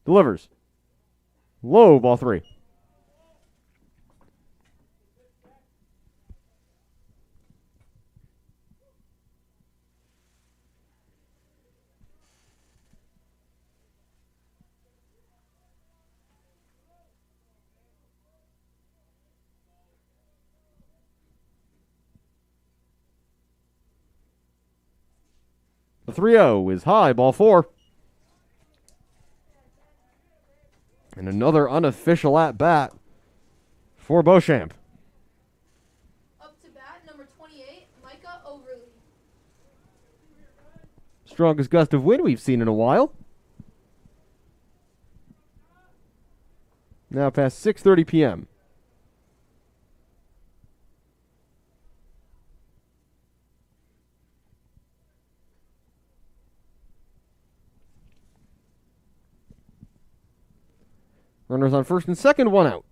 [SPEAKER 2] Delivers. Low, ball 3. The 3-0 is high, ball 4. And another unofficial at bat for Beauchamp.
[SPEAKER 3] Up to bat, number 28, Micah Overly.
[SPEAKER 2] Strongest gust of wind we've seen in a while. Now past 6:30 p.m. Runners on first and second, 1 out.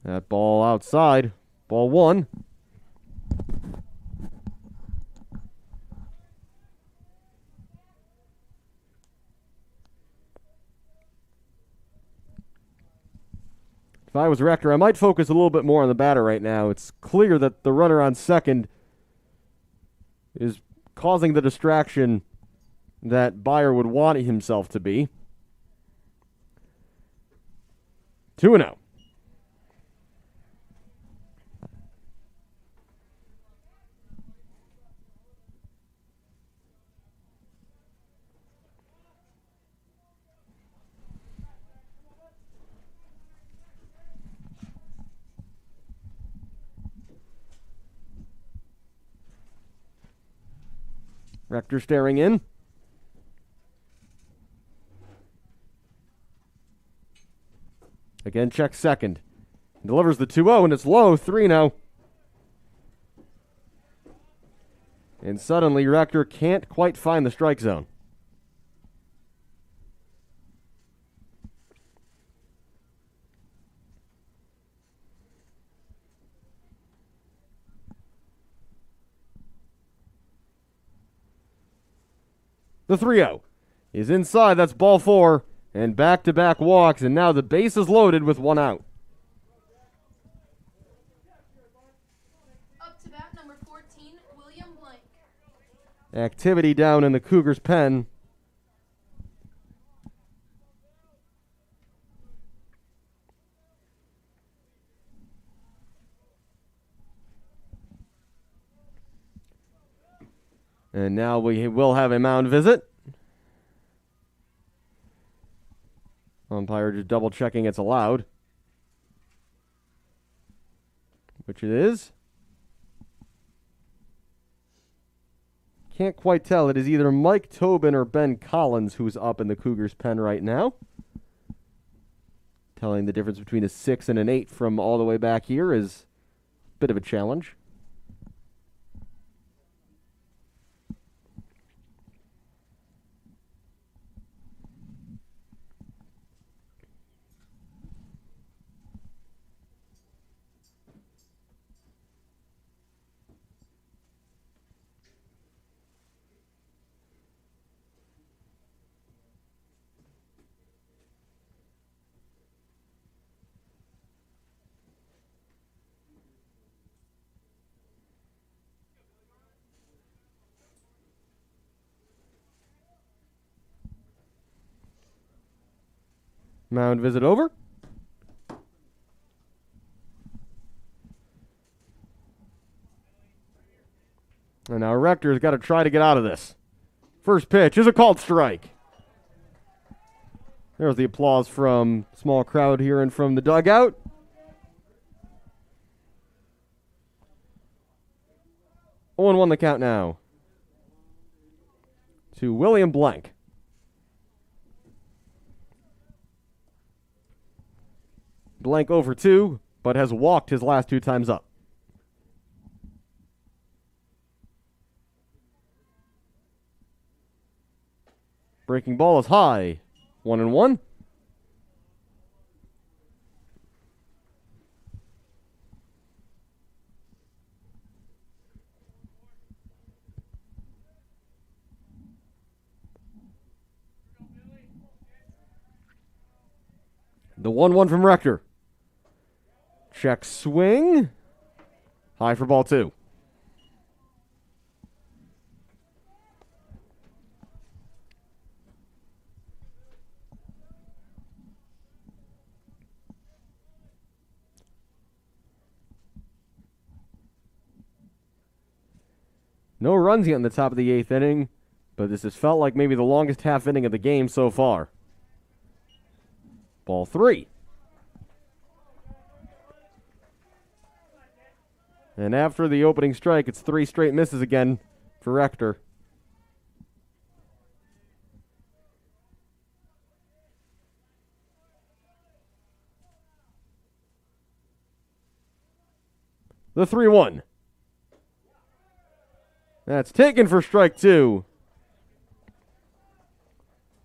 [SPEAKER 2] That ball outside. Ball 1. If I was Rector, I might focus a little bit more on the batter right now. It's clear that the runner on second is causing the distraction that Byer would want himself to be. 2-0. Rector staring in. Again, checks second. Delivers the 2-0, and it's low, 3-0. And suddenly, Rector can't quite find the strike zone. The 3-0 is inside. That's ball 4. And back-to-back walks. And now the base is loaded with 1 out.
[SPEAKER 3] Up to bat, number 14, William Blank.
[SPEAKER 2] Activity down in the Cougars' pen. And now we will have a mound visit. Umpire just double checking it's allowed. Which it is. Can't quite tell. It is either Mike Tobin or Ben Collins who's up in the Cougars' pen right now. Telling the difference between a 6 and an 8 from all the way back here is a bit of a challenge. Mound visit over. And now Rector's got to try to get out of this. First pitch is a called strike. There's the applause from small crowd here and from the dugout. Oh, and 1 the count now to William Blank. Blank over 2, but has walked his last 2 times up. Breaking ball is high. 1-1. The 1-1 from Rector. Check swing. High for ball 2. No runs yet in the top of the 8th inning, but this has felt like maybe the longest half inning of the game so far. Ball 3. And after the opening strike, it's 3 straight misses again for Rector. The 3-1. That's taken for strike 2.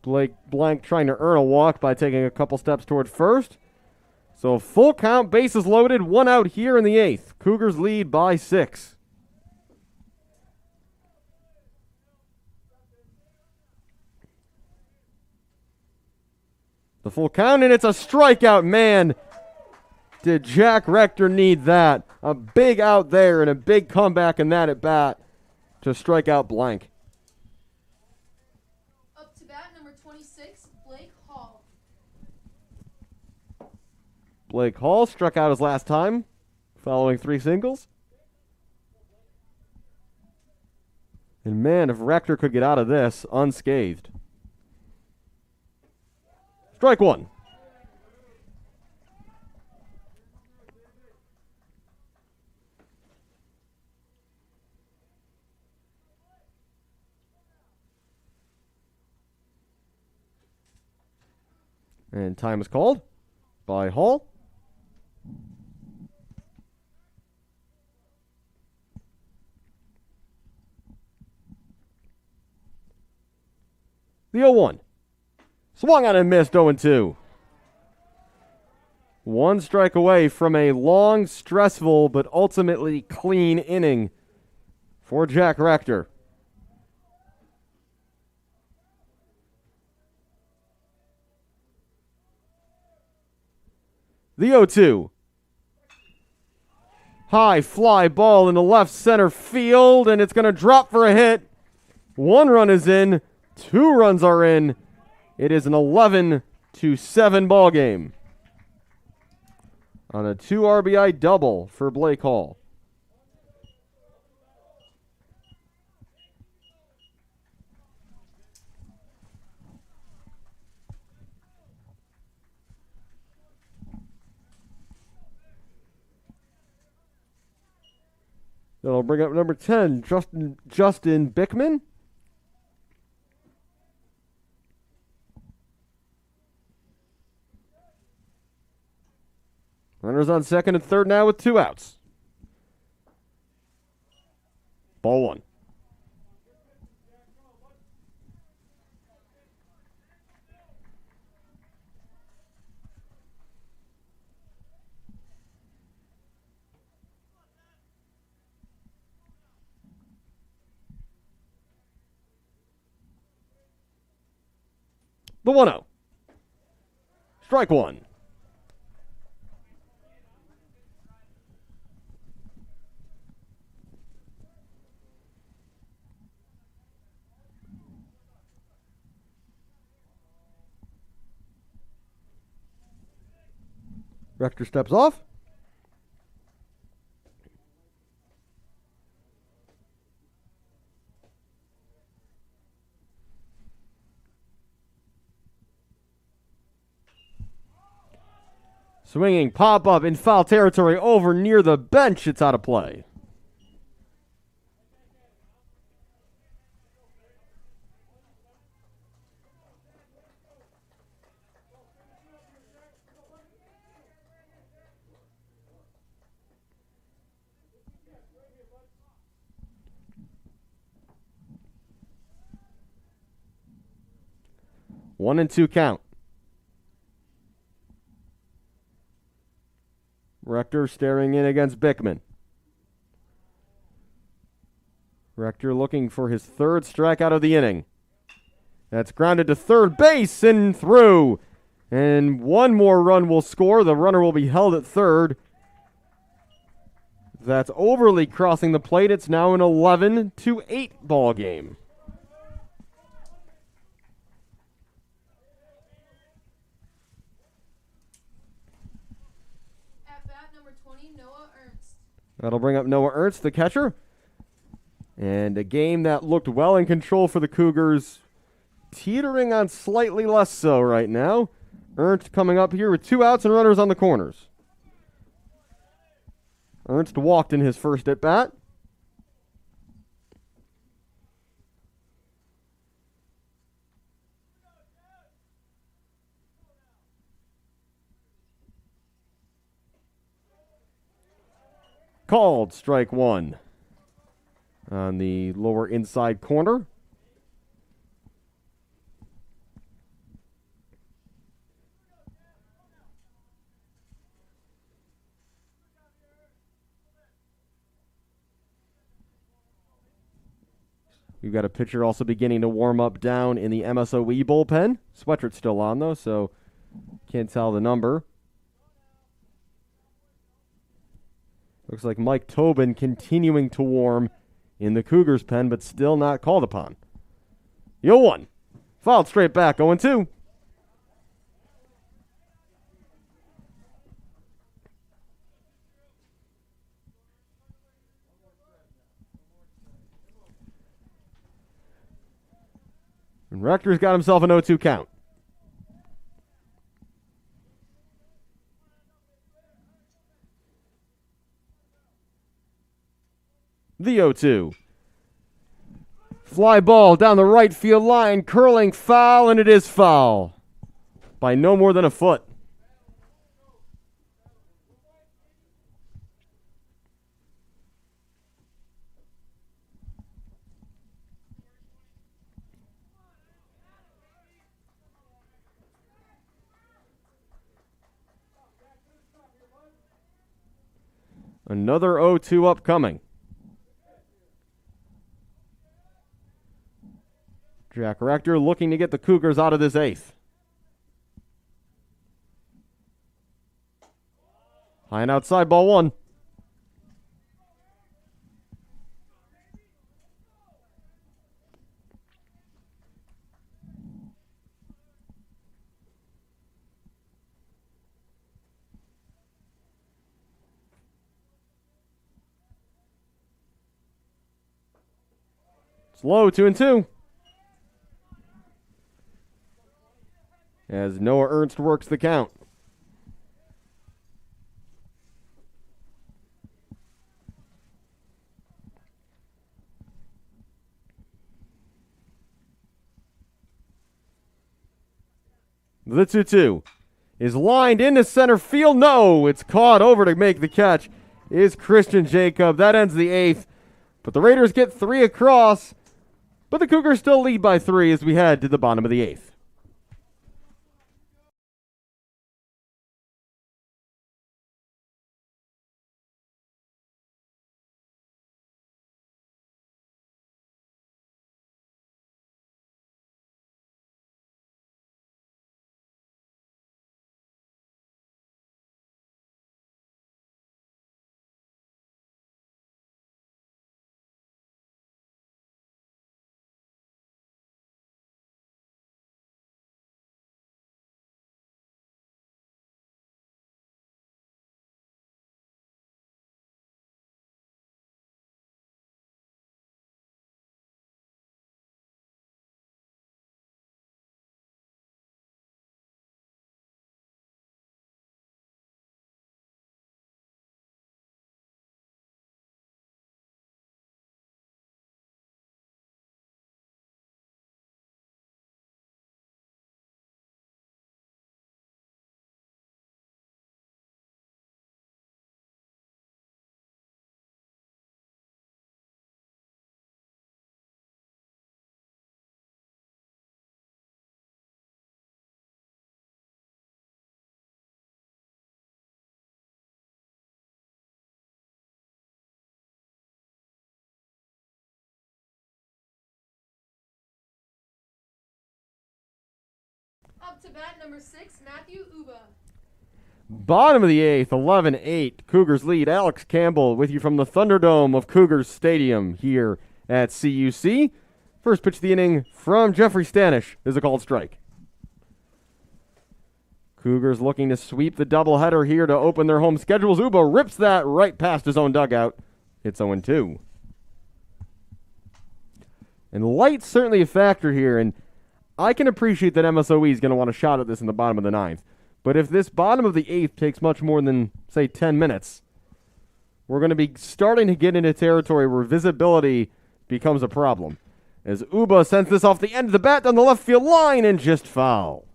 [SPEAKER 2] Blake Blank trying to earn a walk by taking a couple steps toward first. So full count, bases loaded, 1 out here in the 8th. Cougars lead by 6. The full count, and it's a strikeout, man. Did Jack Rector need that? A big out there and a big comeback in that at bat to strike out Blank.
[SPEAKER 3] Up to bat, number 26, Blake Hall.
[SPEAKER 2] Blake Hall struck out his last time, following 3 singles. And man, if Rector could get out of this unscathed. Strike 1. And time is called by Hall. The 0-1. Swung on and missed, 0-2. 1 strike away from a long, stressful, but ultimately clean inning for Jack Rector. The 0-2. High fly ball in the left center field, and it's going to drop for a hit. 1 run is in. 2 runs are in. It is an 11-7 ball game on a 2 RBI double for Blake Hall. That'll bring up number 10, Justin Bickman. Runners on second and third now with 2 outs. Ball 1. The 1-0. Strike 1. Rector steps off. Swinging pop up in foul territory over near the bench. It's out of play. One and 2 count. Rector staring in against Bickman. Rector looking for his 3rd strikeout of the inning. That's grounded to third base and through. And one more run will score. The runner will be held at third. That's overly crossing the plate. It's now an 11-8 ball game.
[SPEAKER 3] At bat number 20, Noah Ernst.
[SPEAKER 2] That'll bring up Noah Ernst, the catcher. And a game that looked well in control for the Cougars, teetering on slightly less so right now. Ernst coming up here with 2 outs and runners on the corners. Ernst walked in his first at bat. Called strike one on the lower inside corner. We've got a pitcher also beginning to warm up down in the MSOE bullpen. Sweatshirt's still on, though, so can't tell the number. Looks like Mike Tobin continuing to warm in the Cougars' pen, but still not called upon. 0-1. Fouled straight back, 0-2. And Rector's got himself an 0-2 count. The 0-2. Fly ball down the right field line, curling foul, and it is foul by no more than a foot. Another 0-2 upcoming. Jack Rector looking to get the Cougars out of this eighth. High and outside, ball one. It's low, 2-2. As Noah Ernst works the count. The 2-2 is lined into center field. No, it's caught over to make the catch is Christian Jacob. That ends the eighth. But the Raiders get 3 across. But the Cougars still lead by 3 as we head to the bottom of the eighth.
[SPEAKER 3] Up to bat number 6, Matthew Uba.
[SPEAKER 2] Bottom of the eighth, 11-8. Cougars lead. Alex Campbell with you from the Thunderdome of Cougars Stadium here at CUC. First pitch of the inning from Jeffrey Stanish is a called strike. Cougars looking to sweep the doubleheader here to open their home schedules. Uba rips that right past his own dugout. It's 0-2. And light's certainly a factor here, and I can appreciate that MSOE is going to want a shot at this in the bottom of the ninth. But if this bottom of the eighth takes much more than, say, 10 minutes, we're going to be starting to get into territory where visibility becomes a problem. As Uba sends this off the end of the bat down the left field line and just foul.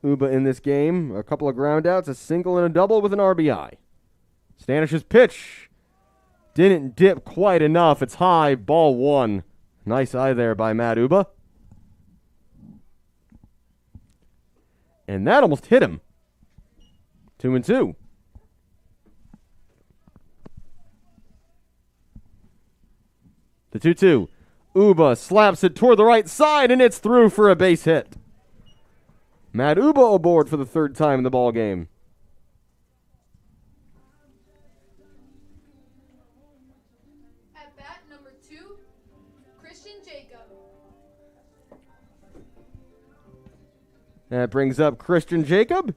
[SPEAKER 2] Uba in this game, a couple of ground outs, a single and a double with an RBI. Stanish's pitch didn't dip quite enough. It's high, ball one. Nice eye there by Matt Uba. And that almost hit him. 2-2. The 2-2. Uba slaps it toward the right side, and it's through for a base hit. Matt Uba aboard for the third time in the ball game.
[SPEAKER 3] At bat number 2, Christian Jacob.
[SPEAKER 2] That brings up Christian Jacob.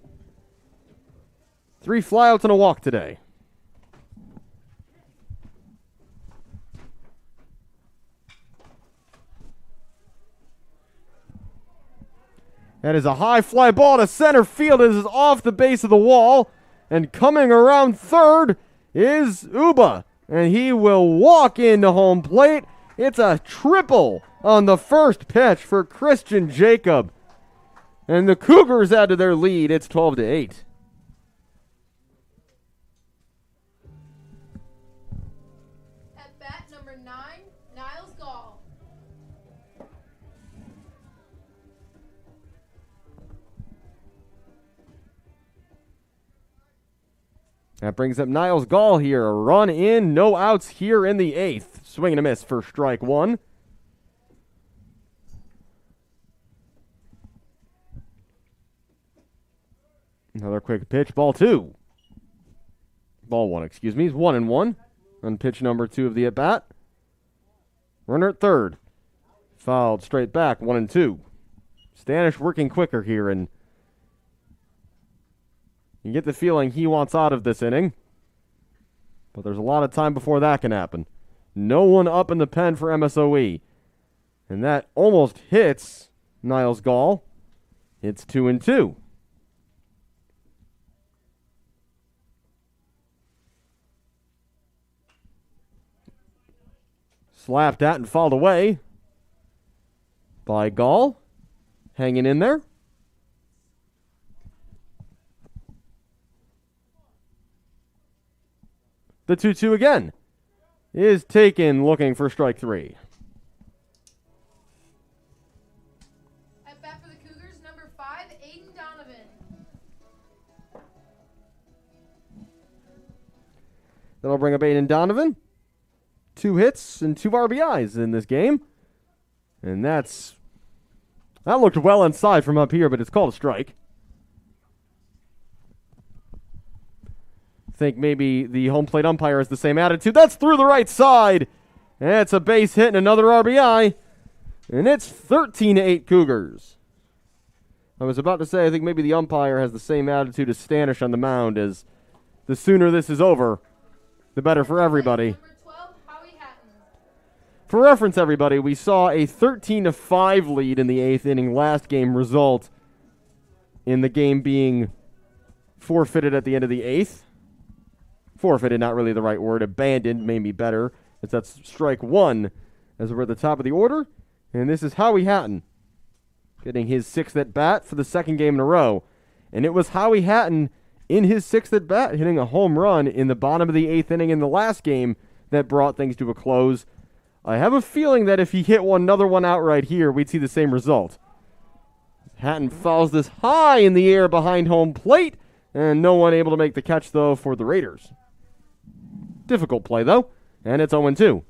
[SPEAKER 2] 3 flyouts and a walk today. That is a high fly ball to center field. It is off the base of the wall. And coming around third is Uba. And he will walk into home plate. It's a triple on the first pitch for Christian Jacob. And the Cougars add to their lead. It's 12-8.
[SPEAKER 3] At bat number 9, Niles Gall.
[SPEAKER 2] That brings up Niles Gall here. A run in, no outs here in the eighth. Swing and a miss for strike one. Another quick pitch, ball two. Ball one, excuse me. He's 1-1 on pitch number 2 of the at-bat. Runner at third. Fouled straight back, 1-2. Stanish working quicker here, and you get the feeling he wants out of this inning. But there's a lot of time before that can happen. No one up in the pen for MSOE. And that almost hits Niles Gall. It's 2-2. Slapped at and fouled away by Gall. Hanging in there. The 2-2 again is taken, looking for strike 3.
[SPEAKER 3] At bat for the Cougars, number 5, Aiden Donovan.
[SPEAKER 2] That'll bring up Aiden Donovan. 2 hits and 2 RBIs in this game. And that looked well inside from up here, but it's called a strike. Think maybe the home plate umpire has the same attitude. That's through the right side. And it's a base hit and another RBI. And it's 13-8 Cougars. I was about to say, I think maybe the umpire has the same attitude as Stanish on the mound, as the sooner this is over, the better for everybody.
[SPEAKER 3] Number 12, Howie Hatton.
[SPEAKER 2] For reference, everybody, we saw a 13-5 lead in the 8th inning last game result in the game being forfeited at the end of the 8th. Forfeited, not really the right word. Abandoned, maybe better. That's strike 1 as we're at the top of the order. And this is Howie Hatton getting his 6th at bat for the second game in a row. And it was Howie Hatton in his 6th at bat hitting a home run in the bottom of the 8th inning in the last game that brought things to a close. I have a feeling that if he hit another one out right here, we'd see the same result. Hatton fouls this high in the air behind home plate. And no one able to make the catch, though, for the Raiders. Difficult play, though, and it's 0-2.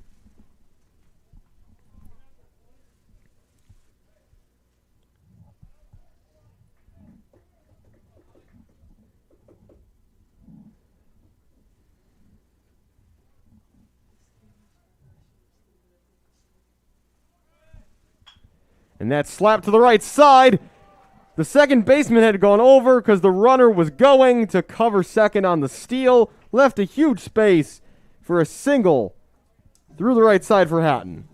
[SPEAKER 2] And that slap to the right side. The second baseman had gone over because the runner was going to cover second on the steal. Left a huge space for a single through the right side for Hatton.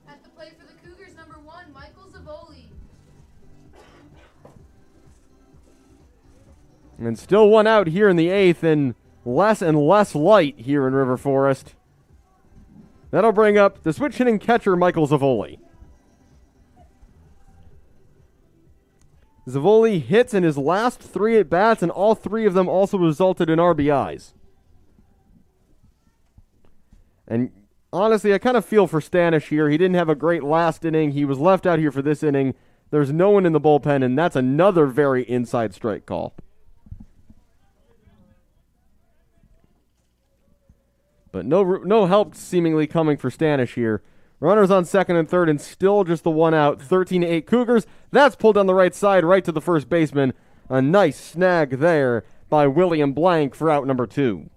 [SPEAKER 3] At the plate for the Cougars, number 1, Michael Zavoli.
[SPEAKER 2] And still one out here in the 8th, and less light here in River Forest. That'll bring up the switch hitting catcher, Michael Zavoli. Zavoli hits in his last 3 at-bats, and all 3 of them also resulted in RBIs. And honestly, I kind of feel for Stanish here. He didn't have a great last inning. He was left out here for this inning. There's no one in the bullpen, and that's another very inside strike call. But no help seemingly coming for Stanish here. Runners on second and third, and still just the one out. 13-8 Cougars. That's pulled down the right side, right to the first baseman. A nice snag there by William Blank for out number 2.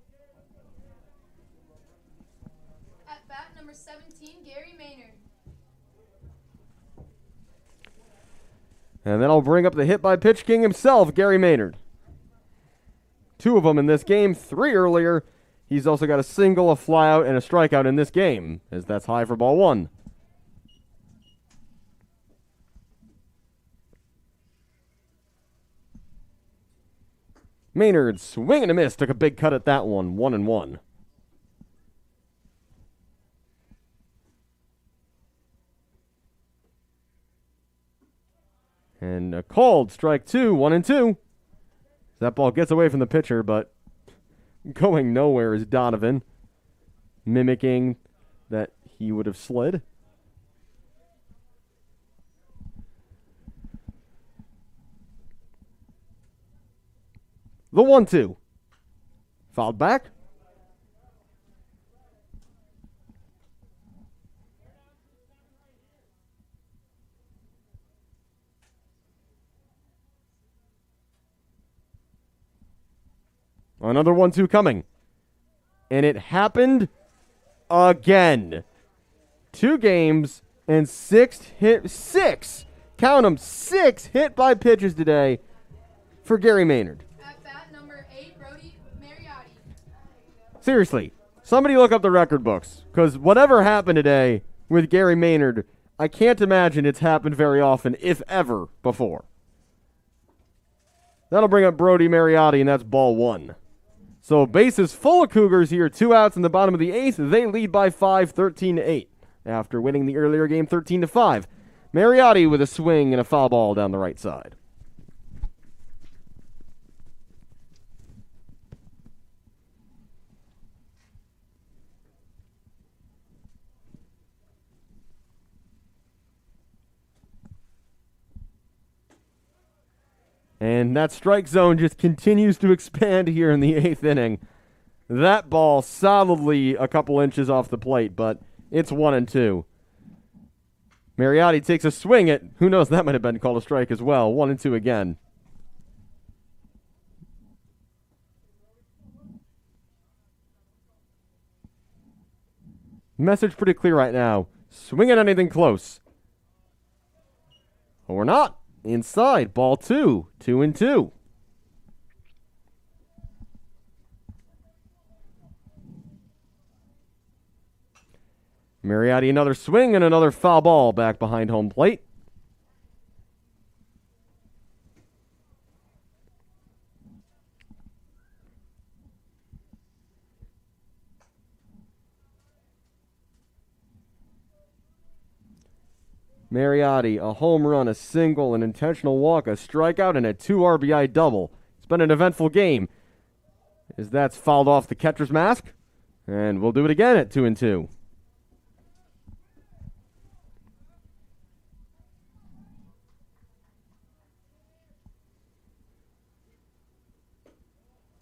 [SPEAKER 3] At bat, number 17, Gary Maynard.
[SPEAKER 2] And then I'll bring up the hit by pitch king himself, Gary Maynard. 2 of them in this game, 3 earlier. He's also got a single, a flyout, and a strikeout in this game, as that's high for ball 1. Maynard swing and a miss, took a big cut at that one, 1-1. And a called strike 2, 1-2. That ball gets away from the pitcher, but going nowhere is Donovan, mimicking that he would have slid. The 1-2. Fouled back. Another 1-2 coming. And it happened again. 2 games and 6 count them, 6 hit by pitches today for Gary Maynard.
[SPEAKER 3] At bat, number 8, Brody Mariotti.
[SPEAKER 2] Seriously, somebody look up the record books, because whatever happened today with Gary Maynard, I can't imagine it's happened very often, if ever, before. That'll bring up Brody Mariotti, and that's ball 1. So bases full of Cougars here, 2 outs in the bottom of the 8th. They lead by 5, 13-8, after winning the earlier game 13-5. Mariotti with a swing and a foul ball down the right side. And that strike zone just continues to expand here in the 8th inning. That ball solidly a couple inches off the plate, but it's 1-2. Mariotti takes a swing at, who knows, that might have been called a strike as well. 1-2 again. Message pretty clear right now. Swing at anything close. Or not. Inside, ball 2, 2-2. Mariotti another swing and another foul ball back behind home plate. Mariotti, a home run, a single, an intentional walk, a strikeout, and a 2 RBI double. It's been an eventful game, as that's fouled off the catcher's mask. And we'll do it again at 2-2.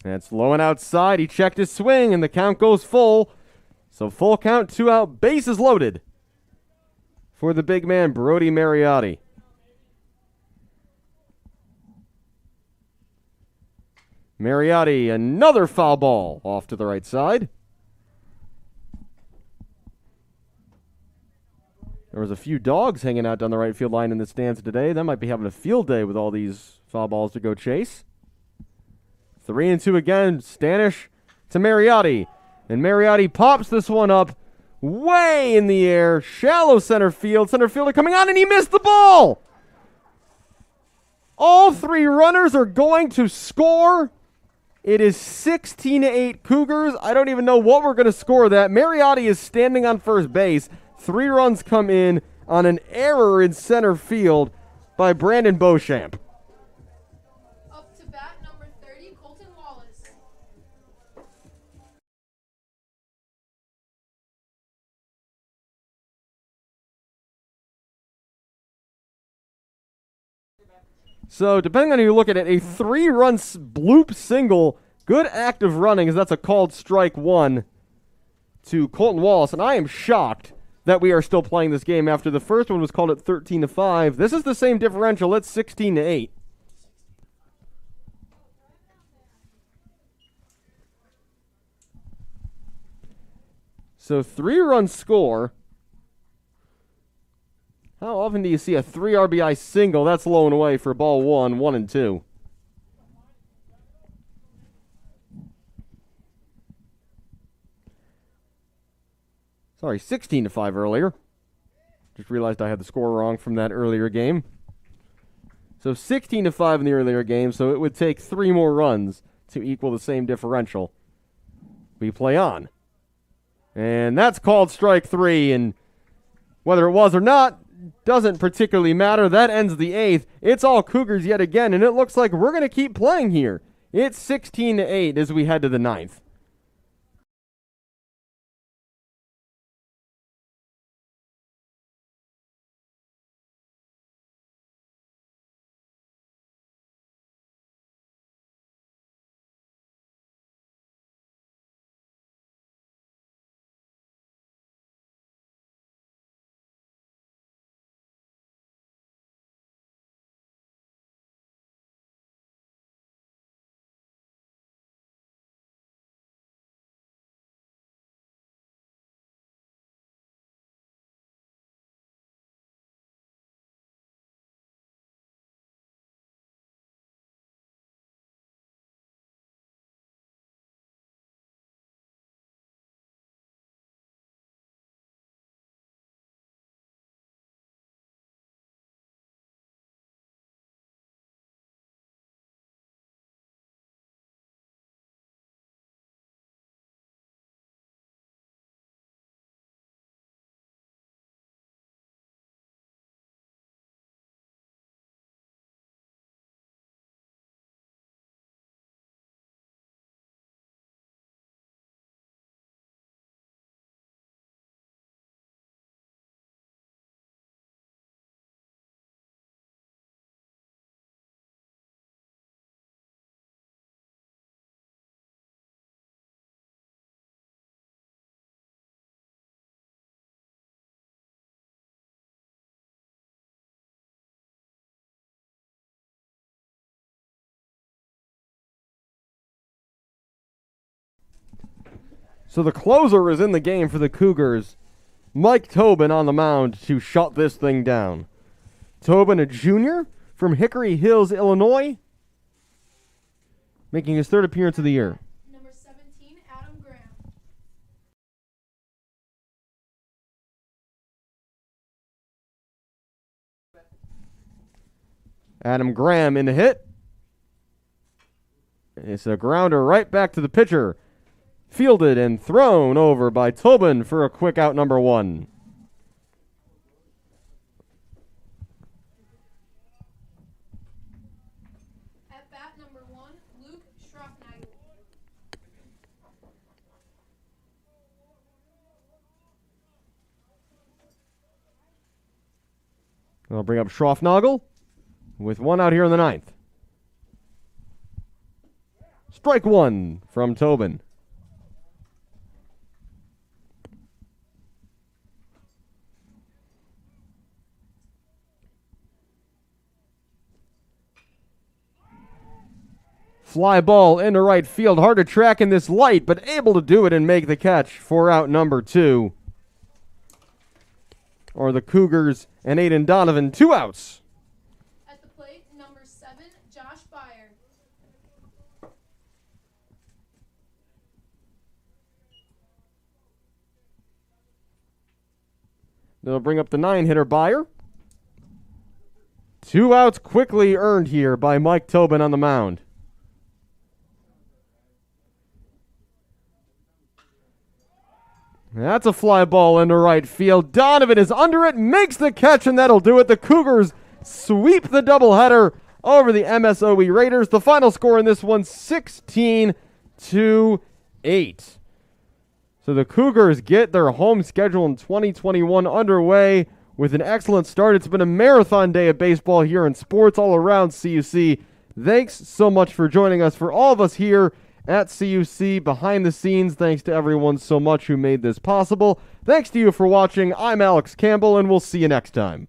[SPEAKER 2] That's low and outside. He checked his swing, and the count goes full. So full count, 2 out, bases loaded for the big man, Brody Mariotti. Mariotti, another foul ball off to the right side. There was a few dogs hanging out down the right field line in the stands today. That might be having a field day with all these foul balls to go chase. 3-2 again. Stanish to Mariotti. And Mariotti pops this one up way in the air. Shallow center field. Center fielder coming on, and he missed the ball. All 3 runners are going to score. It is 16-8 Cougars. I don't even know what we're going to score that. Mariotti is standing on first base. 3 runs come in on an error in center field by Brandon Beauchamp.
[SPEAKER 3] Up to bat, number 30, Colton Wallace.
[SPEAKER 2] So, depending on who you look at it, a 3-run bloop single. Good active running, as that's a called strike 1 to Colton Wallace. And I am shocked that we are still playing this game after the first one was called at 13-5. This is the same differential. It's 16-8. So 3-run score. How often do you see a 3 RBI single? That's low and away for ball 1, 1 and 2. Sorry, 16-5 earlier. Just realized I had the score wrong from that earlier game. So 16-5 in the earlier game, so it would take 3 more runs to equal the same differential. We play on. And that's called strike 3, and whether it was or not doesn't particularly matter. That ends the 8th. It's all Cougars yet again, and it looks like we're going to keep playing here. It's 16-8 as we head to the 9th. So the closer is in the game for the Cougars. Mike Tobin on the mound to shut this thing down. Tobin, a junior from Hickory Hills, Illinois, making his 3rd appearance of the year.
[SPEAKER 3] Number 17, Adam Graham.
[SPEAKER 2] Adam Graham in the hit. It's a grounder right back to the pitcher. Fielded and thrown over by Tobin for a quick out, number 1.
[SPEAKER 3] At bat, number 1, Luke Schroffnagel.
[SPEAKER 2] I'll bring up Schroffnagel with 1 out here in the 9th. Strike one from Tobin. Fly ball into right field. Hard to track in this light, but able to do it and make the catch for out number 2. Or the Cougars and Aiden Donovan, 2 outs.
[SPEAKER 3] At the plate, number 7, Josh Byer.
[SPEAKER 2] They'll bring up the 9-hitter Byer. 2 outs quickly earned here by Mike Tobin on the mound. That's a fly ball into right field. Donovan is under it, makes the catch, and that'll do it. The Cougars sweep the doubleheader over the MSOE Raiders. The final score in this one, 16-8. So the Cougars get their home schedule in 2021 underway with an excellent start. It's been a marathon day of baseball here in sports all around CUC. Thanks so much for joining us. For all of us here at CUC behind the scenes, thanks to everyone so much who made this possible. Thanks to you for watching. I'm Alex Campbell, and we'll see you next time.